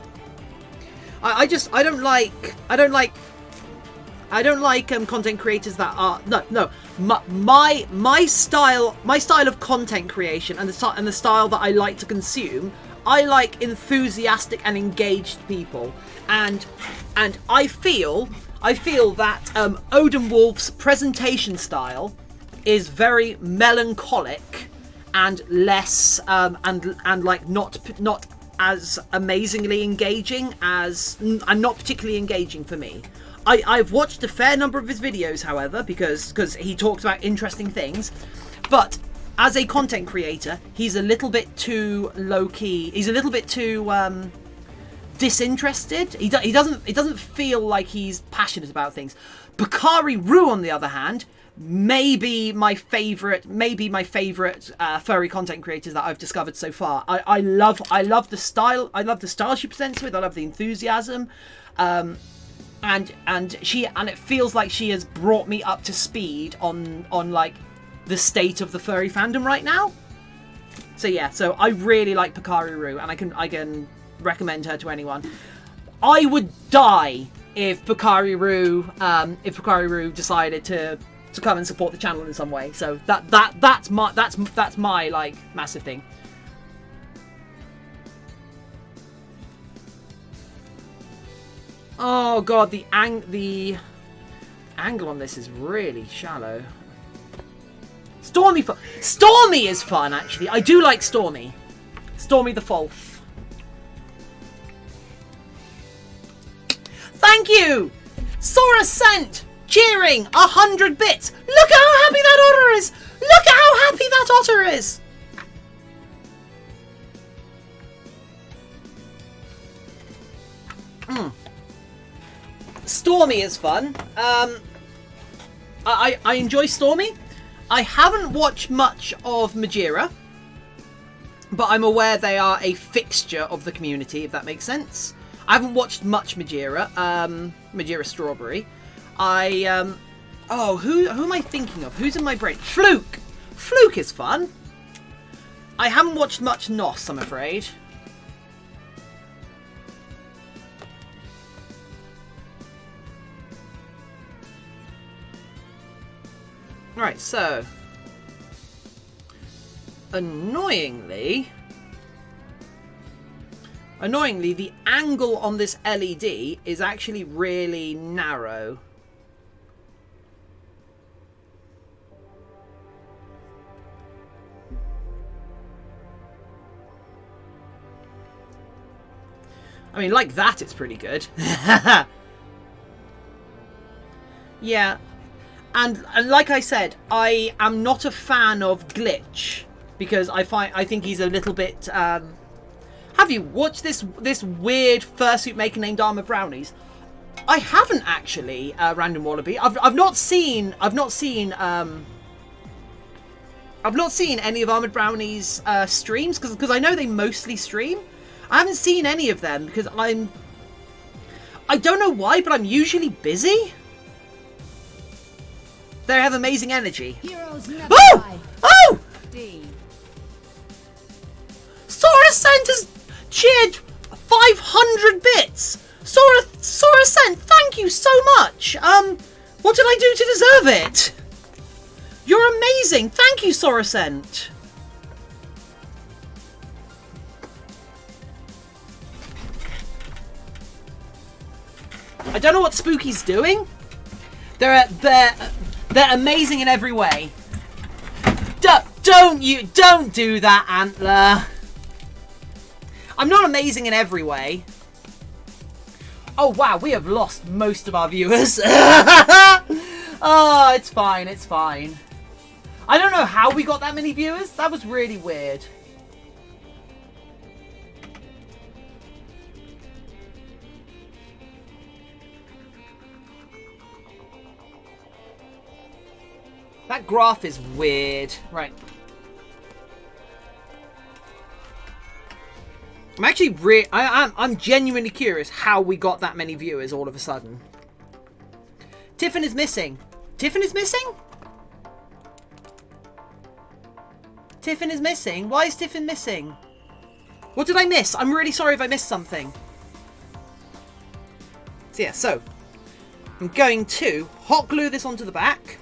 [SPEAKER 1] I don't like content creators that are no. My style of content creation and the style that I like to consume, I like enthusiastic and engaged people, and I feel that Odin Wolf's presentation style is very melancholic and less and like not as amazingly engaging as, and not particularly engaging for me. I've watched a fair number of his videos, however, because he talks about interesting things, but as a content creator, he's a little bit too low-key. He's a little bit too disinterested. He doesn't feel like he's passionate about things. Bakari Rue, on the other hand, may be my favorite furry content creators that I've discovered so far. I love the style. I love the style she presents with. I love the enthusiasm. And it feels like she has brought me up to speed on like the state of the furry fandom right now. So yeah, so I really like Bakari Rue, and I can recommend her to anyone. I would die if Bakari Rue decided to come and support the channel in some way. So that's my like massive thing. Oh god, the angle on this is really shallow. Stormy is fun, actually. I do like Stormy. Stormy the Falf. Thank you! Sora sent cheering 100 bits. Look at how happy that otter is! Look at how happy that otter is! Stormy is fun. I enjoy Stormy. I haven't watched much of Majira, but I'm aware they are a fixture of the community, if that makes sense. I haven't watched much Majira. Majira Strawberry. Who am I thinking of? Who's in my brain? Fluke! Fluke is fun. I haven't watched much Nos, I'm afraid. Right, so annoyingly, the angle on this LED is actually really narrow. I mean, like that, it's pretty good. Yeah. And like I said, I am not a fan of Glitch, because I think he's a little bit Have you watched this weird fursuit maker named ArmouredBrownies? I haven't actually, Random Wallaby. I've not seen any of ArmouredBrownies streams because I know they mostly stream. I haven't seen any of them because I don't know why, but I'm usually busy. They have amazing energy.
[SPEAKER 2] Heroes never
[SPEAKER 1] Oh! Oh!
[SPEAKER 2] D.
[SPEAKER 1] Sora Cent has cheered 500 bits. Sora Cent, thank you so much. What did I do to deserve it? You're amazing. Thank you, Sora Cent. I don't know what Spooky's doing. They're amazing in every way. Don't do that, Antler. I'm not amazing in every way. Oh wow, we have lost most of our viewers. Oh, it's fine, it's fine. I don't know how we got that many viewers. That was really weird. That graph is weird. Right. I'm actually I'm genuinely curious how we got that many viewers all of a sudden. Tiffin is missing. Tiffin is missing? Tiffin is missing? Why is Tiffin missing? What did I miss? I'm really sorry if I missed something. So yeah, so I'm going to hot glue this onto the back.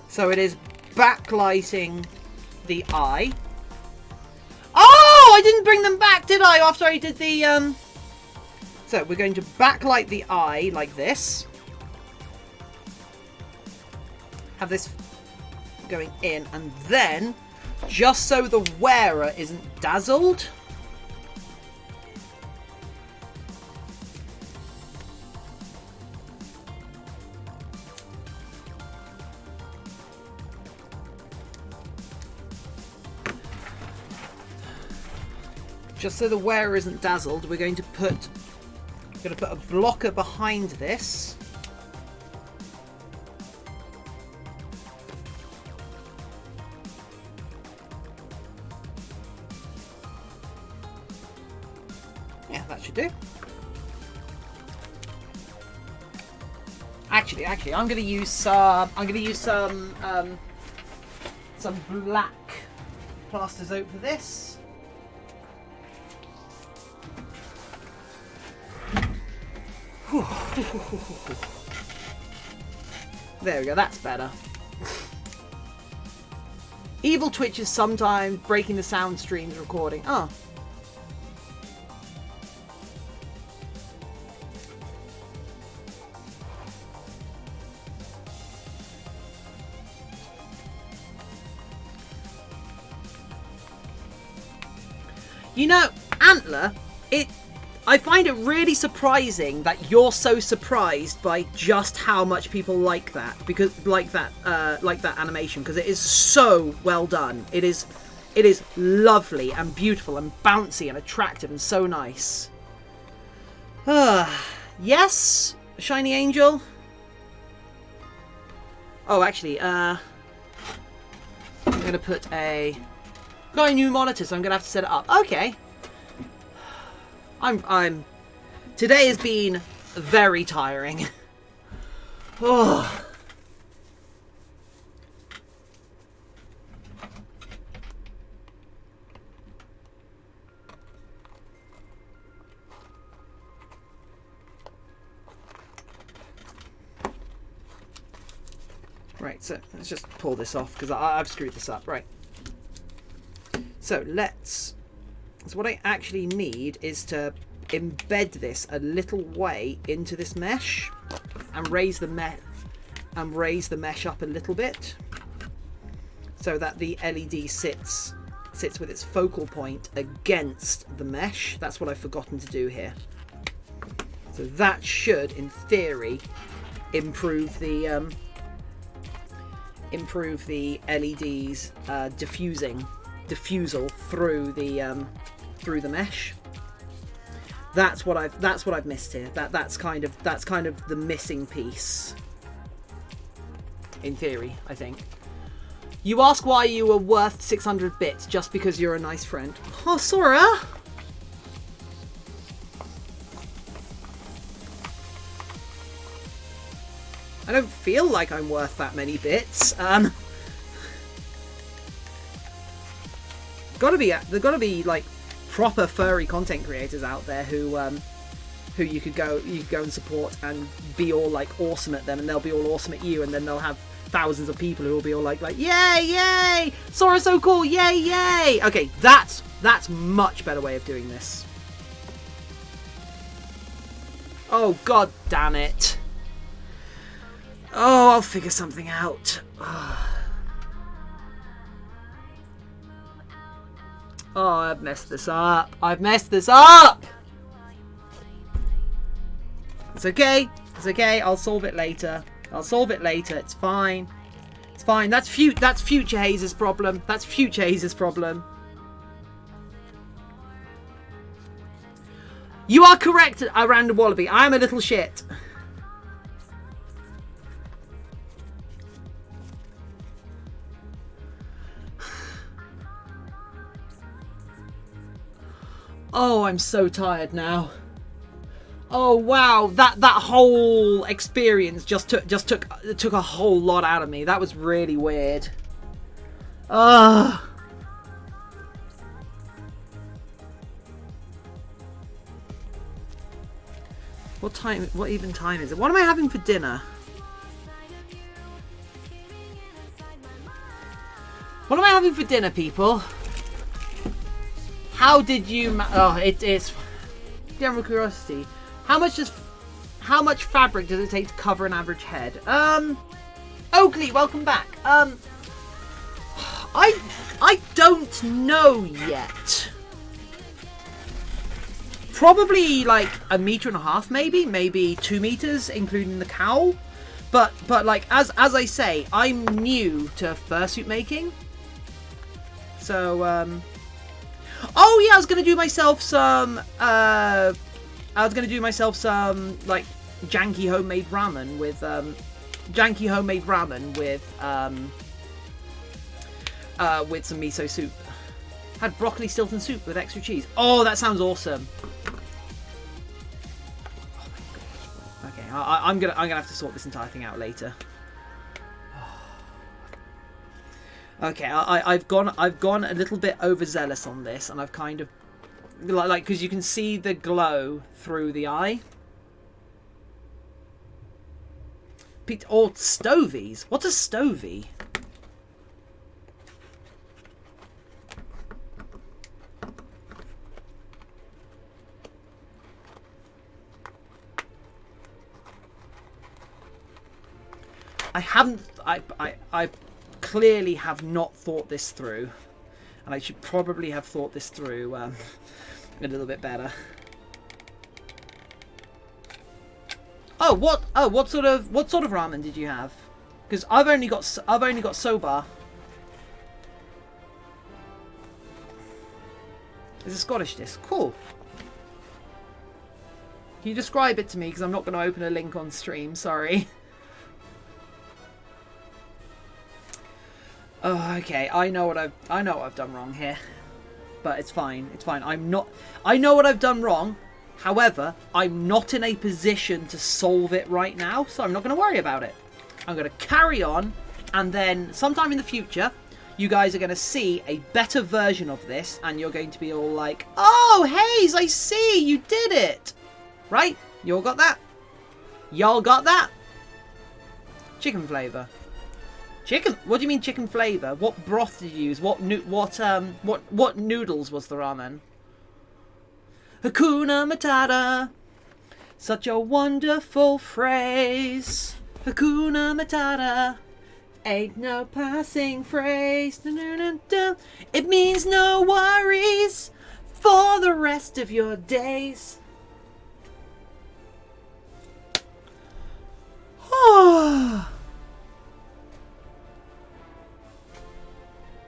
[SPEAKER 1] So it is backlighting the eye. Oh, I didn't bring them back, did I? After I did the, So we're going to backlight the eye like this. Have this going in, and then, just so the wearer isn't dazzled, we're going to put a blocker behind this. Yeah, that should do. Actually, I'm going to use some black Plasterzote for this. There we go, that's better. Evil Twitch is sometimes breaking the sound streams recording. Oh. You know, Antler, I find it really surprising that you're so surprised by just how much people like that, because like that animation, because it is so well done. It is lovely and beautiful and bouncy and attractive and so nice. Yes, Shiny Angel. Oh, actually, I'm gonna got a new monitor, so I'm gonna have to set it up. Okay. Today has been very tiring. Oh. Right, so let's just pull this off because I've screwed this up. Right. So So what I actually need is to embed this a little way into this mesh and raise the mesh up a little bit so that the LED sits with its focal point against the mesh. That's what I've forgotten to do here. So that should, in theory, improve the LEDs diffusing diffusal through the mesh. That's what I've missed here. That's kind of the missing piece. In theory, I think. You ask why you were worth 600 bits just because you're a nice friend. Oh, Sora! I don't feel like I'm worth that many bits. There's gotta be like proper furry content creators out there who you could go and support and be all like awesome at them, and they'll be all awesome at you, and then they'll have thousands of people who will be all like yay, yay, Sora's so cool, yay, yay. Okay, that's much better way of doing this. Oh, god damn it. Oh, I'll figure something out. Oh, I've messed this up. It's okay. It's okay. I'll solve it later. It's fine. It's fine. That's Future Haze's problem. You are correct, Random Wallaby. I am a little shit. Oh, I'm so tired now. Oh wow, that whole experience just took a whole lot out of me. That was really weird. What even time is it? What am I having for dinner? What am I having for dinner, people? How did you it is general curiosity. How much fabric does it take to cover an average head? Oakley, welcome back. I don't know yet. Probably like 1.5 meters, maybe 2 meters, including the cowl. But like as I say, I'm new to fursuit making. So oh yeah, I was gonna do myself some like janky homemade ramen with some miso soup. Had broccoli Stilton soup with extra cheese. Oh, that sounds awesome. Oh my god. Okay, I'm gonna have to sort this entire thing out later. Okay, I've gone a little bit overzealous on this, and I've kind of like because you can see the glow through the eye. Or stovies. What's a stovey? I clearly have not thought this through, and I should probably have thought this through a little bit better. Oh, what sort of ramen did you have? Because I've only got soba. It's a Scottish dish. Cool. Can you describe it to me? Because I'm not going to open a link on stream. Sorry. Oh, okay. I know what I've done wrong here, but it's fine. It's fine. I know what I've done wrong. However, I'm not in a position to solve it right now, so I'm not going to worry about it. I'm going to carry on, and then sometime in the future, you guys are going to see a better version of this, and you're going to be all like, "Oh, Hayes, I see, you did it!" Right? You all got that? Y'all got that? Chicken flavour. Chicken? What do you mean chicken flavour? What broth did you use? What noodles was the ramen? Hakuna Matata. Such a wonderful phrase. Hakuna Matata. Ain't no passing phrase. It means no worries for the rest of your days.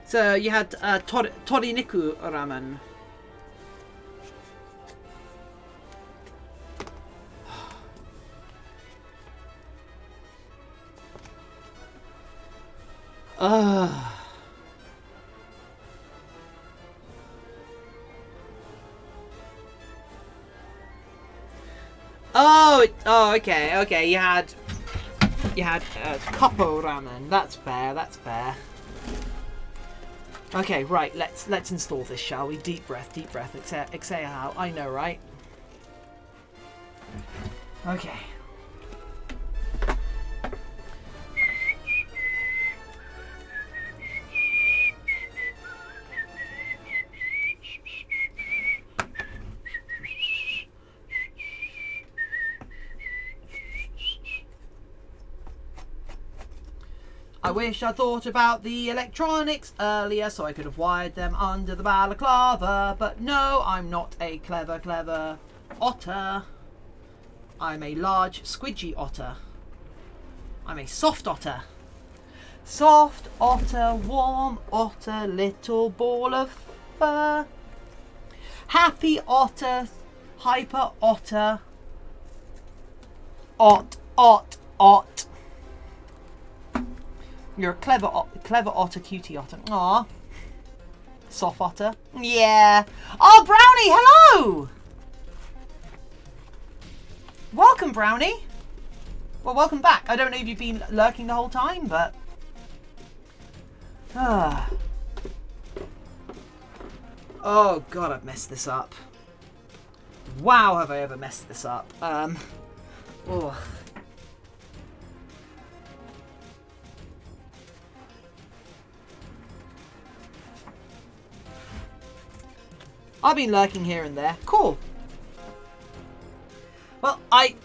[SPEAKER 1] So you had toriniku ramen. Oh, okay, okay. You had Koppo ramen. That's fair. That's fair. Okay, right. Let's install this, shall we? Deep breath, deep breath. Exhale out. I know, right? Okay. I wish I thought about the electronics earlier so I could have wired them under the balaclava, but no, I'm not a clever otter. I'm a large squidgy otter. I'm a soft otter. Soft otter, warm otter, little ball of fur. Happy otter, hyper otter. Ot. You're a clever otter, cutie otter. Aw. Soft otter. Yeah. Oh, Brownie, hello! Welcome, Brownie. Well, welcome back. I don't know if you've been lurking the whole time, but... Oh, God, I've messed this up. Wow, have I ever messed this up. Oh. I've been lurking here and there. Cool. Well, I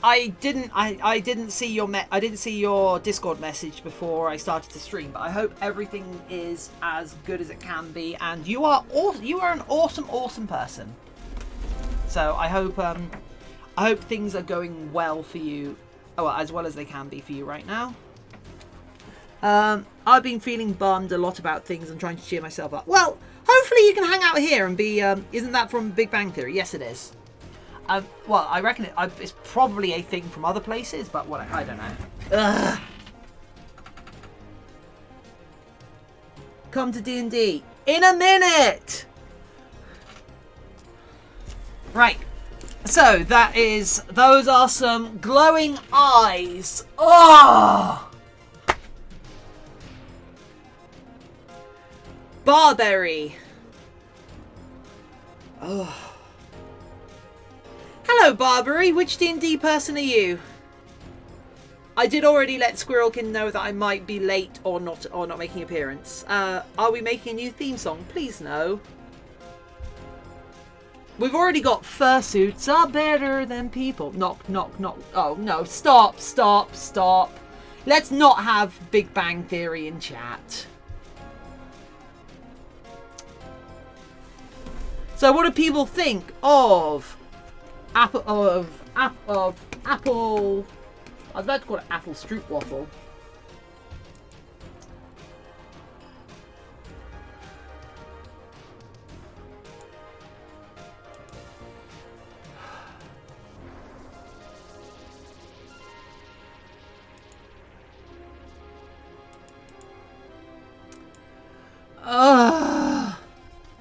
[SPEAKER 1] didn't see your Discord message before I started to stream, but I hope everything is as good as it can be, and you are an awesome person. So I hope things are going well for you, as well as they can be for you right now. I've been feeling bummed a lot about things and trying to cheer myself up. Well, hopefully you can hang out here and be, isn't that from Big Bang Theory? Yes, it is. Well, I reckon it's probably a thing from other places, but what, I don't know. Ugh. Come to D&D in a minute! Right. So, those are some glowing eyes. Oh! Barberry. Oh. Hello, Barbary. Which D&D person are you? I did already let Squirrelkin know that I might be late or not making an appearance. Are we making a new theme song? Please no. We've already got fursuits are better than people. Knock. Oh no! Stop. Let's not have Big Bang Theory in chat. So, what do people think of Apple? I was about to call it apple stroop waffle.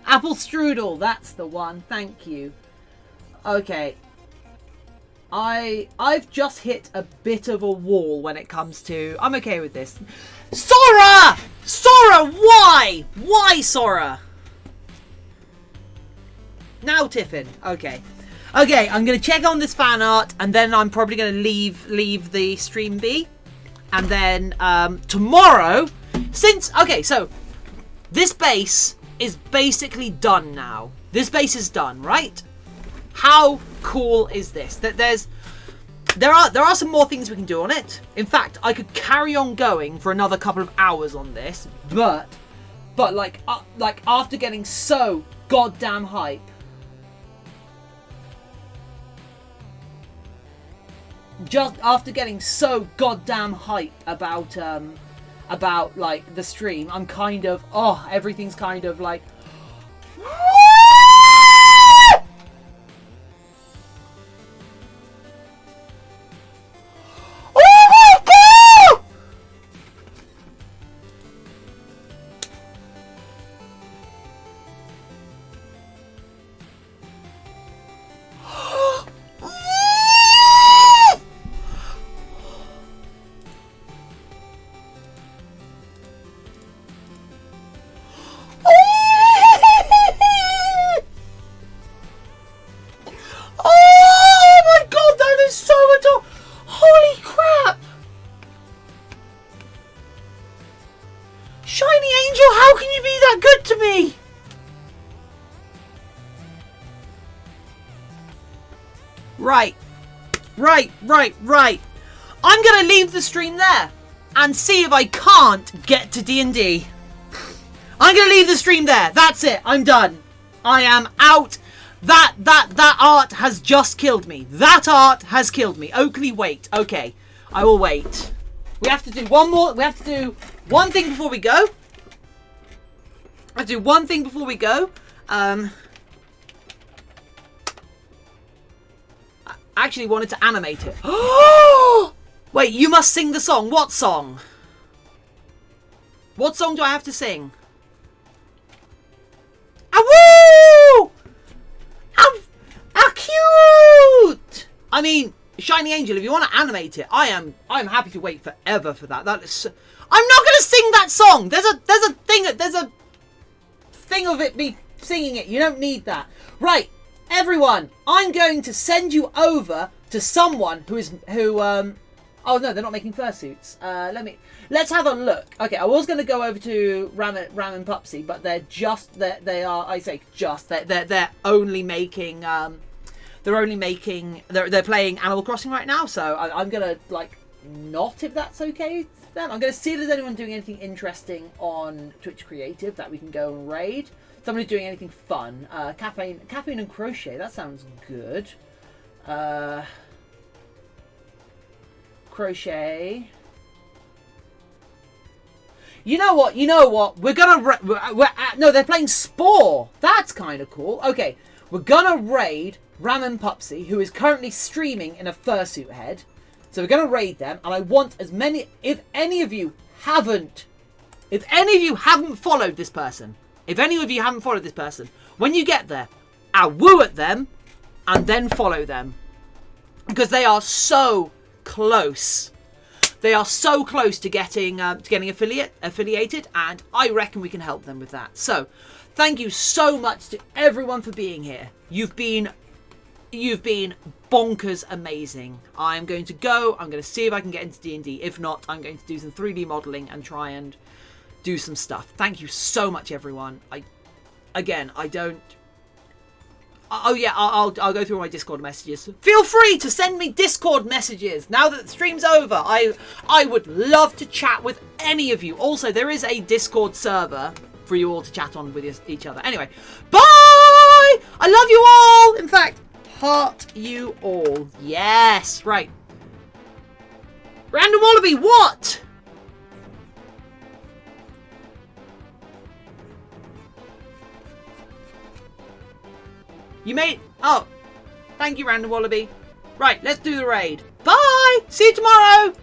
[SPEAKER 1] Apple strudel, that's the one. Thank you. Okay. I've just hit a bit of a wall when it comes to... I'm okay with this. Sora! Sora, why? Why, Sora? Now, Tiffin. Okay. Okay, I'm going to check on this fan art, and then I'm probably going to leave the stream be. And then tomorrow, okay, so this base is basically done now. This base is done, right? How cool is this? That there are some more things we can do on it. In fact, I could carry on going for another couple of hours on this, but like after getting so goddamn hype, just after getting so goddamn hype about about like the stream. I'm kind of everything's kind of like Right. I'm going to leave the stream there and see if I can't get to D&D. I'm going to leave the stream there. That's it. I'm done. I am out. That art has just killed me. That art has killed me. Oakley, wait. Okay. I will wait. We have to do one more. We have to do one thing before we go. I have to do one thing before we go. Actually wanted to animate it. Wait, you must sing the song. What song? What song do I have to sing? Awoo! Cute! I mean, Shiny Angel, if you want to animate it, I'm happy to wait forever for that. That is I'm not going to sing that song. There's a thing of it be singing it. You don't need that. Right. Everyone, I'm going to send you over to someone who oh no, they're not making fursuits. Let's have a look. Okay, I was going to go over to Ram and Pupsy, but they're only making they're playing Animal Crossing right now, so I'm going to like not, if that's okay with them. I'm going to see if there's anyone doing anything interesting on Twitch Creative that we can go and raid. Somebody doing anything fun. Caffeine and crochet. That sounds good. Crochet. You know what? We're gonna... no, they're playing Spore. That's kind of cool. Okay, we're gonna raid Ram and Pupsy, who is currently streaming in a fursuit head. So we're gonna raid them, and I want as many... If any of you haven't followed this person... when you get there, woo at them and then follow them. Because they are so close. They are so close to getting affiliated, and I reckon we can help them with that. So, thank you so much to everyone for being here. You've been bonkers amazing. I'm going to see if I can get into D&D. If not, I'm going to do some 3D modelling and try and do some stuff. Thank you so much, everyone. I'll go through my Discord messages. Feel free to send me Discord messages now that the stream's over. I would love to chat with any of you. Also, there is a Discord server for you all to chat on with each other. Anyway, bye! I love you all! In fact, heart you all. Yes, right. Random Wallaby, what? You made... Oh. Thank you, Random Wallaby. Right, let's do the raid. Bye! See you tomorrow!